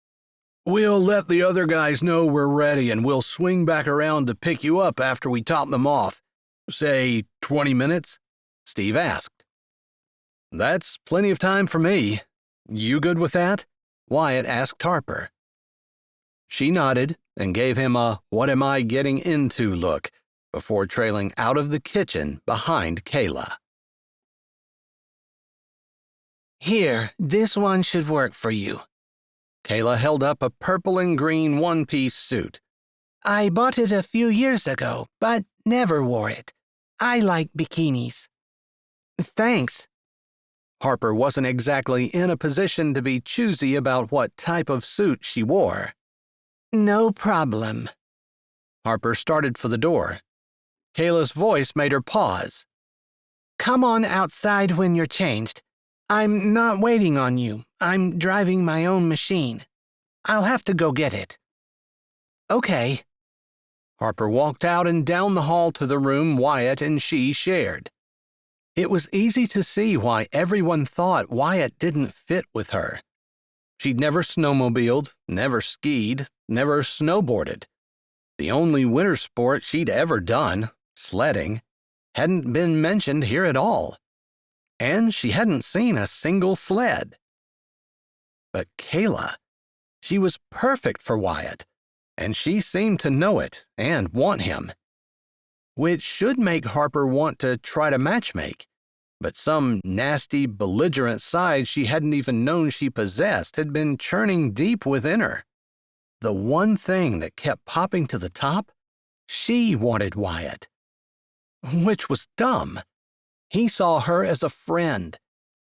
We'll let the other guys know we're ready and we'll swing back around to pick you up after we top them off. Say 20 minutes? Steve asked. That's plenty of time for me. You good with that? Wyatt asked Harper. She nodded and gave him a what am I getting into look before trailing out of the kitchen behind Kayla. Here, this one should work for you. Kayla held up a purple and green one-piece suit. I bought it a few years ago, but never wore it. I like bikinis. Thanks. Harper wasn't exactly in a position to be choosy about what type of suit she wore. No problem. Harper started for the door. Kayla's voice made her pause. Come on outside when you're changed. I'm not waiting on you. I'm driving my own machine. I'll have to go get it. Okay. Harper walked out and down the hall to the room Wyatt and she shared. It was easy to see why everyone thought Wyatt didn't fit with her. She'd never snowmobiled, never skied, never snowboarded. The only winter sport she'd ever done, sledding, hadn't been mentioned here at all. And she hadn't seen a single sled. But Kayla, she was perfect for Wyatt, and she seemed to know it and want him. Which should make Harper want to try to matchmake, but some nasty, belligerent side she hadn't even known she possessed had been churning deep within her. The one thing that kept popping to the top, she wanted Wyatt. Which was dumb. He saw her as a friend,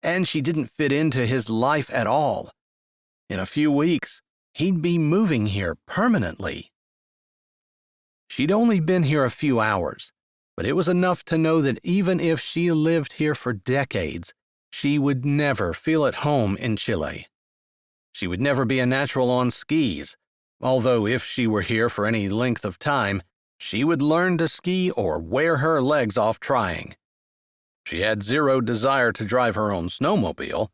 and she didn't fit into his life at all. In a few weeks, he'd be moving here permanently. She'd only been here a few hours, but it was enough to know that even if she lived here for decades, She would never feel at home in Chile. She would never be a natural on skis, although if she were here for any length of time, she would learn to ski or wear her legs off trying. She had zero desire to drive her own snowmobile.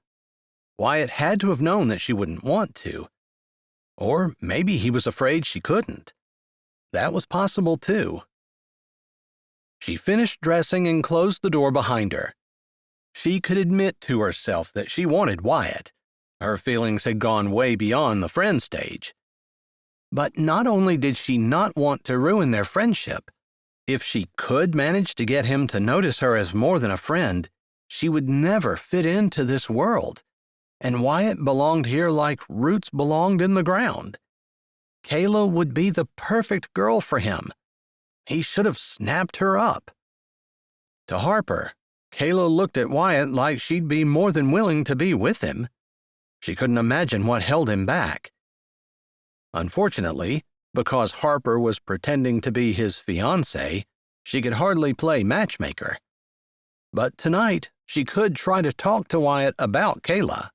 Wyatt had to have known that she wouldn't want to. Or maybe he was afraid she couldn't. That was possible too. She finished dressing and closed the door behind her. She could admit to herself that she wanted Wyatt. Her feelings had gone way beyond the friend stage. But not only did she not want to ruin their friendship, if she could manage to get him to notice her as more than a friend, she would never fit into this world, and Wyatt belonged here like roots belonged in the ground. Kayla would be the perfect girl for him. He should have snapped her up. To Harper, Kayla looked at Wyatt like she'd be more than willing to be with him. She couldn't imagine what held him back. Unfortunately, because Harper was pretending to be his fiancé, she could hardly play matchmaker. But tonight, she could try to talk to Wyatt about Kayla.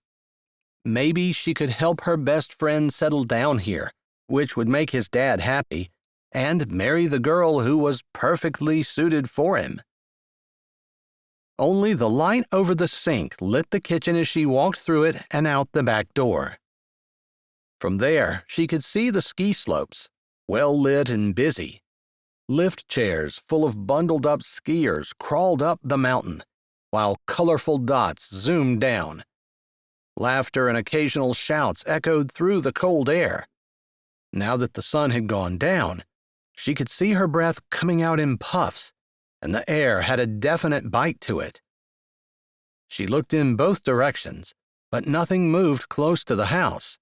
Maybe she could help her best friend settle down here, which would make his dad happy, and marry the girl who was perfectly suited for him. Only the light over the sink lit the kitchen as she walked through it and out the back door. From there, she could see the ski slopes, well lit and busy. Lift chairs full of bundled-up skiers crawled up the mountain, while colorful dots zoomed down. Laughter and occasional shouts echoed through the cold air. Now that the sun had gone down, she could see her breath coming out in puffs, and the air had a definite bite to it. She looked in both directions, but nothing moved close to the house.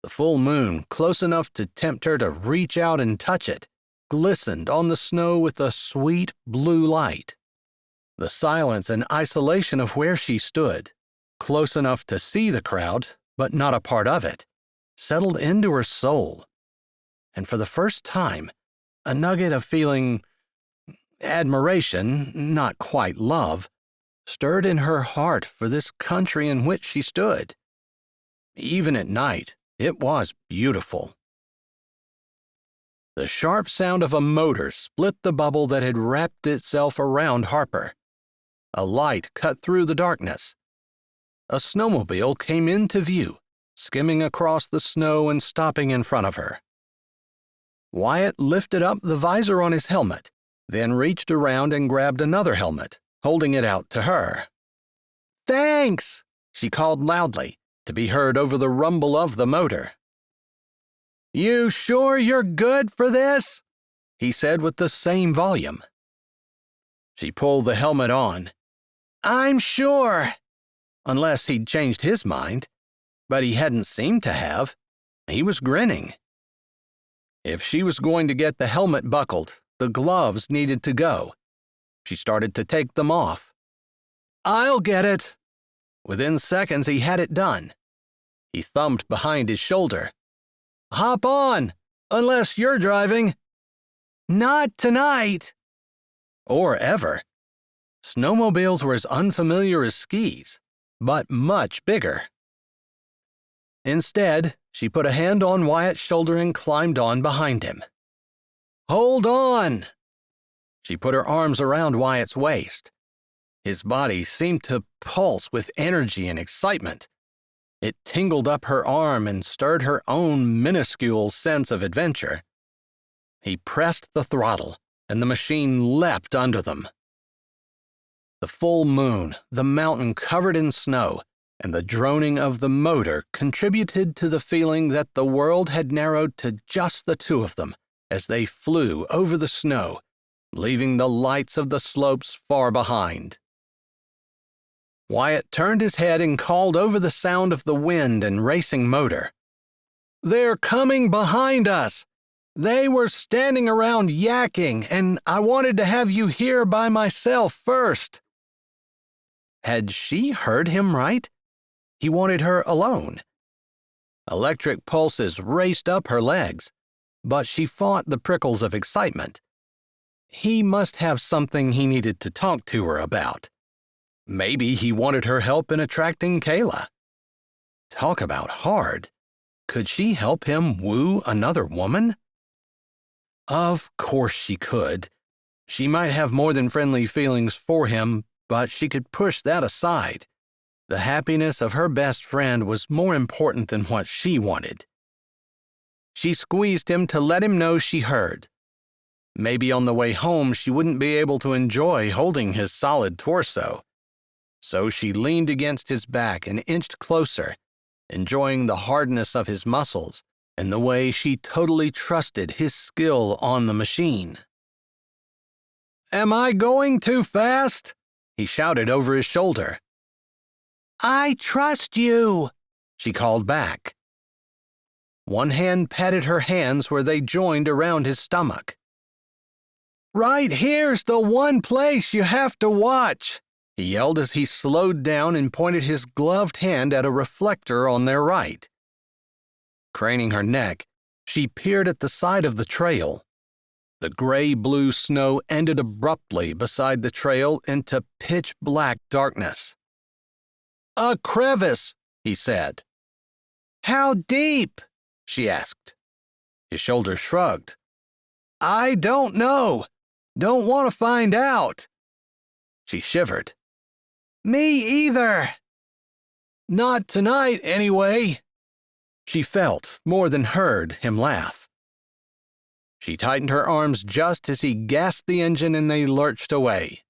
The full moon, close enough to tempt her to reach out and touch it, glistened on the snow with a sweet blue light. The silence and isolation of where she stood, close enough to see the crowd, but not a part of it, settled into her soul. And for the first time, a nugget of feeling admiration, not quite love, stirred in her heart for this country in which she stood. Even at night, it was beautiful. The sharp sound of a motor split the bubble that had wrapped itself around Harper. A light cut through the darkness. A snowmobile came into view, skimming across the snow and stopping in front of her. Wyatt lifted up the visor on his helmet, then reached around and grabbed another helmet, holding it out to her. "Thanks!" she called loudly, to be heard over the rumble of the motor. "You sure you're good for this?" he said with the same volume. She pulled the helmet on. "I'm sure," unless he'd changed his mind, but he hadn't seemed to have. He was grinning. If she was going to get the helmet buckled, the gloves needed to go. She started to take them off. "I'll get it." Within seconds, he had it done. He thumped behind his shoulder. "Hop on, unless you're driving." "Not tonight." Or ever. Snowmobiles were as unfamiliar as skis, but much bigger. Instead, she put a hand on Wyatt's shoulder and climbed on behind him. "Hold on!" She put her arms around Wyatt's waist. His body seemed to pulse with energy and excitement. It tingled up her arm and stirred her own minuscule sense of adventure. He pressed the throttle, and the machine leapt under them. The full moon, the mountain covered in snow, and the droning of the motor contributed to the feeling that the world had narrowed to just the two of them as they flew over the snow, leaving the lights of the slopes far behind. Wyatt turned his head and called over the sound of the wind and racing motor. "They're coming behind us! They were standing around yakking, and I wanted to have you here by myself first." Had she heard him right? He wanted her alone. Electric pulses raced up her legs, but she fought the prickles of excitement. He must have something he needed to talk to her about. Maybe he wanted her help in attracting Kayla. Talk about hard. Could she help him woo another woman? Of course she could. She might have more than friendly feelings for him, but she could push that aside. The happiness of her best friend was more important than what she wanted. She squeezed him to let him know she heard. Maybe on the way home she wouldn't be able to enjoy holding his solid torso. So she leaned against his back and inched closer, enjoying the hardness of his muscles and the way she totally trusted his skill on the machine. "Am I going too fast?" he shouted over his shoulder. I trust you, She called back. One hand patted her hands where they joined around his stomach. "Right here's the one place you have to watch," he yelled as he slowed down and pointed his gloved hand at a reflector on their right. Craning her neck, she peered at the side of the trail. The gray-blue snow ended abruptly beside the trail into pitch-black darkness. "A crevice," he said. How deep? She asked. His shoulders shrugged. I don't know. Don't want to find out. She shivered. Me either. Not tonight, anyway. She felt, more than heard, him laugh. She tightened her arms just as he gasped the engine and they lurched away.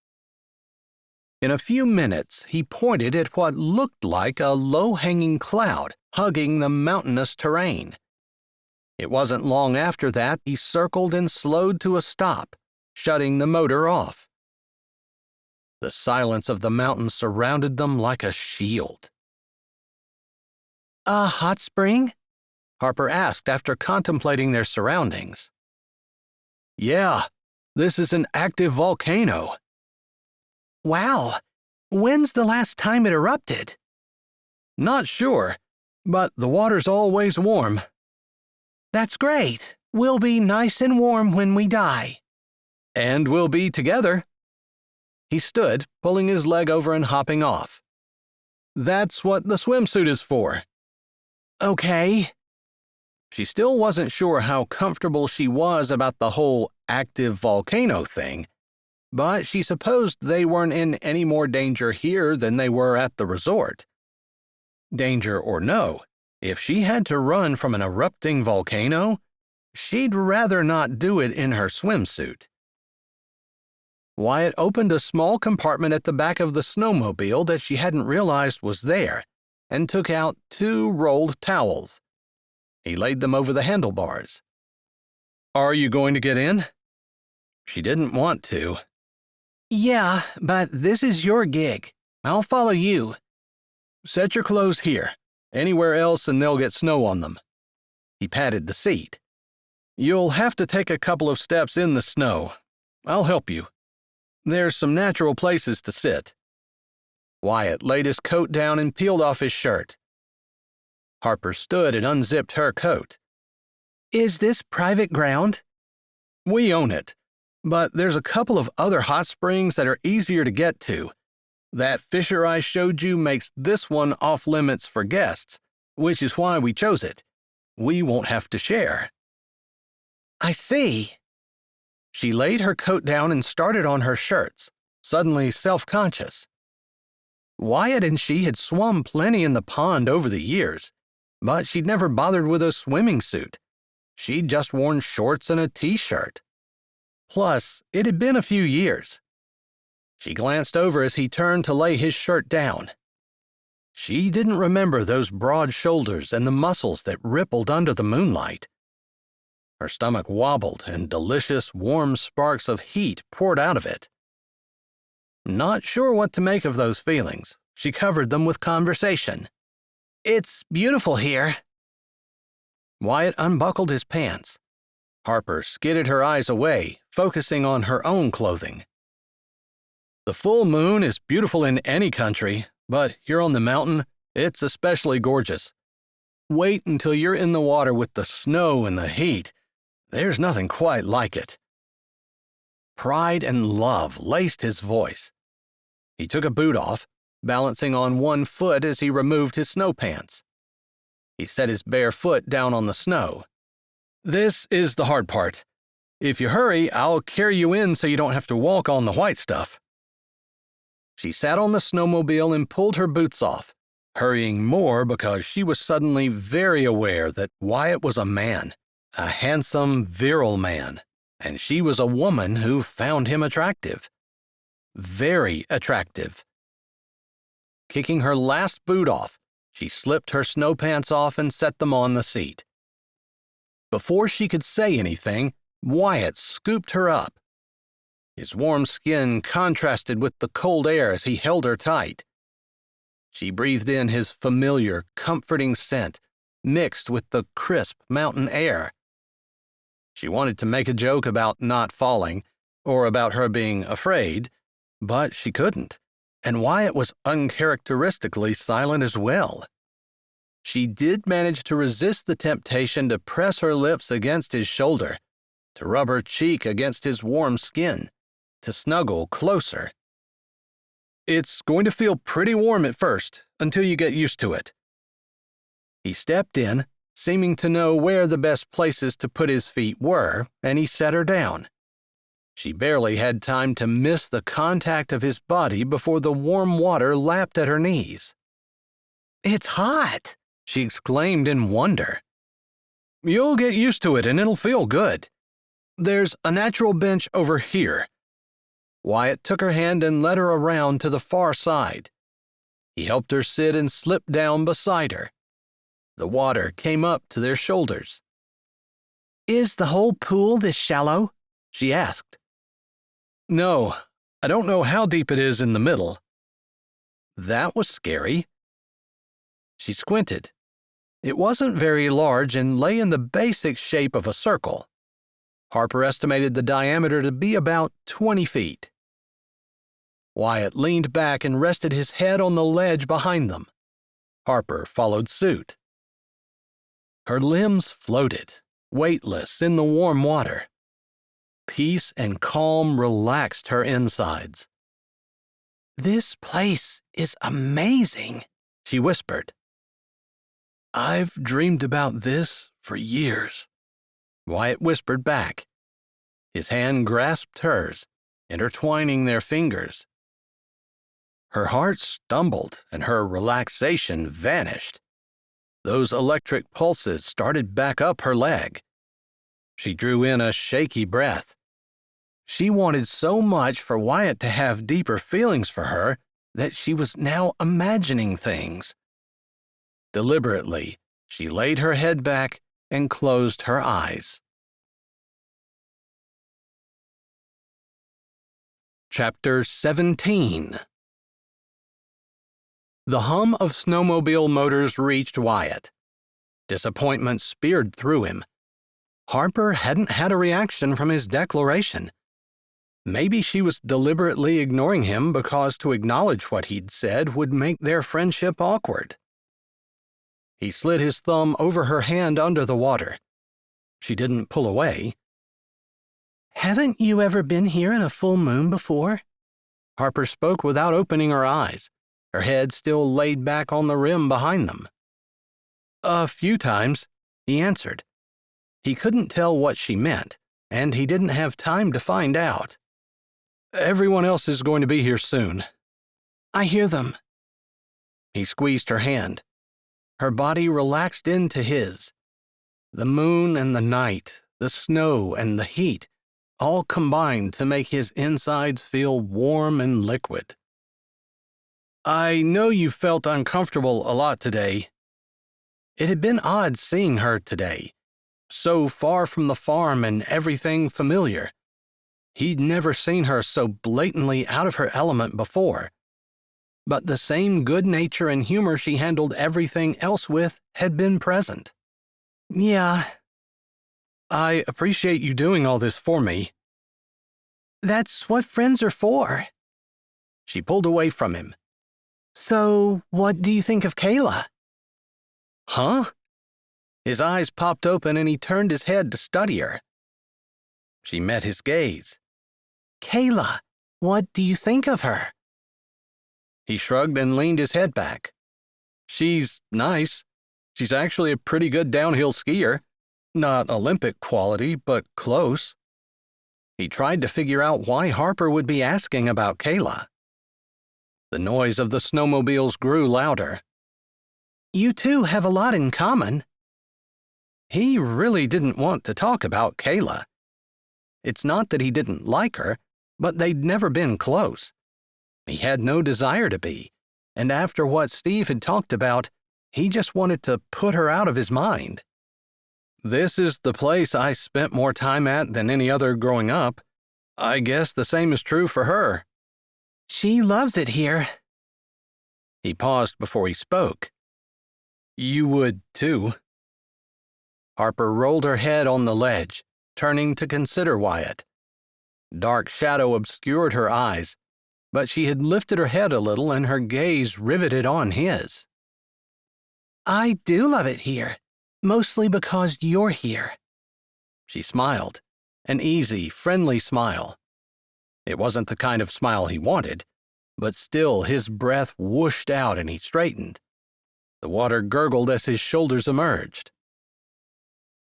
In a few minutes, he pointed at what looked like a low-hanging cloud hugging the mountainous terrain. It wasn't long after that he circled and slowed to a stop, shutting the motor off. The silence of the mountains surrounded them like a shield. A hot spring? Harper asked after contemplating their surroundings. "Yeah, this is an active volcano." Wow. When's the last time it erupted? "Not sure, but the water's always warm." That's great. We'll be nice and warm when we die. "And we'll be together." He stood, pulling his leg over and hopping off. "That's what the swimsuit is for." Okay. She still wasn't sure how comfortable she was about the whole active volcano thing, but she supposed they weren't in any more danger here than they were at the resort. Danger or no, if she had to run from an erupting volcano, she'd rather not do it in her swimsuit. Wyatt opened a small compartment at the back of the snowmobile that she hadn't realized was there, and took out 2 rolled towels. He laid them over the handlebars. "Are you going to get in?" She didn't want to. Yeah, but this is your gig. I'll follow you. "Set your clothes here. Anywhere else and they'll get snow on them." He patted the seat. "You'll have to take a couple of steps in the snow. I'll help you. There's some natural places to sit." Wyatt laid his coat down and peeled off his shirt. Harper stood and unzipped her coat. Is this private ground? "We own it, but there's a couple of other hot springs that are easier to get to. That fissure I showed you makes this one off-limits for guests, which is why we chose it. We won't have to share." I see. She laid her coat down and started on her shirts, suddenly self-conscious. Wyatt and she had swum plenty in the pond over the years, but she'd never bothered with a swimming suit. She'd just worn shorts and a t-shirt. Plus, it had been a few years. She glanced over as he turned to lay his shirt down. She didn't remember those broad shoulders and the muscles that rippled under the moonlight. Her stomach wobbled and delicious, warm sparks of heat poured out of it. Not sure what to make of those feelings, she covered them with conversation. It's beautiful here. Wyatt unbuckled his pants. Harper skidded her eyes away, focusing on her own clothing. "The full moon is beautiful in any country, but here on the mountain, it's especially gorgeous. Wait until you're in the water with the snow and the heat. There's nothing quite like it." Pride and love laced his voice. He took a boot off, balancing on one foot as he removed his snow pants. He set his bare foot down on the snow. "This is the hard part. If you hurry, I'll carry you in so you don't have to walk on the white stuff." She sat on the snowmobile and pulled her boots off, hurrying more because she was suddenly very aware that Wyatt was a man, a handsome, virile man, and she was a woman who found him attractive. Very attractive. Kicking her last boot off, she slipped her snow pants off and set them on the seat. Before she could say anything, Wyatt scooped her up. His warm skin contrasted with the cold air as he held her tight. She breathed in his familiar, comforting scent, mixed with the crisp mountain air. She wanted to make a joke about not falling, or about her being afraid, but she couldn't, and Wyatt was uncharacteristically silent as well. She did manage to resist the temptation to press her lips against his shoulder, to rub her cheek against his warm skin, to snuggle closer. "It's going to feel pretty warm at first, until you get used to it." He stepped in, seeming to know where the best places to put his feet were, and he set her down. She barely had time to miss the contact of his body before the warm water lapped at her knees. "It's hot!" she exclaimed in wonder. "You'll get used to it and it'll feel good. There's a natural bench over here." Wyatt took her hand and led her around to the far side. He helped her sit and slipped down beside her. The water came up to their shoulders. "Is the whole pool this shallow?" she asked. "No, I don't know how deep it is in the middle." That was scary. She squinted. It wasn't very large and lay in the basic shape of a circle. Harper estimated the diameter to be about 20 feet. Wyatt leaned back and rested his head on the ledge behind them. Harper followed suit. Her limbs floated, weightless in the warm water. Peace and calm relaxed her insides. "This place is amazing," she whispered. "I've dreamed about this for years," Wyatt whispered back. His hand grasped hers, intertwining their fingers. Her heart stumbled and her relaxation vanished. Those electric pulses started back up her leg. She drew in a shaky breath. She wanted so much for Wyatt to have deeper feelings for her that she was now imagining things. Deliberately, she laid her head back and closed her eyes. Chapter 17. The hum of snowmobile motors reached Wyatt. Disappointment speared through him. Harper hadn't had a reaction from his declaration. Maybe she was deliberately ignoring him because to acknowledge what he'd said would make their friendship awkward. He slid his thumb over her hand under the water. She didn't pull away. "Haven't you ever been here in a full moon before?" Harper spoke without opening her eyes, her head still laid back on the rim behind them. "A few times," he answered. He couldn't tell what she meant, and he didn't have time to find out. "Everyone else is going to be here soon." "I hear them." He squeezed her hand. Her body relaxed into his. The moon and the night, the snow and the heat, all combined to make his insides feel warm and liquid. "I know you felt uncomfortable a lot today." It had been odd seeing her today, so far from the farm and everything familiar. He'd never seen her so blatantly out of her element before. But the same good nature and humor she handled everything else with had been present. "Yeah." "I appreciate you doing all this for me." "That's what friends are for." She pulled away from him. "So, what do you think of Kayla?" "Huh?" His eyes popped open and he turned his head to study her. She met his gaze. "Kayla, what do you think of her?" He shrugged and leaned his head back. She's nice. She's actually a pretty good downhill skier. Not Olympic quality, but close. He tried to figure out why Harper would be asking about Kayla. The noise of the snowmobiles grew louder. You two have a lot in common. He really didn't want to talk about Kayla. It's not that he didn't like her, but they'd never been close. He had no desire to be, and after what Steve had talked about, he just wanted to put her out of his mind. This is the place I spent more time at than any other growing up. I guess the same is true for her. She loves it here. He paused before he spoke. You would, too. Harper rolled her head on the ledge, turning to consider Wyatt. Dark shadow obscured her eyes, but she had lifted her head a little and her gaze riveted on his. I do love it here, mostly because you're here. She smiled, an easy, friendly smile. It wasn't the kind of smile he wanted, but still his breath whooshed out and he straightened. The water gurgled as his shoulders emerged.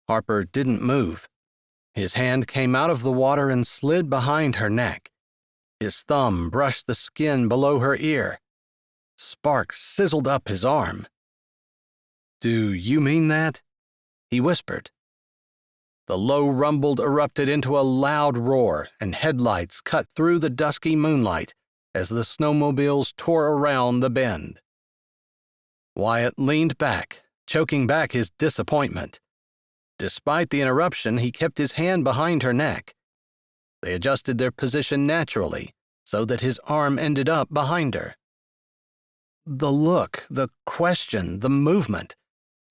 Harper didn't move. His hand came out of the water and slid behind her neck. His thumb brushed the skin below her ear. Sparks sizzled up his arm. Do you mean that? He whispered. The low rumble erupted into a loud roar, and headlights cut through the dusky moonlight as the snowmobiles tore around the bend. Wyatt leaned back, choking back his disappointment. Despite the interruption, he kept his hand behind her neck. They adjusted their position naturally, so that his arm ended up behind her. The look, the question, the movement.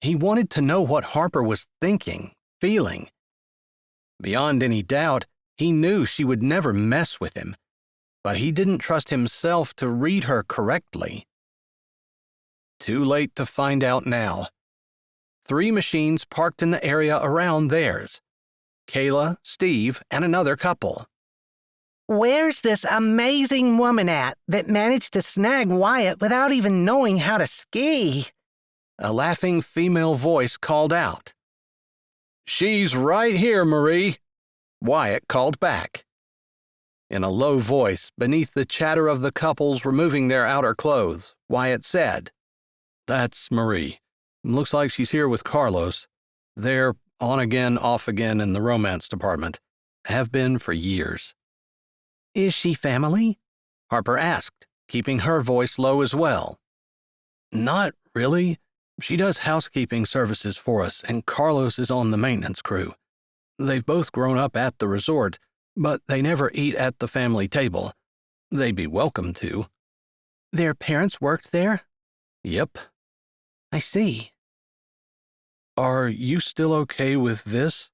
He wanted to know what Harper was thinking, feeling. Beyond any doubt, he knew she would never mess with him, but he didn't trust himself to read her correctly. Too late to find out now. 3 machines parked in the area around theirs. Kayla, Steve, and another couple. Where's this amazing woman at that managed to snag Wyatt without even knowing how to ski? A laughing female voice called out. She's right here, Marie, Wyatt called back. In a low voice, beneath the chatter of the couples removing their outer clothes, Wyatt said, That's Marie. Looks like she's here with Carlos. They're on again, off again in the romance department. Have been for years. Is she family? Harper asked, keeping her voice low as well. Not really. She does housekeeping services for us, and Carlos is on the maintenance crew. They've both grown up at the resort, but they never eat at the family table. They'd be welcome to. Their parents worked there? Yep. I see. Are you still okay with this?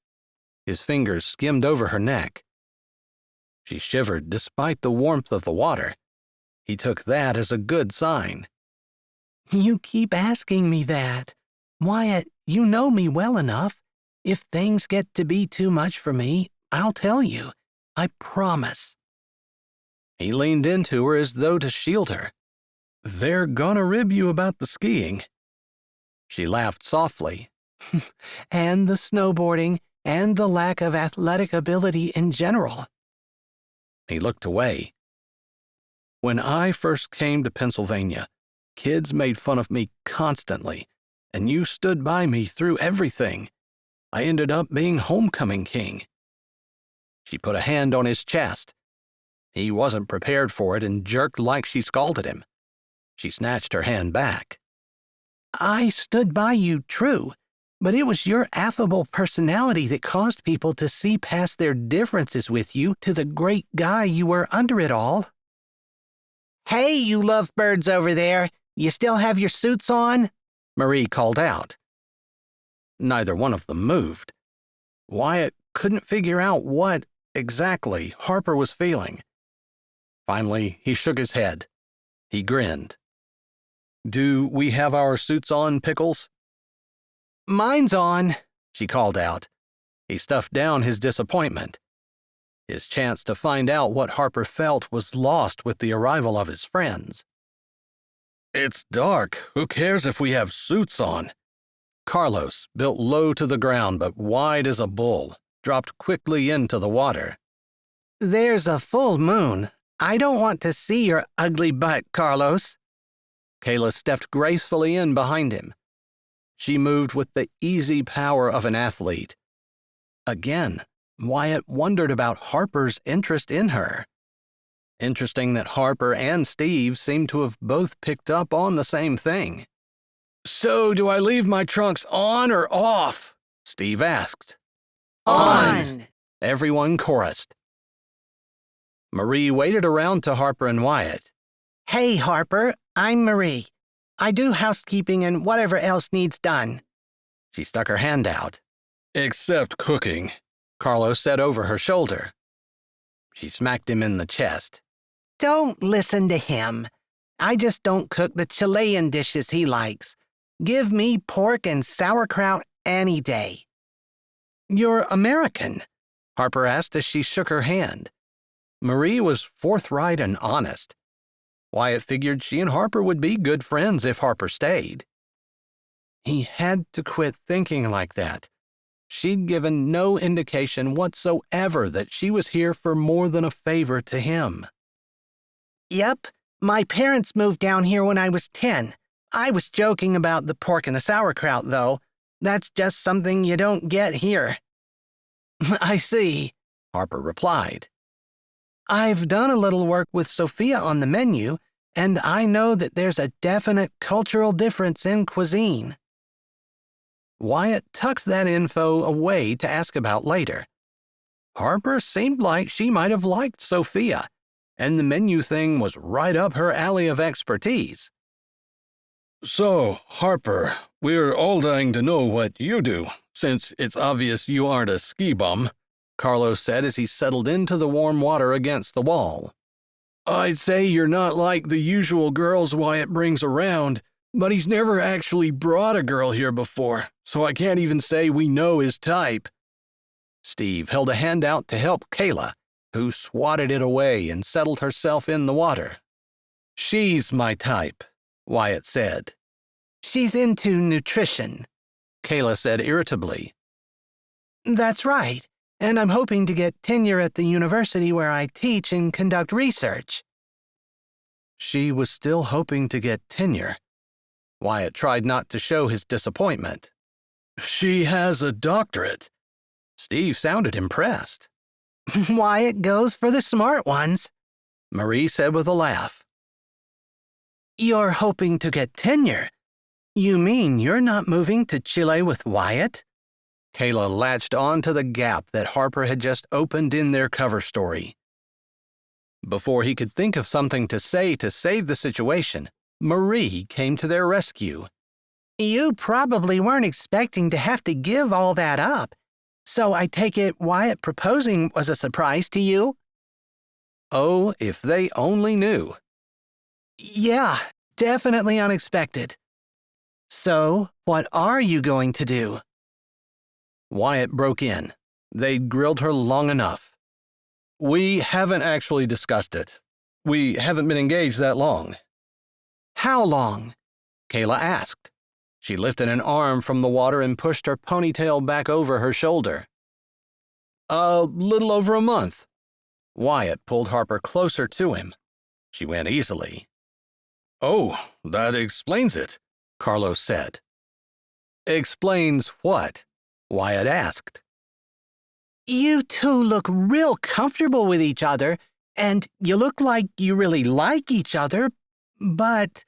His fingers skimmed over her neck. She shivered despite the warmth of the water. He took that as a good sign. You keep asking me that. Wyatt, you know me well enough. If things get to be too much for me, I'll tell you. I promise. He leaned into her as though to shield her. They're gonna rib you about the skiing. She laughed softly. And the snowboarding, and the lack of athletic ability in general. He looked away. When I first came to Pennsylvania, kids made fun of me constantly, and you stood by me through everything. I ended up being homecoming king. She put a hand on his chest. He wasn't prepared for it and jerked like she scalded him. She snatched her hand back. I stood by you, true, but it was your affable personality that caused people to see past their differences with you to the great guy you were under it all. Hey, you lovebirds over there, you still have your suits on? Marie called out. Neither one of them moved. Wyatt couldn't figure out what, exactly, Harper was feeling. Finally, he shook his head. He grinned. Do we have our suits on, Pickles? Mine's on, she called out. He stuffed down his disappointment. His chance to find out what Harper felt was lost with the arrival of his friends. It's dark. Who cares if we have suits on? Carlos, built low to the ground but wide as a bull, dropped quickly into the water. There's a full moon. I don't want to see your ugly butt, Carlos. Kayla stepped gracefully in behind him. She moved with the easy power of an athlete. Again, Wyatt wondered about Harper's interest in her. Interesting that Harper and Steve seemed to have both picked up on the same thing. So, do I leave my trunks on or off? Steve asked. On! Everyone chorused. Marie waited around to Harper and Wyatt. Hey, Harper, I'm Marie. I do housekeeping and whatever else needs done. She stuck her hand out. Except cooking, Carlos said over her shoulder. She smacked him in the chest. Don't listen to him. I just don't cook the Chilean dishes he likes. Give me pork and sauerkraut any day. You're American? Harper asked as she shook her hand. Marie was forthright and honest. Wyatt figured she and Harper would be good friends if Harper stayed. He had to quit thinking like that. She'd given no indication whatsoever that she was here for more than a favor to him. Yep, my parents moved down here when I was 10. I was joking about the pork and the sauerkraut, though. That's just something you don't get here. I see, Harper replied. I've done a little work with Sophia on the menu, and I know that there's a definite cultural difference in cuisine. Wyatt tucked that info away to ask about later. Harper seemed like she might have liked Sophia, and the menu thing was right up her alley of expertise. So, Harper, we're all dying to know what you do, since it's obvious you aren't a ski bum, Carlos said as he settled into the warm water against the wall. I'd say you're not like the usual girls Wyatt brings around, but he's never actually brought a girl here before, so I can't even say we know his type. Steve held a hand out to help Kayla, who swatted it away and settled herself in the water. She's my type, Wyatt said. She's into nutrition, Kayla said irritably. That's right, and I'm hoping to get tenure at the university where I teach and conduct research. She was still hoping to get tenure. Wyatt tried not to show his disappointment. She has a doctorate. Steve sounded impressed. Wyatt goes for the smart ones, Marie said with a laugh. You're hoping to get tenure? You mean you're not moving to Chile with Wyatt? Kayla latched on to the gap that Harper had just opened in their cover story. Before he could think of something to say to save the situation, Marie came to their rescue. You probably weren't expecting to have to give all that up, so I take it Wyatt proposing was a surprise to you? Oh, if they only knew. Yeah, definitely unexpected. So, what are you going to do? Wyatt broke in. They'd grilled her long enough. We haven't actually discussed it. We haven't been engaged that long. How long? Kayla asked. She lifted an arm from the water and pushed her ponytail back over her shoulder. A little over a month. Wyatt pulled Harper closer to him. She went easily. Oh, that explains it, Carlos said. Explains what? Wyatt asked. You two look real comfortable with each other, and you look like you really like each other, but...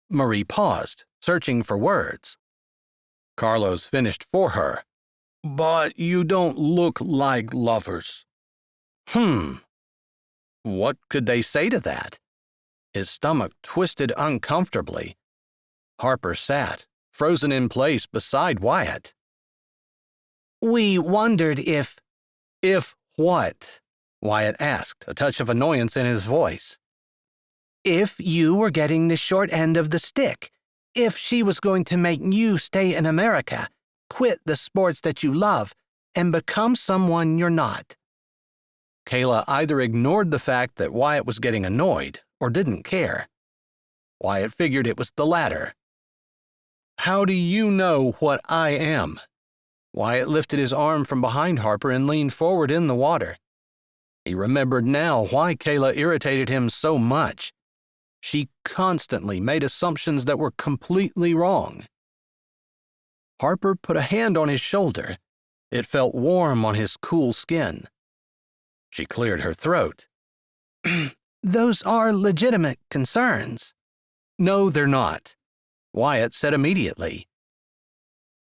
Marie paused, searching for words. Carlos finished for her. But you don't look like lovers. What could they say to that? His stomach twisted uncomfortably. Harper sat, frozen in place beside Wyatt. We wondered if... If what? Wyatt asked, a touch of annoyance in his voice. If you were getting the short end of the stick. If she was going to make you stay in America, quit the sports that you love, and become someone you're not. Kayla either ignored the fact that Wyatt was getting annoyed or didn't care. Wyatt figured it was the latter. How do you know what I am? Wyatt lifted his arm from behind Harper and leaned forward in the water. He remembered now why Kayla irritated him so much. She constantly made assumptions that were completely wrong. Harper put a hand on his shoulder. It felt warm on his cool skin. She cleared her throat. Those are legitimate concerns. No, they're not, Wyatt said immediately.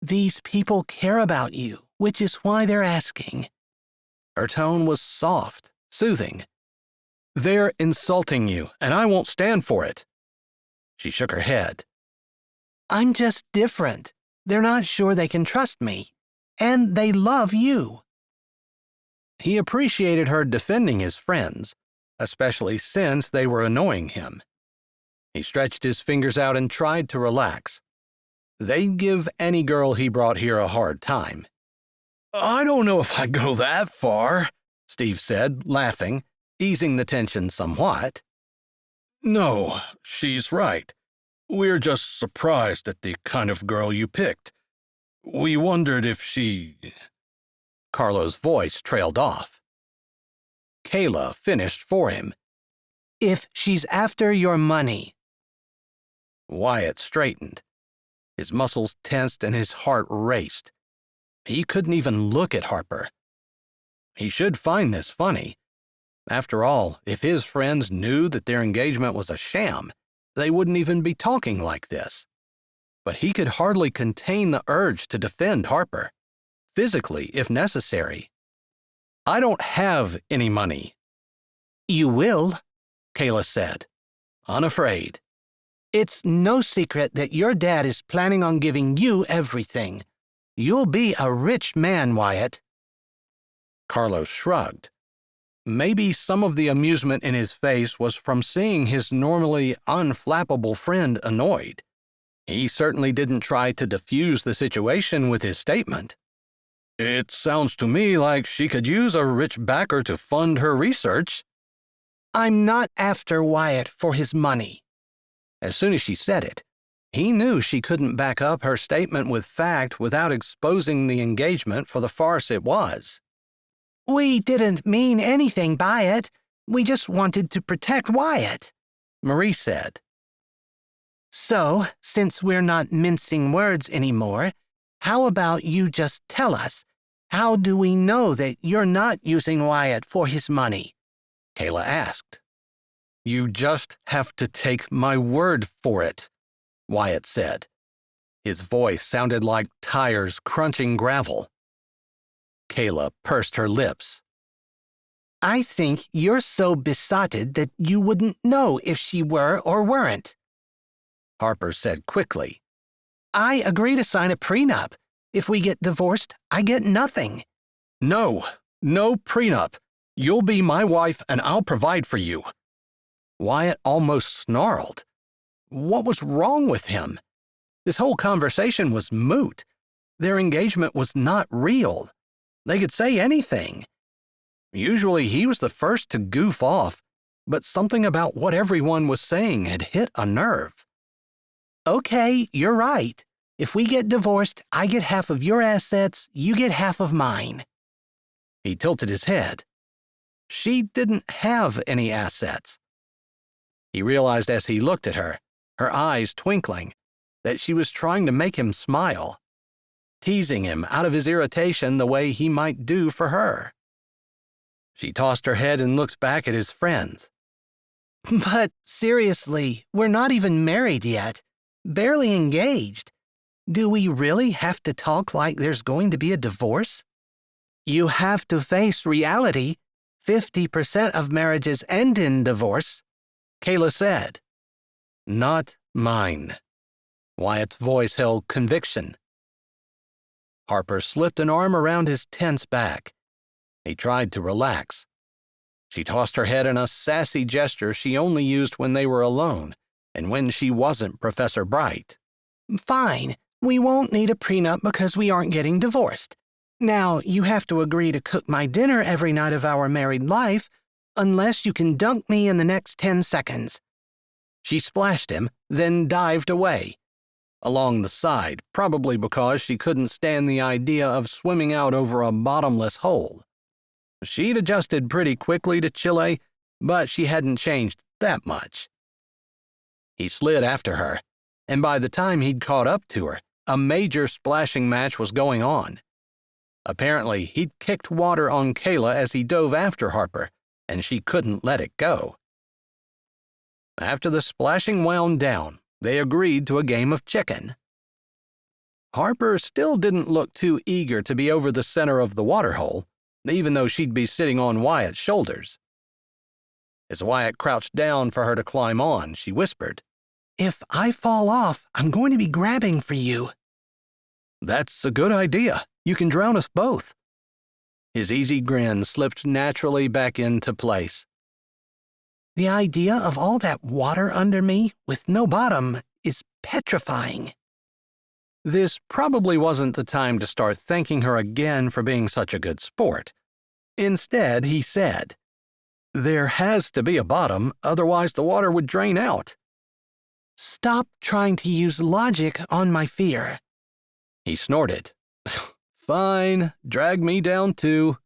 These people care about you, which is why they're asking. Her tone was soft, soothing. They're insulting you, and I won't stand for it. She shook her head. I'm just different. They're not sure they can trust me. And they love you. He appreciated her defending his friends, especially since they were annoying him. He stretched his fingers out and tried to relax. They'd give any girl he brought here a hard time. I don't know if I'd go that far, Steve said, laughing, easing the tension somewhat. No, she's right. We're just surprised at the kind of girl you picked. We wondered if she... Carlo's voice trailed off. Kayla finished for him. If she's after your money. Wyatt straightened. His muscles tensed and his heart raced. He couldn't even look at Harper. He should find this funny. After all, if his friends knew that their engagement was a sham, they wouldn't even be talking like this. But he could hardly contain the urge to defend Harper, physically if necessary. I don't have any money. You will, Kayla said, unafraid. It's no secret that your dad is planning on giving you everything. You'll be a rich man, Wyatt. Carlos shrugged. Maybe some of the amusement in his face was from seeing his normally unflappable friend annoyed. He certainly didn't try to diffuse the situation with his statement. It sounds to me like she could use a rich backer to fund her research. I'm not after Wyatt for his money. As soon as she said it, he knew she couldn't back up her statement with fact without exposing the engagement for the farce it was. We didn't mean anything by it. We just wanted to protect Wyatt, Marie said. So, since we're not mincing words anymore, how about you just tell us, how do we know that you're not using Wyatt for his money? Kayla asked. You just have to take my word for it, Wyatt said. His voice sounded like tires crunching gravel. Kayla pursed her lips. I think you're so besotted that you wouldn't know if she were or weren't. Harper said quickly. I agree to sign a prenup. If we get divorced, I get nothing. No prenup. You'll be my wife and I'll provide for you. Wyatt almost snarled. What was wrong with him? This whole conversation was moot. Their engagement was not real. They could say anything. Usually he was the first to goof off, but something about what everyone was saying had hit a nerve. Okay, you're right. If we get divorced, I get half of your assets, you get half of mine. He tilted his head. She didn't have any assets. He realized as he looked at her, her eyes twinkling, that she was trying to make him smile, teasing him out of his irritation the way he might do for her. She tossed her head and looked back at his friends. But seriously, we're not even married yet, barely engaged. Do we really have to talk like there's going to be a divorce? You have to face reality. 50% of marriages end in divorce, Kayla said. Not mine. Wyatt's voice held conviction. Harper slipped an arm around his tense back. He tried to relax. She tossed her head in a sassy gesture she only used when they were alone and when she wasn't Professor Bright. Fine. We won't need a prenup because we aren't getting divorced. Now, you have to agree to cook my dinner every night of our married life, unless you can dunk me in the next 10 seconds. She splashed him, then dived away. Along the side, probably because she couldn't stand the idea of swimming out over a bottomless hole. She'd adjusted pretty quickly to Chile, but she hadn't changed that much. He slid after her, and by the time he'd caught up to her, a major splashing match was going on. Apparently, he'd kicked water on Kayla as he dove after Harper, and she couldn't let it go. After the splashing wound down, they agreed to a game of chicken. Harper still didn't look too eager to be over the center of the waterhole, even though she'd be sitting on Wyatt's shoulders. As Wyatt crouched down for her to climb on, she whispered, "If I fall off, I'm going to be grabbing for you." "That's a good idea. You can drown us both." His easy grin slipped naturally back into place. The idea of all that water under me with no bottom is petrifying. This probably wasn't the time to start thanking her again for being such a good sport. Instead, he said, "There has to be a bottom, otherwise the water would drain out." Stop trying to use logic on my fear. He snorted. "Fine, drag me down too."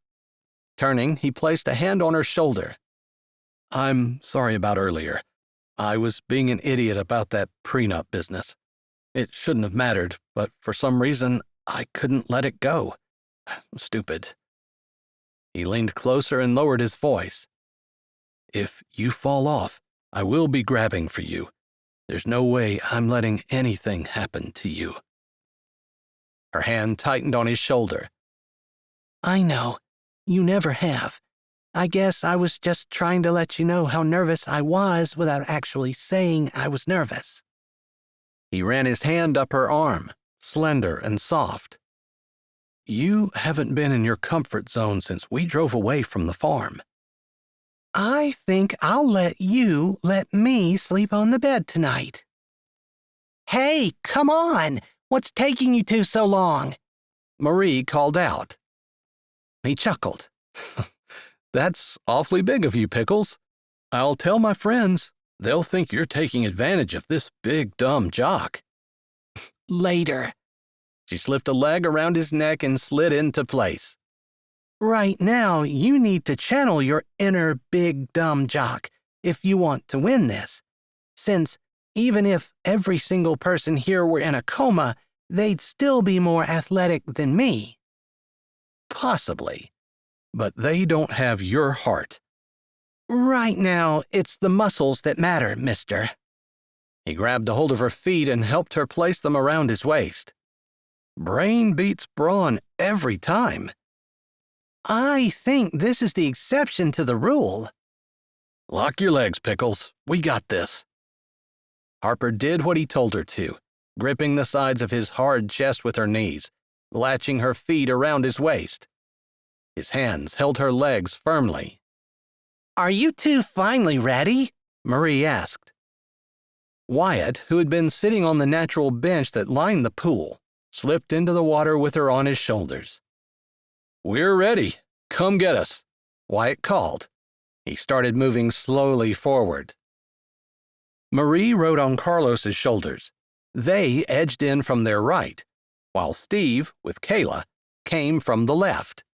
Turning, he placed a hand on her shoulder. "I'm sorry about earlier. I was being an idiot about that prenup business. It shouldn't have mattered, but for some reason, I couldn't let it go. Stupid." He leaned closer and lowered his voice. "If you fall off, I will be grabbing for you. There's no way I'm letting anything happen to you." Her hand tightened on his shoulder. I know. You never have. I guess I was just trying to let you know how nervous I was without actually saying I was nervous. He ran his hand up her arm, slender and soft. "You haven't been in your comfort zone since we drove away from the farm." I think I'll let you let me sleep on the bed tonight. Hey, come on! What's taking you two so long? Marie called out. He chuckled. "That's awfully big of you, Pickles. I'll tell my friends. They'll think you're taking advantage of this big, dumb jock." Later. She slipped a leg around his neck and slid into place. Right now, you need to channel your inner big, dumb jock if you want to win this, since even if every single person here were in a coma, they'd still be more athletic than me. Possibly. But they don't have your heart. Right now, it's the muscles that matter, mister. He grabbed a hold of her feet and helped her place them around his waist. Brain beats brawn every time. I think this is the exception to the rule. Lock your legs, Pickles. We got this. Harper did what he told her to, gripping the sides of his hard chest with her knees, latching her feet around his waist. His hands held her legs firmly. Are you two finally ready? Marie asked. Wyatt, who had been sitting on the natural bench that lined the pool, slipped into the water with her on his shoulders. "We're ready. Come get us," Wyatt called. He started moving slowly forward. Marie rode on Carlos's shoulders. They edged in from their right, while Steve, with Kayla, came from the left.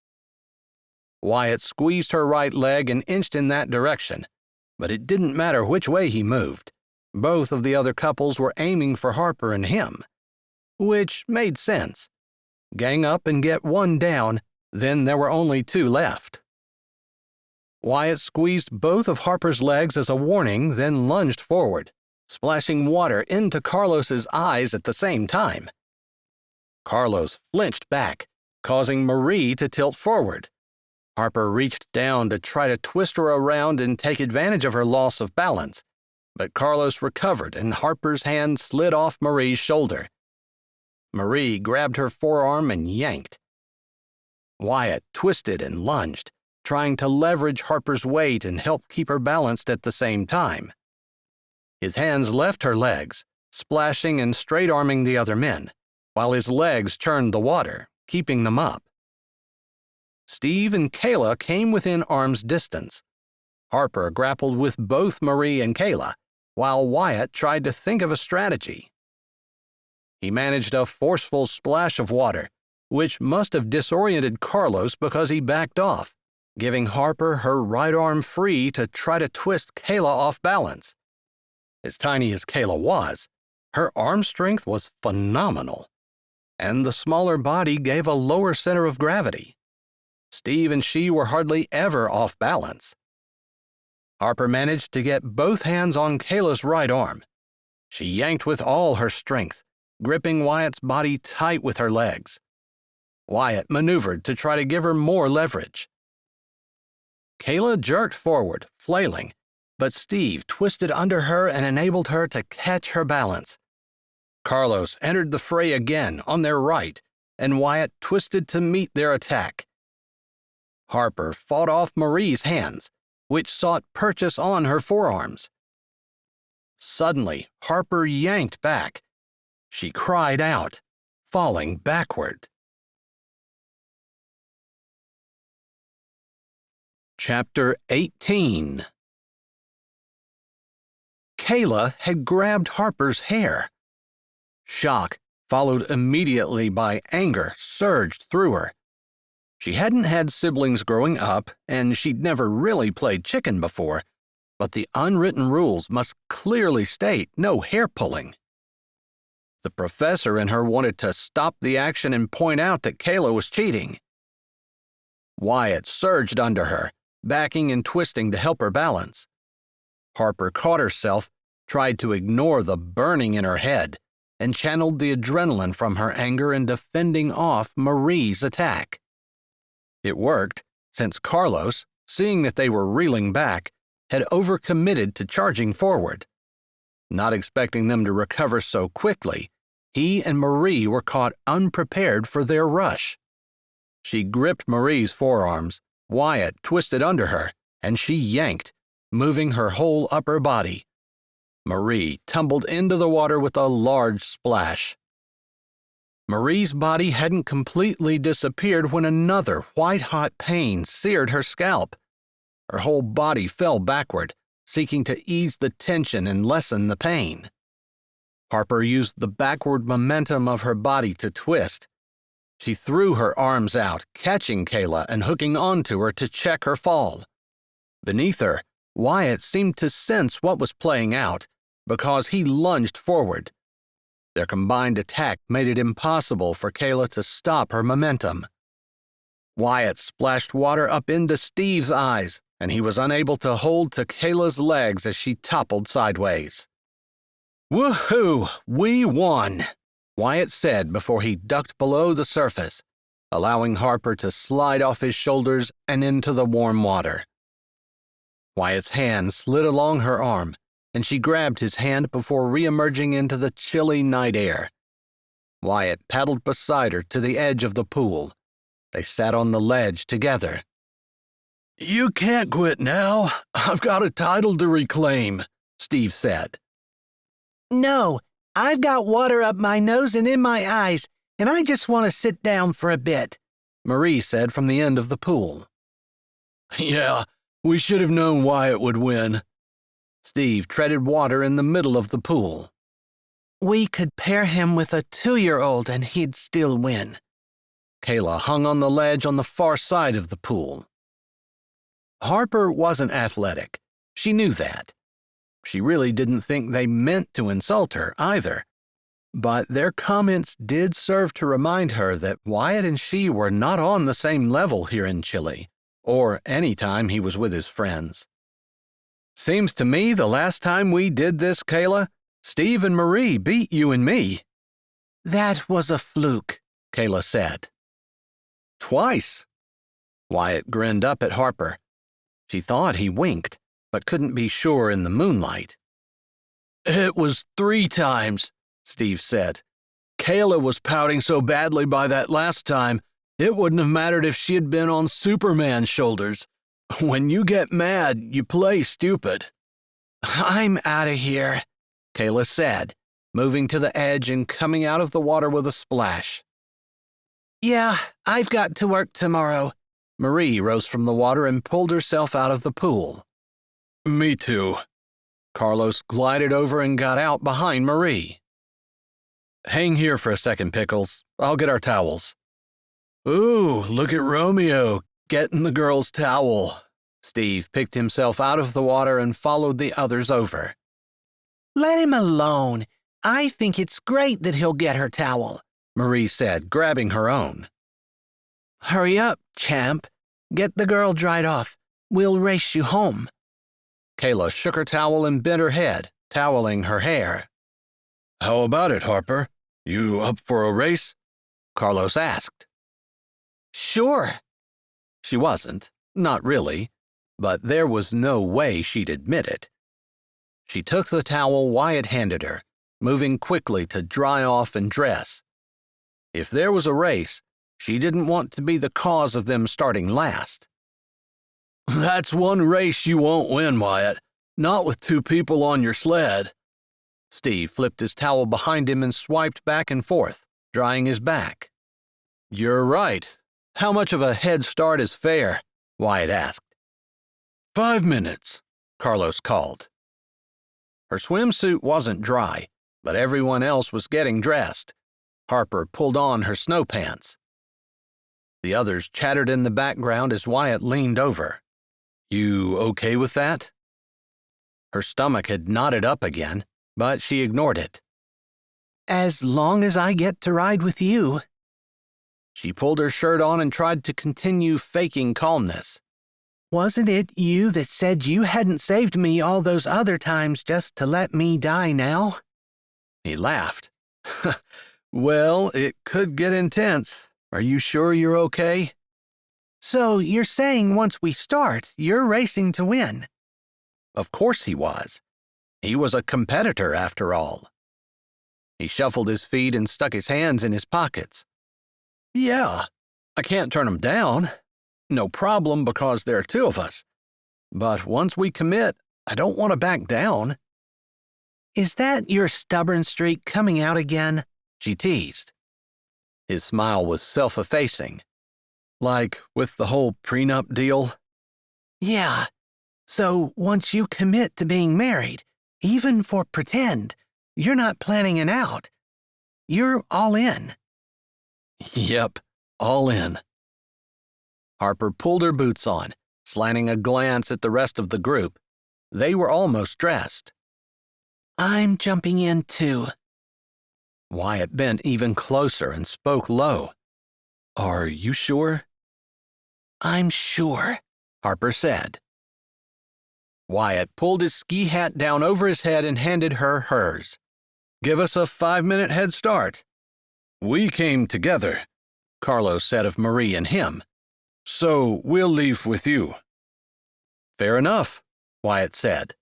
Wyatt squeezed her right leg and inched in that direction, but it didn't matter which way he moved. Both of the other couples were aiming for Harper and him, which made sense. Gang up and get one down, then there were only two left. Wyatt squeezed both of Harper's legs as a warning, then lunged forward, splashing water into Carlos's eyes at the same time. Carlos flinched back, causing Marie to tilt forward. Harper reached down to try to twist her around and take advantage of her loss of balance, but Carlos recovered and Harper's hand slid off Marie's shoulder. Marie grabbed her forearm and yanked. Wyatt twisted and lunged, trying to leverage Harper's weight and help keep her balanced at the same time. His hands left her legs, splashing and straight-arming the other men, while his legs churned the water, keeping them up. Steve and Kayla came within arm's distance. Harper grappled with both Marie and Kayla, while Wyatt tried to think of a strategy. He managed a forceful splash of water, which must have disoriented Carlos because he backed off, giving Harper her right arm free to try to twist Kayla off balance. As tiny as Kayla was, her arm strength was phenomenal, and the smaller body gave a lower center of gravity. Steve and she were hardly ever off balance. Harper managed to get both hands on Kayla's right arm. She yanked with all her strength, gripping Wyatt's body tight with her legs. Wyatt maneuvered to try to give her more leverage. Kayla jerked forward, flailing, but Steve twisted under her and enabled her to catch her balance. Carlos entered the fray again on their right, and Wyatt twisted to meet their attack. Harper fought off Marie's hands, which sought purchase on her forearms. Suddenly, Harper yanked back. She cried out, falling backward. Chapter 18. Kayla had grabbed Harper's hair. Shock, followed immediately by anger, surged through her. She hadn't had siblings growing up, and she'd never really played chicken before, but the unwritten rules must clearly state no hair pulling. The professor in her wanted to stop the action and point out that Kayla was cheating. Wyatt surged under her, backing and twisting to help her balance. Harper caught herself, tried to ignore the burning in her head, and channeled the adrenaline from her anger into fending off Marie's attack. It worked, since Carlos, seeing that they were reeling back, had overcommitted to charging forward. Not expecting them to recover so quickly, he and Marie were caught unprepared for their rush. She gripped Marie's forearms, Wyatt twisted under her, and she yanked, moving her whole upper body. Marie tumbled into the water with a large splash. Marie's body hadn't completely disappeared when another white-hot pain seared her scalp. Her whole body fell backward, seeking to ease the tension and lessen the pain. Harper used the backward momentum of her body to twist. She threw her arms out, catching Kayla and hooking onto her to check her fall. Beneath her, Wyatt seemed to sense what was playing out, because he lunged forward. Their combined attack made it impossible for Kayla to stop her momentum. Wyatt splashed water up into Steve's eyes, and he was unable to hold to Kayla's legs as she toppled sideways. "Woohoo! We won!" Wyatt said before he ducked below the surface, allowing Harper to slide off his shoulders and into the warm water. Wyatt's hand slid along her arm, and she grabbed his hand before re-emerging into the chilly night air. Wyatt paddled beside her to the edge of the pool. They sat on the ledge together. "You can't quit now. I've got a title to reclaim," Steve said. No, I've got water up my nose and in my eyes, and I just want to sit down for a bit," Marie said from the end of the pool. "Yeah, we should have known Wyatt would win." Steve treaded water in the middle of the pool. "We could pair him with a 2-year-old and he'd still win." Kayla hung on the ledge on the far side of the pool. Harper wasn't athletic. She knew that. She really didn't think they meant to insult her either. But their comments did serve to remind her that Wyatt and she were not on the same level here in Chile, or any time he was with his friends. "Seems to me the last time we did this, Kayla, Steve and Marie beat you and me." "That was a fluke," Kayla said. "Twice." Wyatt grinned up at Harper. She thought he winked, but couldn't be sure in the moonlight. "It was 3 times, Steve said. "Kayla was pouting so badly by that last time, it wouldn't have mattered if she had been on Superman's shoulders. When you get mad, you play stupid." "I'm out of here," Kayla said, moving to the edge and coming out of the water with a splash. "Yeah, I've got to work tomorrow." Marie rose from the water and pulled herself out of the pool. "Me too." Carlos glided over and got out behind Marie. Hang here for a second, Pickles. I'll get our towels. Ooh, look at Romeo getting the girl's towel. Steve picked himself out of the water and followed the others over. Let him alone. I think it's great that he'll get her towel, Marie said, grabbing her own. Hurry up, champ. Get the girl dried off. We'll race you home. Kayla shook her towel and bent her head, toweling her hair. How about it, Harper? You up for a race? Carlos asked. Sure. She wasn't, not really, but there was no way she'd admit it. She took the towel Wyatt handed her, moving quickly to dry off and dress. If there was a race, she didn't want to be the cause of them starting last. That's one race you won't win, Wyatt. Not with two people on your sled. Steve flipped his towel behind him and swiped back and forth, drying his back. You're right. How much of a head start is fair? Wyatt asked. 5 minutes, Carlos called. Her swimsuit wasn't dry, but everyone else was getting dressed. Harper pulled on her snow pants. The others chattered in the background as Wyatt leaned over. You okay with that? Her stomach had knotted up again, but she ignored it. As long as I get to ride with you. She pulled her shirt on and tried to continue faking calmness. Wasn't it you that said you hadn't saved me all those other times just to let me die now? He laughed. Well, it could get intense. Are you sure you're okay? So you're saying once we start, you're racing to win? Of course he was. He was a competitor, after all. He shuffled his feet and stuck his hands in his pockets. Yeah, I can't turn him down. No problem because there are two of us. But once we commit, I don't want to back down. Is that your stubborn streak coming out again? She teased. His smile was self-effacing. Like with the whole prenup deal? Yeah. So once you commit to being married, even for pretend, you're not planning it out. You're all in. Yep, all in. Harper pulled her boots on, slanting a glance at the rest of the group. They were almost dressed. I'm jumping in too. Wyatt bent even closer and spoke low. Are you sure? I'm sure, Harper said. Wyatt pulled his ski hat down over his head and handed her hers. Give us a 5-minute head start. We came together, Carlos said of Marie and him. So we'll leave with you. Fair enough, Wyatt said.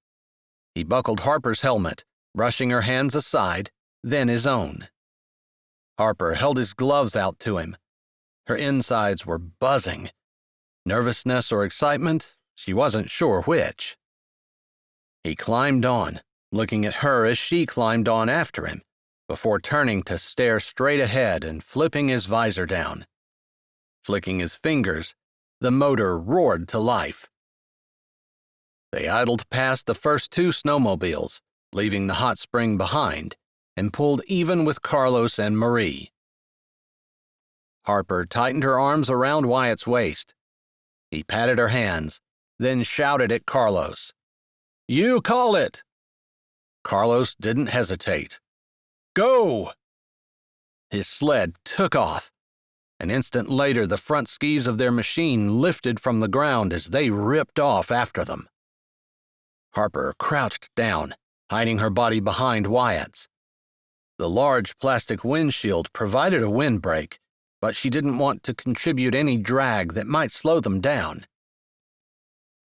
He buckled Harper's helmet, brushing her hands aside, then his own. Harper held his gloves out to him. Her insides were buzzing. Nervousness or excitement, she wasn't sure which. He climbed on, looking at her as she climbed on after him, before turning to stare straight ahead and flipping his visor down. Flicking his fingers, the motor roared to life. They idled past the first two snowmobiles, leaving the hot spring behind, and pulled even with Carlos and Marie. Harper tightened her arms around Wyatt's waist. He patted her hands, then shouted at Carlos. You call it! Carlos didn't hesitate. Go! His sled took off. An instant later, the front skis of their machine lifted from the ground as they ripped off after them. Harper crouched down, hiding her body behind Wyatt's. The large plastic windshield provided a windbreak, but she didn't want to contribute any drag that might slow them down.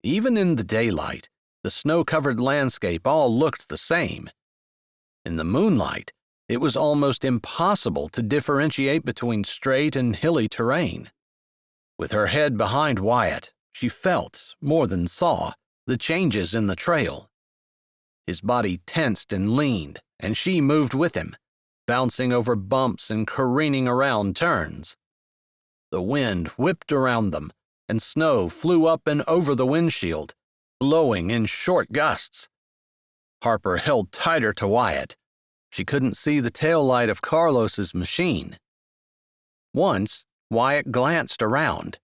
Even in the daylight, the snow-covered landscape all looked the same. In the moonlight, it was almost impossible to differentiate between straight and hilly terrain. With her head behind Wyatt, she felt, more than saw, the changes in the trail. His body tensed and leaned, and she moved with him, bouncing over bumps and careening around turns. The wind whipped around them, and snow flew up and over the windshield, blowing in short gusts. Harper held tighter to Wyatt. She couldn't see the taillight of Carlos's machine. Once, Wyatt glanced around.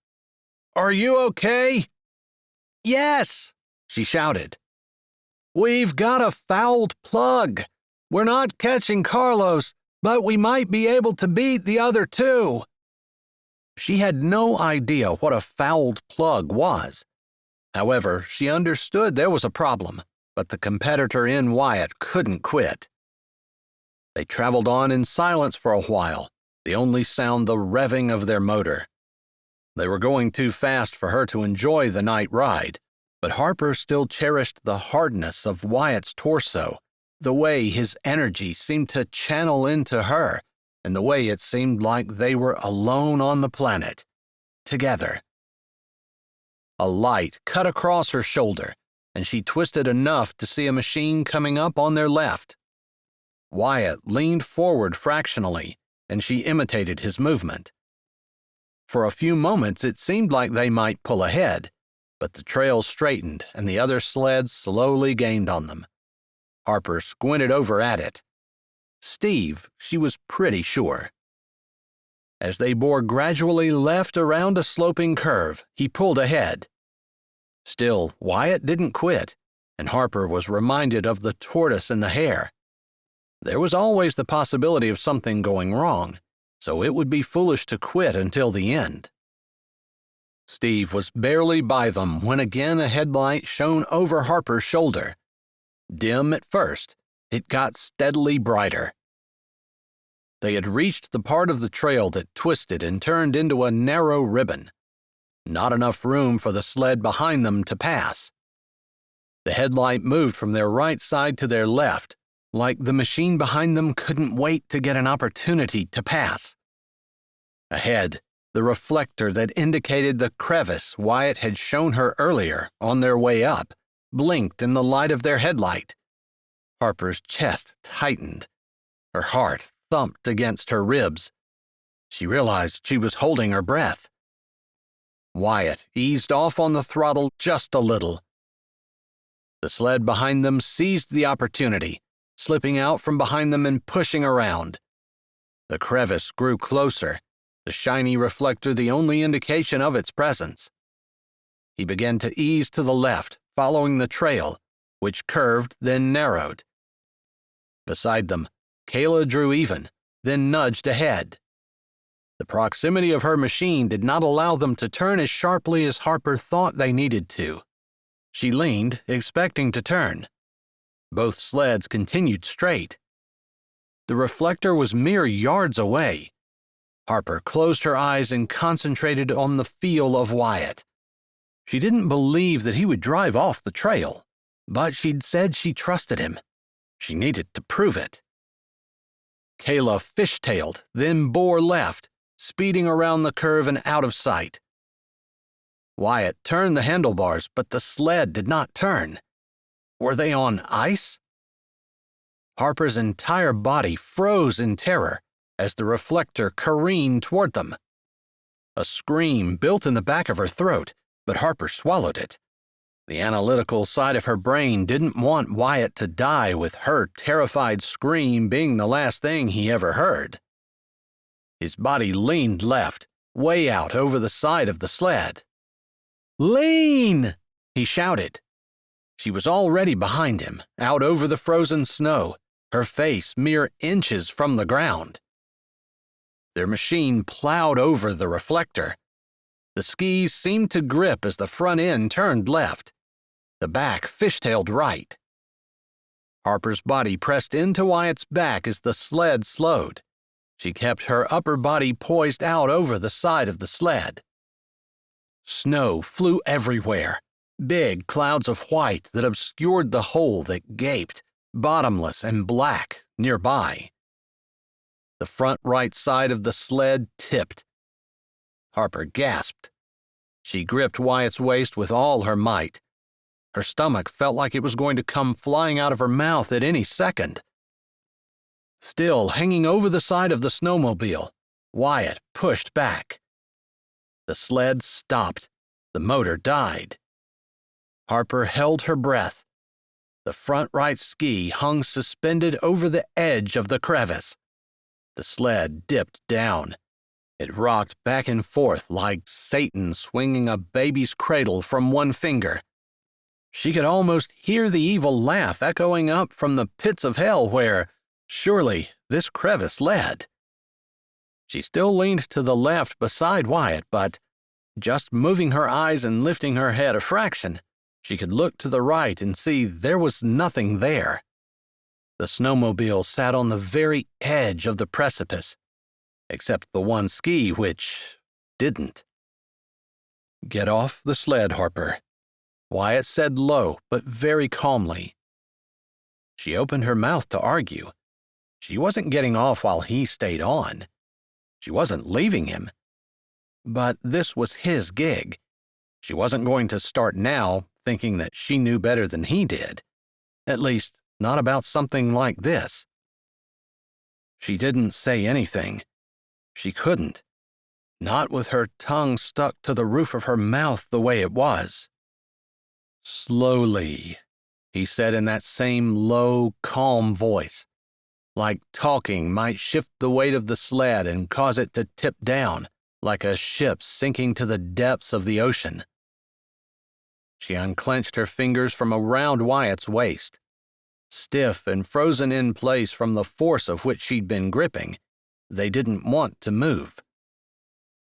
"Are you okay?" "Yes," she shouted. "We've got a fouled plug. We're not catching Carlos, but we might be able to beat the other two." She had no idea what a fouled plug was. However, she understood there was a problem, but the competitor in Wyatt couldn't quit. They traveled on in silence for a while, the only sound the revving of their motor. They were going too fast for her to enjoy the night ride, but Harper still cherished the hardness of Wyatt's torso, the way his energy seemed to channel into her, and the way it seemed like they were alone on the planet, together. A light cut across her shoulder, and she twisted enough to see a machine coming up on their left. Wyatt leaned forward fractionally, and she imitated his movement. For a few moments it seemed like they might pull ahead, but the trail straightened and the other sleds slowly gained on them. Harper squinted over at it. Steve, she was pretty sure. As they bore gradually left around a sloping curve, he pulled ahead. Still, Wyatt didn't quit, and Harper was reminded of the tortoise and the hare. There was always the possibility of something going wrong, so it would be foolish to quit until the end. Steve was barely by them when again a headlight shone over Harper's shoulder. Dim at first, it got steadily brighter. They had reached the part of the trail that twisted and turned into a narrow ribbon. Not enough room for the sled behind them to pass. The headlight moved from their right side to their left, like the machine behind them couldn't wait to get an opportunity to pass. Ahead, the reflector that indicated the crevice Wyatt had shown her earlier on their way up blinked in the light of their headlight. Harper's chest tightened. Her heart thumped against her ribs. She realized she was holding her breath. Wyatt eased off on the throttle just a little. The sled behind them seized the opportunity, slipping out from behind them and pushing around. The crevice grew closer, the shiny reflector the only indication of its presence. He began to ease to the left, following the trail, which curved, then narrowed. Beside them, Kayla drew even, then nudged ahead. The proximity of her machine did not allow them to turn as sharply as Harper thought they needed to. She leaned, expecting to turn. Both sleds continued straight. The reflector was mere yards away. Harper closed her eyes and concentrated on the feel of Wyatt. She didn't believe that he would drive off the trail, but she'd said she trusted him. She needed to prove it. Kayla fishtailed, then bore left, speeding around the curve and out of sight. Wyatt turned the handlebars, but the sled did not turn. Were they on ice? Harper's entire body froze in terror as the reflector careened toward them. A scream built in the back of her throat, but Harper swallowed it. The analytical side of her brain didn't want Wyatt to die with her terrified scream being the last thing he ever heard. His body leaned left, way out over the side of the sled. "Lean!" he shouted. She was already behind him, out over the frozen snow, her face mere inches from the ground. Their machine plowed over the reflector. The skis seemed to grip as the front end turned left. The back fishtailed right. Harper's body pressed into Wyatt's back as the sled slowed. She kept her upper body poised out over the side of the sled. Snow flew everywhere, big clouds of white that obscured the hole that gaped, bottomless and black, nearby. The front right side of the sled tipped. Harper gasped. She gripped Wyatt's waist with all her might. Her stomach felt like it was going to come flying out of her mouth at any second. Still hanging over the side of the snowmobile, Wyatt pushed back. The sled stopped. The motor died. Harper held her breath. The front right ski hung suspended over the edge of the crevice. The sled dipped down. It rocked back and forth like Satan swinging a baby's cradle from one finger. She could almost hear the evil laugh echoing up from the pits of hell where, surely, this crevice led. She still leaned to the left beside Wyatt, but, just moving her eyes and lifting her head a fraction, she could look to the right and see there was nothing there. The snowmobile sat on the very edge of the precipice, except the one ski which didn't. "Get off the sled, Harper," Wyatt said low but very calmly. She opened her mouth to argue. She wasn't getting off while he stayed on. She wasn't leaving him. But this was his gig. She wasn't going to start now thinking that she knew better than he did. At least, not about something like this. She didn't say anything. She couldn't. Not with her tongue stuck to the roof of her mouth the way it was. "Slowly," he said in that same low, calm voice. Like talking might shift the weight of the sled and cause it to tip down, like a ship sinking to the depths of the ocean. She unclenched her fingers from around Wyatt's waist. Stiff and frozen in place from the force of which she'd been gripping, they didn't want to move.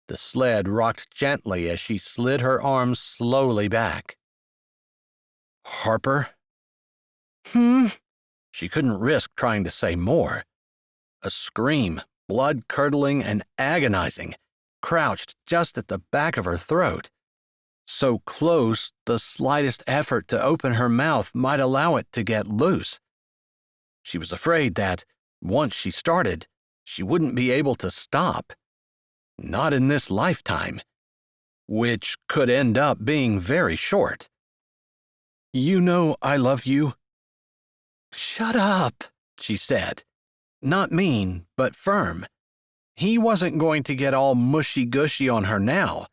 The sled rocked gently as she slid her arms slowly back. "Harper?" She couldn't risk trying to say more. A scream, blood-curdling and agonizing, crouched just at the back of her throat. So close, the slightest effort to open her mouth might allow it to get loose. She was afraid that, once she started, she wouldn't be able to stop. Not in this lifetime, which could end up being very short. "You know I love you." "Shut up," she said. Not mean, but firm. He wasn't going to get all mushy-gushy on her now.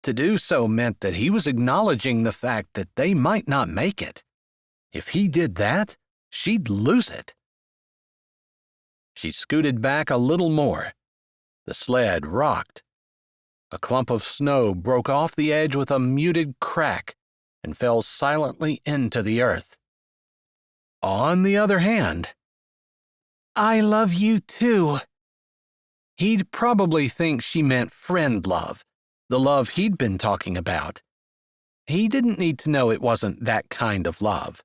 To do so meant that he was acknowledging the fact that they might not make it. If he did that, she'd lose it. She scooted back a little more. The sled rocked. A clump of snow broke off the edge with a muted crack and fell silently into the earth. On the other hand, "I love you too." He'd probably think she meant friend love, the love he'd been talking about. He didn't need to know it wasn't that kind of love.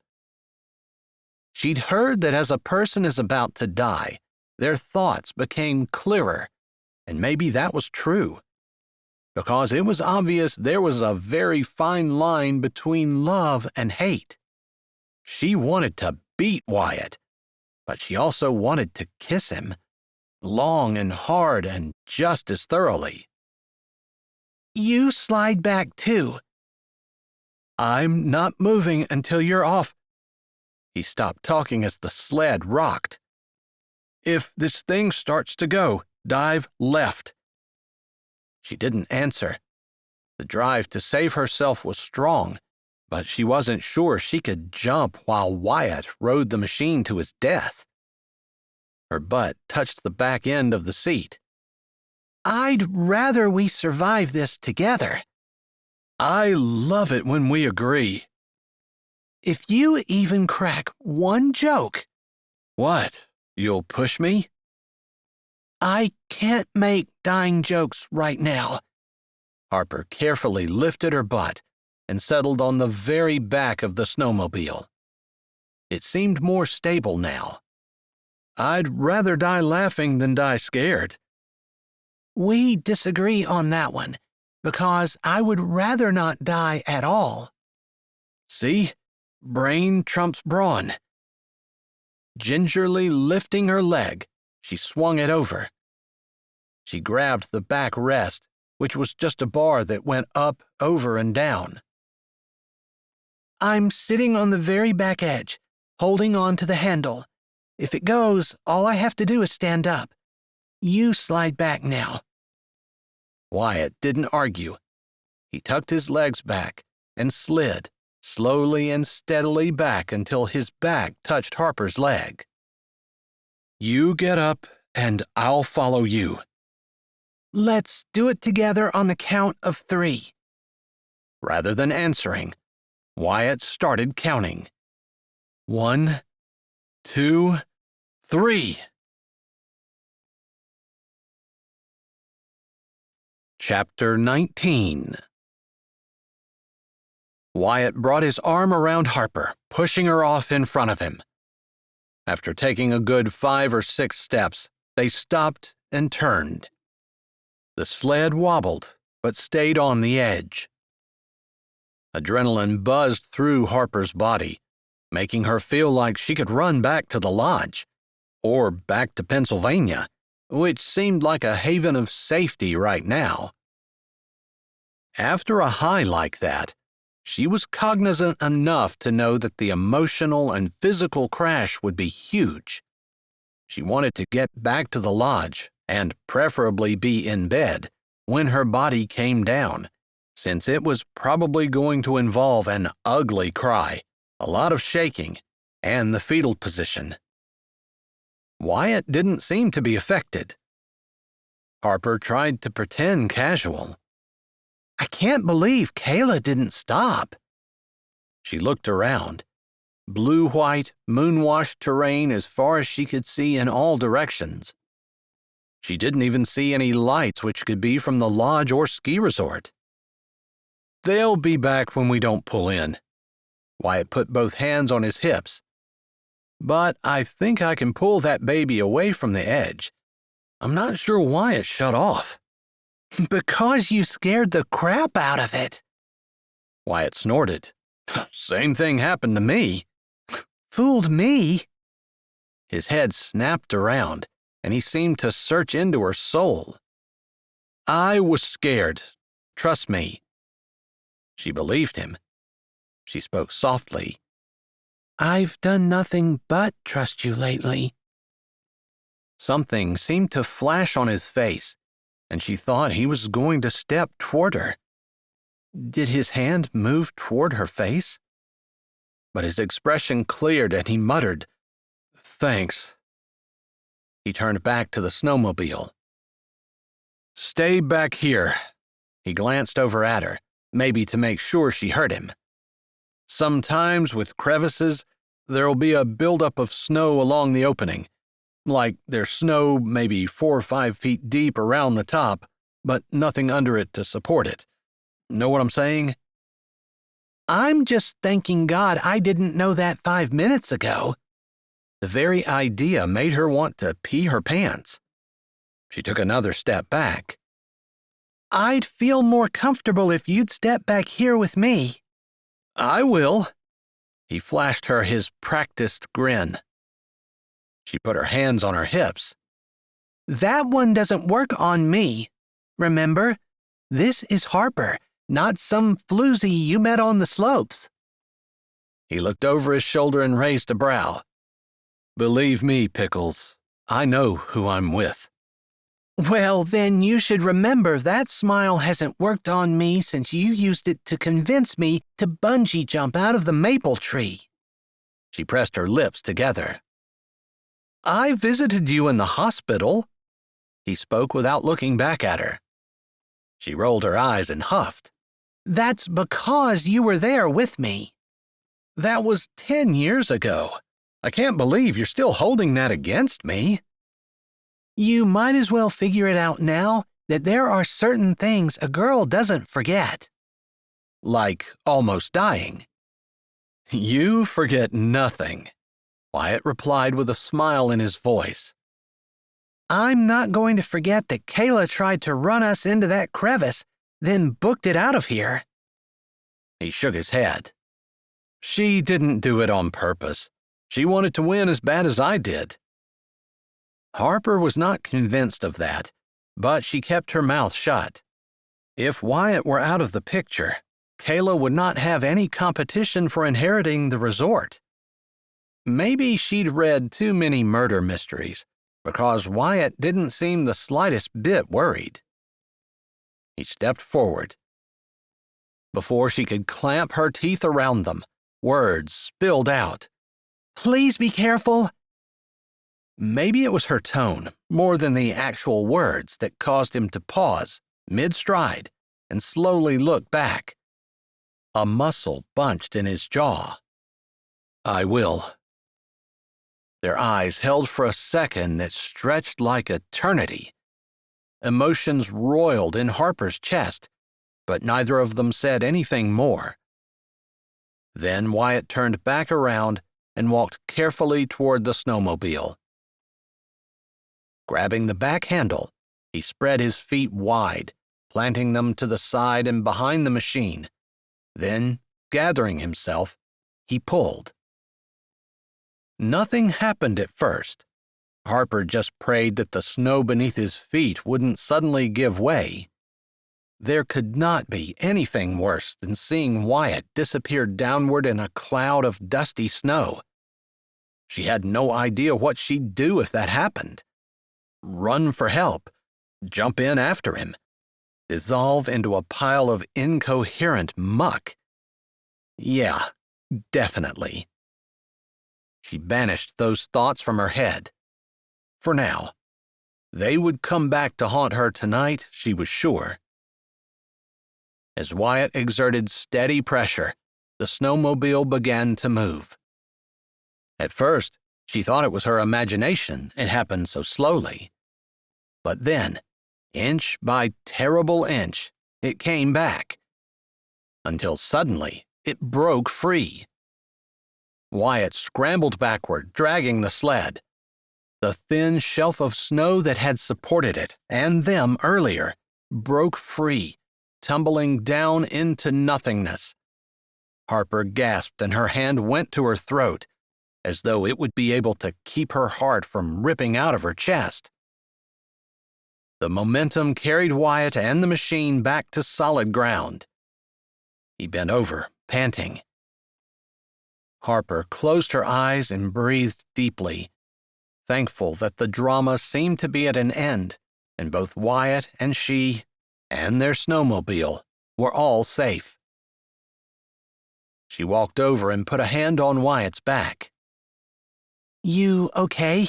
She'd heard that as a person is about to die, their thoughts became clearer, and maybe that was true, because it was obvious there was a very fine line between love and hate. She wanted to beat Wyatt, but she also wanted to kiss him, long and hard and just as thoroughly. "You slide back too." "I'm not moving until you're off." He stopped talking as the sled rocked. "If this thing starts to go, dive left." She didn't answer. The drive to save herself was strong, but she wasn't sure she could jump while Wyatt rode the machine to his death. Her butt touched the back end of the seat. "I'd rather we survive this together." "I love it when we agree." "If you even crack one joke..." "What? You'll push me?" "I can't make dying jokes right now." Harper carefully lifted her butt and settled on the very back of the snowmobile. It seemed more stable now. "I'd rather die laughing than die scared." "We disagree on that one, because I would rather not die at all." "See? Brain trumps brawn." Gingerly lifting her leg, she swung it over. She grabbed the back rest, which was just a bar that went up, over, and down. "I'm sitting on the very back edge, holding on to the handle. If it goes, all I have to do is stand up. You slide back now." Wyatt didn't argue. He tucked his legs back and slid, slowly and steadily back until his back touched Harper's leg. "You get up, and I'll follow you." Let's do it together on the count of 3. Rather than answering, Wyatt started counting. 1, 2, 3. Chapter 19. Wyatt brought his arm around Harper, pushing her off in front of him. After taking a good 5 or 6 steps, they stopped and turned. The sled wobbled, but stayed on the edge. Adrenaline buzzed through Harper's body, making her feel like she could run back to the lodge, or back to Pennsylvania, which seemed like a haven of safety right now. After a high like that, she was cognizant enough to know that the emotional and physical crash would be huge. She wanted to get back to the lodge, and preferably be in bed, when her body came down, since it was probably going to involve an ugly cry, a lot of shaking, and the fetal position. Wyatt didn't seem to be affected. Harper tried to pretend casual. I can't believe Kayla didn't stop. She looked around. Blue-white, moon-washed terrain as far as she could see in all directions. She didn't even see any lights, which could be from the lodge or ski resort. "They'll be back when we don't pull in." Wyatt put both hands on his hips. "But I think I can pull that baby away from the edge. I'm not sure why it shut off." Because you scared the crap out of it. Wyatt snorted. "Same thing happened to me." Fooled me. His head snapped around, and he seemed to search into her soul. "I was scared. Trust me." She believed him. She spoke softly. I've done nothing but trust you lately. Something seemed to flash on his face, and she thought he was going to step toward her. Did his hand move toward her face? But his expression cleared and he muttered, "Thanks." He turned back to the snowmobile. "Stay back here." He glanced over at her, maybe to make sure she heard him. "Sometimes with crevices, there'll be a buildup of snow along the opening. Like there's snow maybe 4 or 5 feet deep around the top, but nothing under it to support it. Know what I'm saying?" I'm just thanking God I didn't know that 5 minutes ago. The very idea made her want to pee her pants. She took another step back. I'd feel more comfortable if you'd step back here with me. "I will." He flashed her his practiced grin. She put her hands on her hips. That one doesn't work on me. Remember, this is Harper, not some floozy you met on the slopes. He looked over his shoulder and raised a brow. "Believe me, Pickles, I know who I'm with." Well, then you should remember that smile hasn't worked on me since you used it to convince me to bungee jump out of the maple tree. She pressed her lips together. "I visited you in the hospital." He spoke without looking back at her. She rolled her eyes and huffed. That's because you were there with me. "That was 10 years ago. I can't believe you're still holding that against me." You might as well figure it out now that there are certain things a girl doesn't forget. Like almost dying. "You forget nothing," Wyatt replied with a smile in his voice. I'm not going to forget that Kayla tried to run us into that crevice, then booked it out of here. He shook his head. "She didn't do it on purpose. She wanted to win as bad as I did." Harper was not convinced of that, but she kept her mouth shut. If Wyatt were out of the picture, Kayla would not have any competition for inheriting the resort. Maybe she'd read too many murder mysteries, because Wyatt didn't seem the slightest bit worried. He stepped forward. Before she could clamp her teeth around them, words spilled out. Please be careful. Maybe it was her tone, more than the actual words, that caused him to pause, mid-stride, and slowly look back. A muscle bunched in his jaw. I will. Their eyes held for a second that stretched like eternity. Emotions roiled in Harper's chest, but neither of them said anything more. Then Wyatt turned back around and walked carefully toward the snowmobile. Grabbing the back handle, he spread his feet wide, planting them to the side and behind the machine. Then, gathering himself, he pulled. Nothing happened at first. Harper just prayed that the snow beneath his feet wouldn't suddenly give way. There could not be anything worse than seeing Wyatt disappear downward in a cloud of dusty snow. She had no idea what she'd do if that happened. Run for help, jump in after him, dissolve into a pile of incoherent muck. Yeah, definitely. She banished those thoughts from her head. For now. They would come back to haunt her tonight, she was sure. As Wyatt exerted steady pressure, the snowmobile began to move. At first, she thought it was her imagination, it happened so slowly. But then, inch by terrible inch, it came back. Until suddenly, it broke free. Wyatt scrambled backward, dragging the sled. The thin shelf of snow that had supported it, and them earlier, broke free, tumbling down into nothingness. Harper gasped and her hand went to her throat, as though it would be able to keep her heart from ripping out of her chest. The momentum carried Wyatt and the machine back to solid ground. He bent over, panting. Harper closed her eyes and breathed deeply, thankful that the drama seemed to be at an end, and both Wyatt and she, and their snowmobile, were all safe. She walked over and put a hand on Wyatt's back. You okay?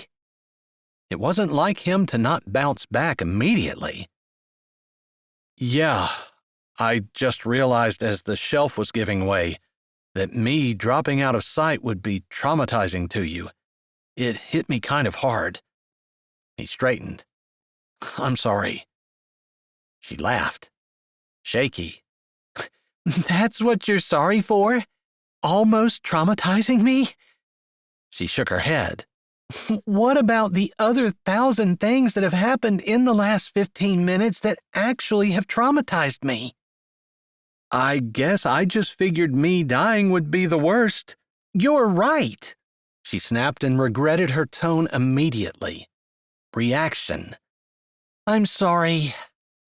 It wasn't like him to not bounce back immediately. Yeah, I just realized as the shelf was giving way that me dropping out of sight would be traumatizing to you. It hit me kind of hard. He straightened. I'm sorry. She laughed. Shaky. That's what you're sorry for? Almost traumatizing me? She shook her head. What about the other 1,000 things that have happened in the last 15 minutes that actually have traumatized me? I guess I just figured me dying would be the worst. You're right, she snapped and regretted her tone immediately. Reaction. I'm sorry.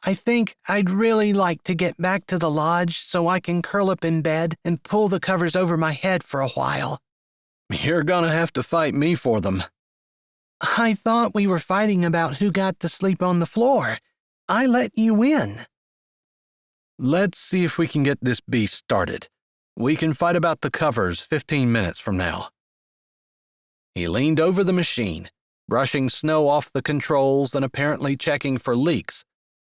I think I'd really like to get back to the lodge so I can curl up in bed and pull the covers over my head for a while. You're gonna have to fight me for them. I thought we were fighting about who got to sleep on the floor. I let you win. Let's see if we can get this beast started. We can fight about the covers 15 minutes from now. He leaned over the machine, brushing snow off the controls and apparently checking for leaks,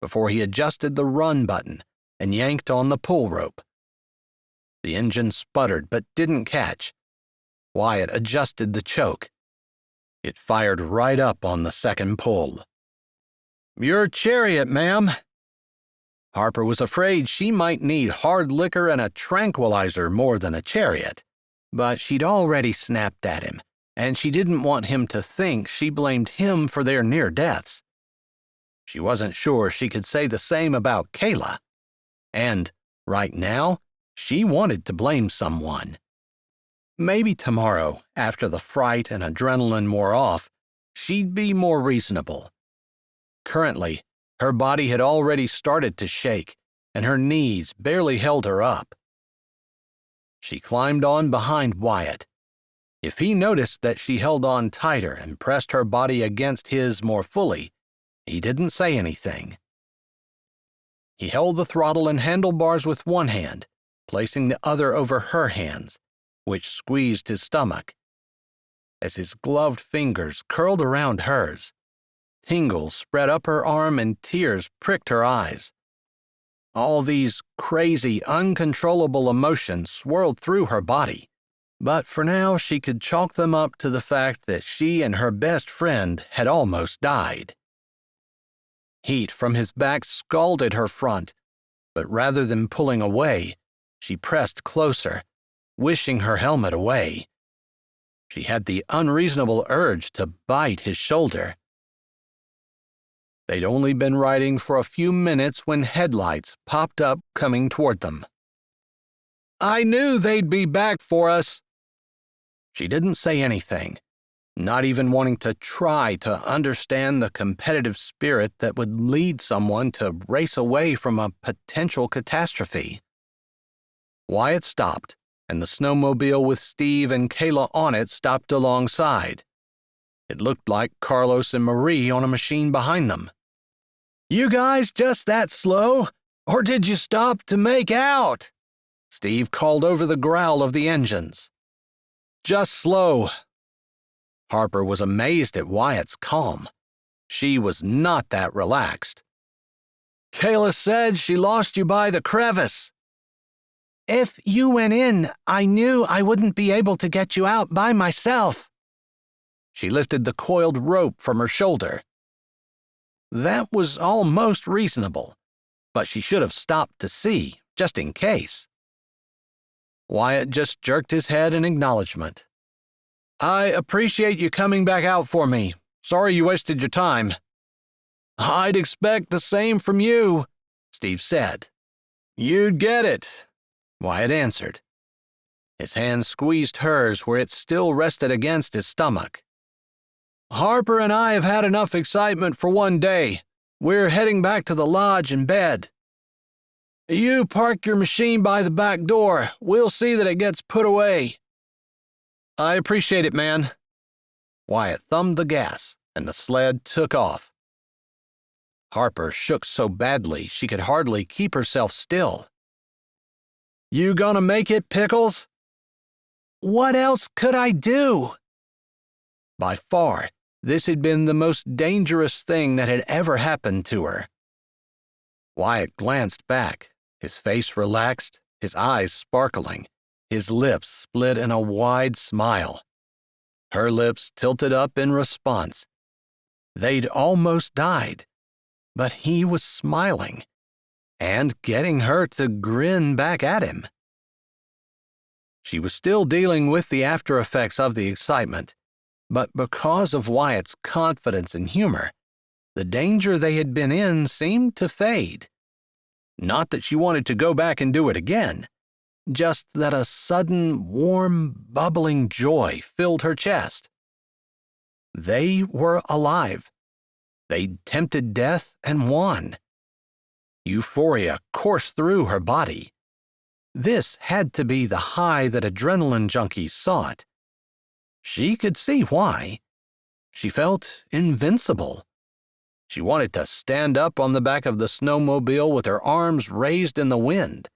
before he adjusted the run button and yanked on the pull rope. The engine sputtered but didn't catch. Wyatt adjusted the choke. It fired right up on the second pull. Your chariot, ma'am. Harper was afraid she might need hard liquor and a tranquilizer more than a chariot, but she'd already snapped at him, and she didn't want him to think she blamed him for their near deaths. She wasn't sure she could say the same about Kayla, and, right now, she wanted to blame someone. Maybe tomorrow, after the fright and adrenaline wore off, she'd be more reasonable. Currently, her body had already started to shake, and her knees barely held her up. She climbed on behind Wyatt. If he noticed that she held on tighter and pressed her body against his more fully, he didn't say anything. He held the throttle and handlebars with one hand placing the other over her hands, which squeezed his stomach. As his gloved fingers curled around hers, tingles spread up her arm and tears pricked her eyes. All these crazy, uncontrollable emotions swirled through her body, but for now she could chalk them up to the fact that she and her best friend had almost died. Heat from his back scalded her front, but rather than pulling away, she pressed closer, wishing her helmet away. She had the unreasonable urge to bite his shoulder. They'd only been riding for a few minutes when headlights popped up coming toward them. "I knew they'd be back for us." She didn't say anything, not even wanting to try to understand the competitive spirit that would lead someone to race away from a potential catastrophe. Wyatt stopped, and the snowmobile with Steve and Kayla on it stopped alongside. It looked like Carlos and Marie on a machine behind them. "You guys just that slow? Or did you stop to make out?" Steve called over the growl of the engines. "Just slow." Harper was amazed at Wyatt's calm. She was not that relaxed. "Kayla said she lost you by the crevice." "If you went in, I knew I wouldn't be able to get you out by myself." She lifted the coiled rope from her shoulder. That was almost reasonable, but she should have stopped to see, just in case. Wyatt just jerked his head in acknowledgement. "I appreciate you coming back out for me. Sorry you wasted your time." "I'd expect the same from you," Steve said. "You'd get it," Wyatt answered. His hand squeezed hers where it still rested against his stomach. "Harper and I have had enough excitement for one day. We're heading back to the lodge and bed. You park your machine by the back door. We'll see that it gets put away." "I appreciate it, man." Wyatt thumbed the gas, and the sled took off. Harper shook so badly she could hardly keep herself still. "You gonna make it, Pickles?" "What else could I do?" By far, this had been the most dangerous thing that had ever happened to her. Wyatt glanced back, his face relaxed, his eyes sparkling, his lips split in a wide smile. Her lips tilted up in response. They'd almost died, but he was smiling and getting her to grin back at him. She was still dealing with the after effects of the excitement, but because of Wyatt's confidence and humor, the danger they had been in seemed to fade. Not that she wanted to go back and do it again, just that a sudden, warm, bubbling joy filled her chest. They were alive. They'd tempted death and won. Euphoria coursed through her body. This had to be the high that adrenaline junkies sought. She could see why. She felt invincible. She wanted to stand up on the back of the snowmobile with her arms raised in the wind.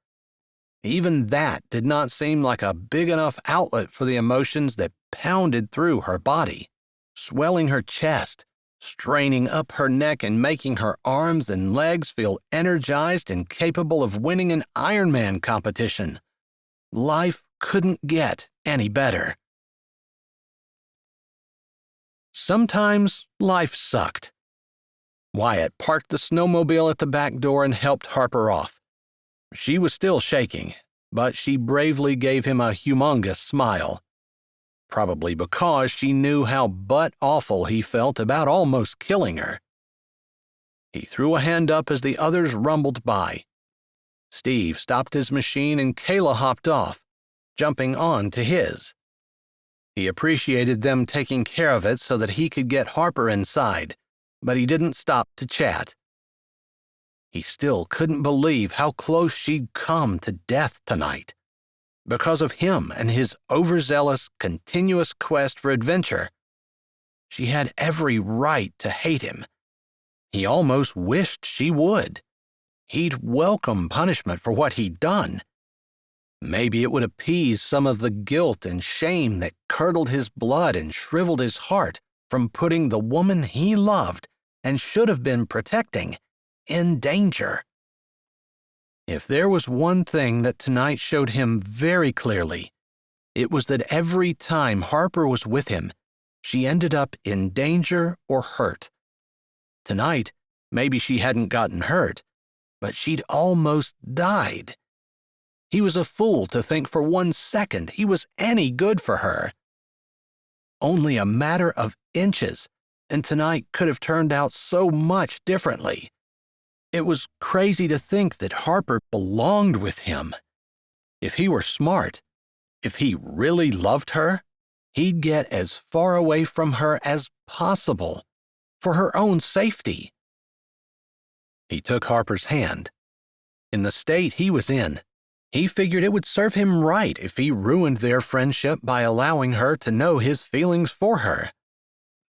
Even that did not seem like a big enough outlet for the emotions that pounded through her body, swelling her chest, straining up her neck and making her arms and legs feel energized and capable of winning an Ironman competition. Life couldn't get any better. Sometimes life sucked. Wyatt parked the snowmobile at the back door and helped Harper off. She was still shaking, but she bravely gave him a humongous smile. Probably because she knew how butt-awful he felt about almost killing her. He threw a hand up as the others rumbled by. Steve stopped his machine and Kayla hopped off, jumping on to his. He appreciated them taking care of it so that he could get Harper inside, but he didn't stop to chat. He still couldn't believe how close she'd come to death tonight. Because of him and his overzealous, continuous quest for adventure, she had every right to hate him. He almost wished she would. He'd welcome punishment for what he'd done. Maybe it would appease some of the guilt and shame that curdled his blood and shriveled his heart from putting the woman he loved and should have been protecting in danger. If there was one thing that tonight showed him very clearly, it was that every time Harper was with him, she ended up in danger or hurt. Tonight, maybe she hadn't gotten hurt, but she'd almost died. He was a fool to think for 1 second he was any good for her. Only a matter of inches, and tonight could have turned out so much differently. It was crazy to think that Harper belonged with him. If he were smart, if he really loved her, he'd get as far away from her as possible, for her own safety. He took Harper's hand. In the state he was in, he figured it would serve him right if he ruined their friendship by allowing her to know his feelings for her.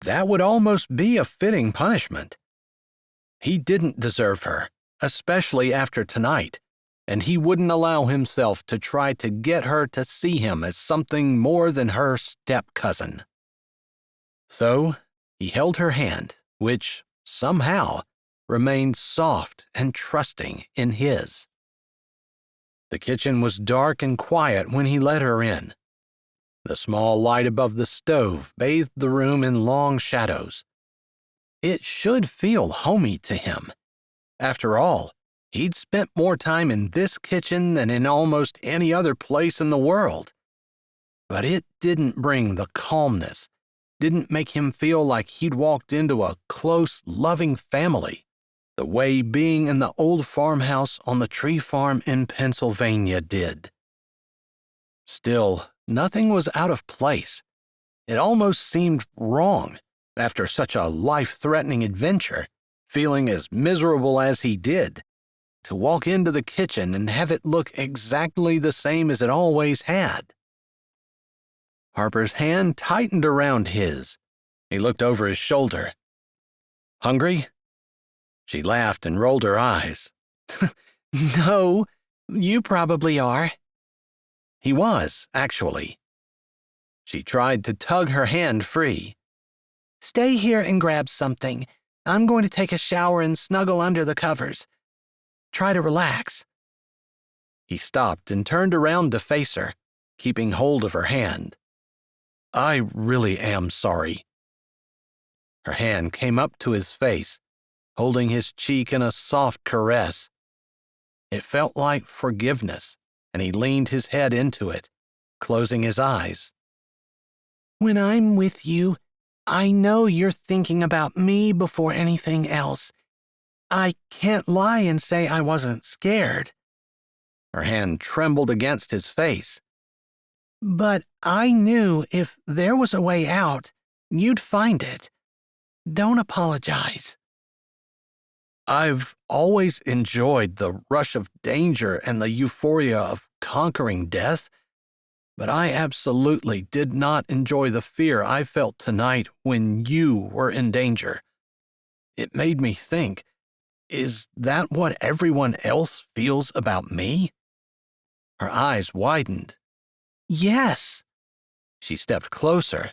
That would almost be a fitting punishment. He didn't deserve her, especially after tonight, and he wouldn't allow himself to try to get her to see him as something more than her step-cousin. So he held her hand, which, somehow, remained soft and trusting in his. The kitchen was dark and quiet when he let her in. The small light above the stove bathed the room in long shadows. It should feel homey to him. After all, he'd spent more time in this kitchen than in almost any other place in the world. But it didn't bring the calmness, didn't make him feel like he'd walked into a close, loving family, the way being in the old farmhouse on the tree farm in Pennsylvania did. Still, nothing was out of place. It almost seemed wrong, after such a life-threatening adventure, feeling as miserable as he did, to walk into the kitchen and have it look exactly the same as it always had. Harper's hand tightened around his. He looked over his shoulder. "Hungry?" She laughed and rolled her eyes. No, you probably are. He was, actually. She tried to tug her hand free. Stay here and grab something. I'm going to take a shower and snuggle under the covers. Try to relax. He stopped and turned around to face her, keeping hold of her hand. "I really am sorry." Her hand came up to his face, holding his cheek in a soft caress. It felt like forgiveness, and he leaned his head into it, closing his eyes. When I'm with you, I know you're thinking about me before anything else. I can't lie and say I wasn't scared. Her hand trembled against his face. But I knew if there was a way out, you'd find it. Don't apologize. I've always enjoyed the rush of danger and the euphoria of conquering death, but I absolutely did not enjoy the fear I felt tonight when you were in danger. It made me think, is that what everyone else feels about me? Her eyes widened. Yes. She stepped closer.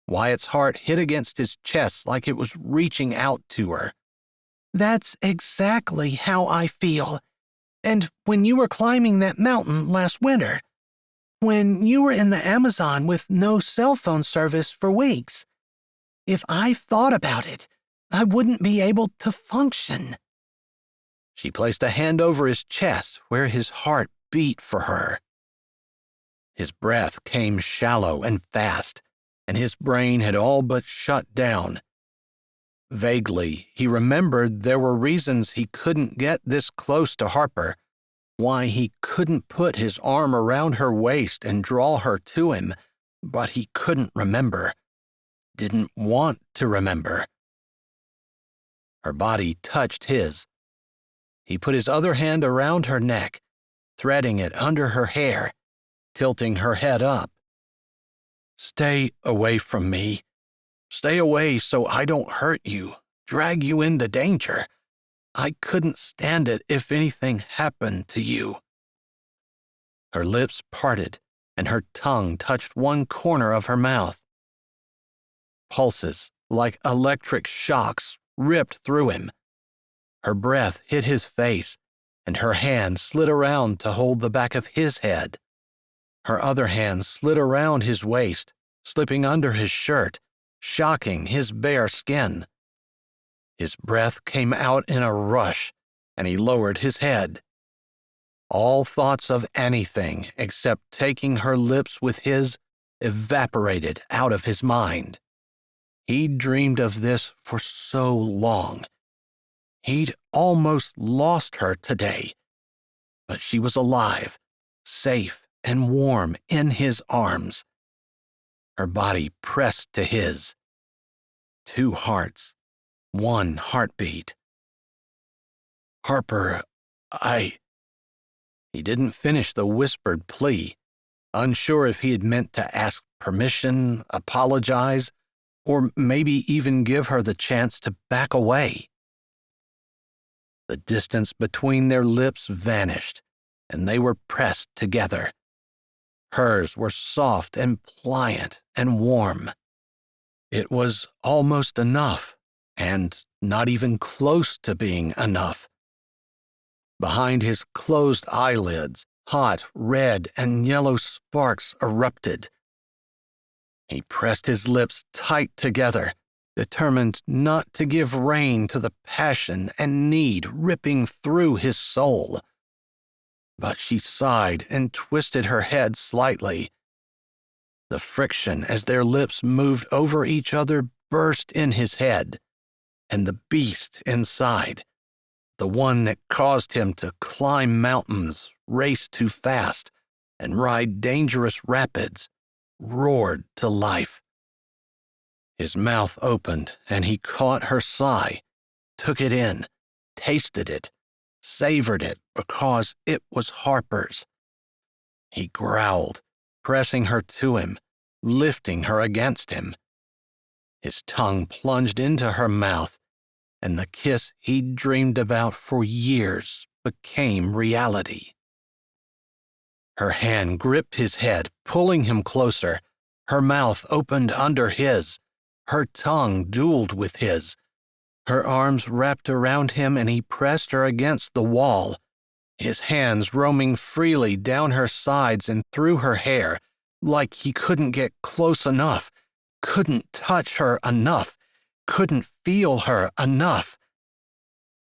Wyatt's heart hit against his chest like it was reaching out to her. That's exactly how I feel. And when you were climbing that mountain last winter, when you were in the Amazon with no cell phone service for weeks, if I thought about it, I wouldn't be able to function. She placed a hand over his chest where his heart beat for her. His breath came shallow and fast, and his brain had all but shut down. Vaguely, he remembered there were reasons he couldn't get this close to Harper, why he couldn't put his arm around her waist and draw her to him, but he couldn't remember, didn't want to remember. Her body touched his. He put his other hand around her neck, threading it under her hair, tilting her head up. "Stay away from me. Stay away so I don't hurt you, drag you into danger. I couldn't stand it if anything happened to you." Her lips parted, and her tongue touched one corner of her mouth. Pulses, like electric shocks, ripped through him. Her breath hit his face, and her hand slid around to hold the back of his head. Her other hand slid around his waist, slipping under his shirt, shocking his bare skin. His breath came out in a rush, and he lowered his head. All thoughts of anything except taking her lips with his evaporated out of his mind. He'd dreamed of this for so long. He'd almost lost her today, but she was alive, safe and warm in his arms. Her body pressed to his. 2 hearts, 1 heartbeat. Harper, He didn't finish the whispered plea, unsure if he had meant to ask permission, apologize, or maybe even give her the chance to back away. The distance between their lips vanished, and they were pressed together. Hers were soft and pliant and warm. It was almost enough, and not even close to being enough. Behind his closed eyelids, hot red and yellow sparks erupted. He pressed his lips tight together, determined not to give rein to the passion and need ripping through his soul. But she sighed and twisted her head slightly. The friction as their lips moved over each other burst in his head, and the beast inside, the one that caused him to climb mountains, race too fast, and ride dangerous rapids, roared to life. His mouth opened, and he caught her sigh, took it in, tasted it, savored it because it was Harper's. He growled, pressing her to him, lifting her against him. His tongue plunged into her mouth, and the kiss he'd dreamed about for years became reality. Her hand gripped his head, pulling him closer. Her mouth opened under his. Her tongue dueled with his. Her arms wrapped around him, and he pressed her against the wall, his hands roaming freely down her sides and through her hair, like he couldn't get close enough, couldn't touch her enough, couldn't feel her enough.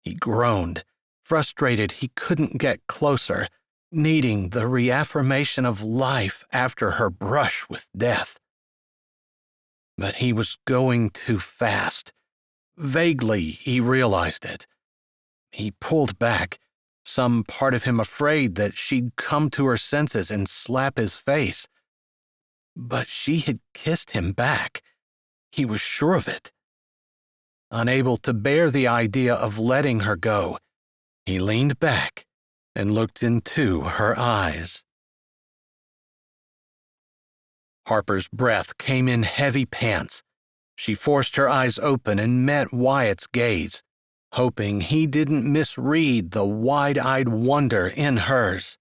He groaned, frustrated he couldn't get closer, needing the reaffirmation of life after her brush with death. But he was going too fast. Vaguely, he realized it. He pulled back, some part of him afraid that she'd come to her senses and slap his face. But she had kissed him back. He was sure of it. Unable to bear the idea of letting her go, he leaned back and looked into her eyes. Harper's breath came in heavy pants. She forced her eyes open and met Wyatt's gaze, hoping he didn't misread the wide-eyed wonder in hers.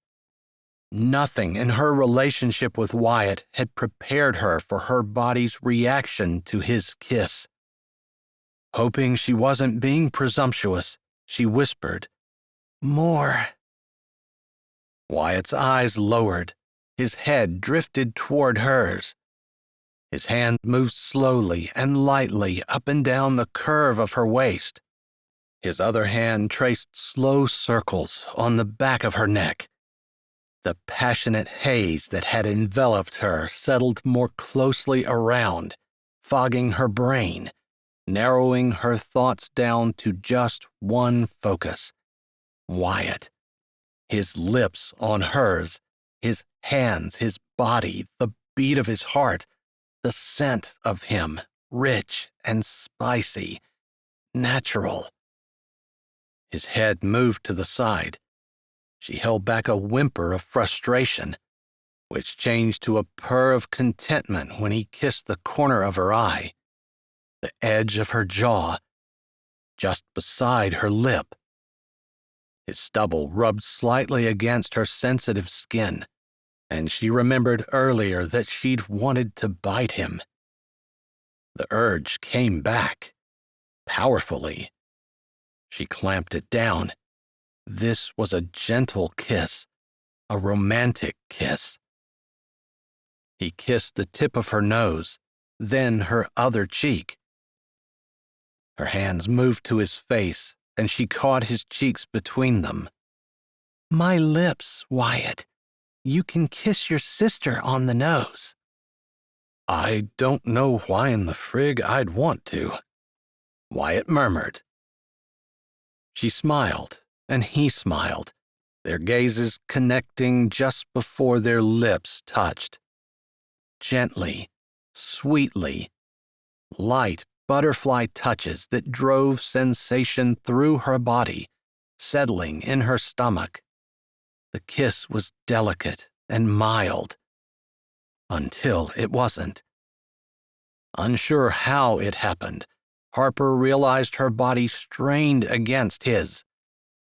Nothing in her relationship with Wyatt had prepared her for her body's reaction to his kiss. Hoping she wasn't being presumptuous, she whispered, "More." Wyatt's eyes lowered. His head drifted toward hers. His hand moved slowly and lightly up and down the curve of her waist. His other hand traced slow circles on the back of her neck. The passionate haze that had enveloped her settled more closely around, fogging her brain, narrowing her thoughts down to just one focus: Wyatt. His lips on hers, his hands, his body, the beat of his heart, the scent of him, rich and spicy, natural. His head moved to the side. She held back a whimper of frustration, which changed to a purr of contentment when he kissed the corner of her eye, the edge of her jaw, just beside her lip. His stubble rubbed slightly against her sensitive skin, and she remembered earlier that she'd wanted to bite him. The urge came back, powerfully. She clamped it down. This was a gentle kiss, a romantic kiss. He kissed the tip of her nose, then her other cheek. Her hands moved to his face, and she caught his cheeks between them. My lips, Wyatt. You can kiss your sister on the nose. I don't know why in the frig I'd want to, Wyatt murmured. She smiled, and he smiled, their gazes connecting just before their lips touched. Gently, sweetly, light butterfly touches that drove sensation through her body, settling in her stomach. The kiss was delicate and mild, until it wasn't. Unsure how it happened, Harper realized her body strained against his,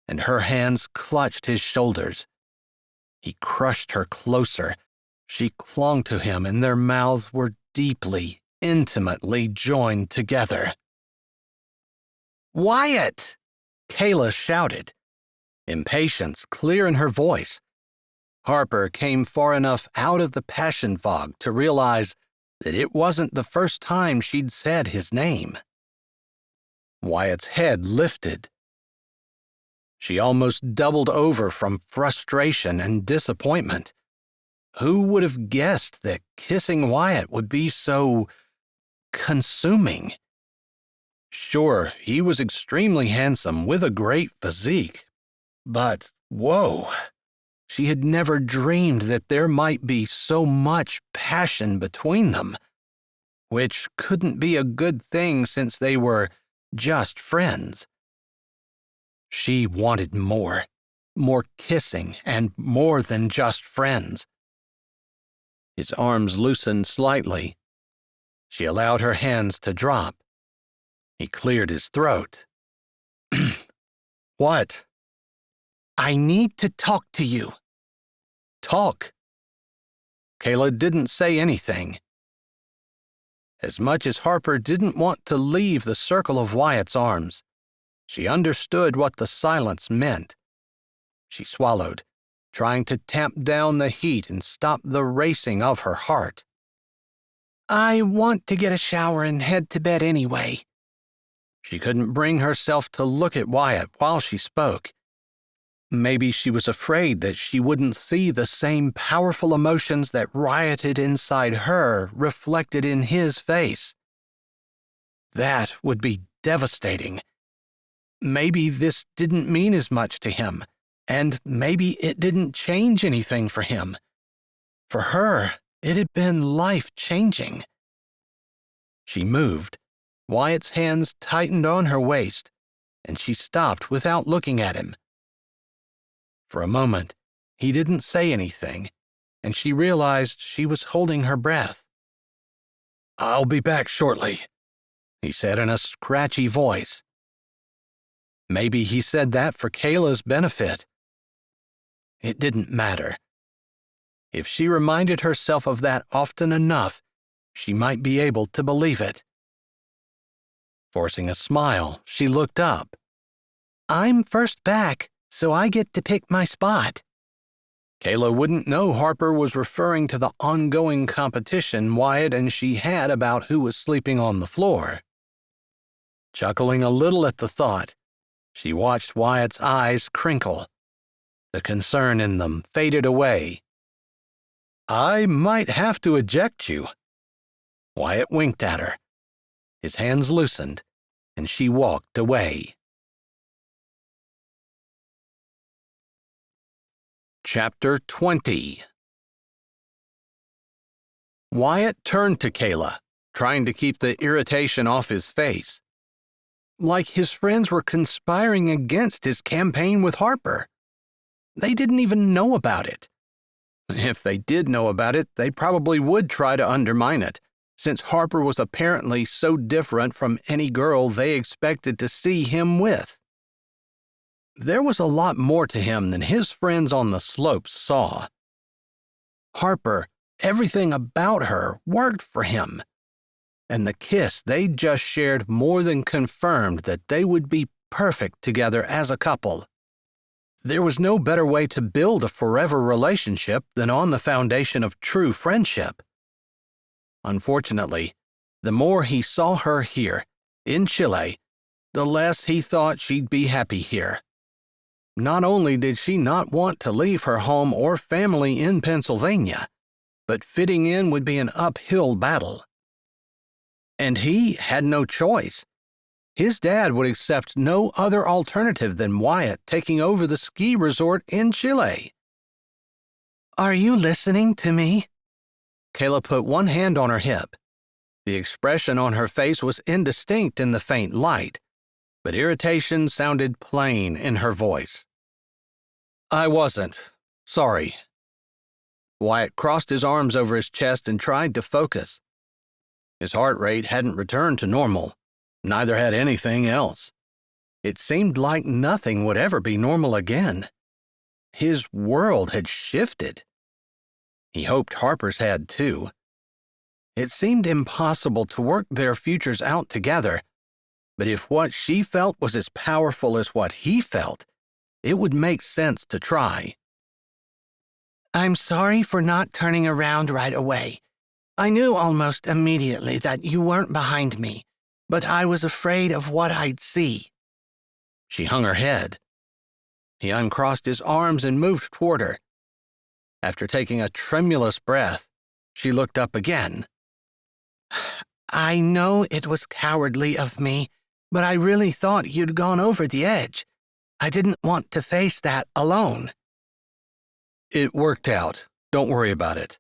and her hands clutched his shoulders. He crushed her closer. She clung to him, and their mouths were deeply, intimately joined together. Wyatt! Kayla shouted, impatience clear in her voice. Harper came far enough out of the passion fog to realize that it wasn't the first time she'd said his name. Wyatt's head lifted. She almost doubled over from frustration and disappointment. Who would have guessed that kissing Wyatt would be so consuming? Sure, he was extremely handsome with a great physique, but whoa, she had never dreamed that there might be so much passion between them, which couldn't be a good thing since they were just friends. She wanted more kissing, and more than just friends. His arms loosened slightly. She allowed her hands to drop. He cleared his throat. What? I need to talk to you. Talk. Kayla didn't say anything. As much as Harper didn't want to leave the circle of Wyatt's arms, she understood what the silence meant. She swallowed, trying to tamp down the heat and stop the racing of her heart. I want to get a shower and head to bed anyway. She couldn't bring herself to look at Wyatt while she spoke. Maybe she was afraid that she wouldn't see the same powerful emotions that rioted inside her reflected in his face. That would be devastating. Maybe this didn't mean as much to him, and maybe it didn't change anything for him. For her, it had been life-changing. She moved. Wyatt's hands tightened on her waist, and she stopped without looking at him. For a moment, he didn't say anything, and she realized she was holding her breath. "I'll be back shortly," he said in a scratchy voice. Maybe he said that for Kayla's benefit. It didn't matter. If she reminded herself of that often enough, she might be able to believe it. Forcing a smile, she looked up. I'm first back, so I get to pick my spot. Kayla wouldn't know Harper was referring to the ongoing competition Wyatt and she had about who was sleeping on the floor. Chuckling a little at the thought, she watched Wyatt's eyes crinkle. The concern in them faded away. "I might have to eject you." Wyatt winked at her. His hands loosened, and she walked away. Chapter 20. Wyatt turned to Kayla, trying to keep the irritation off his face. Like his friends were conspiring against his campaign with Harper. They didn't even know about it. If they did know about it, they probably would try to undermine it, since Harper was apparently so different from any girl they expected to see him with. There was a lot more to him than his friends on the slopes saw. Harper, everything about her worked for him. And the kiss they'd just shared more than confirmed that they would be perfect together as a couple. There was no better way to build a forever relationship than on the foundation of true friendship. Unfortunately, the more he saw her here, in Chile, the less he thought she'd be happy here. Not only did she not want to leave her home or family in Pennsylvania, but fitting in would be an uphill battle. And he had no choice. His dad would accept no other alternative than Wyatt taking over the ski resort in Chile. Are you listening to me? Kayla put one hand on her hip. The expression on her face was indistinct in the faint light, but irritation sounded plain in her voice. I wasn't. Sorry. Wyatt crossed his arms over his chest and tried to focus. His heart rate hadn't returned to normal. Neither had anything else. It seemed like nothing would ever be normal again. His world had shifted. He hoped Harper's had too. It seemed impossible to work their futures out together, but if what she felt was as powerful as what he felt, it would make sense to try. I'm sorry for not turning around right away. I knew almost immediately that you weren't behind me, but I was afraid of what I'd see. She hung her head. He uncrossed his arms and moved toward her. After taking a tremulous breath, she looked up again. I know it was cowardly of me, but I really thought you'd gone over the edge. I didn't want to face that alone. It worked out. Don't worry about it.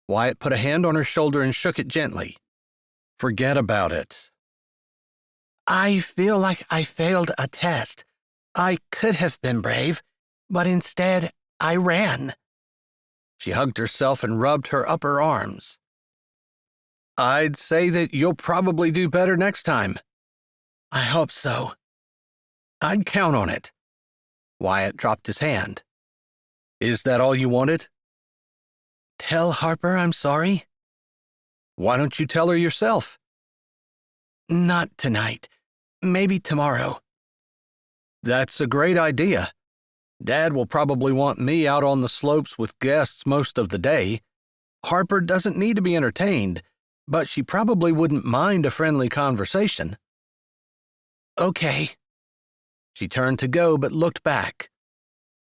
Wyatt put a hand on her shoulder and shook it gently. Forget about it. I feel like I failed a test. I could have been brave, but instead I ran. She hugged herself and rubbed her upper arms. I'd say that you'll probably do better next time. I hope so. I'd count on it. Wyatt dropped his hand. Is that all you wanted? Tell Harper I'm sorry? Why don't you tell her yourself? Not tonight. Maybe tomorrow. That's a great idea. Dad will probably want me out on the slopes with guests most of the day. Harper doesn't need to be entertained, but she probably wouldn't mind a friendly conversation. Okay. She turned to go but looked back.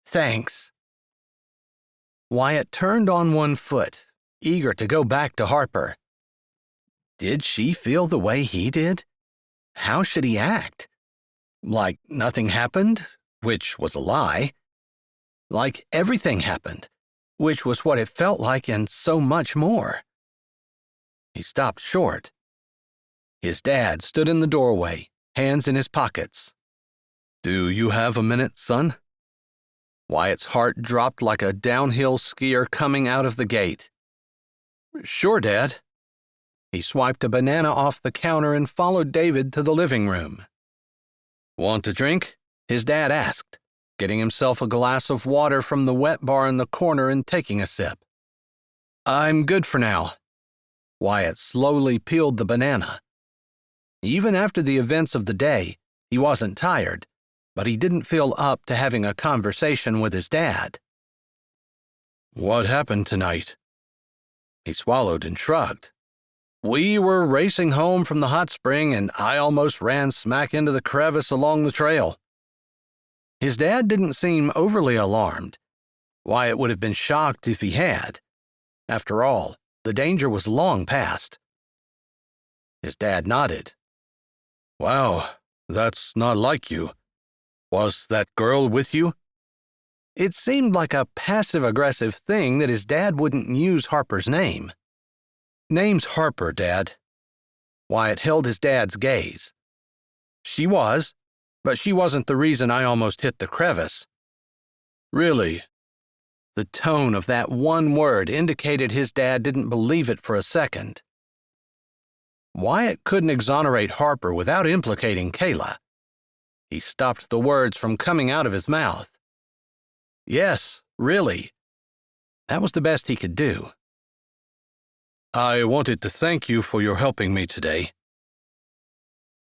Thanks. Wyatt turned on one foot, eager to go back to Harper. Did she feel the way he did? How should he act? Like nothing happened, which was a lie. Like everything happened, which was what it felt like and so much more. He stopped short. His dad stood in the doorway, hands in his pockets. Do you have a minute, son? Wyatt's heart dropped like a downhill skier coming out of the gate. Sure, Dad. He swiped a banana off the counter and followed David to the living room. Want a drink? His dad asked, getting himself a glass of water from the wet bar in the corner and taking a sip. I'm good for now. Wyatt slowly peeled the banana. Even after the events of the day, he wasn't tired, but he didn't feel up to having a conversation with his dad. What happened tonight? He swallowed and shrugged. We were racing home from the hot spring, and I almost ran smack into the crevice along the trail. His dad didn't seem overly alarmed. Wyatt would have been shocked if he had. After all, the danger was long past. His dad nodded. Wow, that's not like you. Was that girl with you? It seemed like a passive-aggressive thing that his dad wouldn't use Harper's name. Name's Harper, Dad. Wyatt held his dad's gaze. She was, but she wasn't the reason I almost hit the crevice. Really? The tone of that one word indicated his dad didn't believe it for a second. Wyatt couldn't exonerate Harper without implicating Kayla. He stopped the words from coming out of his mouth. Yes, really. That was the best he could do. I wanted to thank you for your helping me today.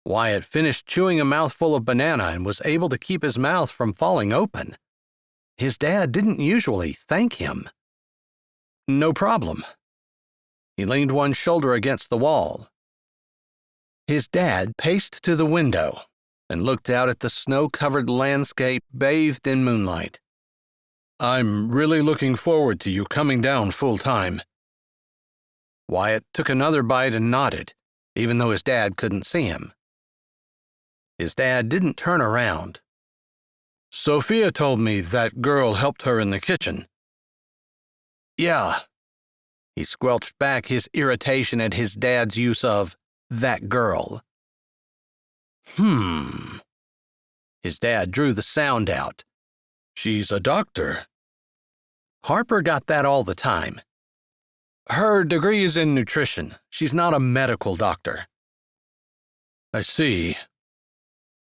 Wyatt finished chewing a mouthful of banana and was able to keep his mouth from falling open. His dad didn't usually thank him. No problem. He leaned one shoulder against the wall. His dad paced to the window and looked out at the snow-covered landscape bathed in moonlight. I'm really looking forward to you coming down full-time. Wyatt took another bite and nodded, even though his dad couldn't see him. His dad didn't turn around. Sophia told me that girl helped her in the kitchen. Yeah. He squelched back his irritation at his dad's use of that girl. His dad drew the sound out. She's a doctor. Harper got that all the time. Her degree is in nutrition. She's not a medical doctor. I see.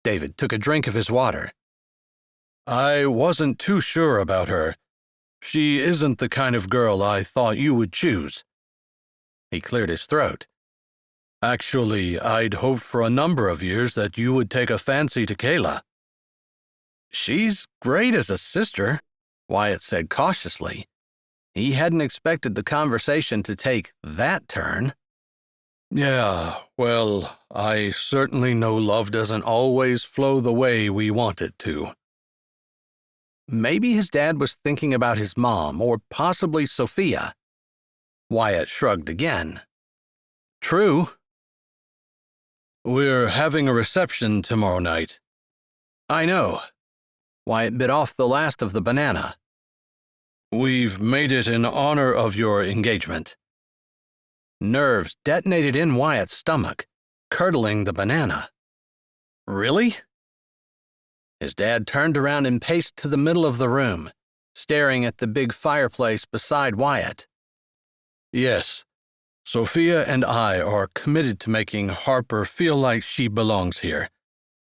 David took a drink of his water. I wasn't too sure about her. She isn't the kind of girl I thought you would choose. He cleared his throat. Actually, I'd hoped for a number of years that you would take a fancy to Kayla. She's great as a sister, Wyatt said cautiously. He hadn't expected the conversation to take that turn. Yeah, well, I certainly know love doesn't always flow the way we want it to. Maybe his dad was thinking about his mom, or possibly Sophia. Wyatt shrugged again. True. We're having a reception tomorrow night. I know. Wyatt bit off the last of the banana. We've made it in honor of your engagement. Nerves detonated in Wyatt's stomach, curdling the banana. Really? His dad turned around and paced to the middle of the room, staring at the big fireplace beside Wyatt. Yes, Sophia and I are committed to making Harper feel like she belongs here.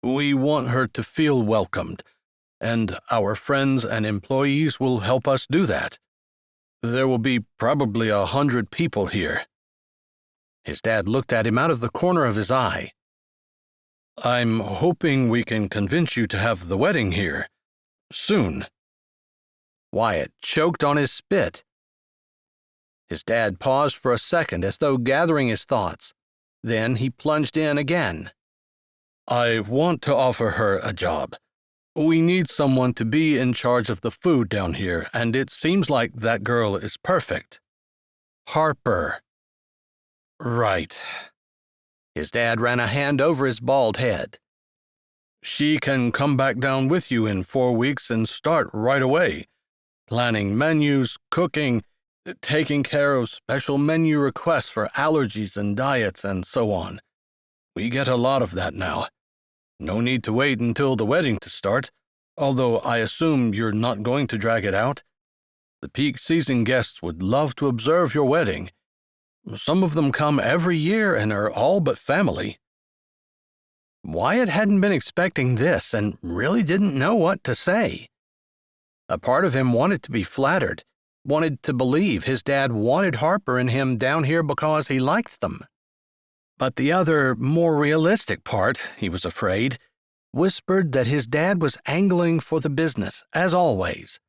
We want her to feel welcomed, and our friends and employees will help us do that. There will be probably 100 people here. His dad looked at him out of the corner of his eye. I'm hoping we can convince you to have the wedding here, soon. Wyatt choked on his spit. His dad paused for a second as though gathering his thoughts. Then he plunged in again. I want to offer her a job. We need someone to be in charge of the food down here, and it seems like that girl is perfect. Harper. Right. His dad ran a hand over his bald head. She can come back down with you in 4 weeks and start right away, planning menus, cooking, taking care of special menu requests for allergies and diets and so on. We get a lot of that now. No need to wait until the wedding to start, although I assume you're not going to drag it out. The peak season guests would love to observe your wedding. Some of them come every year and are all but family. Wyatt hadn't been expecting this and really didn't know what to say. A part of him wanted to be flattered, wanted to believe his dad wanted Harper and him down here because he liked them. But the other, more realistic part, he was afraid, whispered that his dad was angling for the business, as always.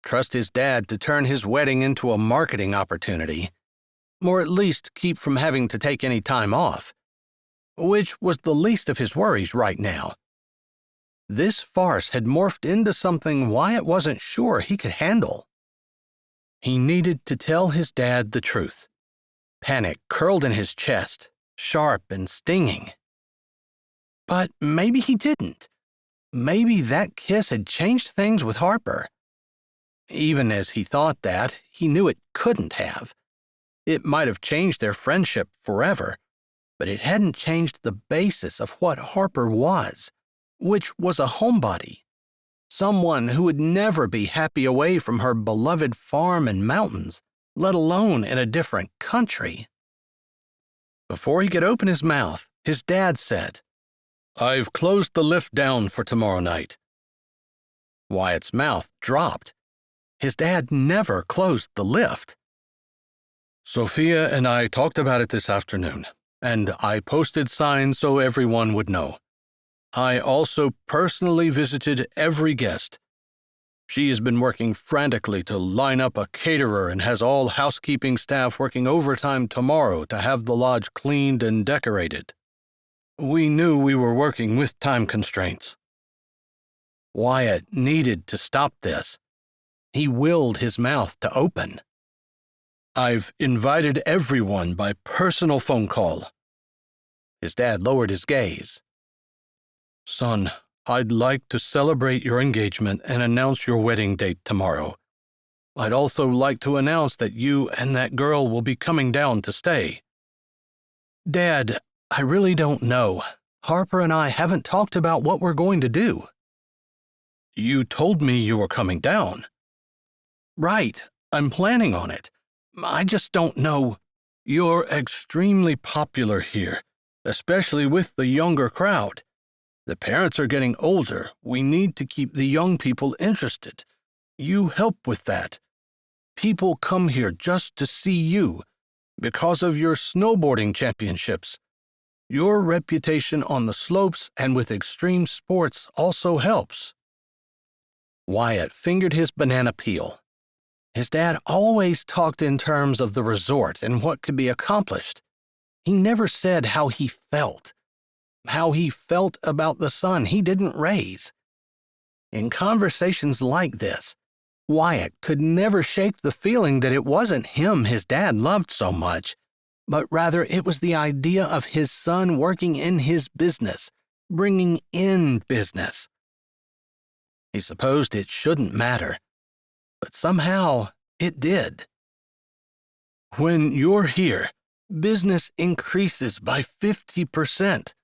Trust his dad to turn his wedding into a marketing opportunity, or at least keep from having to take any time off, which was the least of his worries right now. This farce had morphed into something Wyatt wasn't sure he could handle. He needed to tell his dad the truth. Panic curled in his chest, sharp and stinging. But maybe he didn't. Maybe that kiss had changed things with Harper. Even as he thought that, he knew it couldn't have. It might have changed their friendship forever, but it hadn't changed the basis of what Harper was, which was a homebody. Someone who would never be happy away from her beloved farm and mountains, let alone in a different country. Before he could open his mouth, his dad said, I've closed the lift down for tomorrow night. Wyatt's mouth dropped. His dad never closed the lift. Sophia and I talked about it this afternoon, and I posted signs so everyone would know. I also personally visited every guest. She has been working frantically to line up a caterer and has all housekeeping staff working overtime tomorrow to have the lodge cleaned and decorated. We knew we were working with time constraints. Wyatt needed to stop this. He willed his mouth to open. I've invited everyone by personal phone call. His dad lowered his gaze. Son, I'd like to celebrate your engagement and announce your wedding date tomorrow. I'd also like to announce that you and that girl will be coming down to stay. Dad, I really don't know. Harper and I haven't talked about what we're going to do. You told me you were coming down. Right, I'm planning on it. I just don't know. You're extremely popular here, especially with the younger crowd. The parents are getting older. We need to keep the young people interested. You help with that. People come here just to see you because of your snowboarding championships. Your reputation on the slopes and with extreme sports also helps. Wyatt fingered his banana peel. His dad always talked in terms of the resort and what could be accomplished. He never said how he felt about the son he didn't raise. In conversations like this, Wyatt could never shake the feeling that it wasn't him his dad loved so much, but rather it was the idea of his son working in his business, bringing in business. He supposed it shouldn't matter, but somehow it did. When you're here, business increases by 50%.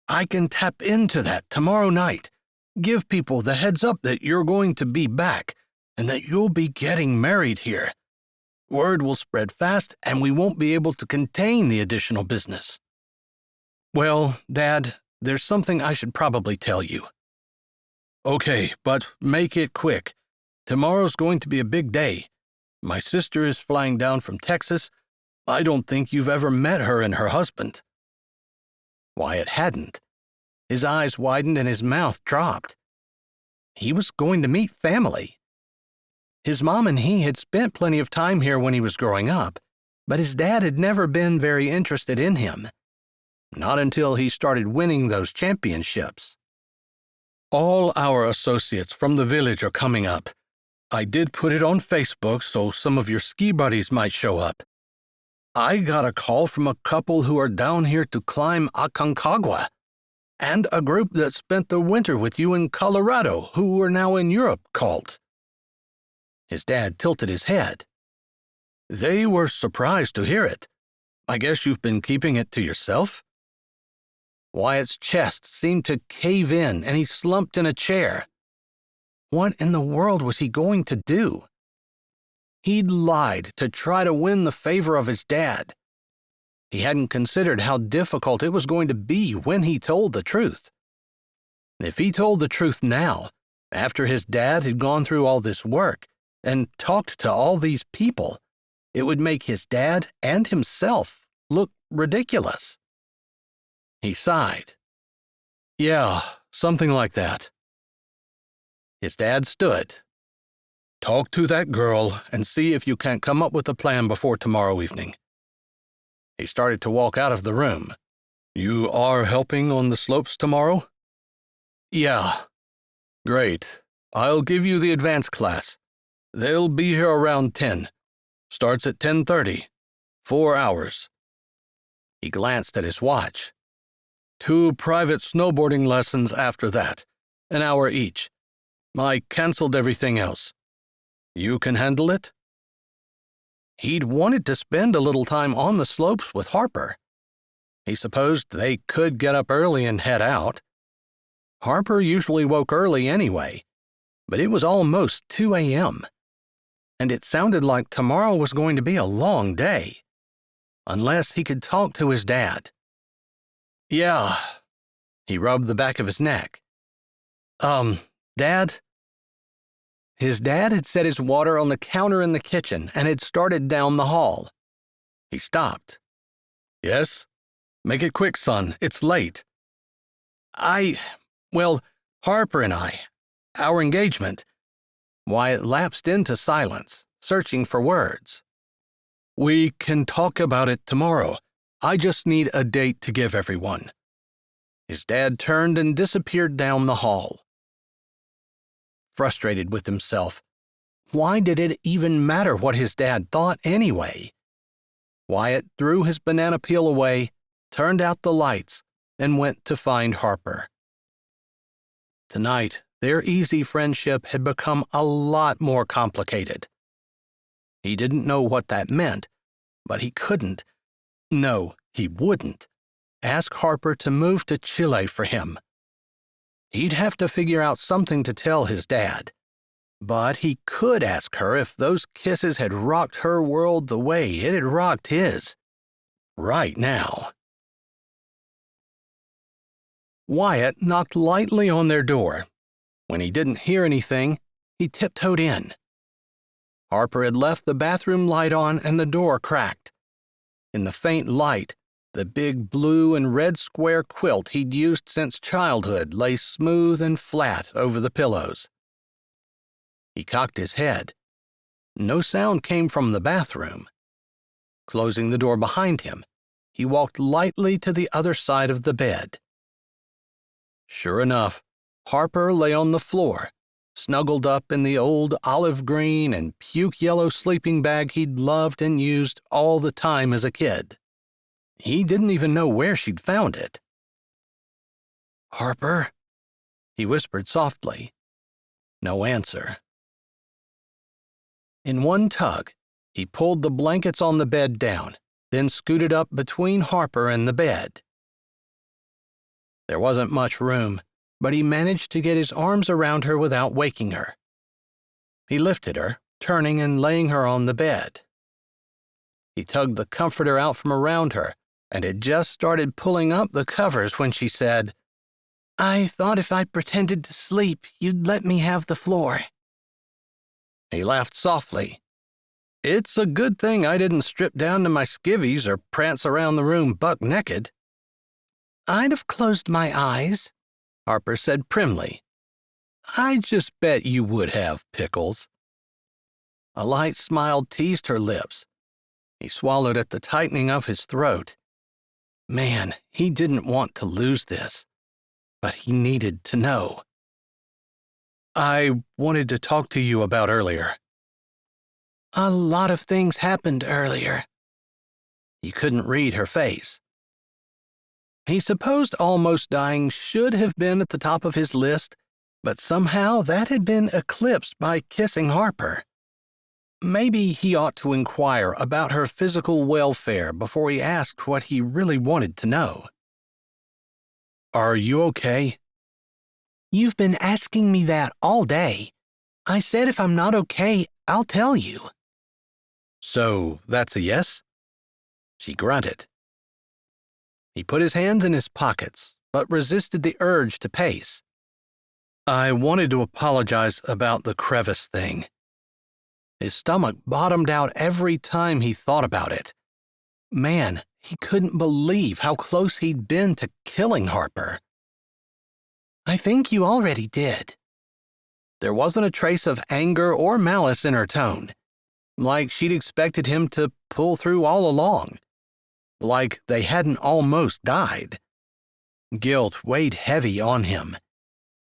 I can tap into that tomorrow night. Give people the heads up that you're going to be back and that you'll be getting married here. Word will spread fast and we won't be able to contain the additional business. Well, Dad, there's something I should probably tell you. Okay, but make it quick. Tomorrow's going to be a big day. My sister is flying down from Texas. I don't think you've ever met her and her husband. Wyatt hadn't. His eyes widened and his mouth dropped. He was going to meet family. His mom and he had spent plenty of time here when he was growing up, but his dad had never been very interested in him. Not until he started winning those championships. All our associates from the village are coming up. I did put it on Facebook so some of your ski buddies might show up. I got a call from a couple who are down here to climb Aconcagua, and a group that spent the winter with you in Colorado who are now in Europe called. His dad tilted his head. They were surprised to hear it. I guess you've been keeping it to yourself? Wyatt's chest seemed to cave in and he slumped in a chair. What in the world was he going to do? He'd lied to try to win the favor of his dad. He hadn't considered how difficult it was going to be when he told the truth. If he told the truth now, after his dad had gone through all this work and talked to all these people, it would make his dad and himself look ridiculous. He sighed. Yeah, something like that. His dad stood. Talk to that girl and see if you can't come up with a plan before tomorrow evening. He started to walk out of the room. You are helping on the slopes tomorrow? Yeah. Great. I'll give you the advanced class. They'll be here around 10. Starts at 10:30. 4 hours. He glanced at his watch. 2 private snowboarding lessons after that, an hour each. I canceled everything else. You can handle it? He'd wanted to spend a little time on the slopes with Harper. He supposed they could get up early and head out. Harper usually woke early anyway, but it was almost 2 a.m., and it sounded like tomorrow was going to be a long day, unless he could talk to his dad. Yeah. He rubbed the back of his neck. Dad? His dad had set his water on the counter in the kitchen and had started down the hall. He stopped. "Yes? Make it quick, son. It's late." Harper and I, our engagement." Wyatt lapsed into silence, searching for words. "We can talk about it tomorrow. I just need a date to give everyone." His dad turned and disappeared down the hall. Frustrated with himself, why did it even matter what his dad thought anyway? Wyatt threw his banana peel away, turned out the lights, and went to find Harper. Tonight, their easy friendship had become a lot more complicated. He didn't know what that meant, but he couldn't, no, he wouldn't, ask Harper to move to Chile for him. He'd have to figure out something to tell his dad. But he could ask her if those kisses had rocked her world the way it had rocked his. Right now. Wyatt knocked lightly on their door. When he didn't hear anything, he tiptoed in. Harper had left the bathroom light on and the door cracked. In the faint light, the big blue and red square quilt he'd used since childhood lay smooth and flat over the pillows. He cocked his head. No sound came from the bathroom. Closing the door behind him, he walked lightly to the other side of the bed. Sure enough, Harper lay on the floor, snuggled up in the old olive green and puke yellow sleeping bag he'd loved and used all the time as a kid. He didn't even know where she'd found it. "Harper?" he whispered softly. No answer. In one tug, he pulled the blankets on the bed down, then scooted up between Harper and the bed. There wasn't much room, but he managed to get his arms around her without waking her. He lifted her, turning and laying her on the bed. He tugged the comforter out from around her and had just started pulling up the covers when she said, "I thought if I pretended to sleep, you'd let me have the floor." He laughed softly. "It's a good thing I didn't strip down to my skivvies or prance around the room buck naked." "I'd have closed my eyes," Harper said primly. "I just bet you would have, Pickles." A light smile teased her lips. He swallowed at the tightening of his throat. Man, he didn't want to lose this, but he needed to know. "I wanted to talk to you about earlier." "A lot of things happened earlier." He couldn't read her face. He supposed almost dying should have been at the top of his list, but somehow that had been eclipsed by kissing Harper. Maybe he ought to inquire about her physical welfare before he asked what he really wanted to know. "Are you okay?" "You've been asking me that all day. I said if I'm not okay, I'll tell you." "So that's a yes?" She grunted. He put his hands in his pockets, but resisted the urge to pace. "I wanted to apologize about the crevice thing." His stomach bottomed out every time he thought about it. Man, he couldn't believe how close he'd been to killing Harper. "I think you already did." There wasn't a trace of anger or malice in her tone, like she'd expected him to pull through all along, like they hadn't almost died. Guilt weighed heavy on him.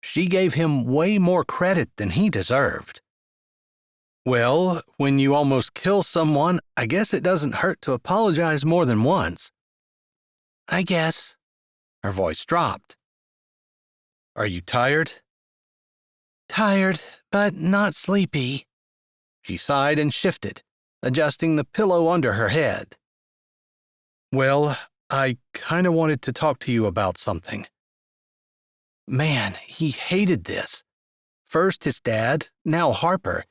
She gave him way more credit than he deserved. "Well, when you almost kill someone, I guess it doesn't hurt to apologize more than once." "I guess." Her voice dropped. "Are you tired?" "Tired, but not sleepy." She sighed and shifted, adjusting the pillow under her head. "Well, I kinda wanted to talk to you about something." Man, he hated this. First his dad, now Harper.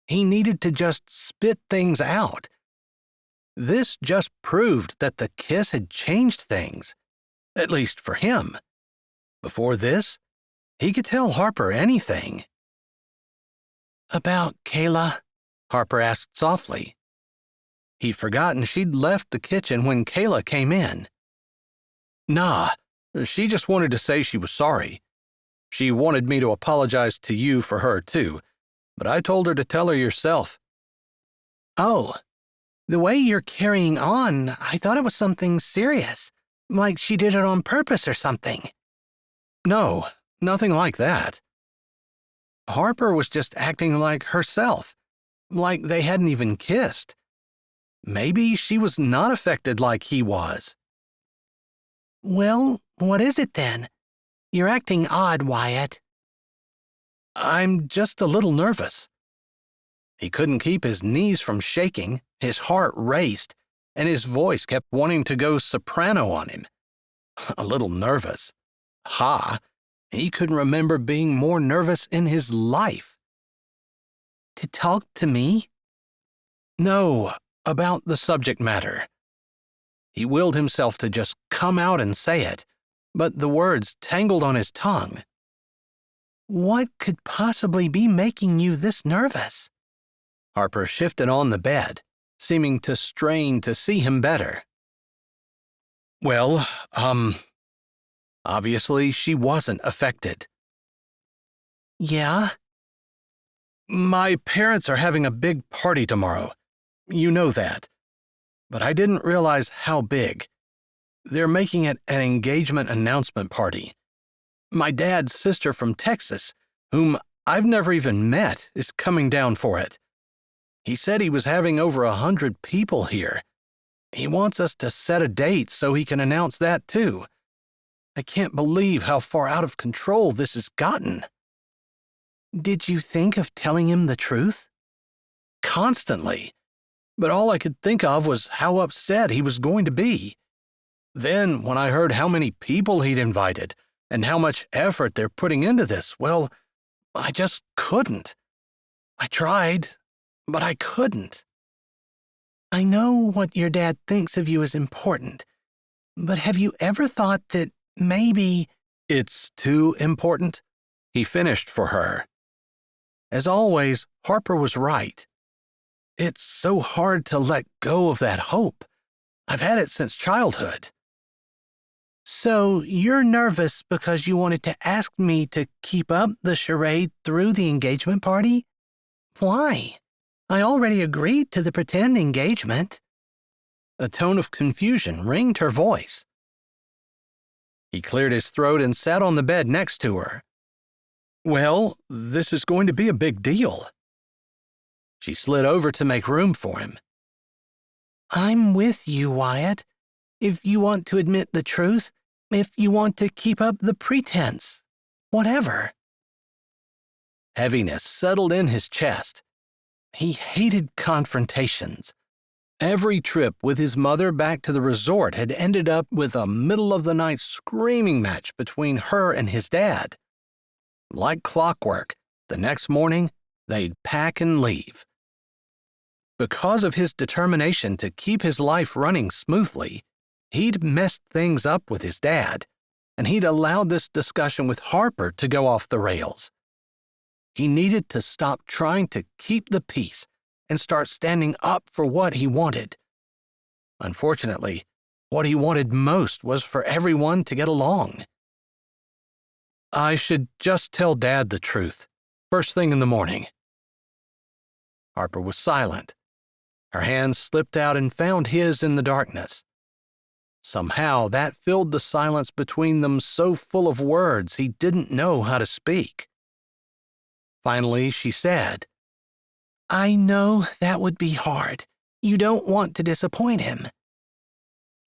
He needed to just spit things out. This just proved that the kiss had changed things, at least for him. Before this, he could tell Harper anything. About Kayla? Harper asked softly. He'd forgotten she'd left the kitchen when Kayla came in. Nah, she just wanted to say she was sorry. She wanted me to apologize to you for her, too, but I told her to tell her yourself. Oh, the way you're carrying on, I thought it was something serious, like she did it on purpose or something. No, nothing like that. Harper was just acting like herself, like they hadn't even kissed. Maybe she was not affected like he was. Well, what is it then? You're acting odd, Wyatt. I'm just a little nervous. He couldn't keep his knees from shaking, his heart raced, and his voice kept wanting to go soprano on him. A little nervous. Ha! He couldn't remember being more nervous in his life. To talk to me? No, about the subject matter. He willed himself to just come out and say it, but the words tangled on his tongue. What could possibly be making you this nervous? Harper shifted on the bed, seeming to strain to see him better. Well, obviously she wasn't affected. Yeah? My parents are having a big party tomorrow. You know that. But I didn't realize how big. They're making it an engagement announcement party. My dad's sister from Texas, whom I've never even met, is coming down for it. He said he was having over 100 people here. He wants us to set a date so he can announce that too. I can't believe how far out of control this has gotten. Did you think of telling him the truth? Constantly. But all I could think of was how upset he was going to be. Then, when I heard how many people he'd invited and how much effort they're putting into this, well, I just couldn't. I tried, but I couldn't. I know what your dad thinks of you is important, but have you ever thought that maybe... It's too important? He finished for her. As always, Harper was right. It's so hard to let go of that hope. I've had it since childhood. So you're nervous because you wanted to ask me to keep up the charade through the engagement party? Why? I already agreed to the pretend engagement. A tone of confusion ringed her voice. He cleared his throat and sat on the bed next to her. Well, this is going to be a big deal. She slid over to make room for him. I'm with you, Wyatt. If you want to admit the truth, if you want to keep up the pretense, whatever. Heaviness settled in his chest. He hated confrontations. Every trip with his mother back to the resort had ended up with a middle-of-the-night screaming match between her and his dad. Like clockwork, the next morning, they'd pack and leave. Because of his determination to keep his life running smoothly, he'd messed things up with his dad, and he'd allowed this discussion with Harper to go off the rails. He needed to stop trying to keep the peace and start standing up for what he wanted. Unfortunately, what he wanted most was for everyone to get along. I should just tell Dad the truth, first thing in the morning. Harper was silent. Her hand slipped out and found his in the darkness. Somehow that filled the silence between them so full of words he didn't know how to speak. Finally, she said, I know that would be hard. You don't want to disappoint him.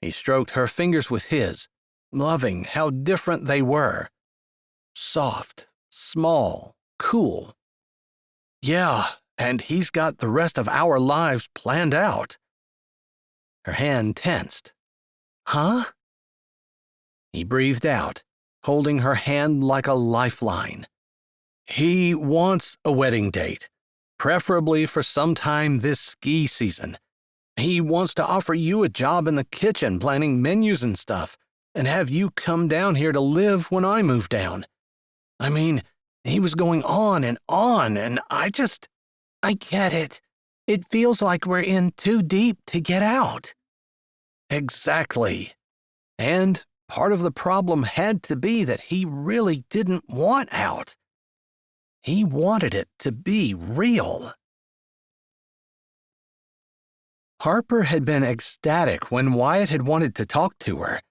He stroked her fingers with his, loving how different they were. Soft, small, cool. Yeah, and he's got the rest of our lives planned out. Her hand tensed. Huh? He breathed out, holding her hand like a lifeline. He wants a wedding date, preferably for sometime this ski season. He wants to offer you a job in the kitchen planning menus and stuff, and have you come down here to live when I move down. I mean, He was going on, and I get it. It feels like we're in too deep to get out. Exactly. And part of the problem had to be that he really didn't want out. He wanted it to be real. Harper had been ecstatic when Wyatt had wanted to talk to her.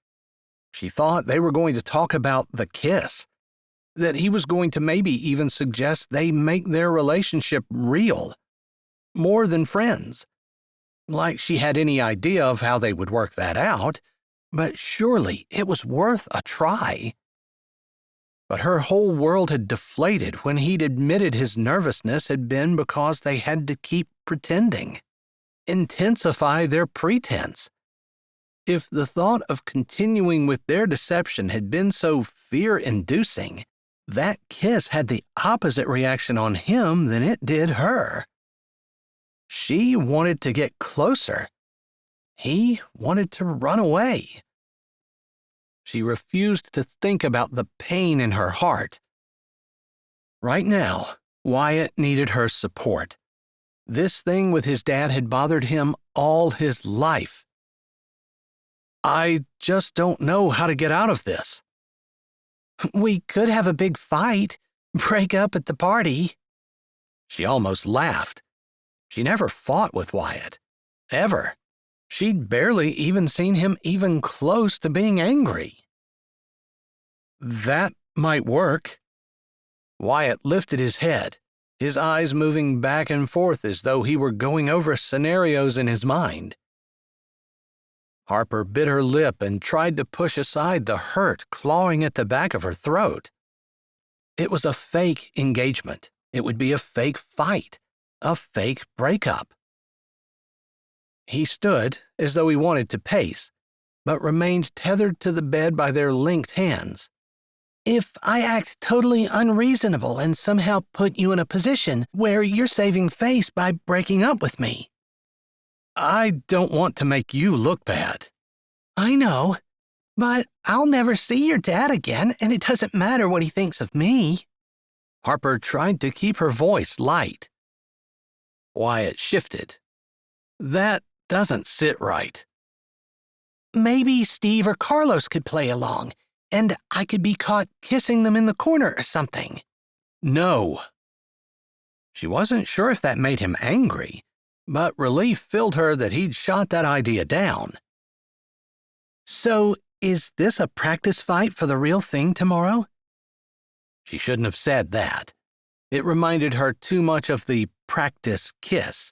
She thought they were going to talk about the kiss, that he was going to maybe even suggest they make their relationship real, more than friends. Like she had any idea of how they would work that out, but surely it was worth a try. But her whole world had deflated when he'd admitted his nervousness had been because they had to keep pretending, intensify their pretense. If the thought of continuing with their deception had been so fear-inducing, that kiss had the opposite reaction on him than it did her. She wanted to get closer. He wanted to run away. She refused to think about the pain in her heart. Right now, Wyatt needed her support. This thing with his dad had bothered him all his life. I just don't know how to get out of this. We could have a big fight, break up at the party. She almost laughed. She never fought with Wyatt, ever. She'd barely even seen him even close to being angry. That might work. Wyatt lifted his head, his eyes moving back and forth as though he were going over scenarios in his mind. Harper bit her lip and tried to push aside the hurt clawing at the back of her throat. It was a fake engagement. It would be a fake fight, a fake breakup. He stood as though he wanted to pace, but remained tethered to the bed by their linked hands. If I act totally unreasonable and somehow put you in a position where you're saving face by breaking up with me. I don't want to make you look bad. I know, but I'll never see your dad again, and it doesn't matter what he thinks of me. Harper tried to keep her voice light. Wyatt shifted. That doesn't sit right. Maybe Steve or Carlos could play along, and I could be caught kissing them in the corner or something. No. She wasn't sure if that made him angry, but relief filled her that he'd shot that idea down. So, is this a practice fight for the real thing tomorrow? She shouldn't have said that. It reminded her too much of the practice kiss.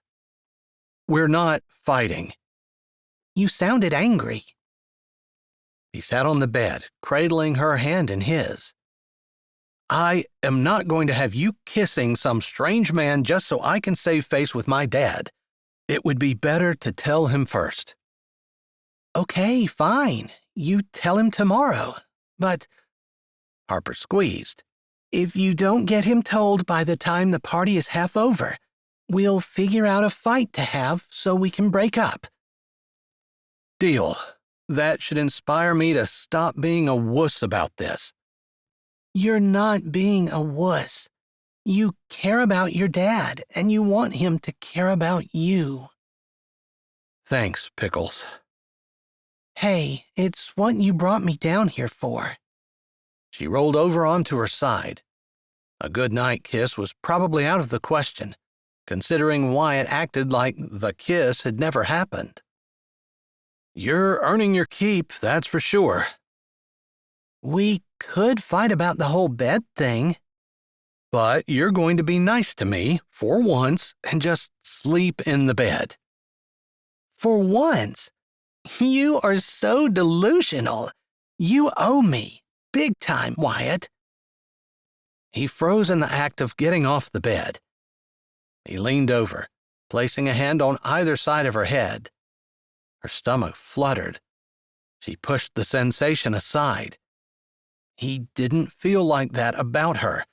We're not fighting. You sounded angry. He sat on the bed, cradling her hand in his. I am not going to have you kissing some strange man just so I can save face with my dad. It would be better to tell him first. Okay, fine. You tell him tomorrow. But, Harper squeezed, if you don't get him told by the time the party is half over, we'll figure out a fight to have so we can break up. Deal. That should inspire me to stop being a wuss about this. You're not being a wuss. You care about your dad, and you want him to care about you. Thanks, Pickles. Hey, it's what you brought me down here for. She rolled over onto her side. A good-night kiss was probably out of the question, considering Wyatt acted like the kiss had never happened. You're earning your keep, that's for sure. We could fight about the whole bed thing. But you're going to be nice to me, for once, and just sleep in the bed. For once? You are so delusional. You owe me. Big time, Wyatt. He froze in the act of getting off the bed. He leaned over, placing a hand on either side of her head. Her stomach fluttered. She pushed the sensation aside. He didn't feel like that about her,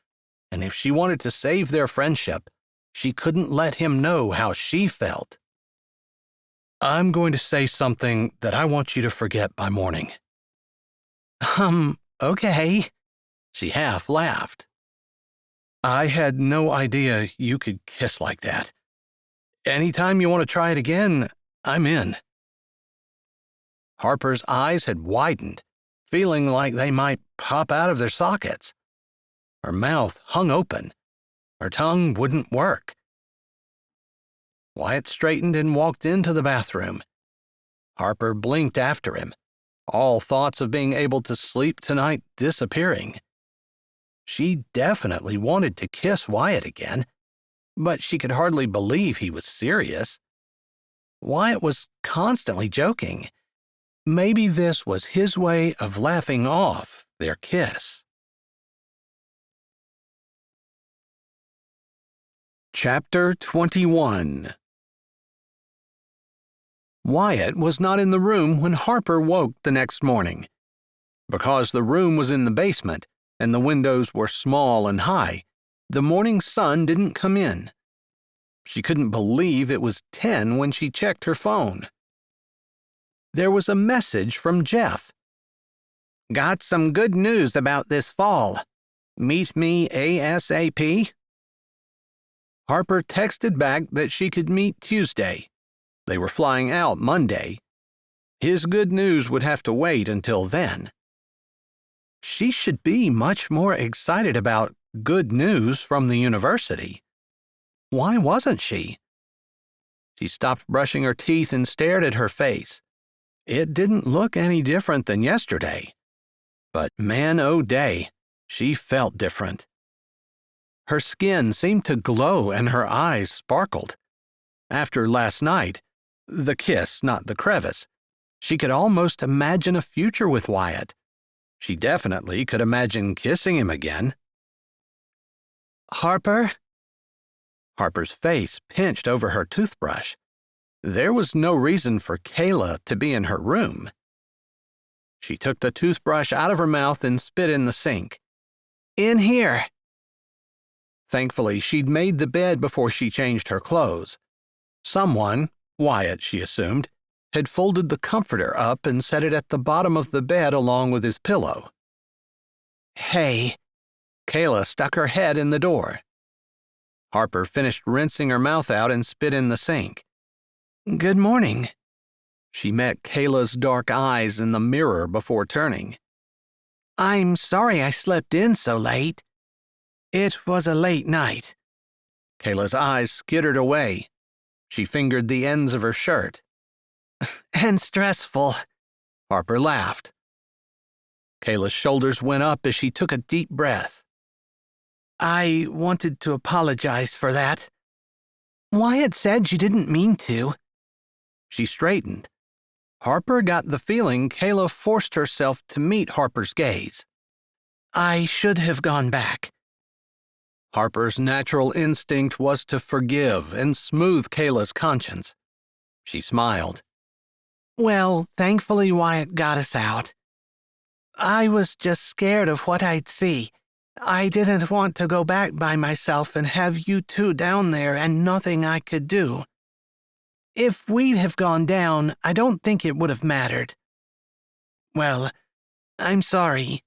and if she wanted to save their friendship, she couldn't let him know how she felt. I'm going to say something that I want you to forget by morning. Okay. She half laughed. I had no idea you could kiss like that. Anytime you want to try it again, I'm in. Harper's eyes had widened, feeling like they might pop out of their sockets. Her mouth hung open. Her tongue wouldn't work. Wyatt straightened and walked into the bathroom. Harper blinked after him, all thoughts of being able to sleep tonight disappearing. She definitely wanted to kiss Wyatt again, but she could hardly believe he was serious. Wyatt was constantly joking. Maybe this was his way of laughing off their kiss. Chapter 21. Wyatt was not in the room when Harper woke the next morning. Because the room was in the basement and the windows were small and high, the morning sun didn't come in. She couldn't believe it was 10 when she checked her phone. There was a message from Jeff. Got some good news about this fall. Meet me ASAP. Harper texted back that she could meet Tuesday. They were flying out Monday. His good news would have to wait until then. She should be much more excited about good news from the university. Why wasn't she? She stopped brushing her teeth and stared at her face. It didn't look any different than yesterday. But man, oh day, she felt different. Her skin seemed to glow and her eyes sparkled. After last night, the kiss, not the crevice, she could almost imagine a future with Wyatt. She definitely could imagine kissing him again. Harper? Harper's face pinched over her toothbrush. There was no reason for Kayla to be in her room. She took the toothbrush out of her mouth and spit in the sink. In here. Thankfully, she'd made the bed before she changed her clothes. Someone, Wyatt, she assumed, had folded the comforter up and set it at the bottom of the bed along with his pillow. Hey. Kayla stuck her head in the door. Harper finished rinsing her mouth out and spit in the sink. Good morning. She met Kayla's dark eyes in the mirror before turning. I'm sorry I slept in so late. It was a late night. Kayla's eyes skittered away. She fingered the ends of her shirt. And stressful. Harper laughed. Kayla's shoulders went up as she took a deep breath. I wanted to apologize for that. Wyatt said you didn't mean to. She straightened. Harper got the feeling Kayla forced herself to meet Harper's gaze. I should have gone back. Harper's natural instinct was to forgive and smooth Kayla's conscience. She smiled. Well, thankfully Wyatt got us out. I was just scared of what I'd see. I didn't want to go back by myself and have you two down there and nothing I could do. If we'd have gone down, I don't think it would have mattered. Well, I'm sorry.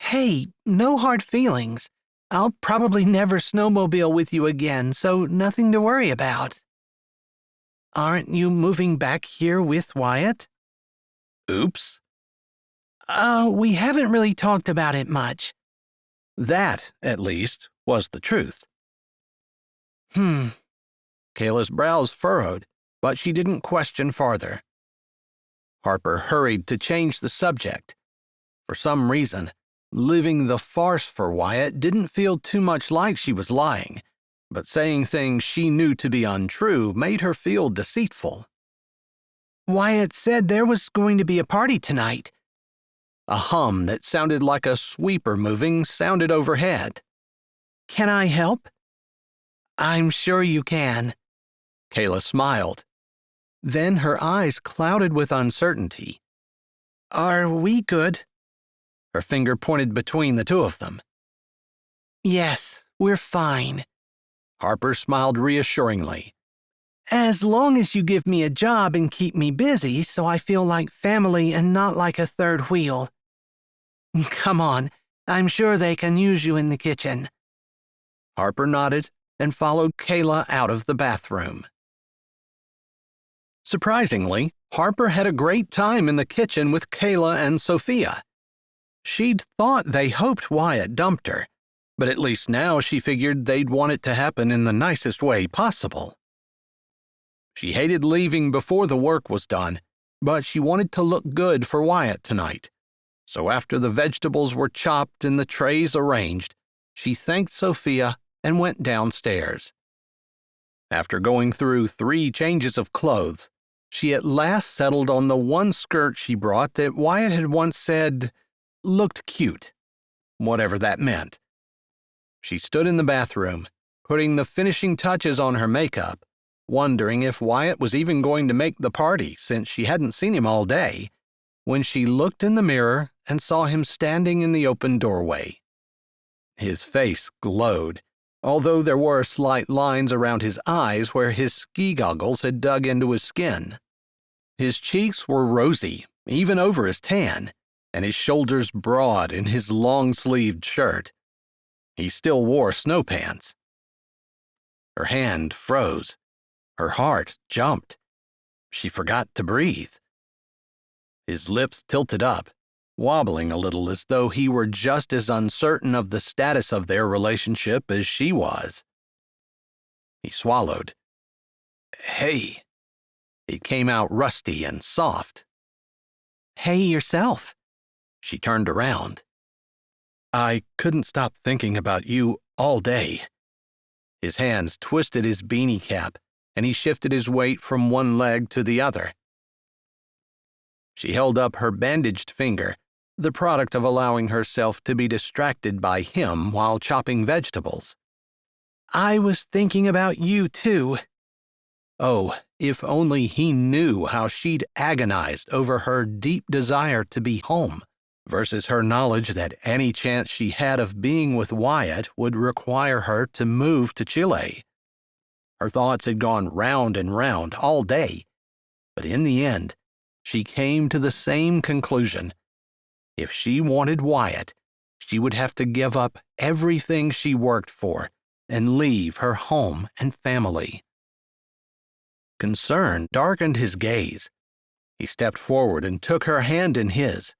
Hey, no hard feelings. I'll probably never snowmobile with you again, so nothing to worry about. Aren't you moving back here with Wyatt? Oops. We haven't really talked about it much. That, at least, was the truth. Kayla's brows furrowed, but she didn't question farther. Harper hurried to change the subject. For some reason, living the farce for Wyatt didn't feel too much like she was lying, but saying things she knew to be untrue made her feel deceitful. Wyatt said there was going to be a party tonight. A hum that sounded like a sweeper moving sounded overhead. Can I help? I'm sure you can. Kayla smiled. Then her eyes clouded with uncertainty. Are we good? Her finger pointed between the two of them. Yes, we're fine. Harper smiled reassuringly. As long as you give me a job and keep me busy so I feel like family and not like a third wheel. Come on, I'm sure they can use you in the kitchen. Harper nodded and followed Kayla out of the bathroom. Surprisingly, Harper had a great time in the kitchen with Kayla and Sophia. She'd thought they hoped Wyatt dumped her, but at least now she figured they'd want it to happen in the nicest way possible. She hated leaving before the work was done, but she wanted to look good for Wyatt tonight. So after the vegetables were chopped and the trays arranged, she thanked Sophia and went downstairs. After going through 3 changes of clothes, she at last settled on the one skirt she brought that Wyatt had once said looked cute, whatever that meant. She stood in the bathroom, putting the finishing touches on her makeup, wondering if Wyatt was even going to make the party since she hadn't seen him all day, when she looked in the mirror and saw him standing in the open doorway. His face glowed, although there were slight lines around his eyes where his ski goggles had dug into his skin. His cheeks were rosy, even over his tan, and his shoulders broad in his long-sleeved shirt. He still wore snow pants. Her hand froze. Her heart jumped. She forgot to breathe. His lips tilted up, wobbling a little as though he were just as uncertain of the status of their relationship as she was. He swallowed. "Hey." It came out rusty and soft. "Hey yourself." She turned around. "I couldn't stop thinking about you all day." His hands twisted his beanie cap, and he shifted his weight from one leg to the other. She held up her bandaged finger, the product of allowing herself to be distracted by him while chopping vegetables. "I was thinking about you, too." Oh, if only he knew how she'd agonized over her deep desire to be home versus her knowledge that any chance she had of being with Wyatt would require her to move to Chile. Her thoughts had gone round and round all day, but in the end, she came to the same conclusion. If she wanted Wyatt, she would have to give up everything she worked for and leave her home and family. Concern darkened his gaze. He stepped forward and took her hand in his,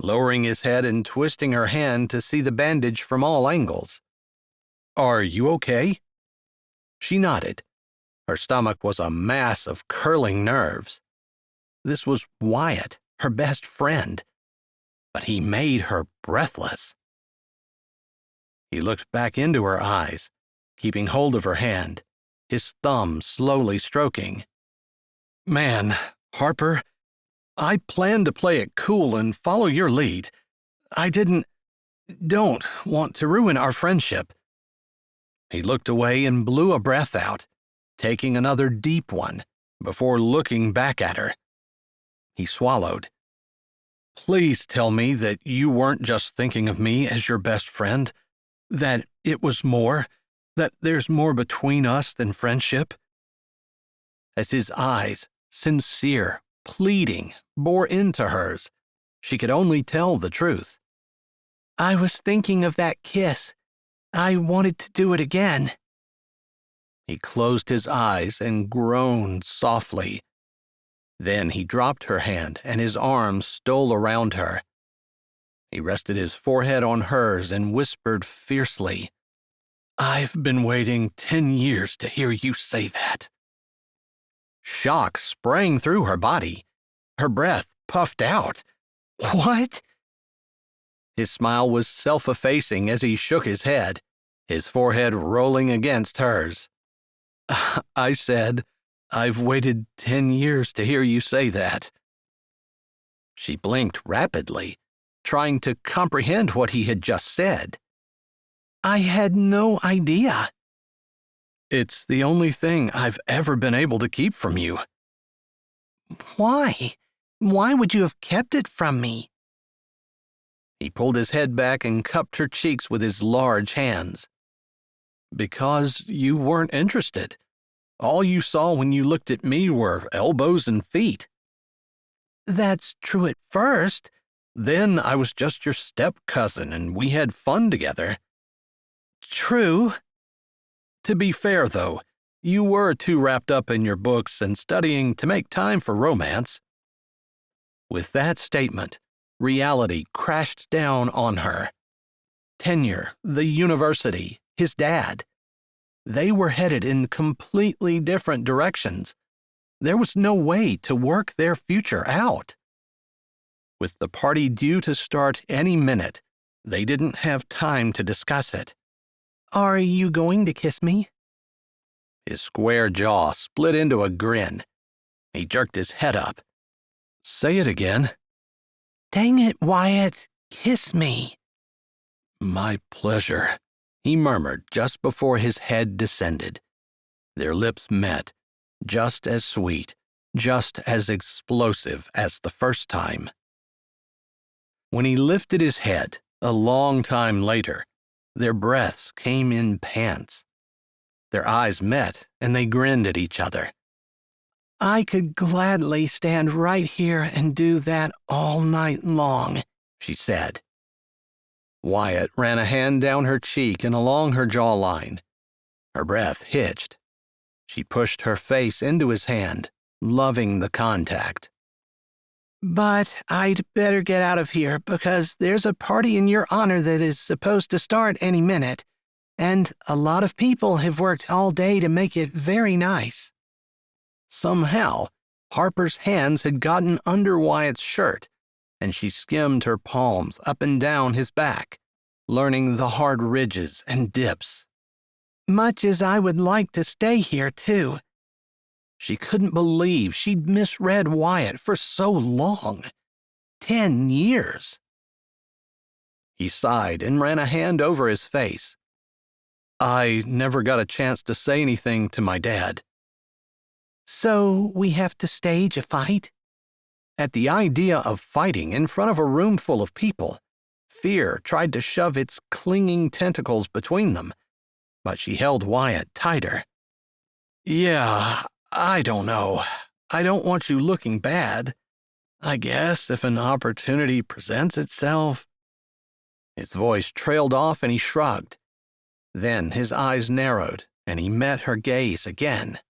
lowering his head and twisting her hand to see the bandage from all angles. "Are you okay?" She nodded. Her stomach was a mass of curling nerves. This was Wyatt, her best friend, but he made her breathless. He looked back into her eyes, keeping hold of her hand, his thumb slowly stroking. "Man, Harper, I planned to play it cool and follow your lead. I don't want to ruin our friendship." He looked away and blew a breath out, taking another deep one before looking back at her. He swallowed. "Please tell me that you weren't just thinking of me as your best friend, that it was more, that there's more between us than friendship." As his eyes, sincere, pleading, bore into hers, she could only tell the truth. "I was thinking of that kiss. I wanted to do it again." He closed his eyes and groaned softly. Then he dropped her hand and his arms stole around her. He rested his forehead on hers and whispered fiercely, "I've been waiting 10 years to hear you say that." Shock sprang through her body. Her breath puffed out. "What?" His smile was self-effacing as he shook his head, his forehead rolling against hers. "I said, I've waited 10 years to hear you say that." She blinked rapidly, trying to comprehend what he had just said. "I had no idea." "It's the only thing I've ever been able to keep from you." "Why? Why would you have kept it from me?" He pulled his head back and cupped her cheeks with his large hands. "Because you weren't interested. All you saw when you looked at me were elbows and feet." "That's true at first." "Then I was just your step-cousin and we had fun together." "True." To be fair, though, you were too wrapped up in your books and studying to make time for romance." With that statement, reality crashed down on her. Tenure, the university, his dad. They were headed in completely different directions. There was no way to work their future out. With the party due to start any minute, they didn't have time to discuss it. Are you going to kiss me? His square jaw split into a grin. He jerked his head up. "Say it again." Dang it, Wyatt. Kiss me. "My pleasure," he murmured just before his head descended. Their lips met, just as sweet, just as explosive as the first time. When he lifted his head, a long time later, their breaths came in pants. Their eyes met, and they grinned at each other. I could gladly stand right here and do that all night long, she said. Wyatt ran a hand down her cheek and along her jawline. Her breath hitched. She pushed her face into his hand, loving the contact. But I'd better get out of here because there's a party in your honor that is supposed to start any minute, and a lot of people have worked all day to make it very nice. Somehow, Harper's hands had gotten under Wyatt's shirt, and she skimmed her palms up and down his back, learning the hard ridges and dips. Much as I would like to stay here, too. She couldn't believe she'd misread Wyatt for so long. 10 years. He sighed and ran a hand over his face. I never got a chance to say anything to my dad. So we have to stage a fight? At the idea of fighting in front of a room full of people, fear tried to shove its clinging tentacles between them, but she held Wyatt tighter. Yeah, I don't know. I don't want you looking bad. I guess if an opportunity presents itself. His voice trailed off and he shrugged. Then his eyes narrowed and he met her gaze again.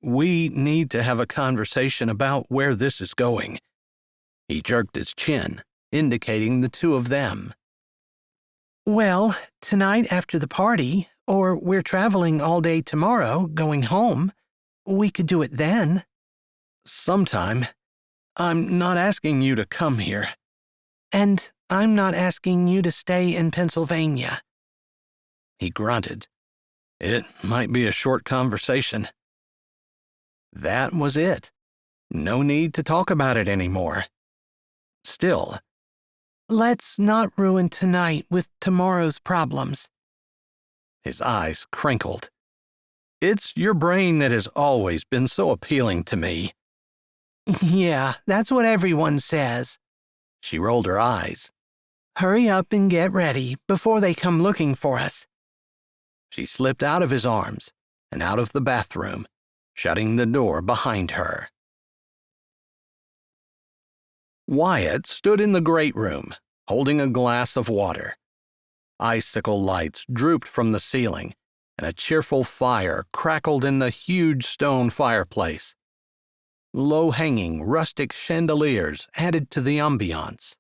We need to have a conversation about where this is going. He jerked his chin, indicating the two of them. Well, tonight after the party, or we're traveling all day tomorrow, going home. We could do it then. Sometime. I'm not asking you to come here. And I'm not asking you to stay in Pennsylvania. He grunted. It might be a short conversation. That was it. No need to talk about it anymore. Still, let's not ruin tonight with tomorrow's problems. His eyes crinkled. It's your brain that has always been so appealing to me. Yeah, that's what everyone says. She rolled her eyes. Hurry up and get ready before they come looking for us. She slipped out of his arms and out of the bathroom, shutting the door behind her. Wyatt stood in the great room, holding a glass of water. Icicle lights drooped from the ceiling, and a cheerful fire crackled in the huge stone fireplace. Low-hanging, rustic chandeliers added to the ambiance.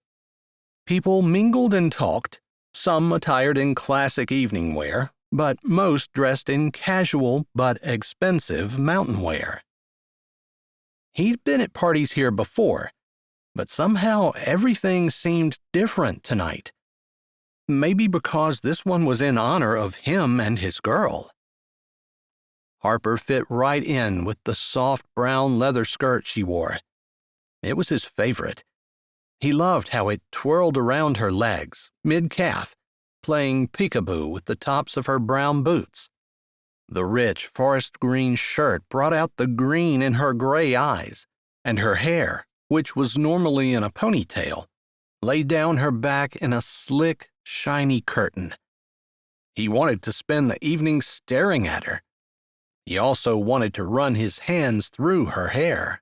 People mingled and talked, some attired in classic evening wear, but most dressed in casual but expensive mountain wear. He'd been at parties here before, but somehow everything seemed different tonight. Maybe because this one was in honor of him and his girl. Harper fit right in with the soft brown leather skirt she wore. It was his favorite. He loved how it twirled around her legs, mid-calf, playing peekaboo with the tops of her brown boots. The rich forest green shirt brought out the green in her gray eyes, and her hair, which was normally in a ponytail, lay down her back in a slick, shiny curtain. He wanted to spend the evening staring at her. He also wanted to run his hands through her hair.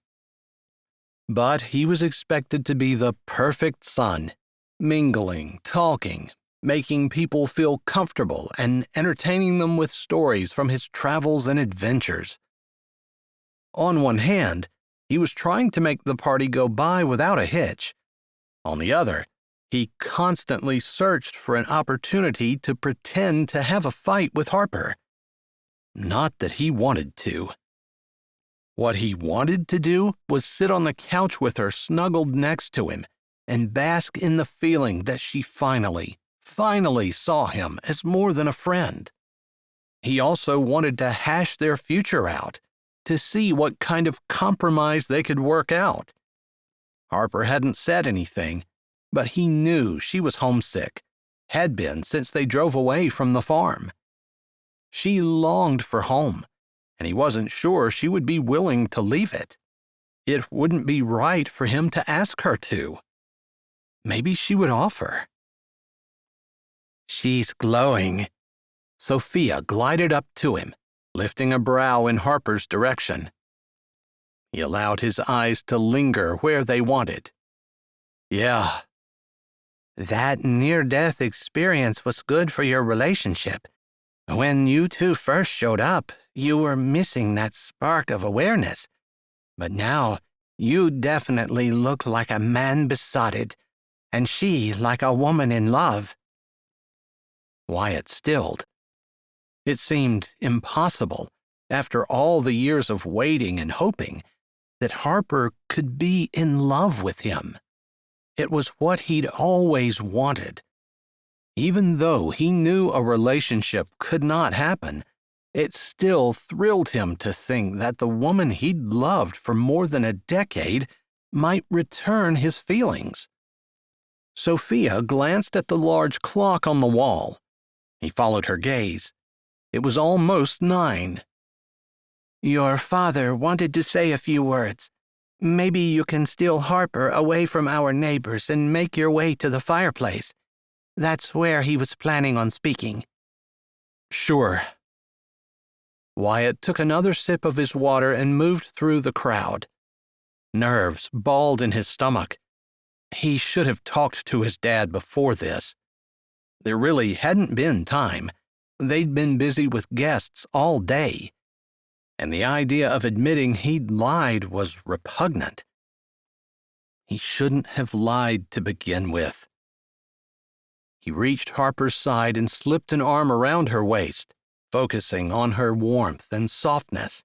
But he was expected to be the perfect son, mingling, talking, making people feel comfortable and entertaining them with stories from his travels and adventures. On one hand, he was trying to make the party go by without a hitch. On the other, he constantly searched for an opportunity to pretend to have a fight with Harper. Not that he wanted to. What he wanted to do was sit on the couch with her snuggled next to him and bask in the feeling that she finally saw him as more than a friend. He also wanted to hash their future out, to see what kind of compromise they could work out. Harper hadn't said anything, but he knew she was homesick, had been since they drove away from the farm. She longed for home, and he wasn't sure she would be willing to leave it. It wouldn't be right for him to ask her to. Maybe she would offer. She's glowing. Sophia glided up to him, lifting a brow in Harper's direction. He allowed his eyes to linger where they wanted. Yeah. That near-death experience was good for your relationship. When you two first showed up, you were missing that spark of awareness. But now, you definitely look like a man besotted, and she like a woman in love. Wyatt stilled. It seemed impossible, after all the years of waiting and hoping, that Harper could be in love with him. It was what he'd always wanted. Even though he knew a relationship could not happen, it still thrilled him to think that the woman he'd loved for more than a decade might return his feelings. Sophia glanced at the large clock on the wall. He followed her gaze. It was almost 9. Your father wanted to say a few words. Maybe you can steal Harper away from our neighbors and make your way to the fireplace. That's where he was planning on speaking. Sure. Wyatt took another sip of his water and moved through the crowd. Nerves balled in his stomach. He should have talked to his dad before this. There really hadn't been time. They'd been busy with guests all day. And the idea of admitting he'd lied was repugnant. He shouldn't have lied to begin with. He reached Harper's side and slipped an arm around her waist, focusing on her warmth and softness,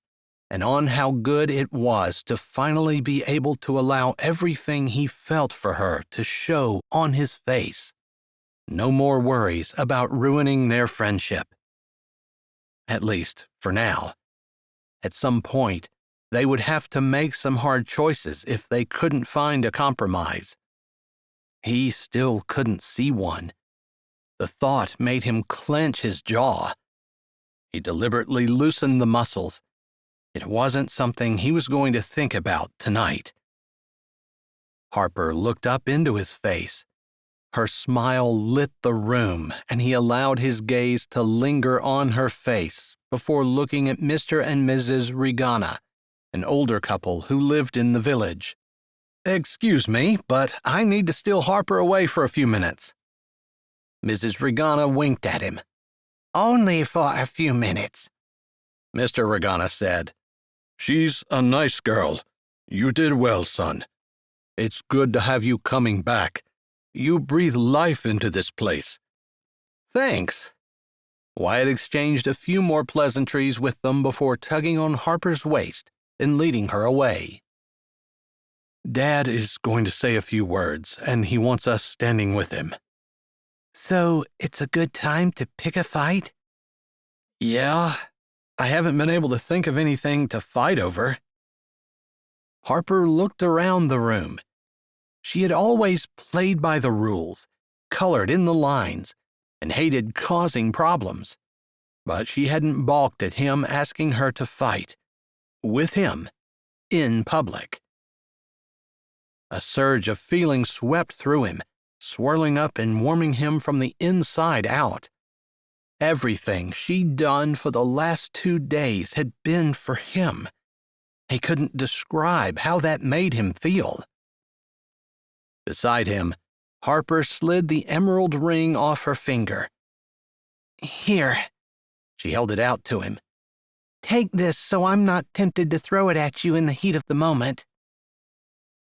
and on how good it was to finally be able to allow everything he felt for her to show on his face. No more worries about ruining their friendship. At least, for now. At some point, they would have to make some hard choices if they couldn't find a compromise. He still couldn't see one. The thought made him clench his jaw. He deliberately loosened the muscles. It wasn't something he was going to think about tonight. Harper looked up into his face. Her smile lit the room, and he allowed his gaze to linger on her face before looking at Mr. and Mrs. Regana, an older couple who lived in the village. "Excuse me, but I need to steal Harper away for a few minutes." Mrs. Regana winked at him. Only for a few minutes, Mr. Regana said. "She's a nice girl. You did well, son. It's good to have you coming back. You breathe life into this place." "Thanks." Wyatt exchanged a few more pleasantries with them before tugging on Harper's waist and leading her away. "Dad is going to say a few words, and he wants us standing with him." So it's a good time to pick a fight? "Yeah, I haven't been able to think of anything to fight over." Harper looked around the room. She had always played by the rules, colored in the lines, and hated causing problems. But she hadn't balked at him asking her to fight, with him, in public. A surge of feeling swept through him, swirling up and warming him from the inside out. Everything she'd done for the last 2 days had been for him. He couldn't describe how that made him feel. Beside him, Harper slid the emerald ring off her finger. Here. She held it out to him. Take this so I'm not tempted to throw it at you in the heat of the moment.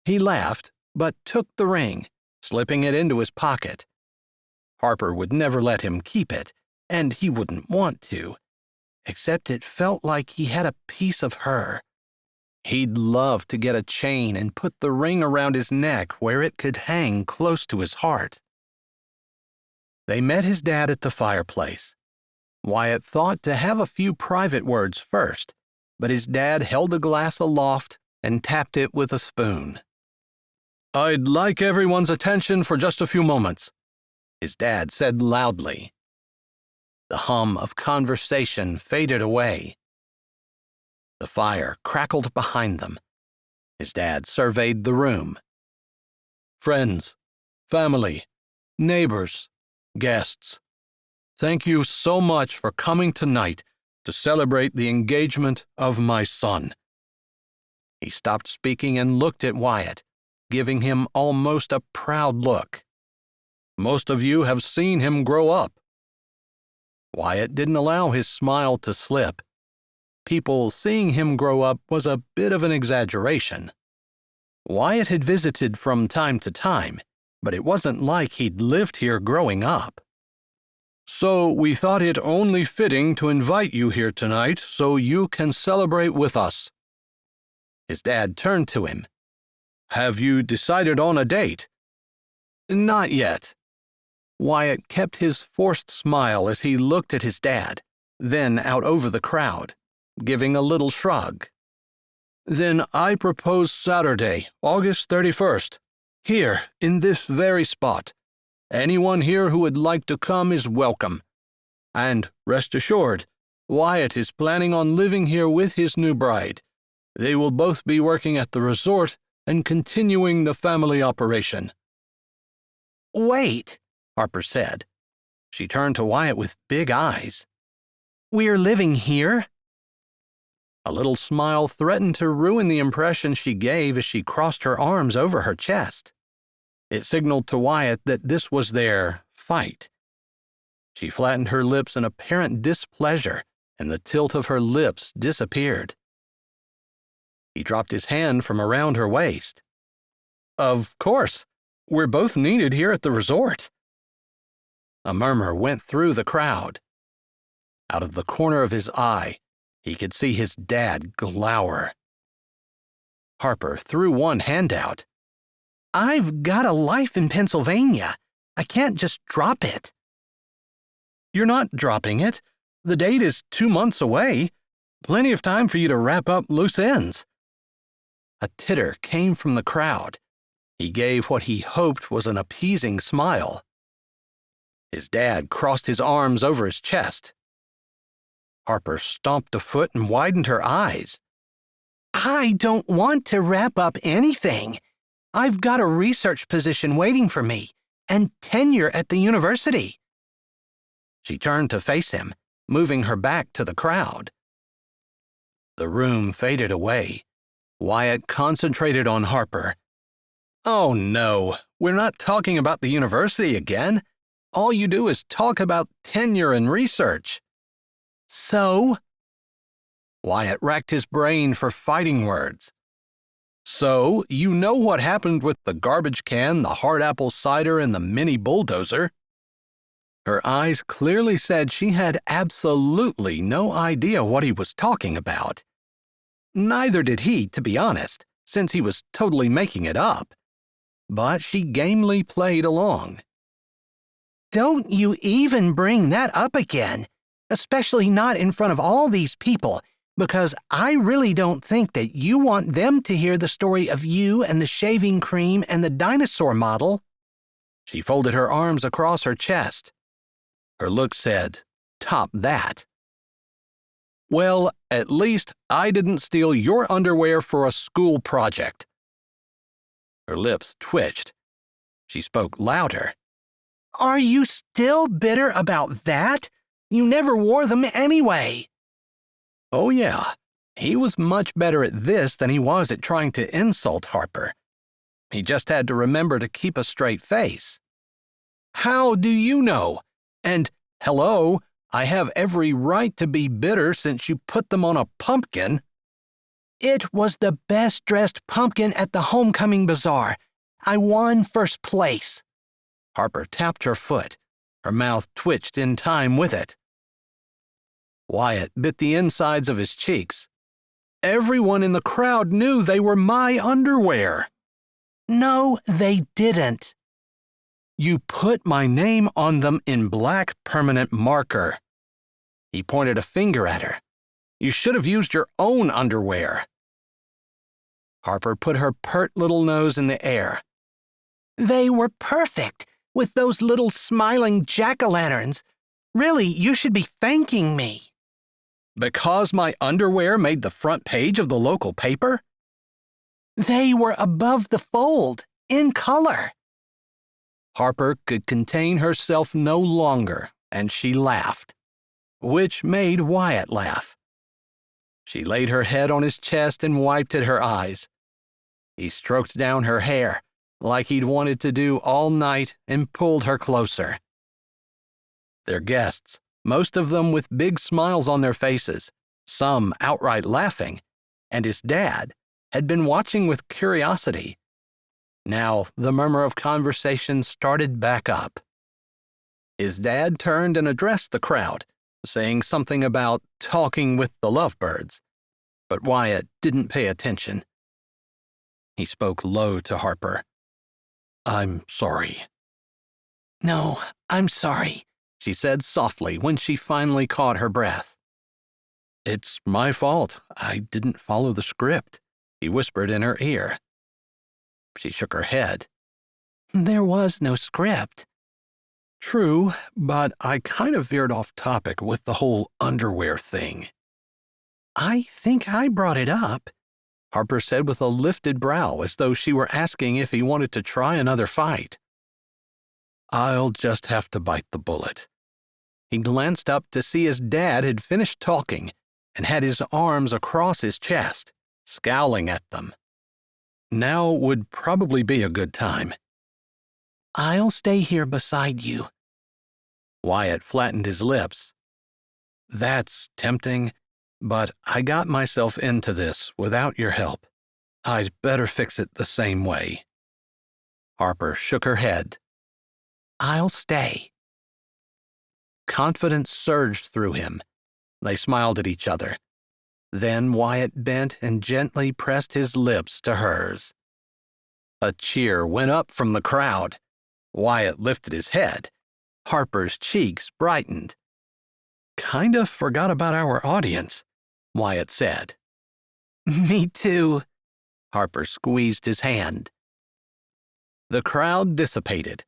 He laughed, but took the ring, slipping it into his pocket. Harper would never let him keep it, and he wouldn't want to, except it felt like he had a piece of her. He'd love to get a chain and put the ring around his neck where it could hang close to his heart. They met his dad at the fireplace. Wyatt thought to have a few private words first, but his dad held a glass aloft and tapped it with a spoon. "I'd like everyone's attention for just a few moments," his dad said loudly. The hum of conversation faded away. The fire crackled behind them. His dad surveyed the room. "Friends, family, neighbors, guests, thank you so much for coming tonight to celebrate the engagement of my son." He stopped speaking and looked at Wyatt, giving him almost a proud look. "Most of you have seen him grow up." Wyatt didn't allow his smile to slip. People seeing him grow up was a bit of an exaggeration. Wyatt had visited from time to time, but it wasn't like he'd lived here growing up. "So we thought it only fitting to invite you here tonight so you can celebrate with us." His dad turned to him. "Have you decided on a date?" "Not yet." Wyatt kept his forced smile as he looked at his dad, then out over the crowd, giving a little shrug. "Then I propose Saturday, August 31st, here, in this very spot. Anyone here who would like to come is welcome. And rest assured, Wyatt is planning on living here with his new bride. They will both be working at the resort and continuing the family operation." "Wait," Harper said. She turned to Wyatt with big eyes. "We're living here?" A little smile threatened to ruin the impression she gave as she crossed her arms over her chest. It signaled to Wyatt that this was their fight. She flattened her lips in apparent displeasure, and the tilt of her lips disappeared. He dropped his hand from around her waist. "Of course. We're both needed here at the resort." A murmur went through the crowd. Out of the corner of his eye, he could see his dad glower. Harper threw one hand out. "I've got a life in Pennsylvania. I can't just drop it." "You're not dropping it. The date is 2 months away. Plenty of time for you to wrap up loose ends." A titter came from the crowd. He gave what he hoped was an appeasing smile. His dad crossed his arms over his chest. Harper stomped a foot and widened her eyes. "I don't want to wrap up anything. I've got a research position waiting for me, and tenure at the university." She turned to face him, moving her back to the crowd. The room faded away. Wyatt concentrated on Harper. "Oh no, we're not talking about the university again. All you do is talk about tenure and research." "So?" Wyatt racked his brain for fighting words. "So, you know what happened with the garbage can, the hard apple cider, and the mini bulldozer?" Her eyes clearly said she had absolutely no idea what he was talking about. Neither did he, to be honest, since he was totally making it up. But she gamely played along. "Don't you even bring that up again, especially not in front of all these people, because I really don't think that you want them to hear the story of you and the shaving cream and the dinosaur model." She folded her arms across her chest. Her look said, "Top that." "Well, at least I didn't steal your underwear for a school project." Her lips twitched. She spoke louder. "Are you still bitter about that? You never wore them anyway." Oh yeah, he was much better at this than he was at trying to insult Harper. He just had to remember to keep a straight face. How do you know? And, hello, I have every right to be bitter since you put them on a pumpkin. It was the best-dressed pumpkin at the homecoming bazaar. I won first place. Harper tapped her foot. Her mouth twitched in time with it. Wyatt bit the insides of his cheeks. Everyone in the crowd knew they were my underwear. No, they didn't. You put my name on them in black permanent marker. He pointed a finger at her. You should have used your own underwear. Harper put her pert little nose in the air. They were perfect, with those little smiling jack-o'-lanterns. Really, you should be thanking me. Because my underwear made the front page of the local paper? They were above the fold, in color. Harper could contain herself no longer, and she laughed, which made Wyatt laugh. She laid her head on his chest and wiped at her eyes. He stroked down her hair, like he'd wanted to do all night, and pulled her closer. Their guests, most of them with big smiles on their faces, some outright laughing, and his dad, had been watching with curiosity. Now the murmur of conversation started back up. His dad turned and addressed the crowd, saying something about talking with the lovebirds, but Wyatt didn't pay attention. He spoke low to Harper. I'm sorry. No, I'm sorry, she said softly when she finally caught her breath. It's my fault. I didn't follow the script, he whispered in her ear. She shook her head. There was no script. True, but I kind of veered off topic with the whole underwear thing. I think I brought it up, Harper said with a lifted brow as though she were asking if he wanted to try another fight. I'll just have to bite the bullet. He glanced up to see his dad had finished talking and had his arms across his chest, scowling at them. Now would probably be a good time. I'll stay here beside you. Wyatt flattened his lips. That's tempting, but I got myself into this without your help. I'd better fix it the same way. Harper shook her head. I'll stay. Confidence surged through him. They smiled at each other. Then Wyatt bent and gently pressed his lips to hers. A cheer went up from the crowd. Wyatt lifted his head. Harper's cheeks brightened. Kinda forgot about our audience, Wyatt said. Me too. Harper squeezed his hand. The crowd dissipated.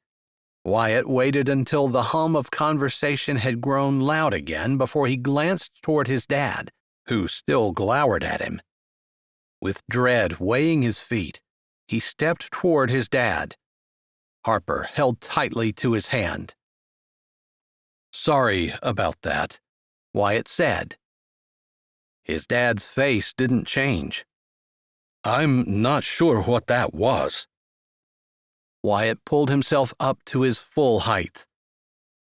Wyatt waited until the hum of conversation had grown loud again before he glanced toward his dad, who still glowered at him. With dread weighing his feet, he stepped toward his dad. Harper held tightly to his hand. Sorry about that, Wyatt said. His dad's face didn't change. I'm not sure what that was. Wyatt pulled himself up to his full height.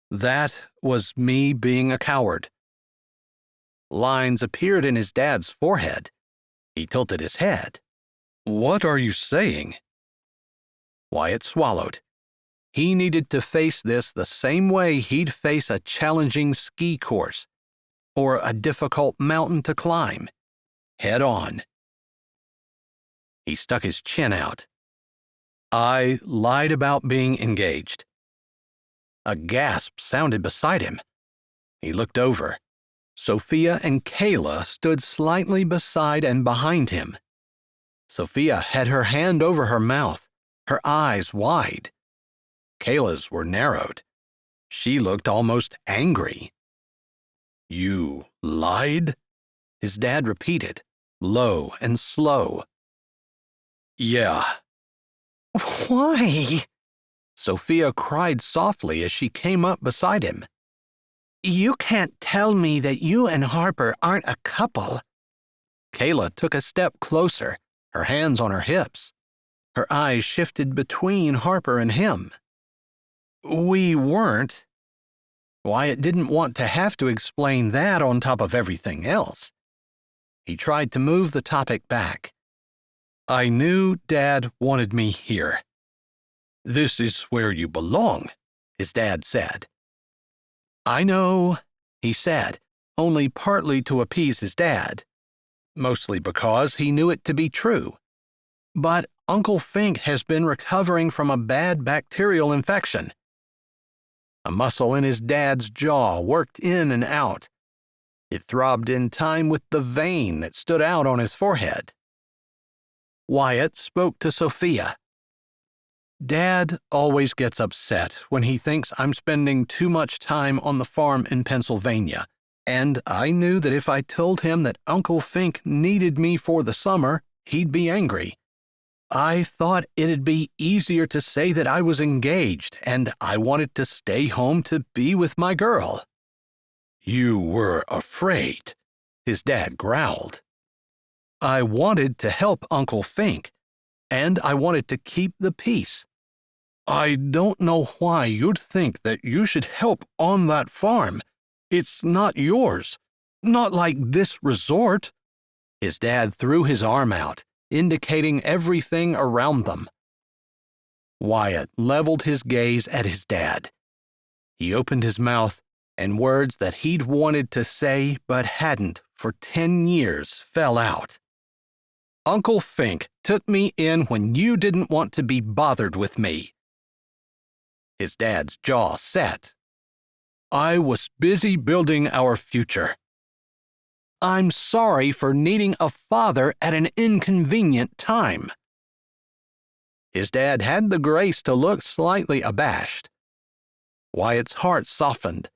That was me being a coward. Lines appeared in his dad's forehead. He tilted his head. What are you saying? Wyatt swallowed. He needed to face this the same way he'd face a challenging ski course or a difficult mountain to climb, head on. He stuck his chin out. I lied about being engaged. A gasp sounded beside him. He looked over. Sophia and Kayla stood slightly beside and behind him. Sophia had her hand over her mouth, her eyes wide. Kayla's were narrowed. She looked almost angry. You lied? His dad repeated, low and slow. Yeah. Why? Sophia cried softly as she came up beside him. You can't tell me that you and Harper aren't a couple. Kayla took a step closer, her hands on her hips. Her eyes shifted between Harper and him. We weren't. Wyatt didn't want to have to explain that on top of everything else. He tried to move the topic back. I knew Dad wanted me here. This is where you belong, his dad said. I know, he said, only partly to appease his dad, mostly because he knew it to be true. But Uncle Fink has been recovering from a bad bacterial infection. A muscle in his dad's jaw worked in and out. It throbbed in time with the vein that stood out on his forehead. Wyatt spoke to Sophia. Dad always gets upset when he thinks I'm spending too much time on the farm in Pennsylvania, and I knew that if I told him that Uncle Fink needed me for the summer, he'd be angry. I thought it'd be easier to say that I was engaged and I wanted to stay home to be with my girl. You were afraid, his dad growled. I wanted to help Uncle Fink, and I wanted to keep the peace. I don't know why you'd think that you should help on that farm. It's not yours. Not like this resort. His dad threw his arm out, indicating everything around them. Wyatt leveled his gaze at his dad. He opened his mouth, and words that he'd wanted to say but hadn't for 10 years fell out. Uncle Fink took me in when you didn't want to be bothered with me. His dad's jaw set. I was busy building our future. I'm sorry for needing a father at an inconvenient time. His dad had the grace to look slightly abashed. Wyatt's heart softened.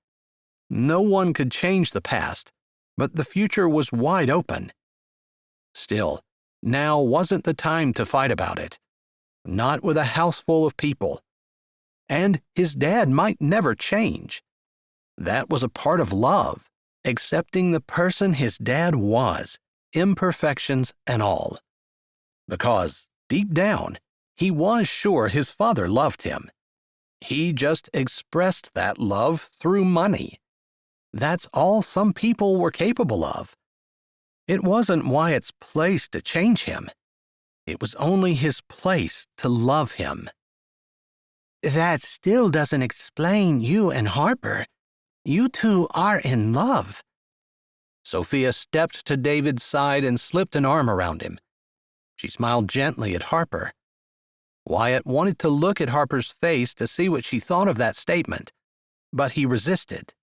No one could change the past, but the future was wide open. Still, now wasn't the time to fight about it. Not with a house full of people. And his dad might never change. That was a part of love. Accepting the person his dad was, imperfections and all. Because, deep down, he was sure his father loved him. He just expressed that love through money. That's all some people were capable of. It wasn't Wyatt's place to change him. It was only his place to love him. That still doesn't explain you and Harper. You two are in love. Sophia stepped to David's side and slipped an arm around him. She smiled gently at Harper. Wyatt wanted to look at Harper's face to see what she thought of that statement, but he resisted.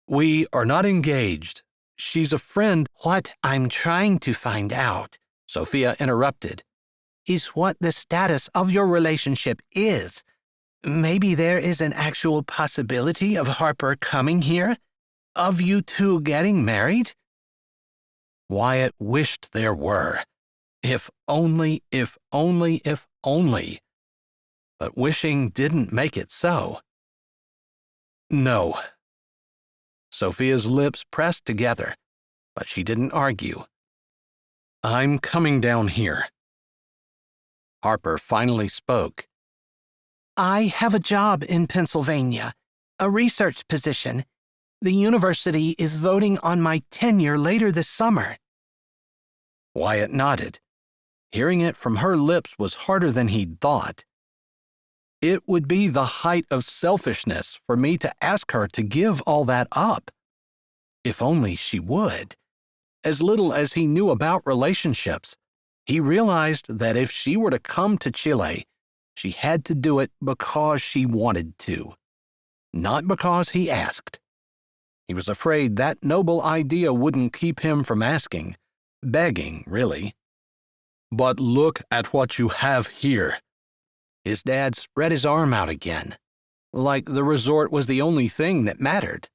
We are not engaged. She's a friend. What I'm trying to find out, Sophia interrupted, is what the status of your relationship is. Maybe there is an actual possibility of Harper coming here? Of you two getting married? Wyatt wished there were. If only, if only, if only. But wishing didn't make it so. No. Sophia's lips pressed together, but she didn't argue. I'm coming down here. Harper finally spoke. I have a job in Pennsylvania, a research position. The university is voting on my tenure later this summer. Wyatt nodded. Hearing it from her lips was harder than he'd thought. It would be the height of selfishness for me to ask her to give all that up. If only she would. As little as he knew about relationships, he realized that if she were to come to Chile, she had to do it because she wanted to, not because he asked. He was afraid that noble idea wouldn't keep him from asking, begging, really. But look at what you have here. His dad spread his arm out again, like the resort was the only thing that mattered.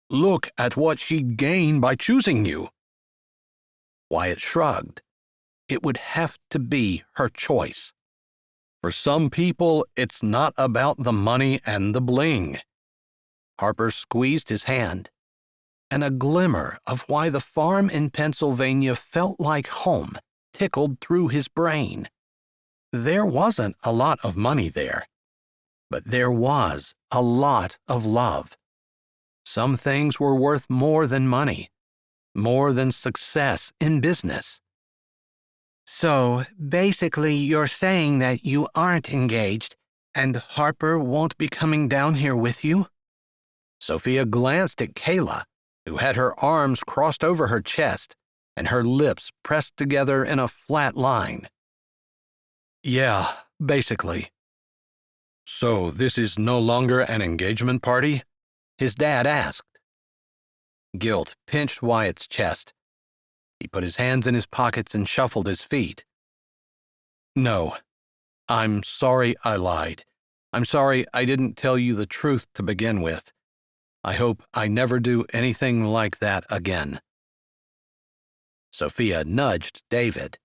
Look at what she'd gain by choosing you. Wyatt shrugged. It would have to be her choice. For some people, it's not about the money and the bling. Harper squeezed his hand, and a glimmer of why the farm in Pennsylvania felt like home tickled through his brain. There wasn't a lot of money there. But there was a lot of love. Some things were worth more than money, more than success in business. So, basically, you're saying that you aren't engaged, and Harper won't be coming down here with you? Sophia glanced at Kayla, who had her arms crossed over her chest and her lips pressed together in a flat line. Yeah, basically. So this is no longer an engagement party? His dad asked. Guilt pinched Wyatt's chest. He put his hands in his pockets and shuffled his feet. No, I'm sorry I lied. I'm sorry I didn't tell you the truth to begin with. I hope I never do anything like that again. Sophia nudged David.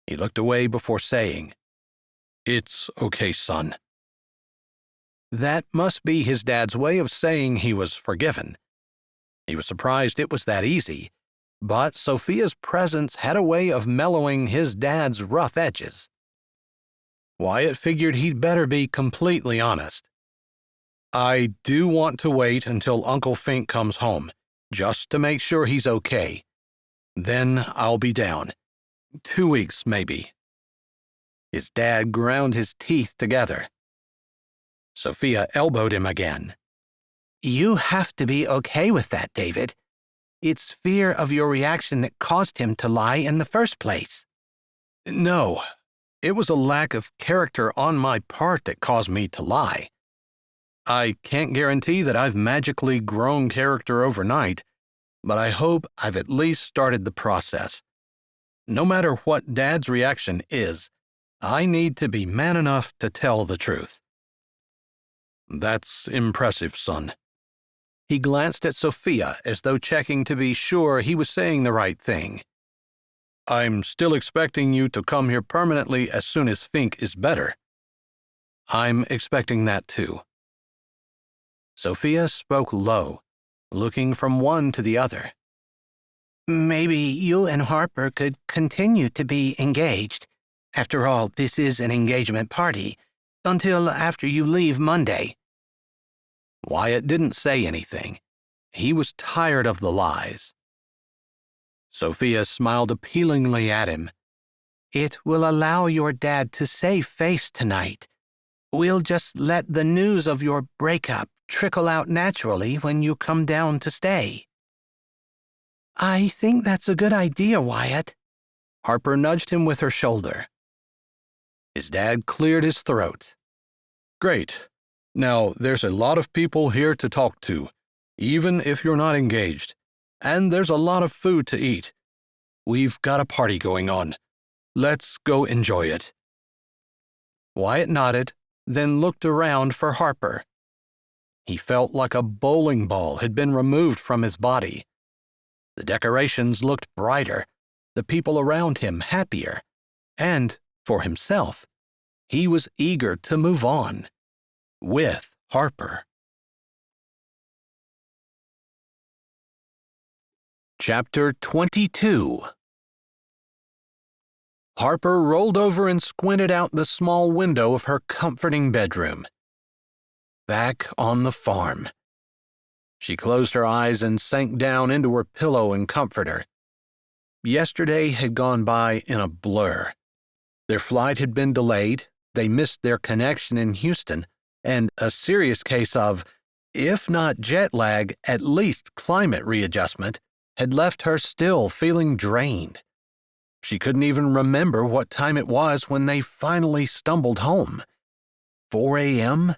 He looked away before saying, It's okay, son. That must be his dad's way of saying he was forgiven. He was surprised it was that easy, but Sophia's presence had a way of mellowing his dad's rough edges. Wyatt figured he'd better be completely honest. I do want to wait until Uncle Fink comes home, just to make sure he's okay. Then I'll be down. 2 weeks, maybe. His dad ground his teeth together. Sophia elbowed him again. You have to be okay with that, David. It's fear of your reaction that caused him to lie in the first place. No, it was a lack of character on my part that caused me to lie. I can't guarantee that I've magically grown character overnight, but I hope I've at least started the process. No matter what Dad's reaction is, I need to be man enough to tell the truth. That's impressive, son. He glanced at Sophia as though checking to be sure he was saying the right thing. I'm still expecting you to come here permanently as soon as Fink is better. I'm expecting that too. Sophia spoke low, looking from one to the other. Maybe you and Harper could continue to be engaged. After all, this is an engagement party, until after you leave Monday. Wyatt didn't say anything. He was tired of the lies. Sophia smiled appealingly at him. It will allow your dad to save face tonight. We'll just let the news of your breakup trickle out naturally when you come down to stay. I think that's a good idea, Wyatt. Harper nudged him with her shoulder. His dad cleared his throat. Great. Now, there's a lot of people here to talk to, even if you're not engaged. And there's a lot of food to eat. We've got a party going on. Let's go enjoy it. Wyatt nodded, then looked around for Harper. He felt like a bowling ball had been removed from his body. The decorations looked brighter, the people around him happier, and, for himself, he was eager to move on. With Harper. Chapter 22. Harper rolled over and squinted out the small window of her comforting bedroom. Back on the farm. She closed her eyes and sank down into her pillow and comforter. Yesterday had gone by in a blur. Their flight had been delayed, they missed their connection in Houston, and a serious case of, if not jet lag, at least climate readjustment, had left her still feeling drained. She couldn't even remember what time it was when they finally stumbled home. 4 a.m.?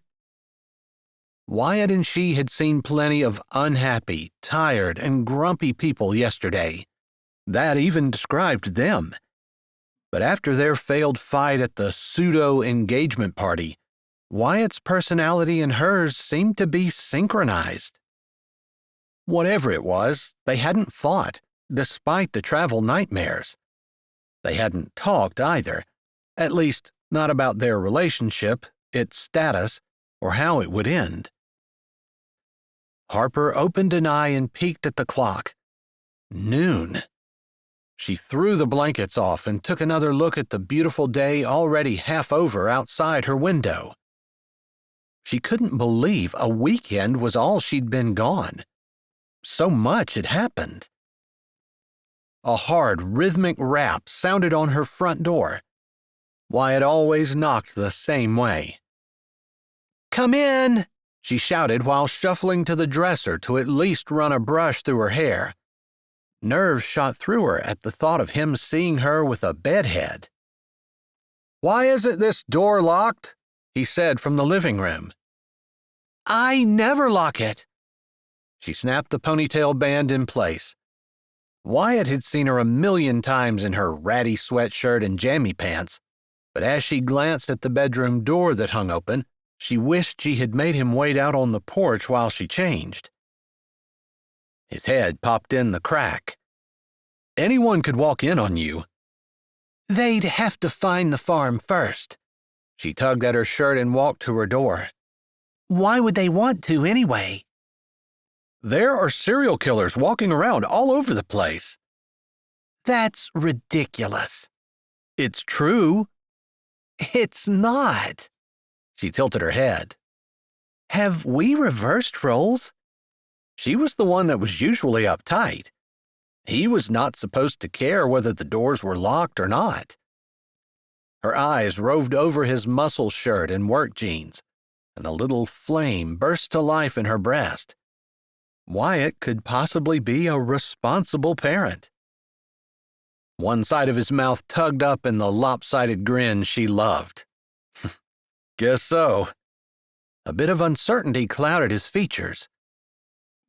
Wyatt and she had seen plenty of unhappy, tired, and grumpy people yesterday. That even described them. But after their failed fight at the pseudo-engagement party, Wyatt's personality and hers seemed to be synchronized. Whatever it was, they hadn't fought, despite the travel nightmares. They hadn't talked either, at least not about their relationship, its status, or how it would end. Harper opened an eye and peeked at the clock. Noon. She threw the blankets off and took another look at the beautiful day already half over outside her window. She couldn't believe a weekend was all she'd been gone. So much had happened. A hard, rhythmic rap sounded on her front door. Wyatt always knocked the same way. "Come in!" she shouted while shuffling to the dresser to at least run a brush through her hair. Nerves shot through her at the thought of him seeing her with a bedhead. "Why isn't this door locked?" he said from the living room. "I never lock it." She snapped the ponytail band in place. Wyatt had seen her a million times in her ratty sweatshirt and jammy pants, but as she glanced at the bedroom door that hung open, she wished she had made him wait out on the porch while she changed. His head popped in the crack. "Anyone could walk in on you." "They'd have to find the farm first." She tugged at her shirt and walked to her door. "Why would they want to anyway?" "There are serial killers walking around all over the place." "That's ridiculous." "It's true." "It's not." She tilted her head. "Have we reversed roles?" She was the one that was usually uptight. He was not supposed to care whether the doors were locked or not. Her eyes roved over his muscle shirt and work jeans, and a little flame burst to life in her breast. Wyatt could possibly be a responsible parent. One side of his mouth tugged up in the lopsided grin she loved. "Guess so." A bit of uncertainty clouded his features.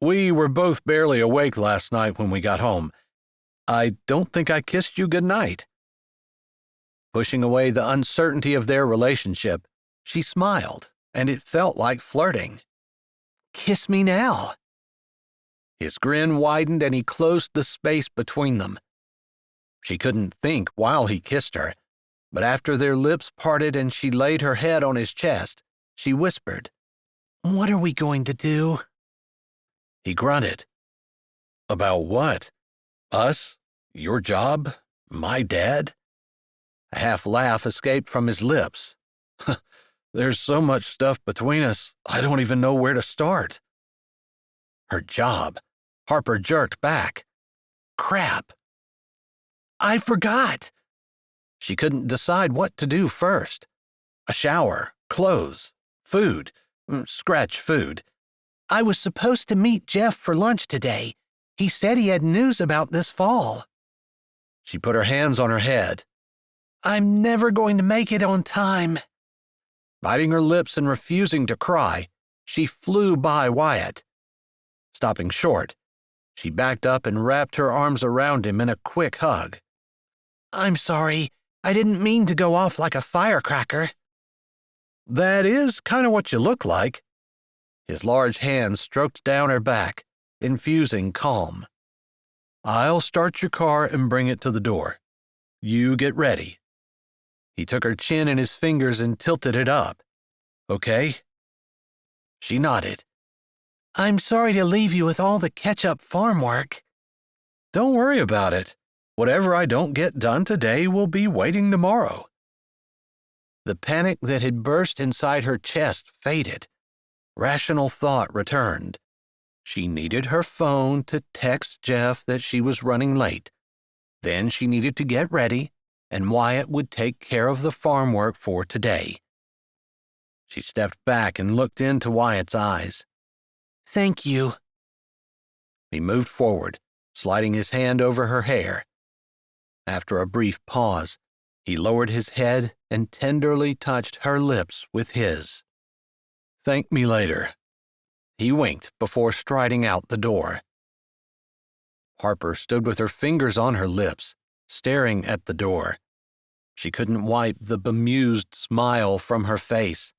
"We were both barely awake last night when we got home. I don't think I kissed you goodnight." Pushing away the uncertainty of their relationship, she smiled, and it felt like flirting. "Kiss me now." His grin widened and he closed the space between them. She couldn't think while he kissed her, but after their lips parted and she laid her head on his chest, she whispered, "What are we going to do?" He grunted. "About what? Us? Your job? My dad?" A half laugh escaped from his lips. "There's so much stuff between us, I don't even know where to start." Her job. Harper jerked back. Crap. "I forgot." She couldn't decide what to do first. A shower, clothes, food, scratch food. "I was supposed to meet Jeff for lunch today. He said he had news about this fall." She put her hands on her head. "I'm never going to make it on time." Biting her lips and refusing to cry, she flew by Wyatt. Stopping short, she backed up and wrapped her arms around him in a quick hug. "I'm sorry. I didn't mean to go off like a firecracker." "That is kind of what you look like." His large hand stroked down her back, infusing calm. "I'll start your car and bring it to the door. You get ready." He took her chin in his fingers and tilted it up. "Okay?" She nodded. "I'm sorry to leave you with all the catch-up farm work." "Don't worry about it. Whatever I don't get done today will be waiting tomorrow." The panic that had burst inside her chest faded. Rational thought returned. She needed her phone to text Jeff that she was running late. Then she needed to get ready, and Wyatt would take care of the farm work for today. She stepped back and looked into Wyatt's eyes. "Thank you." He moved forward, sliding his hand over her hair. After a brief pause, he lowered his head and tenderly touched her lips with his. "Thank me later." He winked before striding out the door. Harper stood with her fingers on her lips, staring at the door. She couldn't wipe the bemused smile from her face.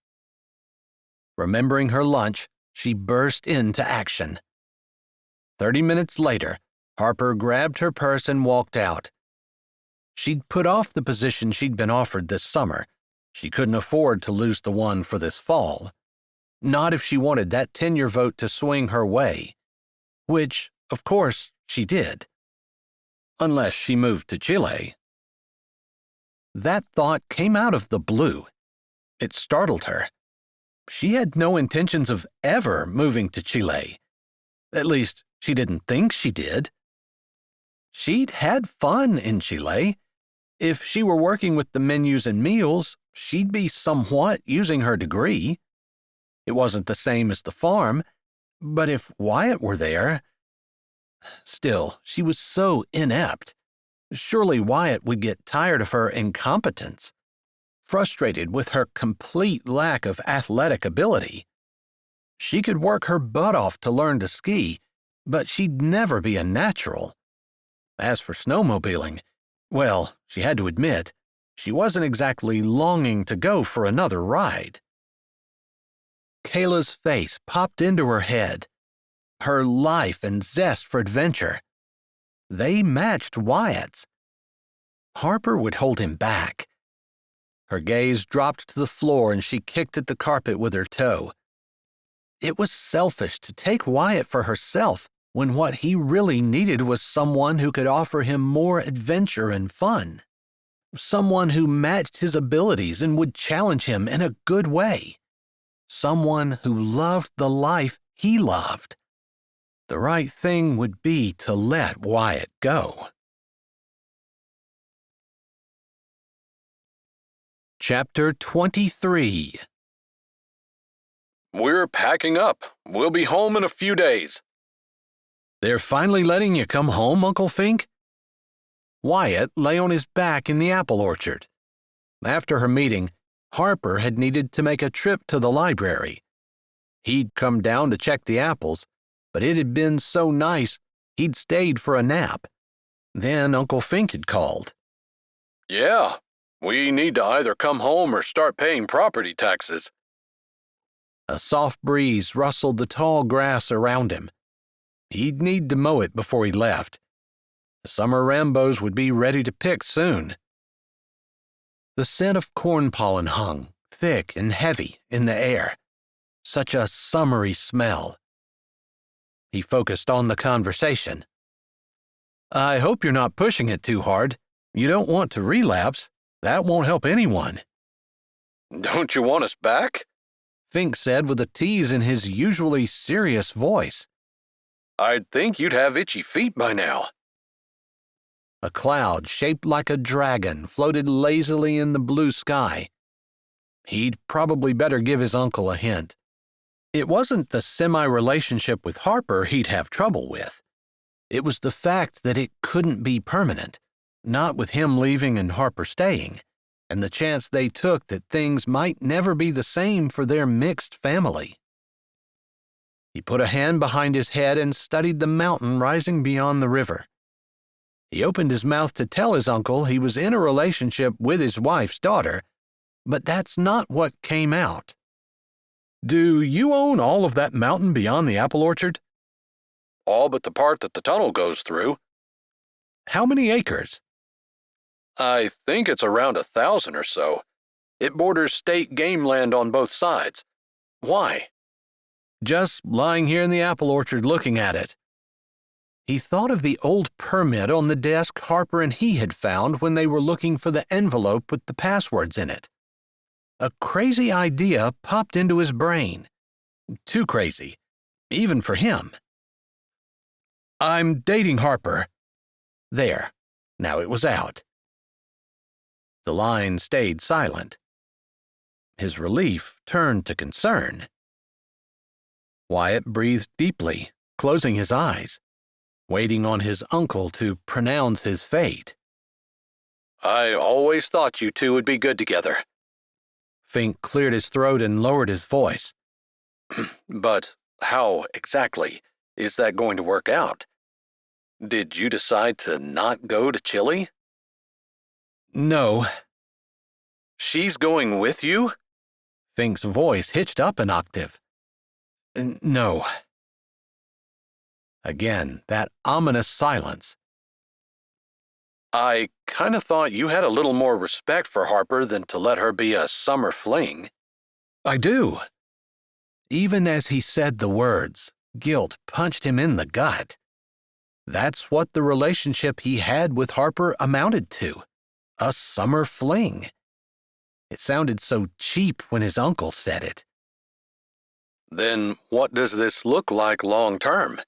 Remembering her lunch, she burst into action. 30 minutes later, Harper grabbed her purse and walked out. She'd put off the position she'd been offered this summer. She couldn't afford to lose the one for this fall. Not if she wanted that tenure vote to swing her way. Which, of course, she did. Unless she moved to Chile. That thought came out of the blue. It startled her. She had no intentions of ever moving to Chile. At least, she didn't think she did. She'd had fun in Chile. If she were working with the menus and meals, she'd be somewhat using her degree. It wasn't the same as the farm, but if Wyatt were there... Still, she was so inept. Surely Wyatt would get tired of her incompetence, frustrated with her complete lack of athletic ability. She could work her butt off to learn to ski, but she'd never be a natural. As for snowmobiling, well, she had to admit, she wasn't exactly longing to go for another ride. Kayla's face popped into her head. Her life and zest for adventure. They matched Wyatt's. Harper would hold him back. Her gaze dropped to the floor and she kicked at the carpet with her toe. It was selfish to take Wyatt for herself when what he really needed was someone who could offer him more adventure and fun. Someone who matched his abilities and would challenge him in a good way. Someone who loved the life he loved. The right thing would be to let Wyatt go. Chapter 23. We're packing up. We'll be home in a few days. They're finally letting you come home, Uncle Fink? Wyatt lay on his back in the apple orchard. After her meeting, Harper had needed to make a trip to the library. He'd come down to check the apples, but it had been so nice he'd stayed for a nap. Then Uncle Fink had called. Yeah, we need to either come home or start paying property taxes. A soft breeze rustled the tall grass around him. He'd need to mow it before he left. The summer Rambos would be ready to pick soon. The scent of corn pollen hung, thick and heavy, in the air. Such a summery smell. He focused on the conversation. I hope you're not pushing it too hard. You don't want to relapse. That won't help anyone. Don't you want us back? Fink said with a tease in his usually serious voice. I'd think you'd have itchy feet by now. A cloud shaped like a dragon floated lazily in the blue sky. He'd probably better give his uncle a hint. It wasn't the semi-relationship with Harper he'd have trouble with. It was the fact that it couldn't be permanent, not with him leaving and Harper staying, and the chance they took that things might never be the same for their mixed family. He put a hand behind his head and studied the mountain rising beyond the river. He opened his mouth to tell his uncle he was in a relationship with his wife's daughter, but that's not what came out. Do you own all of that mountain beyond the apple orchard? All but the part that the tunnel goes through. How many acres? I think it's around 1,000 or so. It borders state game land on both sides. Why? Just lying here in the apple orchard looking at it. He thought of the old permit on the desk Harper and he had found when they were looking for the envelope with the passwords in it. A crazy idea popped into his brain. Too crazy, even for him. I'm dating Harper. There. Now it was out. The line stayed silent. His relief turned to concern. Wyatt breathed deeply, closing his eyes, waiting on his uncle to pronounce his fate. I always thought you two would be good together. Fink cleared his throat and lowered his voice. But how exactly is that going to work out? Did you decide to not go to Chile? No. She's going with you? Fink's voice hitched up an octave. No. Again, that ominous silence. I kind of thought you had a little more respect for Harper than to let her be a summer fling. I do. Even as he said the words, guilt punched him in the gut. That's what the relationship he had with Harper amounted to. A summer fling. It sounded so cheap when his uncle said it. Then what does this look like long term?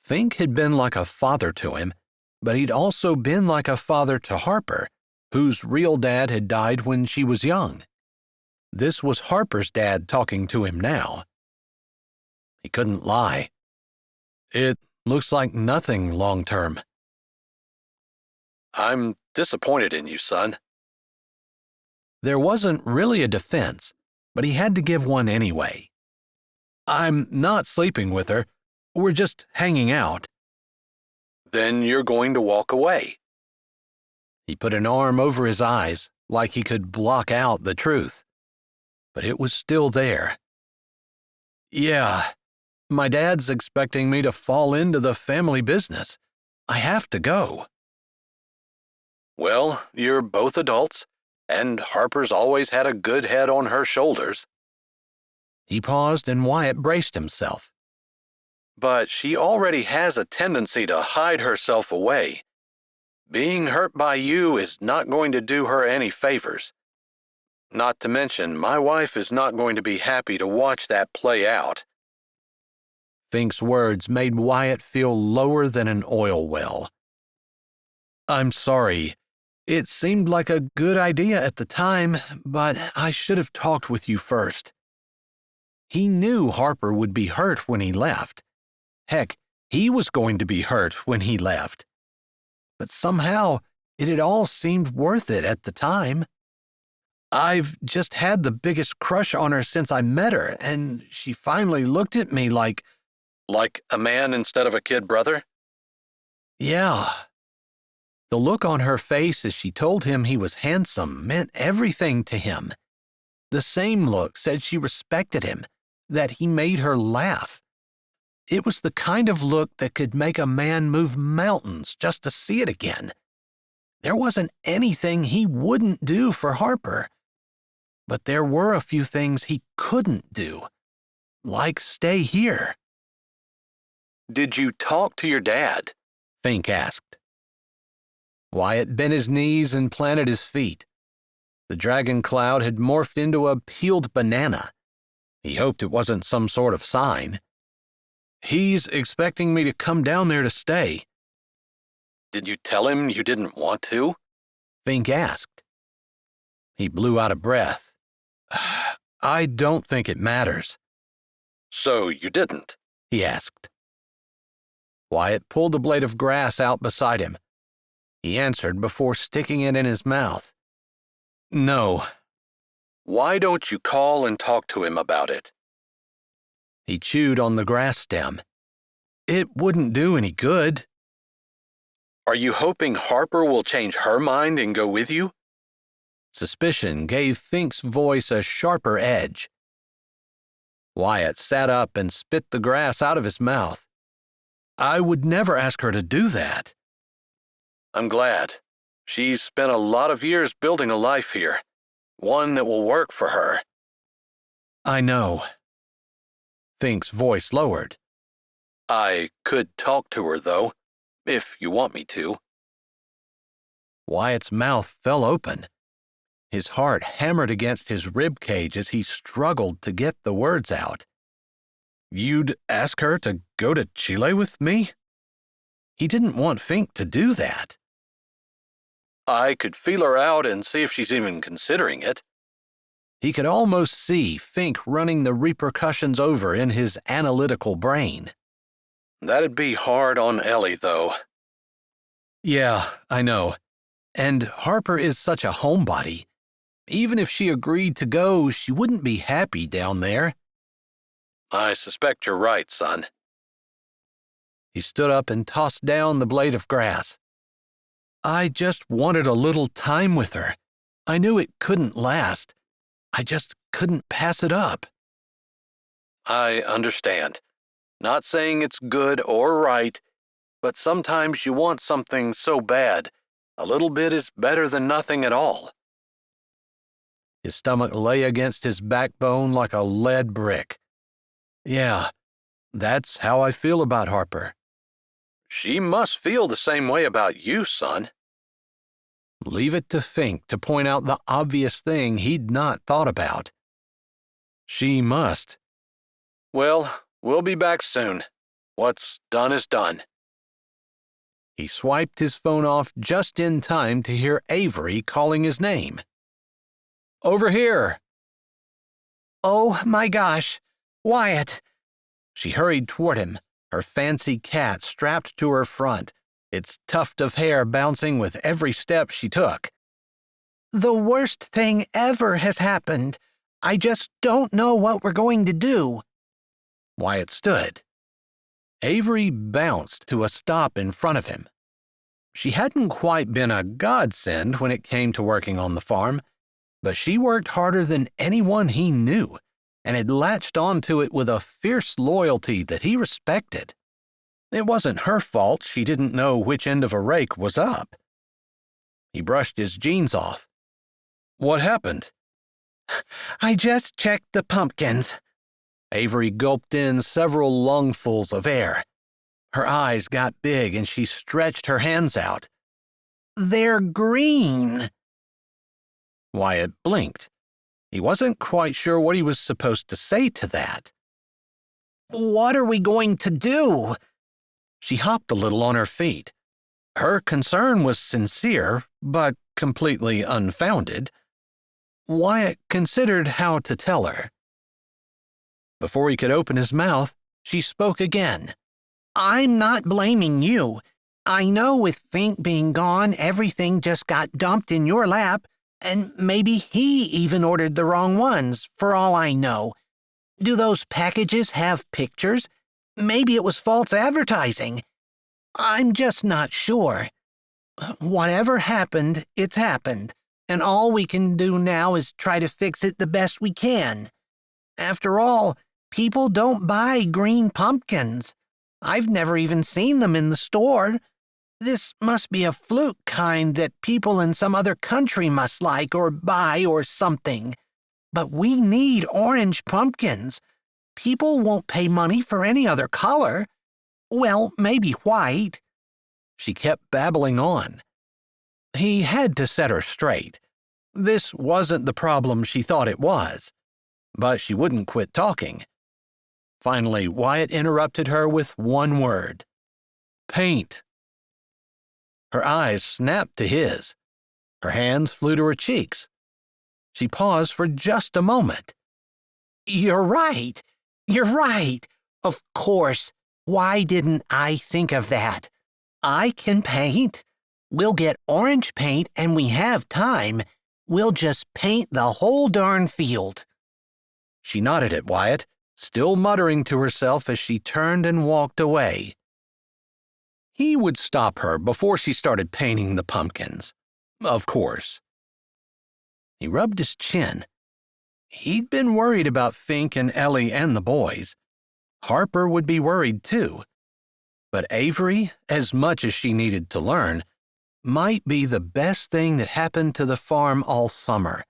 Fink had been like a father to him, but he'd also been like a father to Harper, whose real dad had died when she was young. This was Harper's dad talking to him now. He couldn't lie. It looks like nothing long term. I'm disappointed in you, son. There wasn't really a defense, but he had to give one anyway. I'm not sleeping with her. We're just hanging out. Then you're going to walk away. He put an arm over his eyes, like he could block out the truth. But it was still there. Yeah, my dad's expecting me to fall into the family business. I have to go. Well, you're both adults, and Harper's always had a good head on her shoulders. He paused and Wyatt braced himself. But she already has a tendency to hide herself away. Being hurt by you is not going to do her any favors. Not to mention, my wife is not going to be happy to watch that play out. Fink's words made Wyatt feel lower than an oil well. I'm sorry. It seemed like a good idea at the time, but I should have talked with you first. He knew Harper would be hurt when he left. Heck, he was going to be hurt when he left. But somehow, it had all seemed worth it at the time. I've just had the biggest crush on her since I met her, and she finally looked at me like... Like a man instead of a kid brother? Yeah. The look on her face as she told him he was handsome meant everything to him. The same look said she respected him, that he made her laugh. It was the kind of look that could make a man move mountains just to see it again. There wasn't anything he wouldn't do for Harper. But there were a few things he couldn't do, like stay here. Did you talk to your dad? Fink asked. Wyatt bent his knees and planted his feet. The dragon cloud had morphed into a peeled banana. He hoped it wasn't some sort of sign. He's expecting me to come down there to stay. Did you tell him you didn't want to? Fink asked. He blew out a breath. I don't think it matters. So you didn't? He asked. Wyatt pulled a blade of grass out beside him. He answered before sticking it in his mouth. No. Why don't you call and talk to him about it? He chewed on the grass stem. It wouldn't do any good. Are you hoping Harper will change her mind and go with you? Suspicion gave Fink's voice a sharper edge. Wyatt sat up and spit the grass out of his mouth. I would never ask her to do that. I'm glad. She's spent a lot of years building a life here, one that will work for her. I know. Fink's voice lowered. I could talk to her, though, if you want me to. Wyatt's mouth fell open. His heart hammered against his rib cage as he struggled to get the words out. You'd ask her to go to Chile with me? He didn't want Fink to do that. I could feel her out and see if she's even considering it. He could almost see Fink running the repercussions over in his analytical brain. That'd be hard on Ellie, though. Yeah, I know. And Harper is such a homebody. Even if she agreed to go, she wouldn't be happy down there. I suspect you're right, son. He stood up and tossed down the blade of grass. I just wanted a little time with her. I knew it couldn't last. I just couldn't pass it up. I understand. Not saying it's good or right, but sometimes you want something so bad, a little bit is better than nothing at all. His stomach lay against his backbone like a lead brick. Yeah, that's how I feel about Harper. She must feel the same way about you, son. Leave it to Fink to point out the obvious thing he'd not thought about. She must. Well, we'll be back soon. What's done is done. He swiped his phone off just in time to hear Avery calling his name. Over here! Oh, my gosh. Wyatt. She hurried toward him, her fancy cat strapped to her front, its tuft of hair bouncing with every step she took. The worst thing ever has happened. I just don't know what we're going to do. Wyatt stood. Avery bounced to a stop in front of him. She hadn't quite been a godsend when it came to working on the farm, but she worked harder than anyone he knew and had latched onto it with a fierce loyalty that he respected. It wasn't her fault she didn't know which end of a rake was up. He brushed his jeans off. What happened? I just checked the pumpkins. Avery gulped in several lungfuls of air. Her eyes got big and she stretched her hands out. They're green. Wyatt blinked. He wasn't quite sure what he was supposed to say to that. What are we going to do? She hopped a little on her feet. Her concern was sincere, but completely unfounded. Wyatt considered how to tell her. Before he could open his mouth, she spoke again. I'm not blaming you. I know with Fink being gone, everything just got dumped in your lap, and maybe he even ordered the wrong ones, for all I know. Do those packages have pictures? Maybe it was false advertising. I'm just not sure. Whatever happened, it's happened, and all we can do now is try to fix it the best we can. After all, people don't buy green pumpkins. I've never even seen them in the store. This must be a fluke kind that people in some other country must like or buy or something. But we need orange pumpkins. People won't pay money for any other color. Well, maybe white. She kept babbling on. He had to set her straight. This wasn't the problem she thought it was. But she wouldn't quit talking. Finally, Wyatt interrupted her with one word. Paint. Her eyes snapped to his. Her hands flew to her cheeks. She paused for just a moment. You're right. You're right. Of course. Why didn't I think of that? I can paint. We'll get orange paint and we have time. We'll just paint the whole darn field. She nodded at Wyatt, still muttering to herself as she turned and walked away. He would stop her before she started painting the pumpkins. Of course. He rubbed his chin. He'd been worried about Fink and Ellie and the boys. Harper would be worried too. But Avery, as much as she needed to learn, might be the best thing that happened to the farm all summer.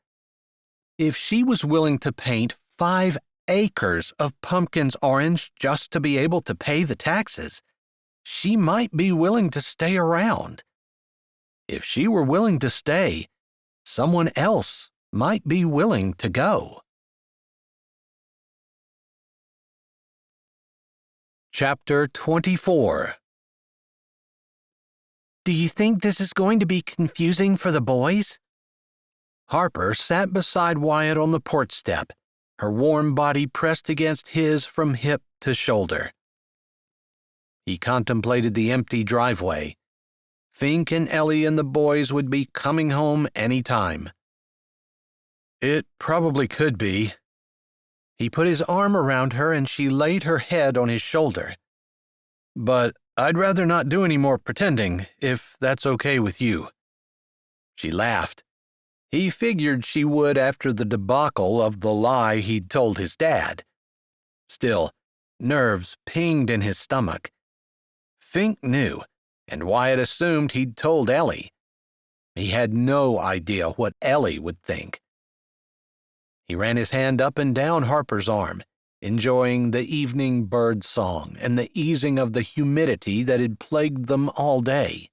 If she was willing to paint 5 acres of pumpkins orange just to be able to pay the taxes, she might be willing to stay around. If she were willing to stay, someone else might be willing to go. Chapter 24. Do you think this is going to be confusing for the boys? Harper sat beside Wyatt on the porch step, her warm body pressed against his from hip to shoulder. He contemplated the empty driveway. Fink and Ellie and the boys would be coming home any time. It probably could be. He put his arm around her and she laid her head on his shoulder. But I'd rather not do any more pretending, if that's okay with you. She laughed. He figured she would after the debacle of the lie he'd told his dad. Still, nerves pinged in his stomach. Fink knew, and Wyatt assumed he'd told Ellie. He had no idea what Ellie would think. He ran his hand up and down Harper's arm, enjoying the evening bird song and the easing of the humidity that had plagued them all day.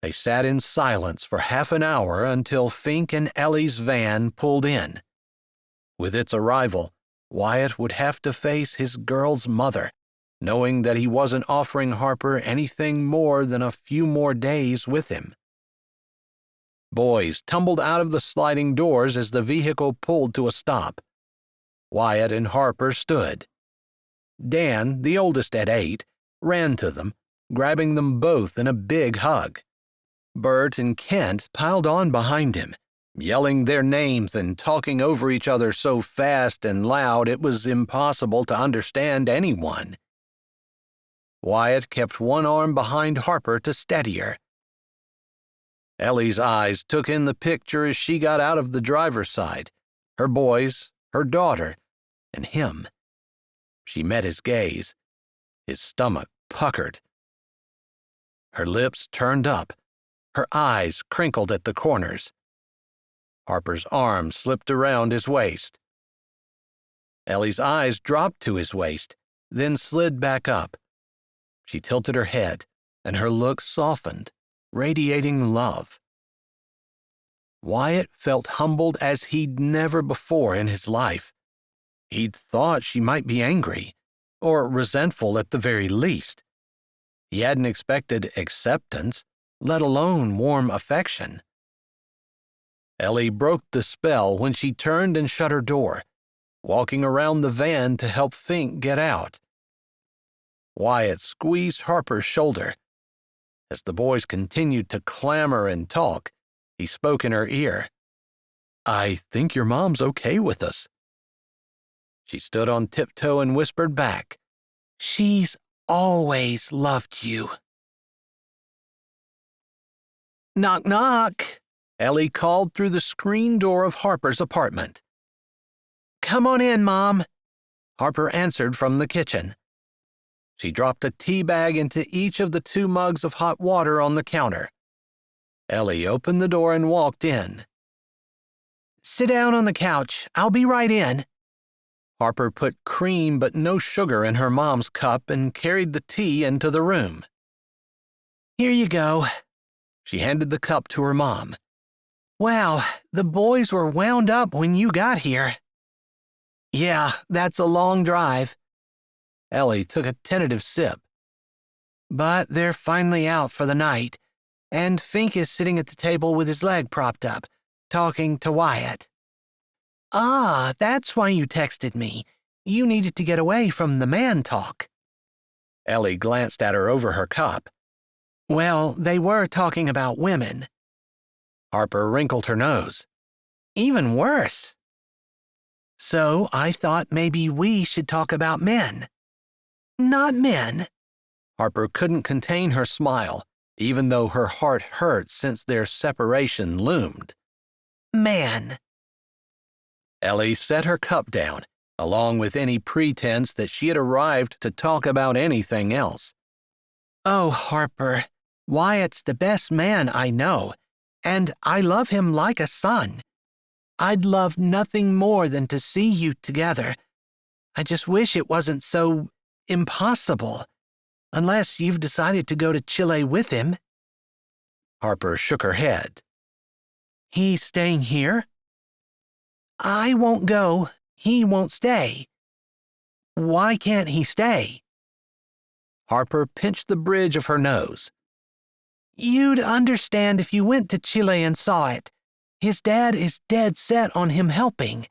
They sat in silence for half an hour until Fink and Ellie's van pulled in. With its arrival, Wyatt would have to face his girl's mother, knowing that he wasn't offering Harper anything more than a few more days with him. Boys tumbled out of the sliding doors as the vehicle pulled to a stop. Wyatt and Harper stood. Dan, the oldest at 8, ran to them, grabbing them both in a big hug. Bert and Kent piled on behind him, yelling their names and talking over each other so fast and loud it was impossible to understand anyone. Wyatt kept one arm behind Harper to steady her. Ellie's eyes took in the picture as she got out of the driver's side, her boys, her daughter, and him. She met his gaze. His stomach puckered. Her lips turned up, her eyes crinkled at the corners. Harper's arm slipped around his waist. Ellie's eyes dropped to his waist, then slid back up. She tilted her head, and her look softened, radiating love. Wyatt felt humbled as he'd never before in his life. He'd thought she might be angry, or resentful at the very least. He hadn't expected acceptance, let alone warm affection. Ellie broke the spell when she turned and shut her door, walking around the van to help Fink get out. Wyatt squeezed Harper's shoulder. As the boys continued to clamor and talk, he spoke in her ear. "I think your mom's okay with us." She stood on tiptoe and whispered back, "She's always loved you." Knock, knock. Ellie called through the screen door of Harper's apartment. Come on in, Mom. Harper answered from the kitchen. She dropped a tea bag into each of the 2 mugs of hot water on the counter. Ellie opened the door and walked in. Sit down on the couch. I'll be right in. Harper put cream but no sugar in her mom's cup and carried the tea into the room. Here you go. She handed the cup to her mom. Wow, the boys were wound up when you got here. Yeah, that's a long drive. Ellie took a tentative sip. But they're finally out for the night, and Fink is sitting at the table with his leg propped up, talking to Wyatt. Ah, that's why you texted me. You needed to get away from the man talk. Ellie glanced at her over her cup. Well, they were talking about women. Harper wrinkled her nose. Even worse. So I thought maybe we should talk about men. Not men. Harper couldn't contain her smile, even though her heart hurt since their separation loomed. Man. Ellie set her cup down, along with any pretense that she had arrived to talk about anything else. Oh, Harper, Wyatt's the best man I know, and I love him like a son. I'd love nothing more than to see you together. I just wish it wasn't so impossible, unless you've decided to go to Chile with him. Harper shook her head. He's staying here? I won't go. He won't stay. Why can't he stay? Harper pinched the bridge of her nose. You'd understand if you went to Chile and saw it. His dad is dead set on him helping.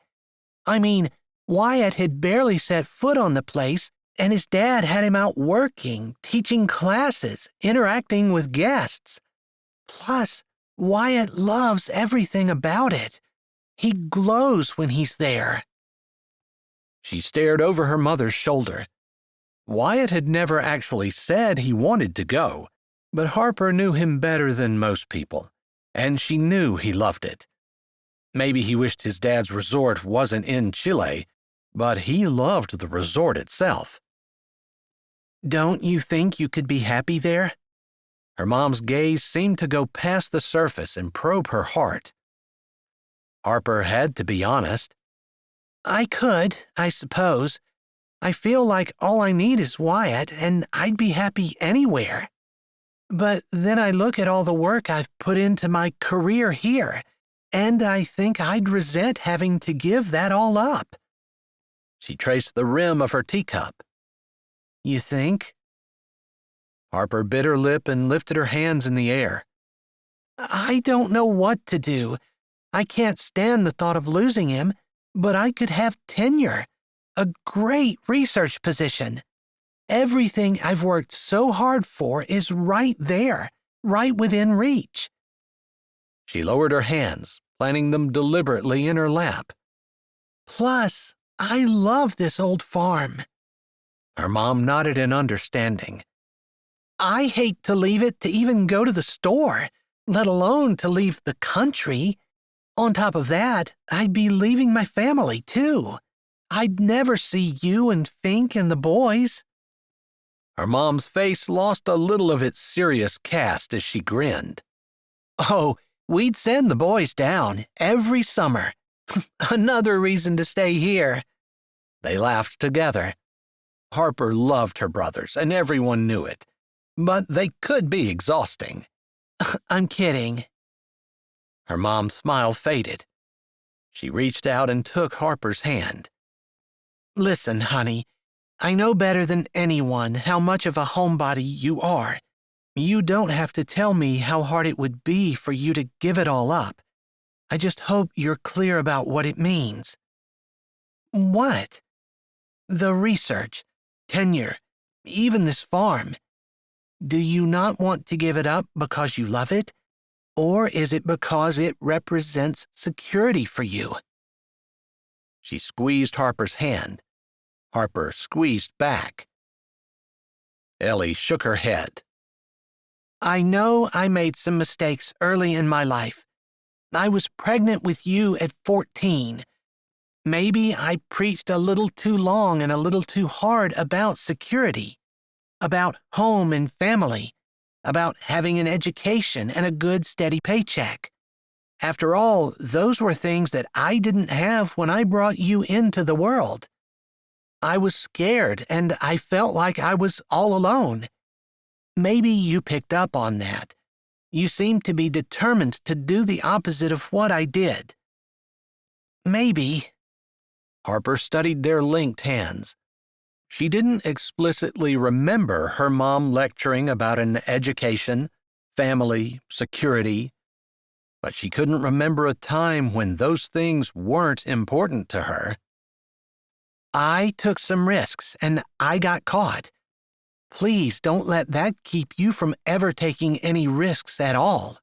I mean, Wyatt had barely set foot on the place, and his dad had him out working, teaching classes, interacting with guests. Plus, Wyatt loves everything about it. He glows when he's there. She stared over her mother's shoulder. Wyatt had never actually said he wanted to go, but Harper knew him better than most people, and she knew he loved it. Maybe he wished his dad's resort wasn't in Chile, but he loved the resort itself. Don't you think you could be happy there? Her mom's gaze seemed to go past the surface and probe her heart. Harper had to be honest. I could, I suppose. I feel like all I need is Wyatt, and I'd be happy anywhere. But then I look at all the work I've put into my career here, and I think I'd resent having to give that all up. She traced the rim of her teacup. You think? Harper bit her lip and lifted her hands in the air. I don't know what to do. I can't stand the thought of losing him, but I could have tenure, a great research position. Everything I've worked so hard for is right there, right within reach. She lowered her hands, planting them deliberately in her lap. Plus, I love this old farm. Her mom nodded in understanding. I hate to leave it to even go to the store, let alone to leave the country. On top of that, I'd be leaving my family, too. I'd never see you and Fink and the boys. Her mom's face lost a little of its serious cast as she grinned. Oh, we'd send the boys down every summer. Another reason to stay here. They laughed together. Harper loved her brothers, and everyone knew it. But they could be exhausting. I'm kidding. Her mom's smile faded. She reached out and took Harper's hand. Listen, honey, I know better than anyone how much of a homebody you are. You don't have to tell me how hard it would be for you to give it all up. I just hope you're clear about what it means. What? The research, tenure, even this farm. Do you not want to give it up because you love it? Or is it because it represents security for you? She squeezed Harper's hand. Harper squeezed back. Ellie shook her head. I know I made some mistakes early in my life. I was pregnant with you at 14. Maybe I preached a little too long and a little too hard about security, about home and family, about having an education and a good, steady paycheck. After all, those were things that I didn't have when I brought you into the world. I was scared and I felt like I was all alone. Maybe you picked up on that. You seemed to be determined to do the opposite of what I did. Maybe. Harper studied their linked hands. She didn't explicitly remember her mom lecturing about an education, family, security, but she couldn't remember a time when those things weren't important to her. I took some risks and I got caught. Please don't let that keep you from ever taking any risks at all.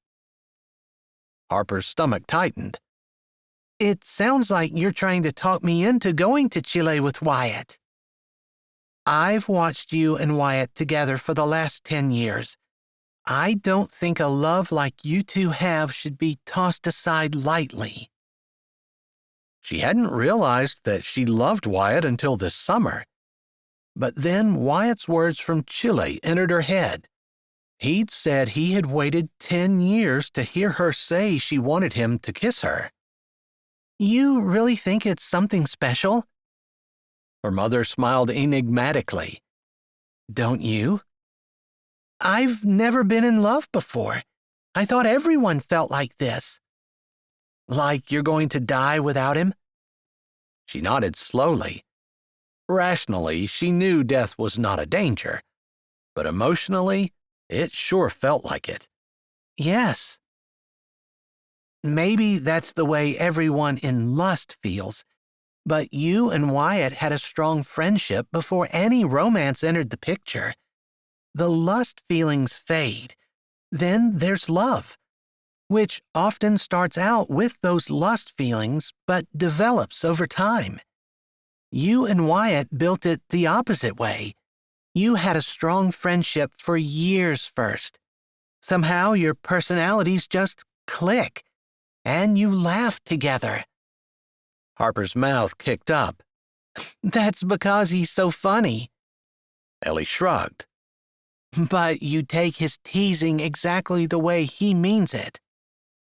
Harper's stomach tightened. It sounds like you're trying to talk me into going to Chile with Wyatt. I've watched you and Wyatt together for the last 10 years. I don't think a love like you two have should be tossed aside lightly. She hadn't realized that she loved Wyatt until this summer. But then Wyatt's words from Chile entered her head. He'd said he had waited 10 years to hear her say she wanted him to kiss her. You really think it's something special? Her mother smiled enigmatically. Don't you? I've never been in love before. I thought everyone felt like this. Like you're going to die without him? She nodded slowly. Rationally, she knew death was not a danger, but emotionally, it sure felt like it. Yes. Maybe that's the way everyone in lust feels, but you and Wyatt had a strong friendship before any romance entered the picture. The lust feelings fade. Then there's love, which often starts out with those lust feelings but develops over time. You and Wyatt built it the opposite way. You had a strong friendship for years first. Somehow your personalities just click, and you laugh together. Harper's mouth kicked up. That's because he's so funny. Ellie shrugged. But you take his teasing exactly the way he means it.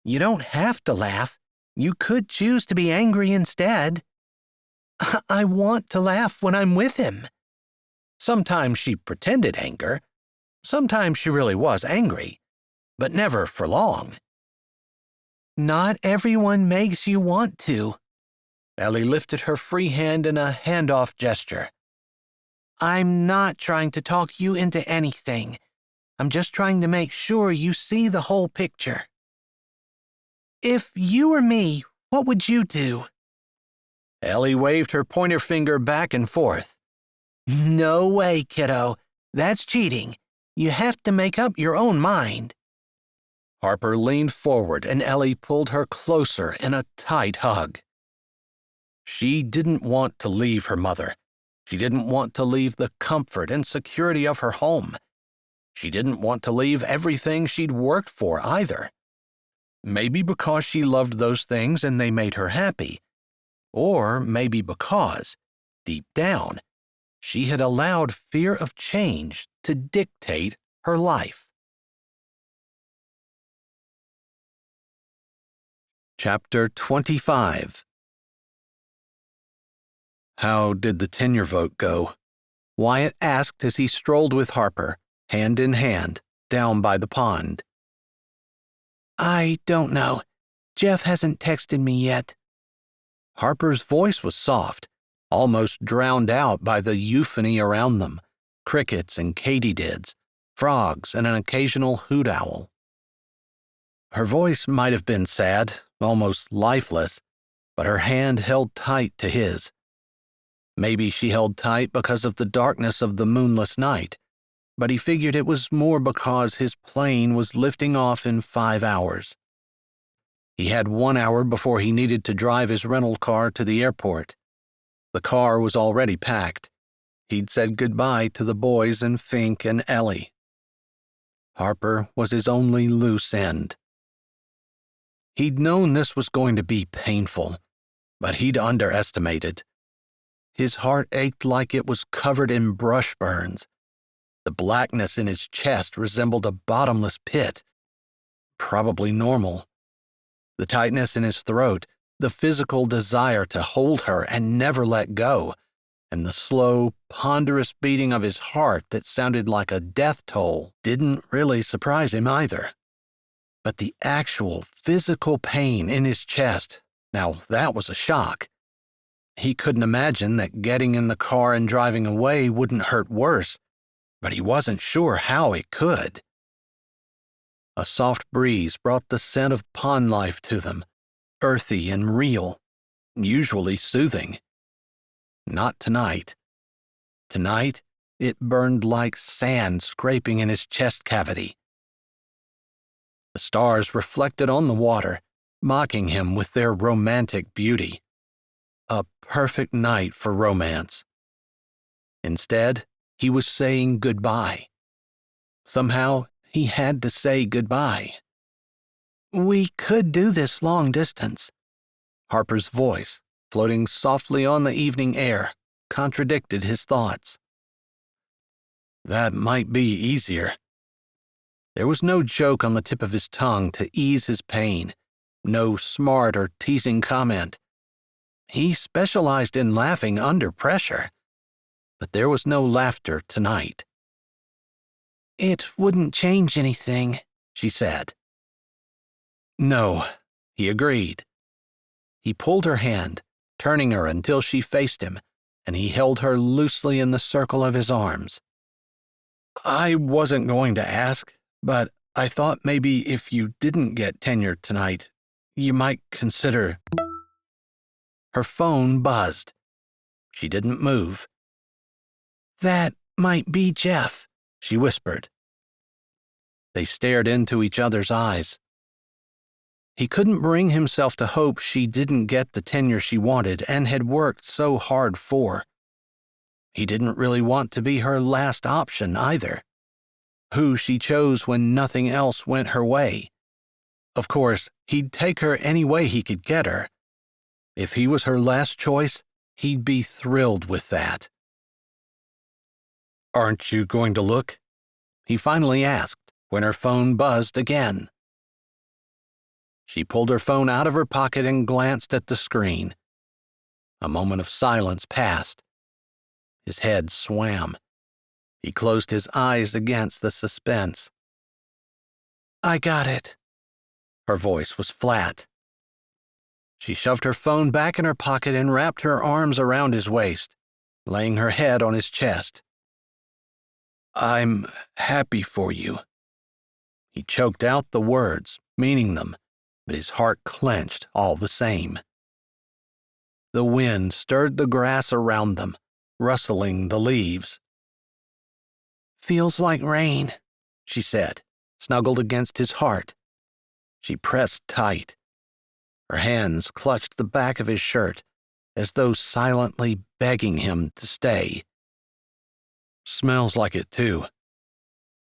You don't have to laugh. You could choose to be angry instead. I want to laugh when I'm with him. Sometimes she pretended anger. Sometimes she really was angry, but never for long. Not everyone makes you want to. Ellie lifted her free hand in a handoff gesture. I'm not trying to talk you into anything. I'm just trying to make sure you see the whole picture. If you were me, what would you do? Ellie waved her pointer finger back and forth. No way, kiddo. That's cheating. You have to make up your own mind. Harper leaned forward and Ellie pulled her closer in a tight hug. She didn't want to leave her mother. She didn't want to leave the comfort and security of her home. She didn't want to leave everything she'd worked for either. Maybe because she loved those things and they made her happy. Or maybe because, deep down, she had allowed fear of change to dictate her life. Chapter 25. How did the tenure vote go? Wyatt asked as he strolled with Harper, hand in hand, down by the pond. I don't know. Jeff hasn't texted me yet. Harper's voice was soft, almost drowned out by the euphony around them, crickets and katydids, frogs and an occasional hoot owl. Her voice might have been sad, almost lifeless, but her hand held tight to his. Maybe she held tight because of the darkness of the moonless night, but he figured it was more because his plane was lifting off in 5 hours. He had 1 hour before he needed to drive his rental car to the airport. The car was already packed. He'd said goodbye to the boys and Fink and Ellie. Harper was his only loose end. He'd known this was going to be painful, but he'd underestimated. His heart ached like it was covered in brush burns. The blackness in his chest resembled a bottomless pit. Probably normal. The tightness in his throat, the physical desire to hold her and never let go, and the slow, ponderous beating of his heart that sounded like a death toll didn't really surprise him either. But the actual physical pain in his chest, now that was a shock. He couldn't imagine that getting in the car and driving away wouldn't hurt worse, but he wasn't sure how it could. A soft breeze brought the scent of pond life to them, earthy and real, usually soothing. Not tonight. Tonight, it burned like sand scraping in his chest cavity. The stars reflected on the water, mocking him with their romantic beauty. A perfect night for romance. Instead, he was saying goodbye. Somehow, he had to say goodbye. We could do this long distance. Harper's voice, floating softly on the evening air, contradicted his thoughts. That might be easier. There was no joke on the tip of his tongue to ease his pain, no smart or teasing comment. He specialized in laughing under pressure, but there was no laughter tonight. It wouldn't change anything, she said. No, he agreed. He pulled her hand, turning her until she faced him, and he held her loosely in the circle of his arms. I wasn't going to ask, but I thought maybe if you didn't get tenure tonight, you might consider... Her phone buzzed. She didn't move. That might be Jeff, she whispered. They stared into each other's eyes. He couldn't bring himself to hope she didn't get the tenure she wanted and had worked so hard for. He didn't really want to be her last option either. Who she chose when nothing else went her way. Of course, he'd take her any way he could get her. If he was her last choice, he'd be thrilled with that. Aren't you going to look? He finally asked when her phone buzzed again. She pulled her phone out of her pocket and glanced at the screen. A moment of silence passed. His head swam. He closed his eyes against the suspense. I got it. Her voice was flat. She shoved her phone back in her pocket and wrapped her arms around his waist, laying her head on his chest. "I'm happy for you." He choked out the words, meaning them, but his heart clenched all the same. The wind stirred the grass around them, rustling the leaves. "Feels like rain," she said, snuggled against his heart. She pressed tight. Her hands clutched the back of his shirt, as though silently begging him to stay. "Smells like it, too."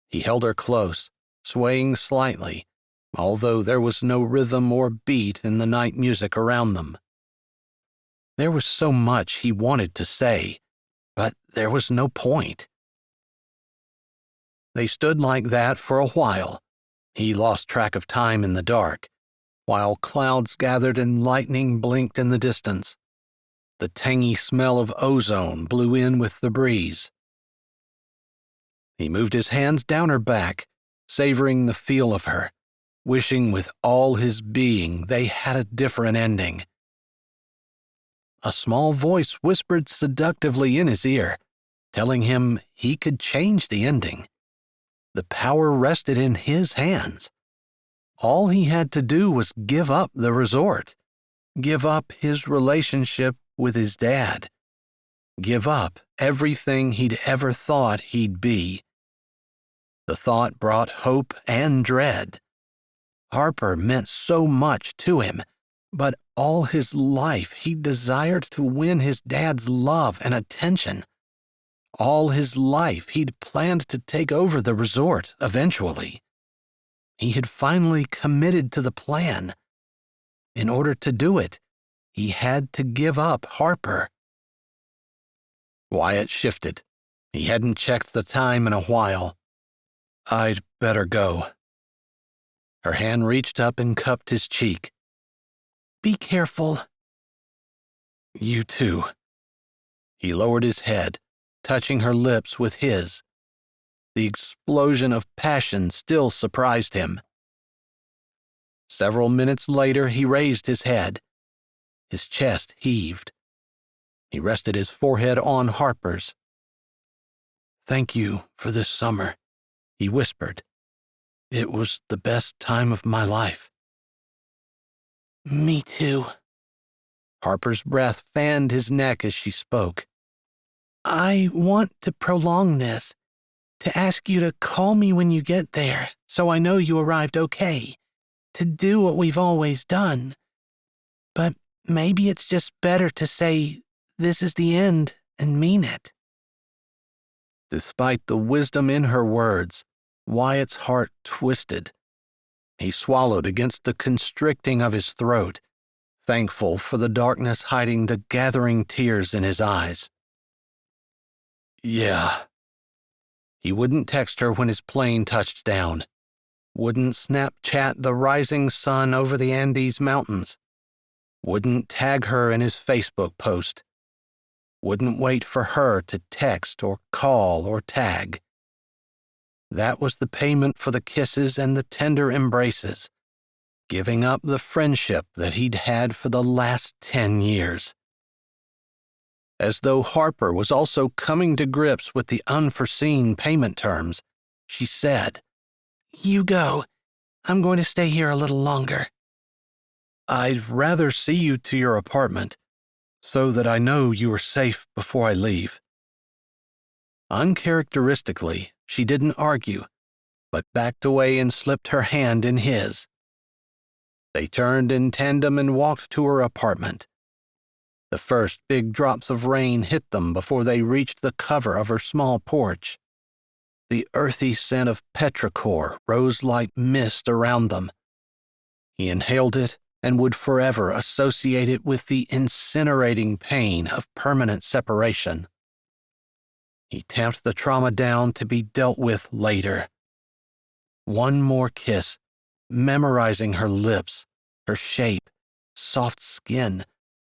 He held her close, swaying slightly, although there was no rhythm or beat in the night music around them. There was so much he wanted to say, but there was no point. They stood like that for a while. He lost track of time in the dark, while clouds gathered and lightning blinked in the distance. The tangy smell of ozone blew in with the breeze. He moved his hands down her back, savoring the feel of her, wishing with all his being they had a different ending. A small voice whispered seductively in his ear, telling him he could change the ending. The power rested in his hands. All he had to do was give up the resort, give up his relationship with his dad, give up everything he'd ever thought he'd be. The thought brought hope and dread. Harper meant so much to him, but all his life he desired to win his dad's love and attention. All his life he'd planned to take over the resort eventually. He had finally committed to the plan. In order to do it, he had to give up Harper. Wyatt shifted. He hadn't checked the time in a while. "I'd better go." Her hand reached up and cupped his cheek. "Be careful." "You too." He lowered his head, touching her lips with his. The explosion of passion still surprised him. Several minutes later, he raised his head. His chest heaved. He rested his forehead on Harper's. "Thank you for this summer," he whispered. "It was the best time of my life." "Me too." Harper's breath fanned his neck as she spoke. "I want to prolong this, to ask you to call me when you get there so I know you arrived okay, to do what we've always done. But maybe it's just better to say this is the end and mean it." Despite the wisdom in her words, Wyatt's heart twisted. He swallowed against the constricting of his throat, thankful for the darkness hiding the gathering tears in his eyes. "Yeah." He wouldn't text her when his plane touched down, wouldn't Snapchat the rising sun over the Andes Mountains, wouldn't tag her in his Facebook post, wouldn't wait for her to text or call or tag. That was the payment for the kisses and the tender embraces, giving up the friendship that he'd had for the last 10 years. As though Harper was also coming to grips with the unforeseen payment terms, she said, "You go. I'm going to stay here a little longer." "I'd rather see you to your apartment, so that I know you are safe before I leave." Uncharacteristically, she didn't argue, but backed away and slipped her hand in his. They turned in tandem and walked to her apartment. The first big drops of rain hit them before they reached the cover of her small porch. The earthy scent of petrichor rose like mist around them. He inhaled it and would forever associate it with the incinerating pain of permanent separation. He tamped the trauma down to be dealt with later. One more kiss, memorizing her lips, her shape, soft skin,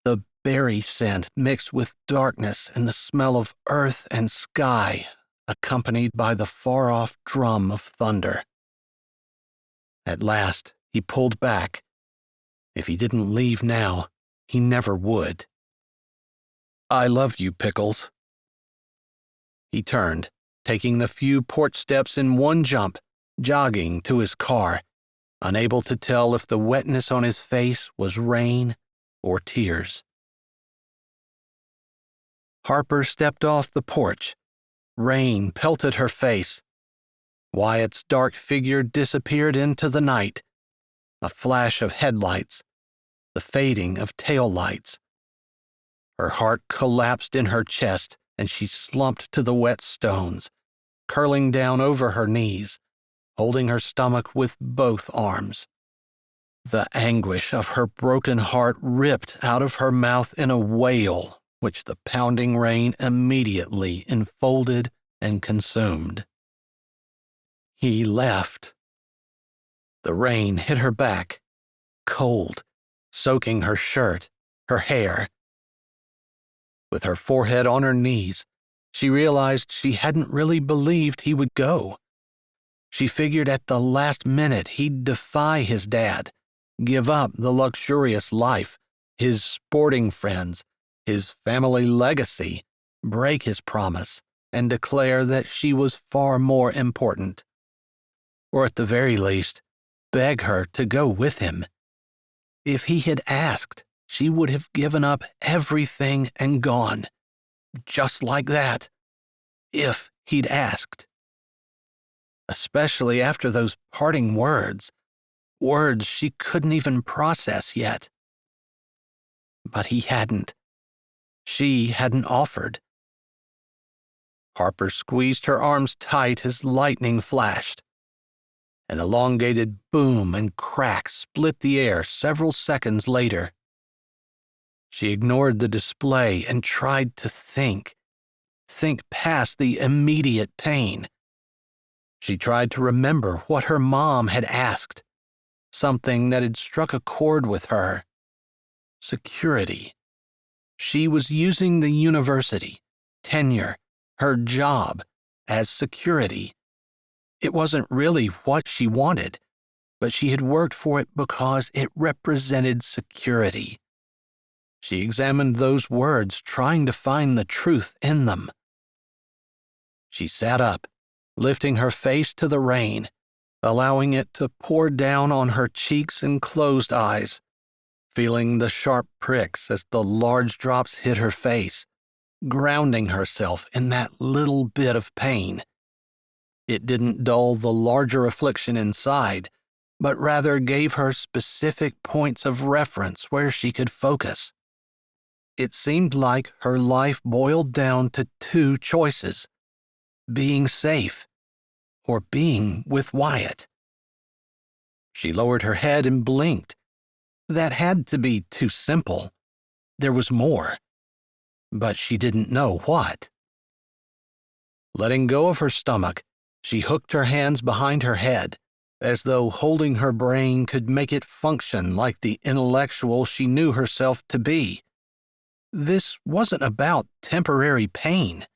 the berry scent mixed with darkness and the smell of earth and sky, accompanied by the far-off drum of thunder. At last, he pulled back. If he didn't leave now, he never would. I love you, Pickles. He turned, taking the few porch steps in one jump, jogging to his car, unable to tell if the wetness on his face was rain or tears. Harper stepped off the porch. Rain pelted her face. Wyatt's dark figure disappeared into the night. A flash of headlights, the fading of taillights. Her heart collapsed in her chest, and she slumped to the wet stones, curling down over her knees, holding her stomach with both arms. The anguish of her broken heart ripped out of her mouth in a wail, which the pounding rain immediately enfolded and consumed. He left. The rain hit her back, cold, soaking her shirt, her hair. With her forehead on her knees, she realized she hadn't really believed he would go. She figured at the last minute he'd defy his dad, give up the luxurious life, his sporting friends, his family legacy, break his promise, and declare that she was far more important. Or at the very least, beg her to go with him. If he had asked, she would have given up everything and gone. Just like that. If he'd asked. Especially after those parting words. Words she couldn't even process yet. But he hadn't. She hadn't offered. Harper squeezed her arms tight as lightning flashed. An elongated boom and crack split the air several seconds later. She ignored the display and tried to think past the immediate pain. She tried to remember what her mom had asked, something that had struck a chord with her. Security. She was using the university, tenure, her job, as security. It wasn't really what she wanted, but she had worked for it because it represented security. She examined those words, trying to find the truth in them. She sat up, lifting her face to the rain, allowing it to pour down on her cheeks and closed eyes, feeling the sharp pricks as the large drops hit her face, grounding herself in that little bit of pain. It didn't dull the larger affliction inside, but rather gave her specific points of reference where she could focus. It seemed like her life boiled down to two choices: being safe or being with Wyatt. She lowered her head and blinked. That had to be too simple. There was more, but she didn't know what. Letting go of her stomach, she hooked her hands behind her head, as though holding her brain could make it function like the intellectual she knew herself to be. This wasn't about temporary pain.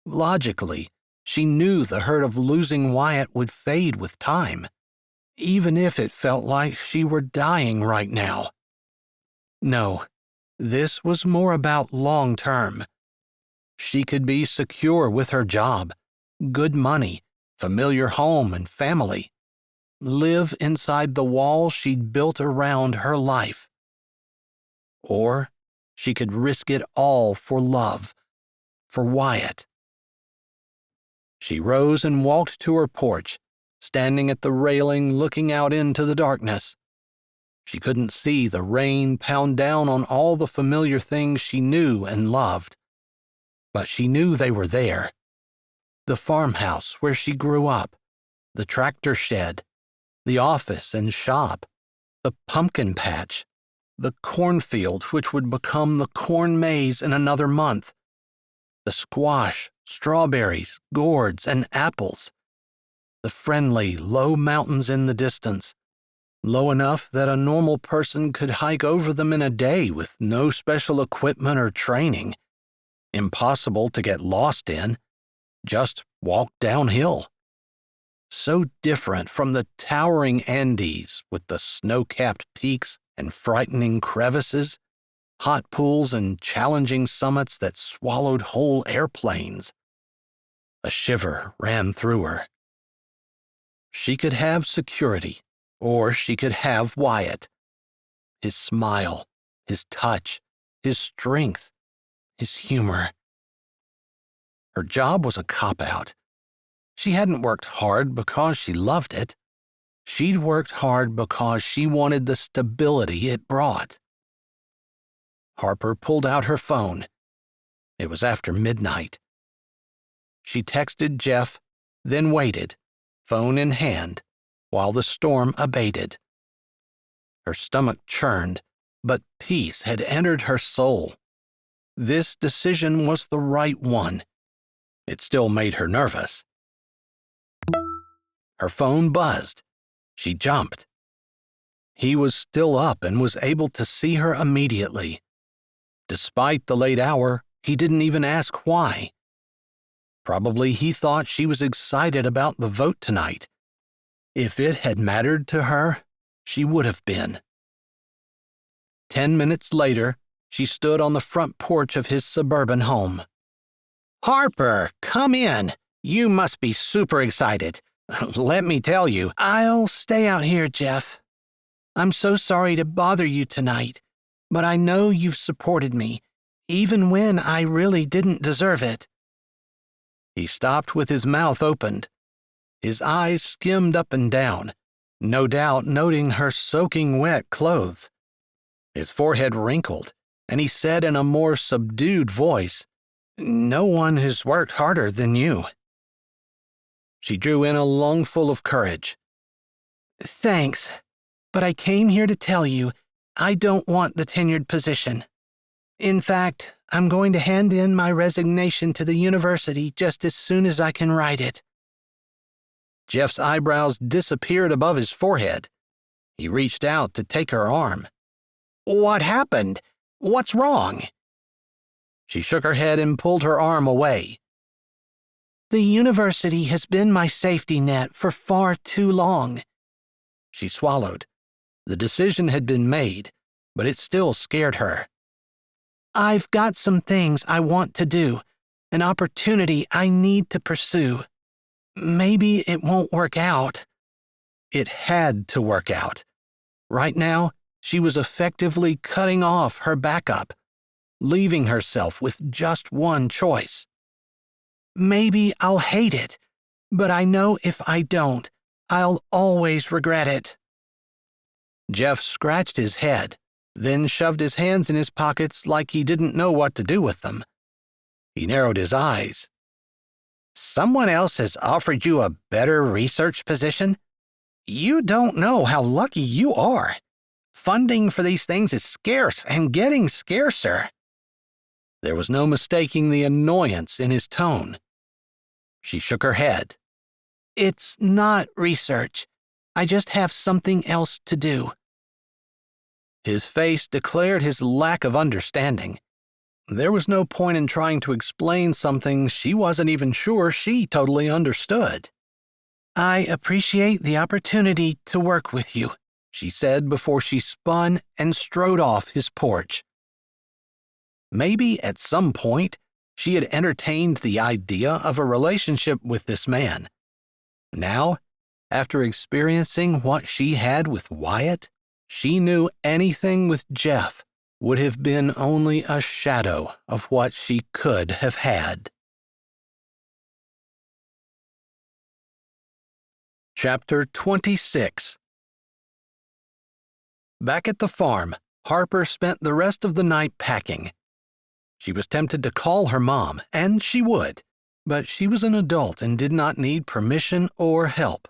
Logically, she knew the hurt of losing Wyatt would fade with time, even if it felt like she were dying right now. No, this was more about long-term. She could be secure with her job, good money, familiar home and family, live inside the walls she'd built around her life. Or she could risk it all for love, for Wyatt. She rose and walked to her porch, standing at the railing looking out into the darkness. She couldn't see the rain pound down on all the familiar things she knew and loved, but she knew they were there. The farmhouse where she grew up, the tractor shed, the office and shop, the pumpkin patch, the cornfield which would become the corn maze in another month, the squash, strawberries, gourds, and apples, the friendly, low mountains in the distance, low enough that a normal person could hike over them in a day with no special equipment or training, impossible to get lost in, just walk downhill. So different from the towering Andes with the snow-capped peaks and frightening crevices, hot pools and challenging summits that swallowed whole airplanes. A shiver ran through her. She could have security, or she could have Wyatt. His smile, his touch, his strength, his humor. Her job was a cop-out. She hadn't worked hard because she loved it. She'd worked hard because she wanted the stability it brought. Harper pulled out her phone. It was after midnight. She texted Jeff, then waited, phone in hand, while the storm abated. Her stomach churned, but peace had entered her soul. This decision was the right one. It still made her nervous. Her phone buzzed. She jumped. He was still up and was able to see her immediately. Despite the late hour, he didn't even ask why. Probably he thought she was excited about the vote tonight. If it had mattered to her, she would have been. 10 minutes later, she stood on the front porch of his suburban home. Harper, come in. You must be super excited. Let me tell you. I'll stay out here, Jeff. I'm so sorry to bother you tonight, but I know you've supported me, even when I really didn't deserve it. He stopped with his mouth opened. His eyes skimmed up and down, no doubt noting her soaking wet clothes. His forehead wrinkled, and he said in a more subdued voice, "No one has worked harder than you." She drew in a lungful of courage. Thanks, but I came here to tell you I don't want the tenured position. In fact, I'm going to hand in my resignation to the university just as soon as I can write it. Jeff's eyebrows disappeared above his forehead. He reached out to take her arm. What happened? What's wrong? She shook her head and pulled her arm away. The university has been my safety net for far too long. She swallowed. The decision had been made, but it still scared her. I've got some things I want to do, an opportunity I need to pursue. Maybe it won't work out. It had to work out. Right now, she was effectively cutting off her backup, leaving herself with just one choice. Maybe I'll hate it, but I know if I don't, I'll always regret it. Jeff scratched his head, then shoved his hands in his pockets like he didn't know what to do with them. He narrowed his eyes. Someone else has offered you a better research position? You don't know how lucky you are. Funding for these things is scarce and getting scarcer. There was no mistaking the annoyance in his tone. She shook her head. It's not research. I just have something else to do. His face declared his lack of understanding. There was no point in trying to explain something she wasn't even sure she totally understood. I appreciate the opportunity to work with you, she said before she spun and strode off his porch. Maybe at some point she had entertained the idea of a relationship with this man. Now, after experiencing what she had with Wyatt, she knew anything with Jeff would have been only a shadow of what she could have had. Chapter 26. Back at the farm, Harper spent the rest of the night packing. She was tempted to call her mom, and she would, but she was an adult and did not need permission or help.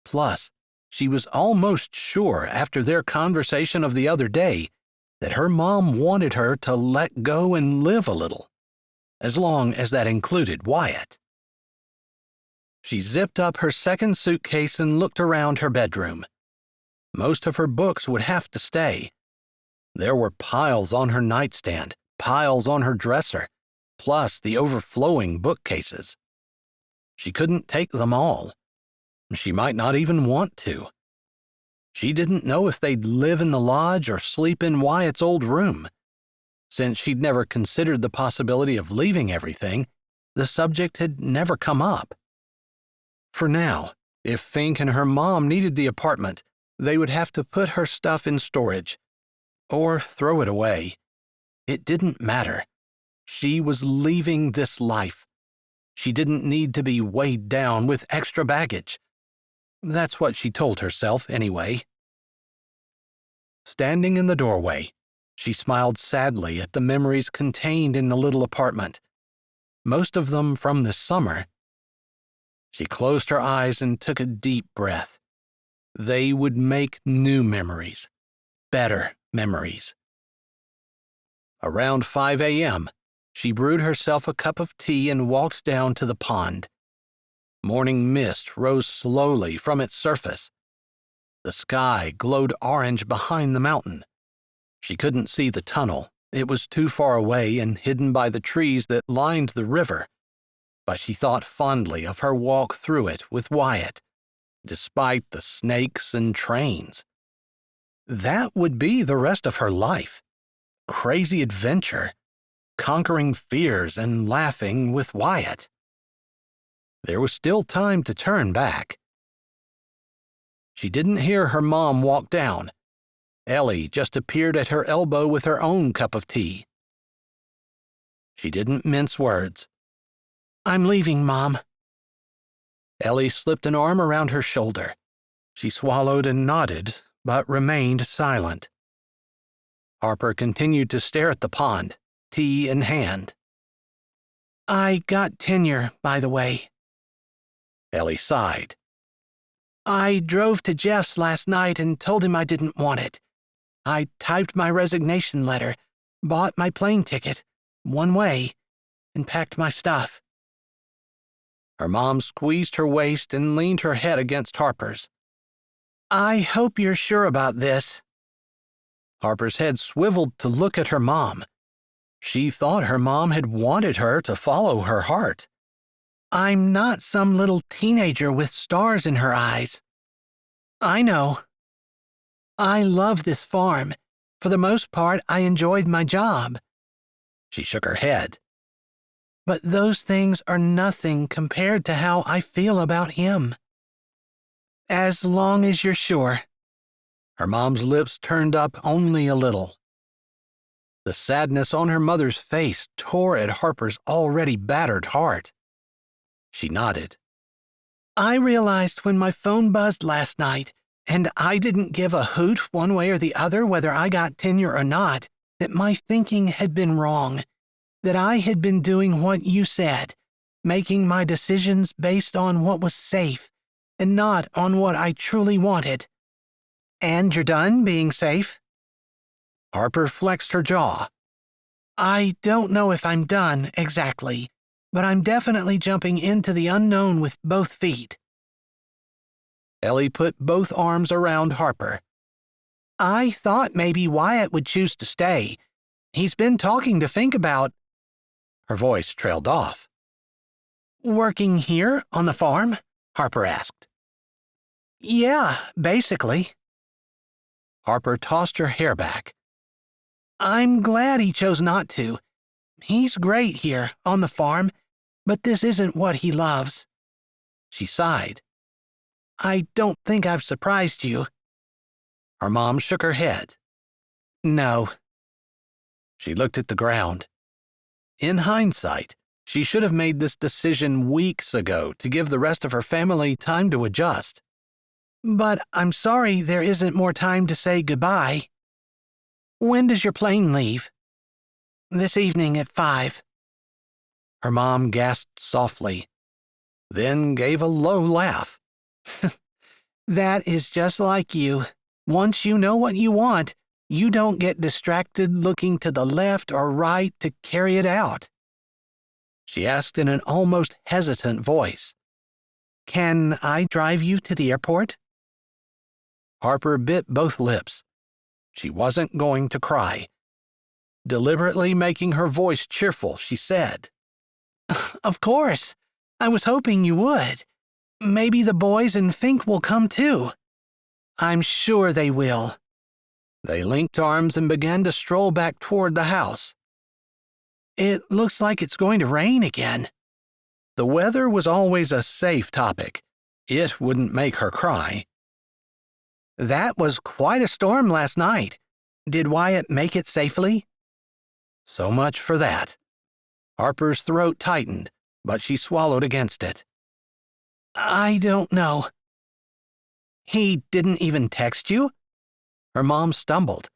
Plus, she was almost sure after their conversation of the other day that her mom wanted her to let go and live a little, as long as that included Wyatt. She zipped up her second suitcase and looked around her bedroom. Most of her books would have to stay. There were piles on her nightstand, piles on her dresser, plus the overflowing bookcases. She couldn't take them all. She might not even want to. She didn't know if they'd live in the lodge or sleep in Wyatt's old room. Since she'd never considered the possibility of leaving everything, the subject had never come up. For now, if Fink and her mom needed the apartment, they would have to put her stuff in storage or throw it away. It didn't matter. She was leaving this life. She didn't need to be weighed down with extra baggage. That's what she told herself, anyway. Standing in the doorway, she smiled sadly at the memories contained in the little apartment, most of them from this summer. She closed her eyes and took a deep breath. They would make new memories, better memories. Around 5 a.m., she brewed herself a cup of tea and walked down to the pond. Morning mist rose slowly from its surface. The sky glowed orange behind the mountain. She couldn't see the tunnel. It was too far away and hidden by the trees that lined the river. But she thought fondly of her walk through it with Wyatt, despite the snakes and trains. That would be the rest of her life. Crazy adventure, conquering fears and laughing with Wyatt. There was still time to turn back. She didn't hear her mom walk down. Ellie just appeared at her elbow with her own cup of tea. She didn't mince words. I'm leaving, Mom. Ellie slipped an arm around her shoulder. She swallowed and nodded, but remained silent. Harper continued to stare at the pond, tea in hand. I got tenure, by the way. Ellie sighed. I drove to Jeff's last night and told him I didn't want it. I typed my resignation letter, bought my plane ticket, one way, and packed my stuff. Her mom squeezed her waist and leaned her head against Harper's. I hope you're sure about this. Harper's head swiveled to look at her mom. She thought her mom had wanted her to follow her heart. I'm not some little teenager with stars in her eyes. I know. I love this farm. For the most part, I enjoyed my job. She shook her head. But those things are nothing compared to how I feel about him. As long as you're sure. Her mom's lips turned up only a little. The sadness on her mother's face tore at Harper's already battered heart. She nodded. I realized when my phone buzzed last night, and I didn't give a hoot one way or the other whether I got tenure or not, that my thinking had been wrong, that I had been doing what you said, making my decisions based on what was safe, and not on what I truly wanted. And you're done being safe? Harper flexed her jaw. I don't know if I'm done, exactly, but I'm definitely jumping into the unknown with both feet. Ellie put both arms around Harper. I thought maybe Wyatt would choose to stay. He's been talking to Fink about... Her voice trailed off. Working here on the farm? Harper asked. Yeah, basically. Harper tossed her hair back. I'm glad he chose not to. He's great here on the farm, but this isn't what he loves. She sighed. I don't think I've surprised you. Her mom shook her head. No. She looked at the ground. In hindsight, she should have made this decision weeks ago to give the rest of her family time to adjust. But I'm sorry there isn't more time to say goodbye. When does your plane leave? This evening at 5. Her mom gasped softly, then gave a low laugh. That is just like you. Once you know what you want, you don't get distracted looking to the left or right to carry it out. She asked in an almost hesitant voice. Can I drive you to the airport? Harper bit both lips. She wasn't going to cry. Deliberately making her voice cheerful, she said, Of course. I was hoping you would. Maybe the boys and Fink will come too. I'm sure they will. They linked arms and began to stroll back toward the house. It looks like it's going to rain again. The weather was always a safe topic. It wouldn't make her cry. That was quite a storm last night. Did Wyatt make it safely? So much for that. Harper's throat tightened, but she swallowed against it. I don't know. He didn't even text you? Her mom stumbled.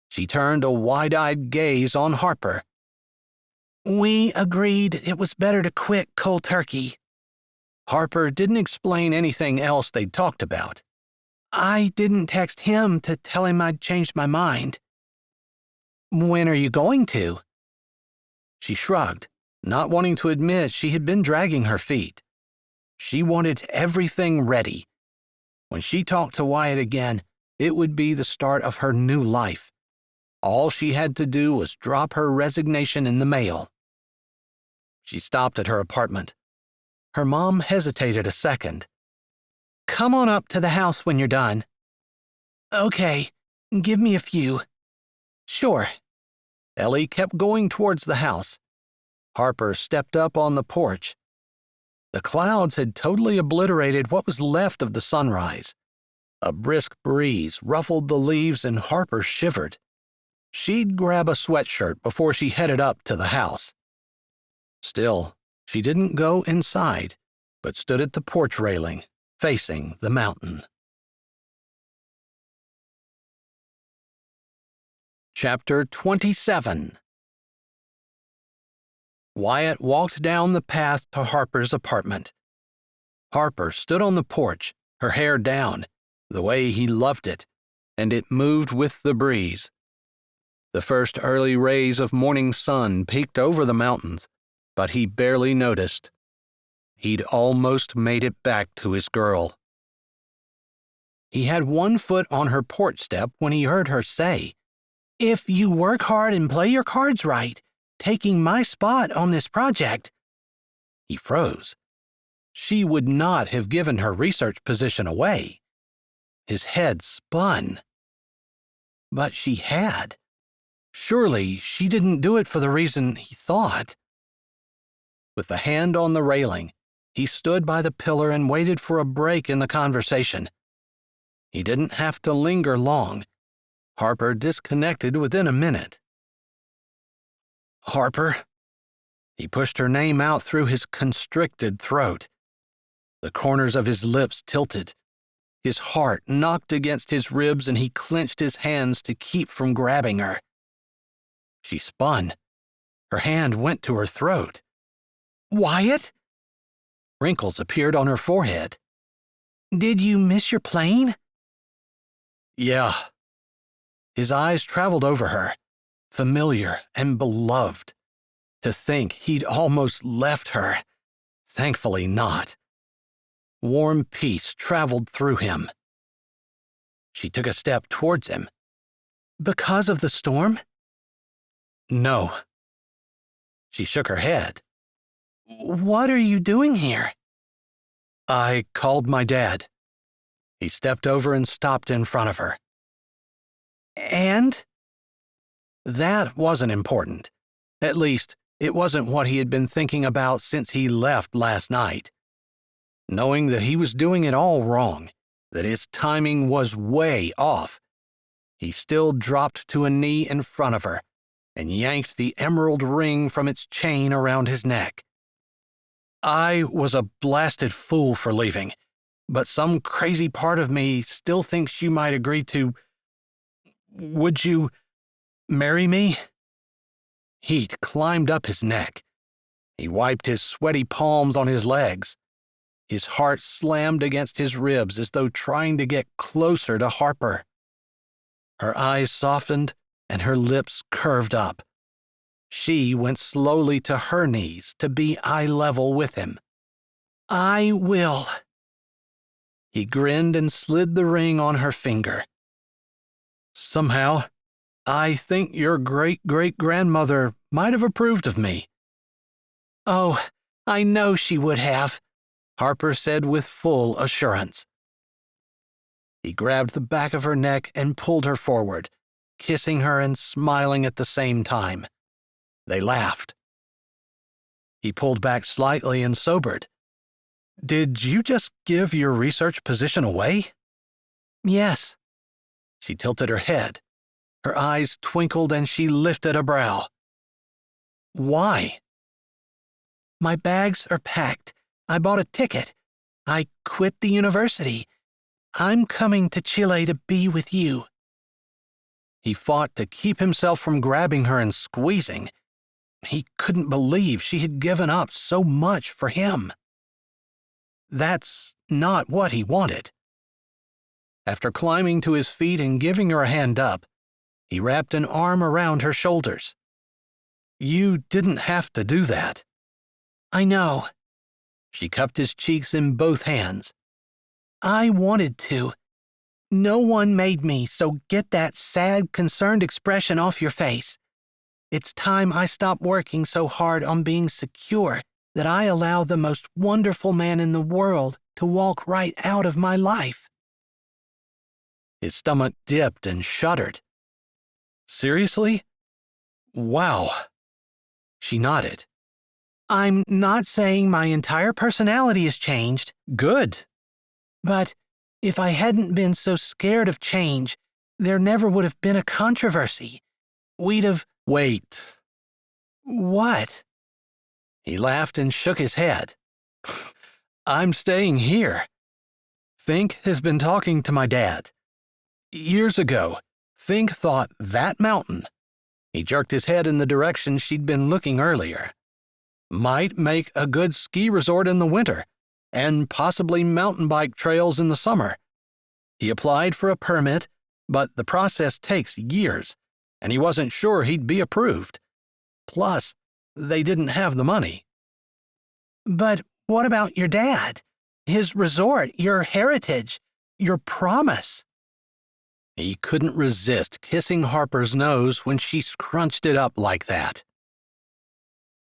She turned a wide-eyed gaze on Harper. We agreed it was better to quit cold turkey. Harper didn't explain anything else they'd talked about. I didn't text him to tell him I'd changed my mind. When are you going to? She shrugged, not wanting to admit she had been dragging her feet. She wanted everything ready. When she talked to Wyatt again, it would be the start of her new life. All she had to do was drop her resignation in the mail. She stopped at her apartment. Her mom hesitated a second. Come on up to the house when you're done. Okay, give me a few. Sure. Ellie kept going towards the house. Harper stepped up on the porch. The clouds had totally obliterated what was left of the sunrise. A brisk breeze ruffled the leaves and Harper shivered. She'd grab a sweatshirt before she headed up to the house. Still, she didn't go inside, but stood at the porch railing, facing the mountain. Chapter 27. Wyatt walked down the path to Harper's apartment. Harper stood on the porch, her hair down, the way he loved it, and it moved with the breeze. The first early rays of morning sun peeked over the mountains, but he barely noticed. He'd almost made it back to his girl. He had one foot on her porch step when he heard her say, "If you work hard and play your cards right, taking my spot on this project." He froze. She would not have given her research position away. His head spun. But she had. Surely she didn't do it for the reason he thought. With the hand on the railing, he stood by the pillar and waited for a break in the conversation. He didn't have to linger long. Harper disconnected within a minute. Harper. He pushed her name out through his constricted throat. The corners of his lips tilted. His heart knocked against his ribs and he clenched his hands to keep from grabbing her. She spun. Her hand went to her throat. Wyatt? Wrinkles appeared on her forehead. Did you miss your plane? Yeah. His eyes traveled over her, familiar and beloved. To think he'd almost left her. Thankfully not. Warm peace traveled through him. She took a step towards him. Because of the storm? No. She shook her head. What are you doing here? I called my dad. He stepped over and stopped in front of her. And? That wasn't important. At least, it wasn't what he had been thinking about since he left last night. Knowing that he was doing it all wrong, that his timing was way off, he still dropped to a knee in front of her and yanked the emerald ring from its chain around his neck. I was a blasted fool for leaving, but some crazy part of me still thinks you might agree to... Would you marry me? Heat climbed up his neck. He wiped his sweaty palms on his legs. His heart slammed against his ribs as though trying to get closer to Harper. Her eyes softened and her lips curved up. She went slowly to her knees to be eye level with him. I will. He grinned and slid the ring on her finger. Somehow, I think your great-great-grandmother might have approved of me. Oh, I know she would have, Harper said with full assurance. He grabbed the back of her neck and pulled her forward, kissing her and smiling at the same time. They laughed. He pulled back slightly and sobered. "Did you just give your research position away?" Yes. She tilted her head. Her eyes twinkled and she lifted a brow. "Why?" My bags are packed. I bought a ticket. I quit the university. I'm coming to Chile to be with you. He fought to keep himself from grabbing her and squeezing. He couldn't believe she had given up so much for him. That's not what he wanted. After climbing to his feet and giving her a hand up, he wrapped an arm around her shoulders. "You didn't have to do that." I know. She cupped his cheeks in both hands. I wanted to. No one made me, so get that sad, concerned expression off your face. It's time I stop working so hard on being secure that I allow the most wonderful man in the world to walk right out of my life. His stomach dipped and shuddered. "Seriously? Wow." She nodded. I'm not saying my entire personality has changed. "Good." But if I hadn't been so scared of change, there never would have been a controversy. We'd have... "Wait." What? He laughed and shook his head. "I'm staying here. Fink has been talking to my dad. Years ago, Fink thought that mountain," he jerked his head in the direction she'd been looking earlier, "might make a good ski resort in the winter and possibly mountain bike trails in the summer. He applied for a permit, but the process takes years, and he wasn't sure he'd be approved. Plus, they didn't have the money." But what about your dad? His resort, your heritage, your promise? He couldn't resist kissing Harper's nose when she scrunched it up like that.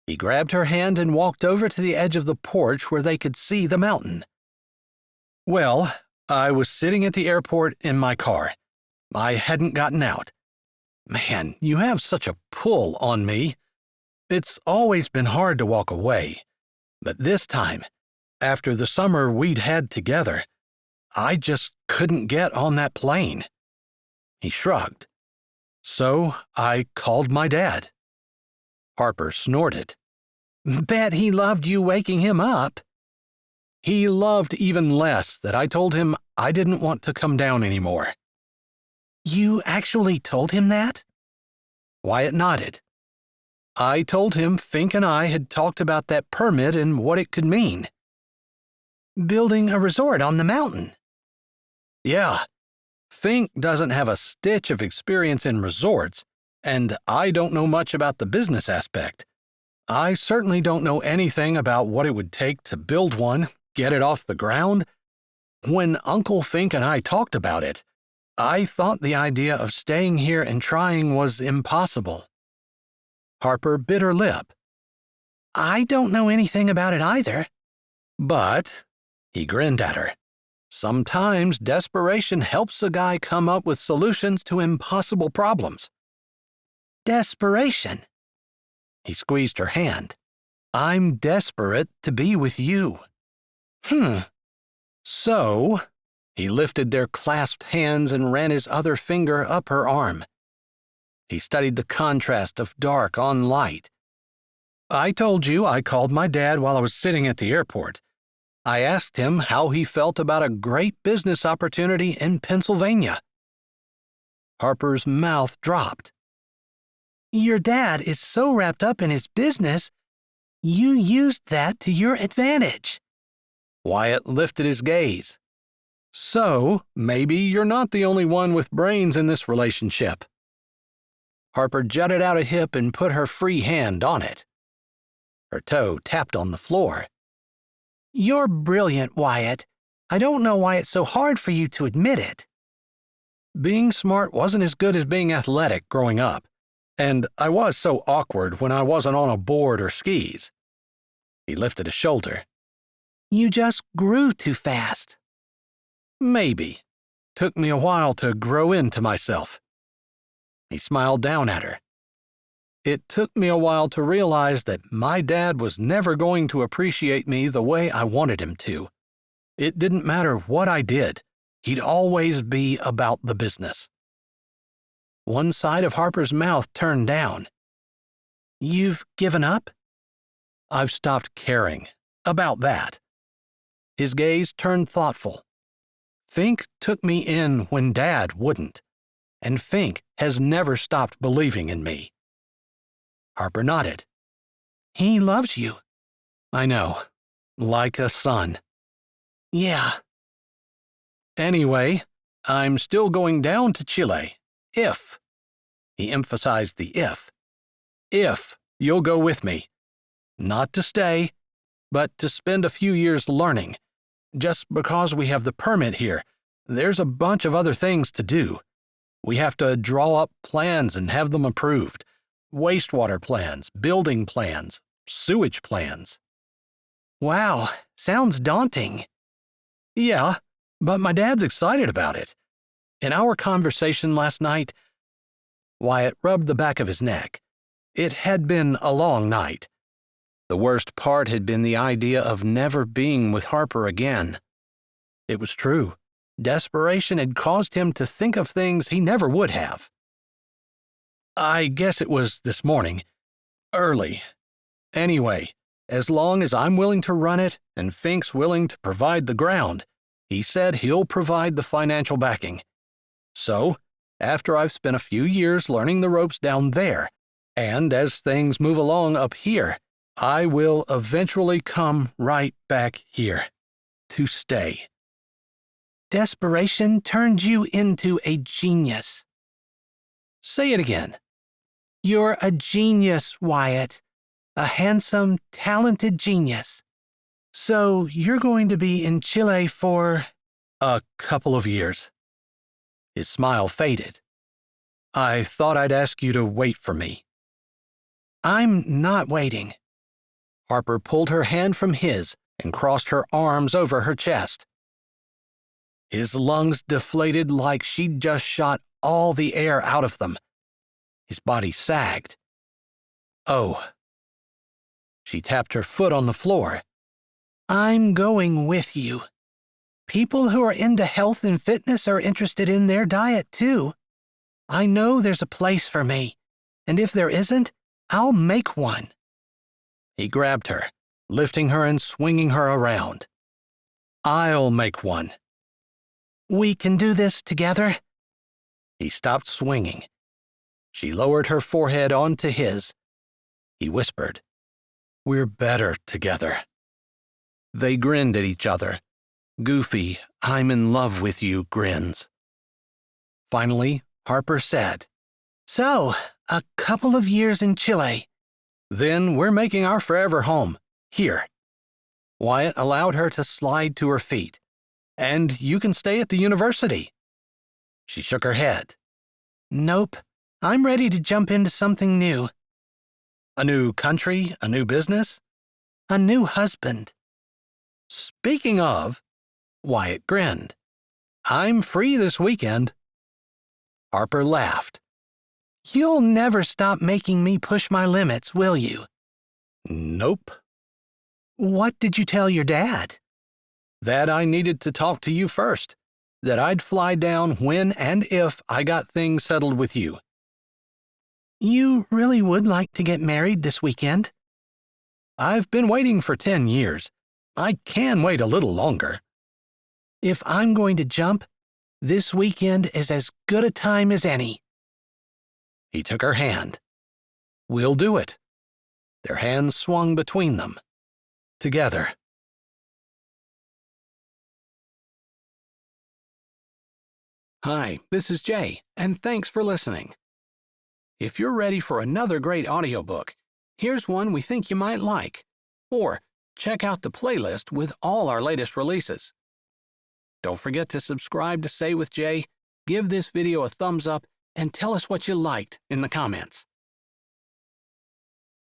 He grabbed her hand and walked over to the edge of the porch where they could see the mountain. "Well, I was sitting at the airport in my car. I hadn't gotten out. Man, you have such a pull on me. It's always been hard to walk away, but this time, after the summer we'd had together, I just couldn't get on that plane." He shrugged. "So I called my dad." Harper snorted. Bet he loved you waking him up. He loved even less that I told him I didn't want to come down anymore. You actually told him that? Wyatt nodded. I told him Fink and I had talked about that permit and what it could mean. Building a resort on the mountain. Yeah. Fink doesn't have a stitch of experience in resorts, and I don't know much about the business aspect. I certainly don't know anything about what it would take to build one, get it off the ground. When Uncle Fink and I talked about it, I thought the idea of staying here and trying was impossible. Harper bit her lip. I don't know anything about it either. But, he grinned at her, sometimes desperation helps a guy come up with solutions to impossible problems. Desperation? He squeezed her hand. I'm desperate to be with you. So, he lifted their clasped hands and ran his other finger up her arm. He studied the contrast of dark on light. I told you I called my dad while I was sitting at the airport. I asked him how he felt about a great business opportunity in Pennsylvania. Harper's mouth dropped. Your dad is so wrapped up in his business, you used that to your advantage. Wyatt lifted his gaze. So, maybe you're not the only one with brains in this relationship. Harper jutted out a hip and put her free hand on it. Her toe tapped on the floor. You're brilliant, Wyatt. I don't know why it's so hard for you to admit it. Being smart wasn't as good as being athletic growing up, and I was so awkward when I wasn't on a board or skis. He lifted a shoulder. You just grew too fast. Maybe. took me a while to grow into myself." He smiled down at her. "It took me a while to realize that my dad was never going to appreciate me the way I wanted him to. It didn't matter what I did. He'd always be about the business." One side of Harper's mouth turned down. "You've given up?" "I've stopped caring about that." His gaze turned thoughtful. "Fink took me in when Dad wouldn't, and Fink has never stopped believing in me." Harper nodded. "He loves you." "I know. Like a son." "Yeah." "Anyway, I'm still going down to Chile. If," he emphasized the if you'll go with me. Not to stay, but to spend a few years learning. Just because we have the permit here, there's a bunch of other things to do. We have to draw up plans and have them approved. Wastewater plans, building plans, sewage plans." "Wow, sounds daunting." "Yeah, but my dad's excited about it. In our conversation last night," Wyatt rubbed the back of his neck. It had been a long night. The worst part had been the idea of never being with Harper again. It was true. Desperation had caused him to think of things he never would have. "I guess it was this morning. Early. Anyway, as long as I'm willing to run it and Fink's willing to provide the ground, he said he'll provide the financial backing. So, after I've spent a few years learning the ropes down there, and as things move along up here, I will eventually come right back here. To stay." Desperation turned you into a genius. "Say it again." You're a genius, Wyatt. A handsome, talented genius. So you're going to be in Chile for "A couple of years." His smile faded. "I thought I'd ask you to wait for me." I'm not waiting." Harper pulled her hand from his and crossed her arms over her chest. His lungs deflated like she'd just shot all the air out of them. His body sagged. "Oh." She tapped her foot on the floor. I'm going with you. People who are into health and fitness are interested in their diet, too. I know there's a place for me, and if there isn't, I'll make one." He grabbed her, lifting her and swinging her around. "I'll make one." We can do this together? He stopped swinging. She lowered her forehead onto his. He whispered, "We're better together." They grinned at each other. Goofy, I'm in love with you grins. Finally, Harper said, So, a couple of years in Chile. "Then we're making our forever home, here." Wyatt allowed her to slide to her feet. "And you can stay at the university." She shook her head. Nope. I'm ready to jump into something new. "A new country, a new business?" A new husband. "Speaking of," Wyatt grinned, "I'm free this weekend." Harper laughed. You'll never stop making me push my limits, will you? "Nope." What did you tell your dad? "That I needed to talk to you first. That I'd fly down when and if I got things settled with you." You really would like to get married this weekend? "I've been waiting for 10 years. I can wait a little longer." If I'm going to jump, this weekend is as good a time as any. He took her hand. "We'll do it." Their hands swung between them. Together. Hi, this is Jay, and thanks for listening. If you're ready for another great audiobook, here's one we think you might like. Or check out the playlist with all our latest releases. Don't forget to subscribe to Say with Jay, give this video a thumbs up, and tell us what you liked in the comments.